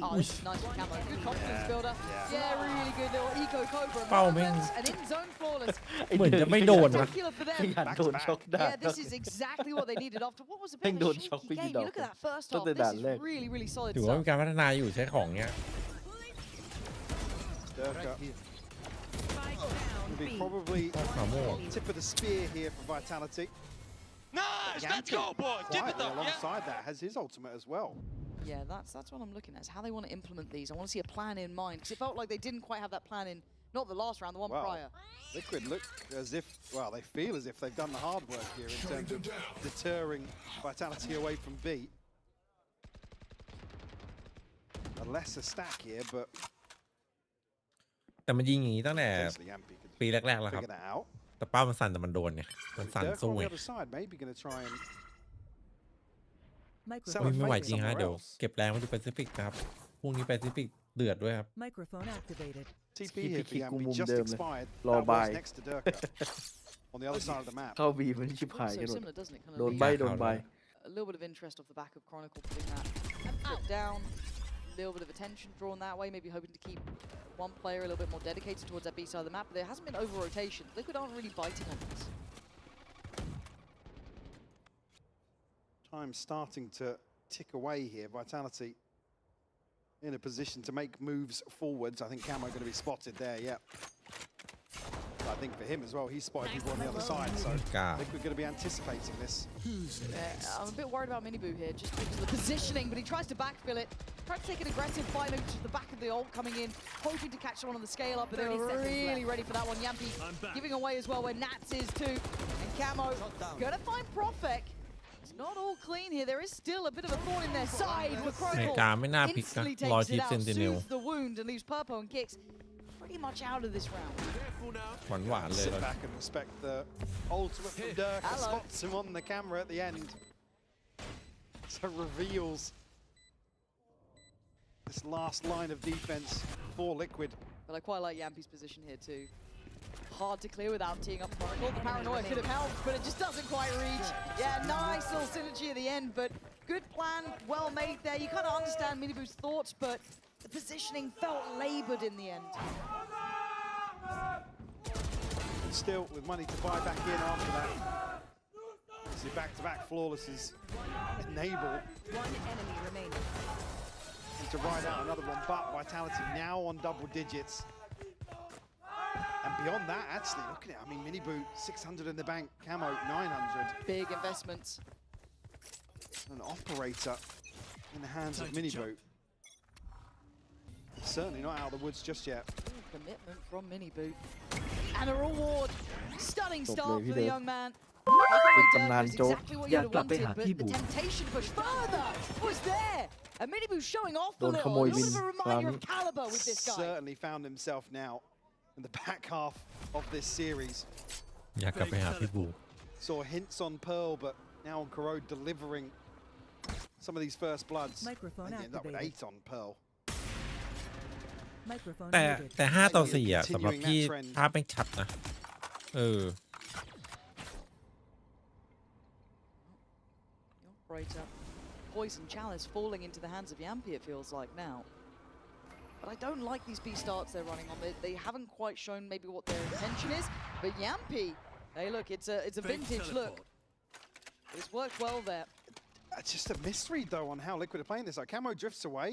S20: Oh, this is nice from Camo. Good confidence builder. Yeah, really good little eco cobra.
S2: Foul, man.
S20: Moments, and in zone flawless.
S2: เหมือนจะไม่โดนนะ
S20: Spectacular for
S15: ข
S20: them.
S15: ยันโดนช็อกได้
S20: Yeah, this is exactly what they needed after what was a bit
S15: แม่ง
S20: of
S15: โด
S20: a
S15: นช็อก
S20: shaky
S15: ไปกี่
S20: game.
S15: ดอ
S20: You
S15: ก
S20: look at that first
S15: ตั้ง
S20: half.
S15: แต่
S20: This
S15: ด่าน
S20: is
S15: แรก
S20: really, really solid
S2: ถือว่ามี
S20: stuff.
S2: การพัฒนาอยู่ใช้ของเนี้ย
S21: Durka will be probably tip of the spear here for Vitality.
S10: Nice! Let's
S21: Yankee,
S10: go, boys! Tip it
S21: quietly
S10: up, yeah?
S21: alongside that has his ultimate as well.
S20: Yeah, that's what I'm looking at, is how they want to implement these. I want to see a plan in mind, because it felt like they didn't quite have that plan in, not the last round, the one
S21: Wow.
S20: prior.
S21: Liquid look as if, well, they feel as if they've done the hard work here in terms of deterring Vitality away from B. A lesser stack here, but
S2: แต่มันยิงอย่างนี้ตั้งแต่
S21: potentially Yampy could
S2: ปีแรกๆแล้วครับ
S21: figure that out.
S2: แต่เป้ามันสั่นแต่มันโดนเนี่ยมันสั่น
S21: Dirk
S2: สู้
S21: on
S2: ไง
S21: the other side, maybe going to try and
S2: อุ๊ยไม่ไหวจริงฮะเดี๋ยวเก็บแรงไว้ดูแปซิฟิกนะครับพรุ่งนี้แปซิฟิกเดือดด้วยครับ
S1: Microphone activated.
S21: TP here for
S15: คิกกู
S21: Yampy
S15: มุม
S21: just
S15: เดิมเลย
S21: expired.
S15: รอ
S21: That
S15: บาย
S21: was next to Dirk on the other side of the map.
S15: เข้าบีมันชิบหาย
S20: So
S15: กันหมด
S20: similar, doesn't it? Kind of
S15: โดน
S20: leaves
S15: ใบโดนใบ
S20: a little bit of interest off the back of Chronicle putting that foot down. A little bit of attention drawn that way, maybe hoping to keep one player a little bit more dedicated towards that B side of the map. But there hasn't been over-rotation. Liquid aren't really biting on this.
S21: Time starting to tick away here. Vitality in a position to make moves forwards. I think Camo going to be spotted there, yeah. I think for him as well, he's spotted people on the other side, so I think we're going to be anticipating this.
S20: Yeah, I'm a bit worried about Miniboo here, just because of the positioning, but he tries to backfill it. Tries to take an aggressive fight over to the back of the ult coming in, hoping to catch someone on the scale up, but they were really ready for that one. Yampy giving away as well where Nats is too, and Camo gonna find Profek. It's not all clean here. There is still a bit of a thorn in their side. Where Chronicle instantly takes it out, soothes the wound, and leaves Purpo and Kicks pretty much out of this round.
S2: หวานๆเลย
S21: Sit back and respect the ultimate from Dirk. Spots him on the camera at the end. So reveals this last line of defense for Liquid.
S20: But I quite like Yampy's position here too. Hard to clear without teeing up Chronicle. The paranoia could have helped, but it just doesn't quite reach. Yeah, nice little synergy at the end, but good plan, well made there. You kind of understand Miniboo's thoughts, but the positioning felt laboured in the end.
S21: Still with money to buy back in after that. See back-to-back flawlesses enable
S4: One enemy remaining.
S21: to ride out another one, but Vitality now on double digits. And beyond that, actually, look at it. I mean, Miniboo, 600 in the bank. Camo, 900.
S20: Big investments.
S21: An operator in the hands of Miniboo. Certainly not out of the woods just yet.
S20: Commitment from Miniboo. And a reward. Stunning start for the young man.
S15: เป็นตำนานโจ๊ก
S20: Exactly what
S15: อยา
S20: you'd
S15: กกลับ
S20: have
S15: ไปหา
S20: wanted,
S15: พี่
S20: but
S15: บู
S20: the temptation to push further was there. And Miniboo showing off a
S15: โดนข
S20: little.
S15: โมย
S20: A
S15: บิน
S20: little bit of a
S15: ครั้ง
S20: reminder of caliber with this guy.
S21: Certainly found himself now in the back half of this series.
S2: อยากกลับไปหาพี่บู
S21: Saw hints on Pearl, but now on Corrode delivering some of these first bloods.
S1: Microphone
S21: And he ended up with
S1: activated.
S21: 8 on Pearl.
S1: Microphone
S2: แต่
S1: muted.
S2: 5 ต่อ 4อ่ะสำหรับพี่ภาพไม่ชัดนะ
S20: Operator. Poison Chalice falling into the hands of Yampy, it feels like now. But I don't like these B starts they're running on. They haven't quite shown maybe what their intention is. But Yampy, hey look, it's a vintage look. It's worked well there.
S21: It's just a mystery though on how Liquid are playing this. Like Camo drifts away.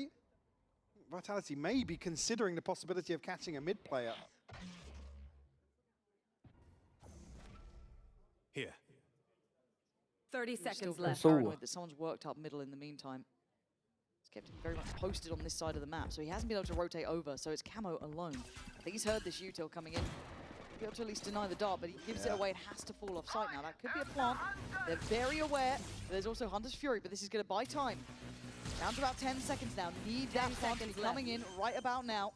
S21: Vitality may be considering the possibility of catching a mid player.
S5: Here.
S4: 30 seconds left.
S20: Paranoid that someone's worked up middle in the meantime. It's kept him very much posted on this side of the map, so he hasn't been able to rotate over, so it's Camo alone. I think he's heard this util coming in. He'll be able to at least deny the dart, but he gives it away. It has to fall off sight now. That could be a plant. They're very aware. There's also Hunter's Fury, but this is going to buy time. Down to about 10 seconds now. Need that plant to be coming in right about now.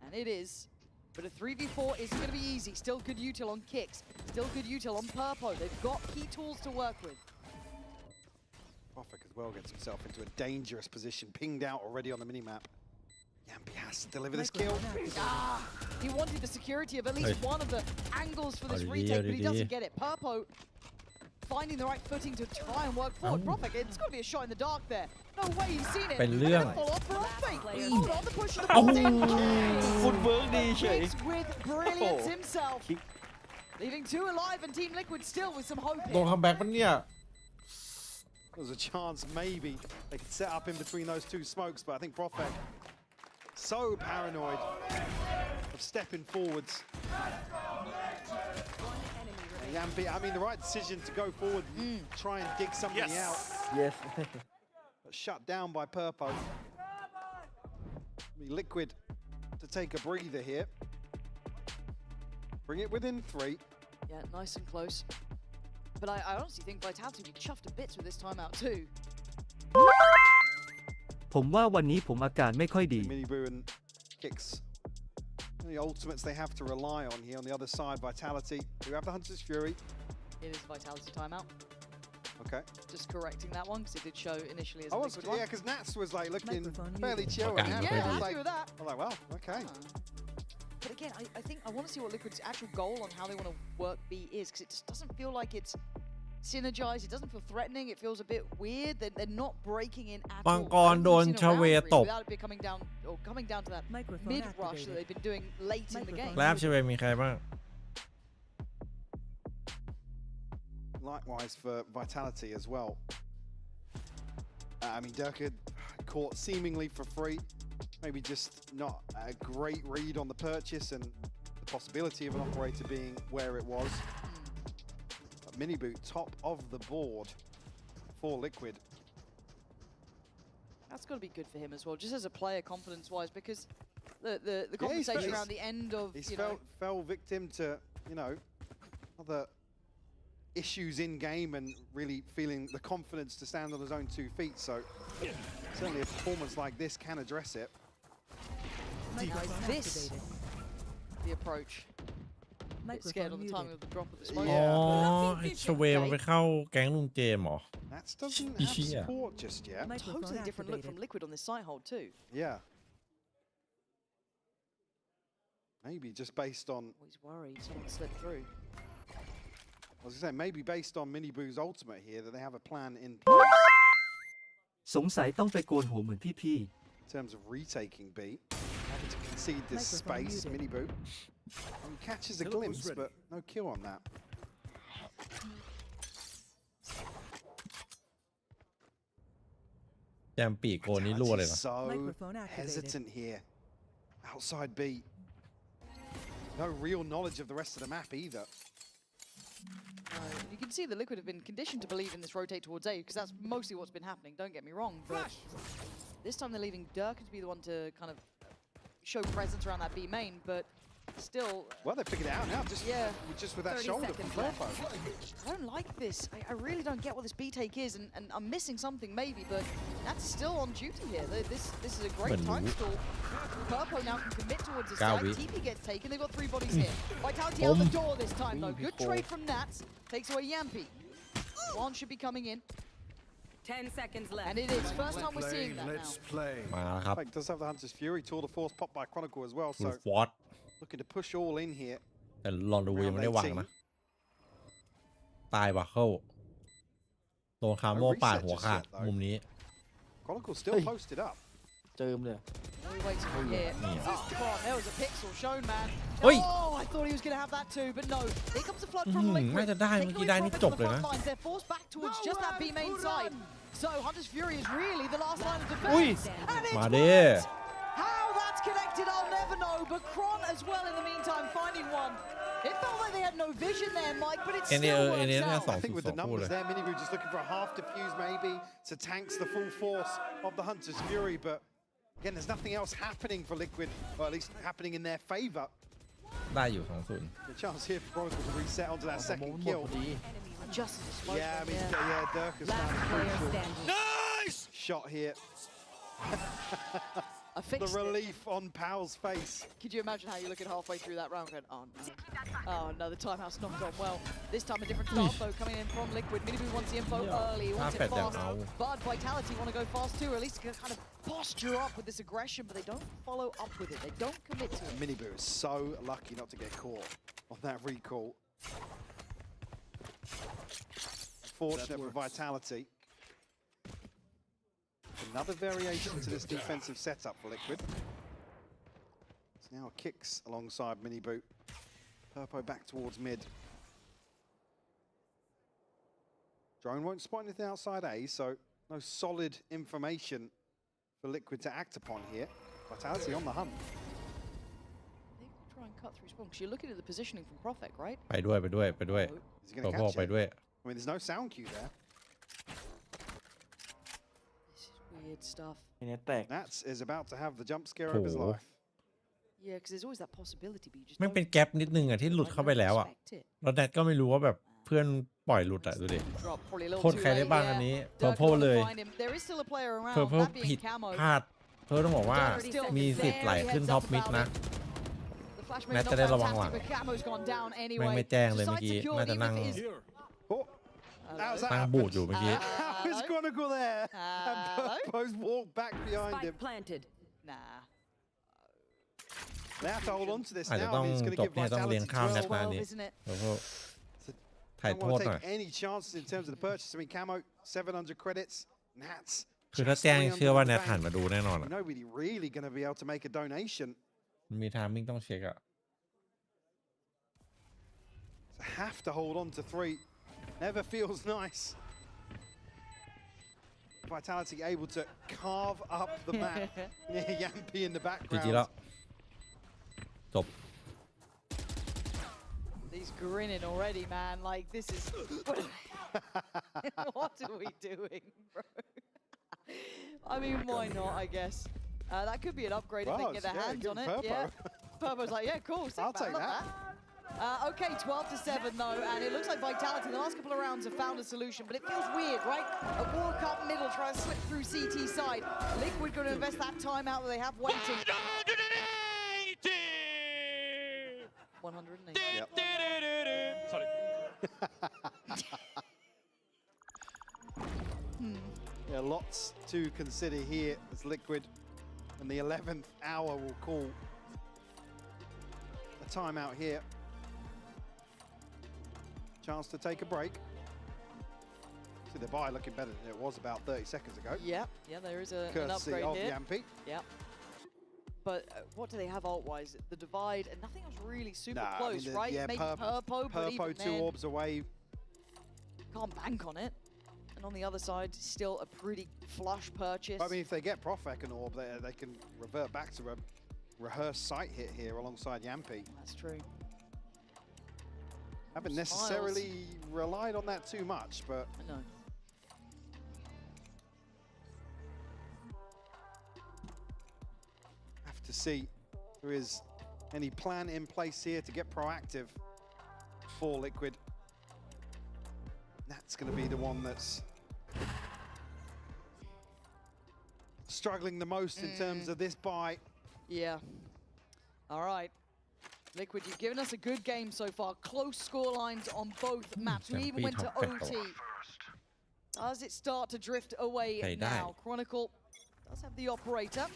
S20: And it is. But a 3v4 isn't going to be easy. Still good util on Kicks. Still good util on Purpo. They've got key tools to work with.
S21: Profek as well gets himself into a dangerous position, pinged out already on the minimap. Yampy has to deliver this kill.
S20: He wanted the security of at least one of the angles for this retake, but he doesn't get it. Purpo finding the right footing to try and work forward. Profek, it's got to be a shot in the dark there. No way he's seen it.
S2: เป็นเรื่อง
S20: Follow up for Profek. Hold on, the push of the
S15: ฟุตเวิร์กดีเฉย
S20: Kicks with brilliance himself. Leaving two alive and Team Liquid still with some hope
S2: โดน
S20: here.
S2: คัมแบ็กปะเนี่ย
S21: There's a chance maybe they could set up in between those two smokes, but I think Profek so paranoid of stepping forwards. Yampy, I mean the right decision to go forward and try and dig something out.
S15: Yes.
S21: But shut down by Purpo. Liquid to take a breather here. Bring it within 3.
S20: Yeah, nice and close. But I honestly think Vitality would be chuffed to bits with this timeout too.
S14: ผมว่าวันนี้ผมอาการไม่ค่อยดี
S21: Miniboo and Kicks. The ultimates they have to rely on here on the other side. Vitality, who have the Hunter's Fury.
S20: It is Vitality timeout.
S21: Okay.
S20: Just correcting that one because it did show initially as a
S21: Oh,
S20: liquid one.
S21: yeah, because Nats was like looking
S1: Microphone
S21: fairly
S1: muted.
S21: chill.
S2: Okay,
S21: And
S2: okay.
S21: Nats was
S20: Yeah,
S21: like,
S20: happy with that.
S21: I'm like, well, okay.
S20: But again, I think I want to see what Liquid's actual goal on how they want to work B is because it just doesn't feel like it's synergized. It doesn't feel threatening. It feels a bit weird. They're not breaking in at all.
S2: มังกรโดนชเวตบ
S20: Without it coming down to that
S1: Microphone
S20: mid rush that
S1: activated.
S20: they've been doing late in the game.
S2: แลบชเวมีใครบ้าง
S21: Likewise for Vitality as well. I mean, Durka caught seemingly for free. Maybe just not a great read on the purchase and the possibility of an operator being where it was. But Miniboot top of the board for Liquid.
S20: That's got to be good for him as well, just as a player confidence-wise, because the conversation around the end of
S21: He's fell victim to, you know, other issues in game and really feeling the confidence to stand on his own 2 feet. So certainly a performance like this can address it.
S1: Microphone
S20: This
S1: activated.
S20: the approach. Bit scared on the timing of the drop of the smoke.
S2: อ๋อไอ้ชเวมันไปเข้าแก๊งลุงเจมเหรอ
S21: Nats doesn't have
S2: Yeah.
S21: support just yet.
S1: Microphone
S20: Totally different look from
S1: activated.
S20: Liquid on this side hold too.
S21: Yeah. Maybe just based on,
S20: Oh, he's worried someone slipped through.
S21: I was going to say, maybe based on Miniboo's ultimate here, that they have a plan in place
S14: สงสัยต้องไปโกนหัวเหมือนพี่
S21: in terms of retaking B. Having to concede this
S1: Microphone
S21: space,
S1: muted.
S21: Miniboo. And catches a glimpse, but no kill on that.
S2: แจมปีกโกนนี่รั่วเลยนะ
S21: So
S1: Microphone activated.
S21: hesitant here. Outside B. No real knowledge of the rest of the map either.
S20: You can see the Liquid have been conditioned to believe in this rotate towards A because that's mostly what's been happening, don't get me wrong, but this time they're leaving Durka to be the one to kind of show presence around that B main, but still...
S21: Well, they figured it out now, just with that
S20: 30
S21: shoulder from
S20: seconds left.
S21: Purpo.
S20: I don't like this. I really don't get what this B take is, and I'm missing something maybe, but that's still on duty here. This is a great time stall. Purpo now can commit towards the side. TP gets taken. They've got 3 bodies here. Vitality out the door this time, though. Good trade from Nats. Takes away Yampi. One should be coming in.
S4: 10 seconds left.
S20: And it is. First time we're seeing that
S18: Let's
S20: now.
S18: play.
S2: มาแล้วครับ
S21: Fake does have the Hunter's Fury. Tour de Force popped by Chronicle as well,
S2: ฟู
S21: so
S2: ฟอร์ด
S21: looking to push all in here.
S2: แต่ลองดูยังไม่ได้วางนะ ตายว่ะเข้าโดนคาโม่ปาดหัวขาดมุมนี้
S21: Chronicle still posted up.
S11: เจิมเลย
S20: We're waiting for here. Come on, there was a pixel shown, man.
S2: Oi.
S20: Oh, I thought he was going to have that too, but no. Here comes the flood from Liquid.
S2: น่าจะได้เมื่อกี้ได้นี่จบเลยนะ
S20: They're forced back towards just that B main side. So Hunter's Fury is really the last line of defense. And it's
S2: มาดิ
S20: worked. How that's connected, I'll never know. But Kron as well in the meantime finding one. It felt like they had no vision there, Mike, but it still works out.
S21: I think with the numbers there, Miniboo just looking for a half defuse maybe to tanks the full force of the Hunter's Fury, but again, there's nothing else happening for Liquid, or at least happening in their favor.
S2: ได้อยู่2-0
S21: The chance here for Chronicle to reset onto that second kill.
S20: Just as smoke.
S21: Yeah, I mean, Durka's found a crucial shot here. The relief on Powell's face.
S20: Could you imagine how you're looking halfway through that round going, oh no. Oh no, the timeout's not gone well. This time a different start though coming in from Liquid. Miniboo wants the info early, wants it fast. But Vitality want to go fast too, or at least kind of posture up with this aggression, but they don't follow up with it. They don't commit to it.
S21: Miniboo is so lucky not to get caught on that recall. Fortunate for Vitality. Another variation to this defensive setup for Liquid. It's now Kicks alongside Miniboo. Purpo back towards mid. Drone won't spot anything outside A, so no solid information for Liquid to act upon here. Vitality on the hunt.
S20: They could try and cut through spawn, because you're looking at the positioning from Profec, right?
S2: ไปด้วย
S21: Is he going to
S2: พ่อ
S21: catch
S2: ไป
S21: it?
S2: ด้วย
S21: I mean, there's no sound cue there.
S20: Weird stuff.
S21: Nats is about to have the jump scare of his life.
S20: Yeah, because there's always that possibility, but you just
S2: แม่งเป็นแกลบนิดนึงอ่ะที่หลุดเข้าไปแล้วอ่ะ แล้วแดดก็ไม่รู้ว่าแบบเพื่อน ปล่อยหลุดอะดูดิ
S20: Drop probably a little
S2: โทษ
S20: too
S2: ใครได้
S20: late
S2: บ้างอัน
S20: here.
S2: นี้
S20: Dirk
S2: เพอร์โพล
S20: wants to
S2: เลย
S20: find him. There is still a player
S2: เพอ
S20: around,
S2: ร์โพล
S20: that
S2: ผิด
S20: being Camo.
S2: พลาดเพอร์ต้องบอกว่า
S20: Still
S2: มีสิทธิ์ไหล
S20: very
S2: ขึ้น
S20: heads
S2: ท็อ
S20: up
S2: ปมิด
S20: about
S2: นะ
S20: it. The flash
S2: แม
S20: move
S2: ท
S20: not
S2: จะได้ระวังหลัง
S20: fantastic, but Camo's gone down
S2: แม่ง
S20: anyway.
S2: ไม่แจ้งเลย
S20: So
S2: เมื่อ
S20: side
S2: กี้
S20: secured,
S2: น่าจะ
S20: even
S2: นั่ง
S20: if it is-
S21: How's that
S2: ตั้ง
S21: happened?
S2: บูดอยู่เมื่อกี้
S21: How is Chronicle there? And Purpose walked back behind him.
S4: Spike planted.
S20: Nah.
S21: They have to hold on to this
S2: อาจจะ
S21: now.
S2: ต้อง
S21: I mean, it's going
S2: จ
S21: to
S2: บ
S21: give
S2: เนี่ยต้องเลี้ยง
S21: Vitality
S2: ข้าวแนท
S21: 12.
S2: มาอันนี้
S20: isn't it?
S2: แล้วก็ถ่าย
S21: Don't
S2: โทษ
S21: want
S2: ห
S21: to
S2: น่อย
S21: take any chances in terms of the purchase. I mean, Camo 700 credits. Nats
S2: คือถ้าแจ้งเชื่อว่าแนทหันมาดูแน่นอนอะ
S21: nobody really going to be able to make a donation.
S2: มีทามมิ่งต้องเช็คอะ
S21: So have to hold on to 3. Never feels nice. Vitality able to carve up the map near Yampi in the
S2: จีจีแล้ว
S21: background.
S2: จบ
S20: He's grinning already, man. Like, this is... What are we doing, bro? I mean, why not, I guess. That could be an upgrade if they can get their hands on it. Yeah. Purpo's like, yeah, cool. Sick,
S21: I'll
S20: man,
S21: take
S20: love
S21: that.
S20: Okay, 12-7 though, and it looks like Vitality, the last couple of rounds have found a solution, but it feels weird, right? A walk up middle, trying to slip through CT side. Liquid going to invest that time out that they have waiting. 180.
S21: Yep.
S10: Sorry.
S21: Yeah, lots to consider here as Liquid, and the 11th hour will call a timeout here. Chance to take a break. See the buy looking better than it was about 30 seconds ago.
S20: Yeah, there is an
S21: Courtesy
S20: upgrade
S21: of
S20: here.
S21: Yampi.
S20: Yeah. But what do they have ult-wise? The divide, and nothing else really super
S21: Nah, I
S20: close,
S21: mean,
S20: right?
S21: yeah,
S20: Maybe Purpo, but
S21: Purpo
S20: even
S21: 2
S20: then,
S21: orbs away.
S20: can't bank on it. And on the other side, still a pretty flush purchase.
S21: I mean, if they get Profek and orb, they can revert back to a rehearsed sight hit here alongside Yampi.
S20: That's true.
S21: Haven't
S20: Smiles.
S21: necessarily relied on that too much, but
S20: I know.
S21: have to see if there is any plan in place here to get proactive for Liquid. That's going to be the one that's struggling the most in terms of this buy.
S20: Yeah. All right. Liquid, you've given us a good game so far. Close score lines on both maps. We even went to OT. Does it start to drift away now? Chronicle does have the operator.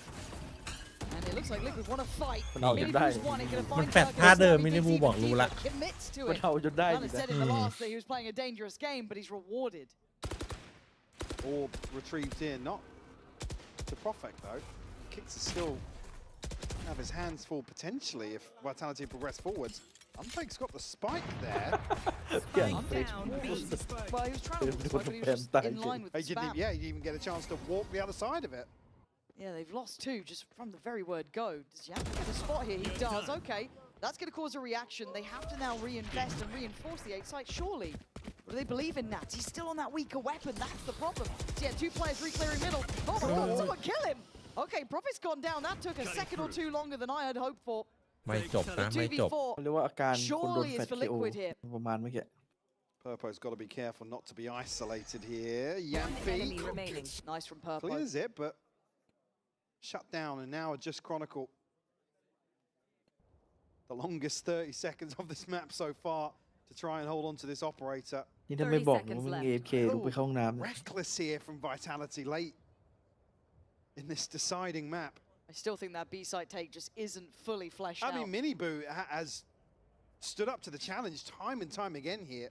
S20: And it looks like Liquid want to fight. Minibu's won it, gonna
S2: มัน
S20: find
S2: แฟด
S20: Turkey.
S2: ท่าเดิม
S20: Slowly
S2: มินิบู
S20: busy,
S2: บอก
S20: but
S2: รู้
S20: Diva
S2: ละ
S20: commits to
S11: มัน
S20: it.
S11: เอาจนได้
S20: Kind of said in the last that he was playing a dangerous game, but he's rewarded.
S21: Orb retrieved here, not to Profek though. Kicks are still have his hands full potentially if Vitality progress forwards. Unfake's got the spike there.
S20: Well, he was trying to walk, but he was just in line with the spam.
S21: Yeah, he didn't even get a chance to walk the other side of it.
S20: Yeah, they've lost two just from the very word go. Does Yampi get a spot here? He does. Okay, that's going to cause a reaction. They have to now reinvest and reinforce the 8 site, surely. Or do they believe in Nats? He's still on that weaker weapon. That's the problem. So yeah, 2 players re-clearing middle. Oh my god, someone kill him! Okay, Profit's gone down. That took a second or two longer than I had hoped for.
S2: ไม่จบนะ ไม่จบ
S11: เรียกว่าอาการคนโดน
S20: Surely
S11: แฟ
S20: it's
S11: ด
S20: for
S11: เคโอ
S20: Liquid here.
S11: ประมาณเมื่อกี้
S21: Purpo's got to be careful not to be isolated here.
S4: Enemy
S21: Yampi
S4: remaining.
S20: Nice from Purpo.
S21: clears it, but shut down, and now just Chronicle. The longest 30 seconds of this map so far to try and hold on to this operator.
S11: นี่ถ้าไม่บอกนะว่ามึง AFK ลุกไปเข้าห้องน้ำนะ
S21: Reckless here from Vitality late in this deciding map.
S20: I still think that B-side take just isn't fully fleshed
S21: I
S20: out.
S21: mean, Miniboo has stood up to the challenge time and time again here.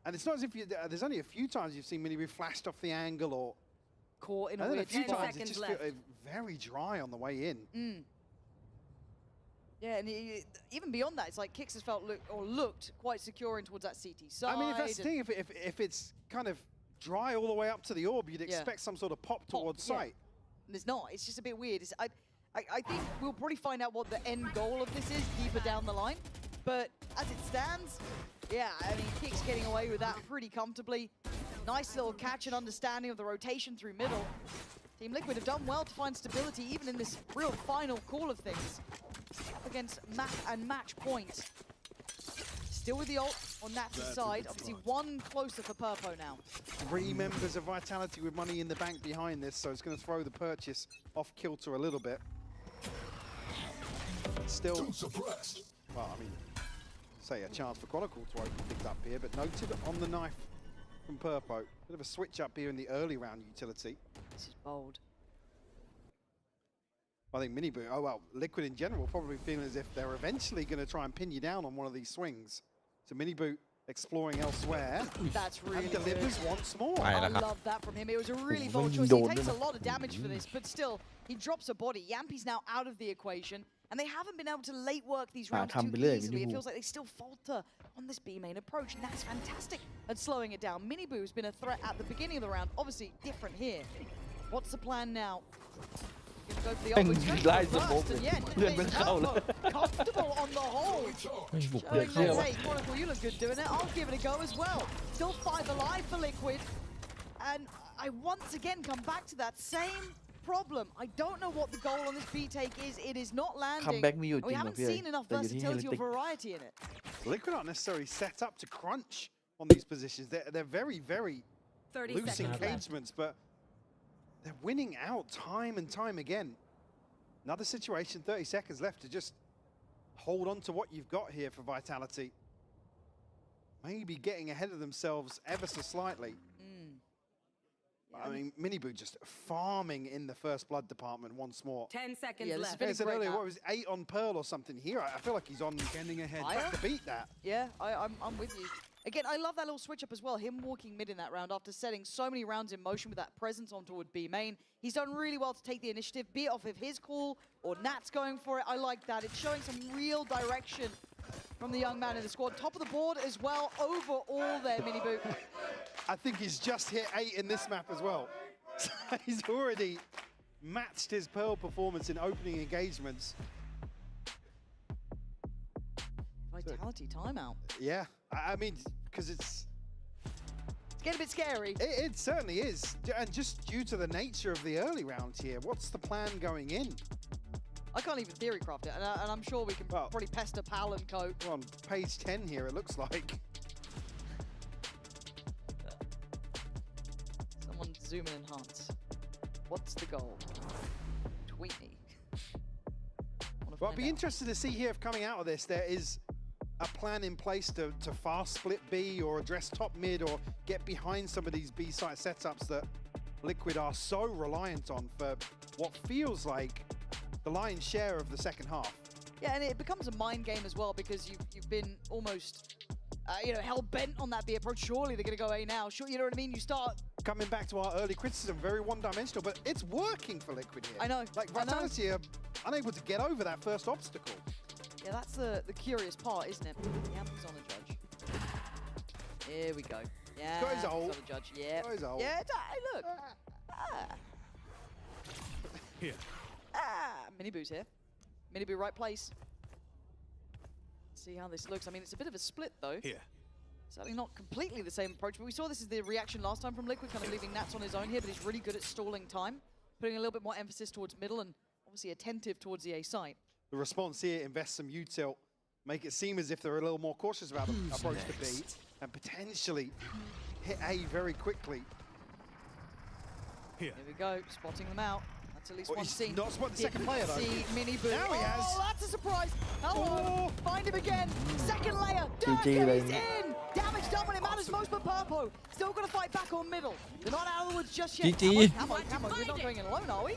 S21: And it's not as if there's only a few times you've seen Miniboo flashed off the angle or
S20: caught in a
S21: and then
S20: weird
S21: a few
S20: spot.
S21: times it just feels very dry on the way in.
S20: Yeah, and even beyond that, it's like Kix has felt looked quite secure in towards that CT side.
S21: I mean, if that's the thing, if it's kind of dry all the way up to the orb, you'd expect some sort of pop towards sight.
S20: There's not. It's just a bit weird. I think we'll probably find out what the end goal of this is deeper down the line. But as it stands, yeah, I mean, Kix getting away with that pretty comfortably. Nice little catch and understanding of the rotation through middle. Team Liquid have done well to find stability even in this real final call of things against map and match point. Still with the ult on Nats' side. Obviously, one closer for Purpo now.
S21: 3 members of Vitality with money in the bank behind this, so it's going to throw the purchase off kilter a little bit. Still, well, I mean, say a chance for Chronicle to open things up here, but noted on the knife from Purpo. Bit of a switch up here in the early round utility.
S20: This is bold.
S21: I think Miniboo, oh well, Liquid in general probably feeling as if they're eventually going to try and pin you down on one of these swings. So Miniboo exploring elsewhere.
S20: That's really
S21: and delivers
S20: good.
S21: once more.
S20: I love that from him. It was a really bold choice. He takes a lot of damage for this, but still, he drops a body. Yampy's now out of the equation, and they haven't been able to late work these rounds too easily. It feels like they still falter on this B main approach, and that's fantastic at slowing it down. Miniboo's been a threat at the beginning of the round, obviously different here. What's the plan now? Go for the first, and yeah, comfortable on the whole. Showing that, hey, Chronicle, you look good doing it. I'll give it a go as well. Still 5 alive for Liquid. And I once again come back to that same problem. I don't know what the goal on this B take is. It is not landing. We haven't seen enough versatility or variety in it.
S21: Liquid aren't necessarily set up to crunch on these positions. They're very, very loose engagements, but they're winning out time and time again. Another situation, 30 seconds left to just hold on to what you've got here for Vitality. Maybe getting ahead of themselves ever so slightly. I mean, Miniboo just farming in the first blood department once more.
S4: 10 seconds left.
S21: I said earlier, what was 8 on Pearl or something here? I feel like he's on getting ahead to beat that.
S20: Yeah, I'm with you. Again, I love that little switch up as well. Him walking mid in that round after setting so many rounds in motion with that presence on toward B main. He's done really well to take the initiative, be it off of his call or Nat's going for it. I like that. It's showing some real direction from the young man in the squad. Top of the board as well, overall there, Miniboo.
S21: I think he's just hit 8 in this map as well. He's already matched his Pearl performance in opening engagements.
S20: Vitality timeout.
S21: Yeah, I mean, because it's
S20: getting a bit scary.
S21: It certainly is. And just due to the nature of the early rounds here, what's the plan going in?
S20: I can't even theory craft it, and I'm sure we can probably pester Pal and Co.
S21: We're on page 10 here, it looks like.
S20: Someone zoom and enhance. What's the goal? Tweet me.
S21: Well, I'd be interested to see here if coming out of this there is a plan in place to fast split B or address top mid or get behind some of these B site setups that Liquid are so reliant on for what feels like the lion's share of the second half.
S20: Yeah, and it becomes a mind game as well because you've been almost hell-bent on that B approach. Surely they're going to go A now. Sure, you know what I mean? You start
S21: coming back to our early criticism, very one-dimensional, but it's working for Liquid here.
S20: I know.
S21: Like Vitality are unable to get over that first obstacle.
S20: Yeah, that's the curious part, isn't it? Yampy's on the judge. Here we go. Yeah,
S21: he's got his ult.
S20: On the judge. Yeah.
S21: Got his ult.
S20: Yeah, hey, look.
S18: Here.
S20: Miniboo's here. Miniboo right place. See how this looks. I mean, it's a bit of a split, though.
S18: Here.
S20: Certainly not completely the same approach, but we saw this is the reaction last time from Liquid, kind of leaving Nats on his own here, but he's really good at stalling time, putting a little bit more emphasis towards middle and obviously attentive towards the A site.
S21: The response here, invest some util, make it seem as if they're a little more cautious about the approach to B, and potentially hit A very quickly.
S18: Here.
S20: Here we go, spotting them out. That's at least one scene.
S21: Not spot the second player though.
S20: See Miniboo.
S21: Now he has.
S20: Oh, that's a surprise. Oh, find him again. Second layer.
S11: GG,
S20: Durka is in. Damage done when it matters most, but Purpo still going to fight back on middle. They're not out of the woods just yet.
S2: GG.
S20: Come on, we're not going in alone, are we?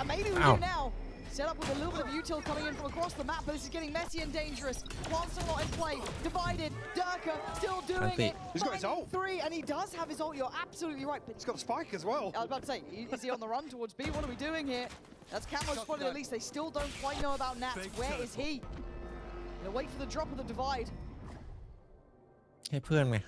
S20: Maybe we do now. Set up with a little bit of util coming in from across the map, but this is getting messy and dangerous. Plants a lot in play. Divided. Durka still doing it.
S21: He's got his ult.
S20: 3, and he does have his ult. You're absolutely right. But
S21: he's got a spike as well.
S20: I was about to say, is he on the run towards B? What are we doing here? That's Camo spotted at least. They still don't quite know about Nats. Where is he? Gonna wait for the drop of the divide.
S2: ให้เพื่อนไง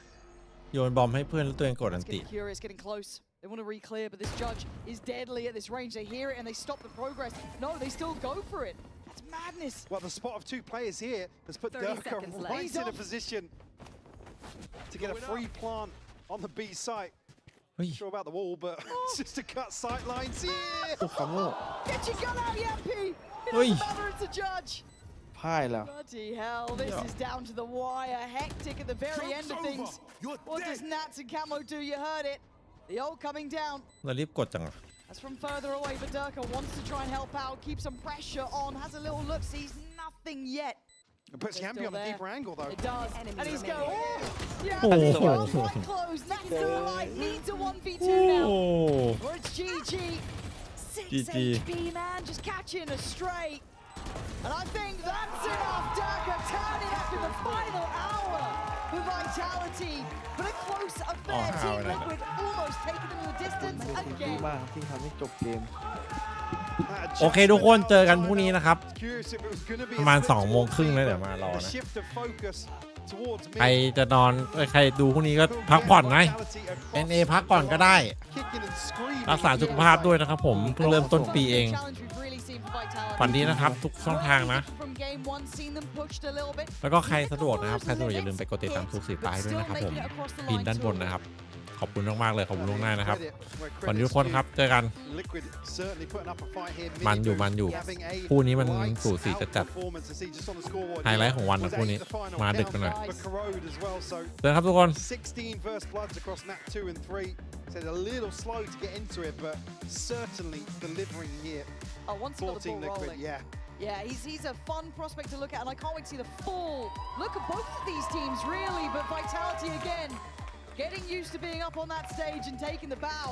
S2: โยนบอมให้เพื่อนแล้วตัวเองกดอันติ
S20: Getting curious, getting close. They want to re-clear, but this judge is deadly at this range. They hear it and they stop the progress. No, they still go for it. That's madness.
S21: Well, the spot of 2 players here has put Durka right in a position to get a free plant on the B site. Not sure about the wall, but it's just to cut sight lines here.
S20: Get your gun out, Yampy! It doesn't matter, it's a judge.
S11: พ่ายแล้ว
S20: Bloody hell, this is down to the wire. Hectic at the very end of things. What does Nats and Camo do? You heard it. The ult coming down.
S2: เรารีบกดจัง
S20: That's from further away, but Durka wants to try and help out, keep some pressure on, has a little look, sees nothing yet.
S21: It puts Yampi on a deeper angle though.
S20: It does, and he's going, yeah, quite close. Nats are alive, needs a 1v2 now. Or it's GG. 6 HP, man, just catching a straight. And I think that's enough. Durka turning after the final hour with Vitality. But a close affair. Team Liquid almost taking them to the distance
S11: ดี
S20: again.
S11: มากที่ทำให้จบเกม
S2: โอเคทุกคนเจอกันพรุ่งนี้นะครับประมาณ2:30แล้วเดี๋ยวมารอนะใครจะนอนใครดูพรุ่งนี้ก็พักผ่อนไง NA พักก่อนก็ได้รักษาสุขภาพด้วยนะครับผมเพิ่งเริ่มต้นปีเองฝันดีนะครับทุกช่องทางนะแล้วก็ใครสะดวกนะครับใครสะดวกอย่าลืมไปกดติดตามทุกสีฟ้าด้วยนะครับผมพินด้านบนนะครับขอบคุณมากๆเลยขอบคุณล่วงหน้านะครับวันนี้ทุกคนครับเจอกันมันอยู่คู่นี้มันสู่สีจัดไฮไลท์ของวันนะคู่นี้มาดึกกันหน่อยเจอกันครับทุกคน
S21: Said a little slow to get into it, but certainly delivering here.
S20: Once he got the ball
S21: Liquid,
S20: rolling.
S21: yeah.
S20: Yeah, he's a fun prospect to look at, and I can't wait to see the full look at both of these teams, really. But Vitality again, getting used to being up on that stage and taking the bow.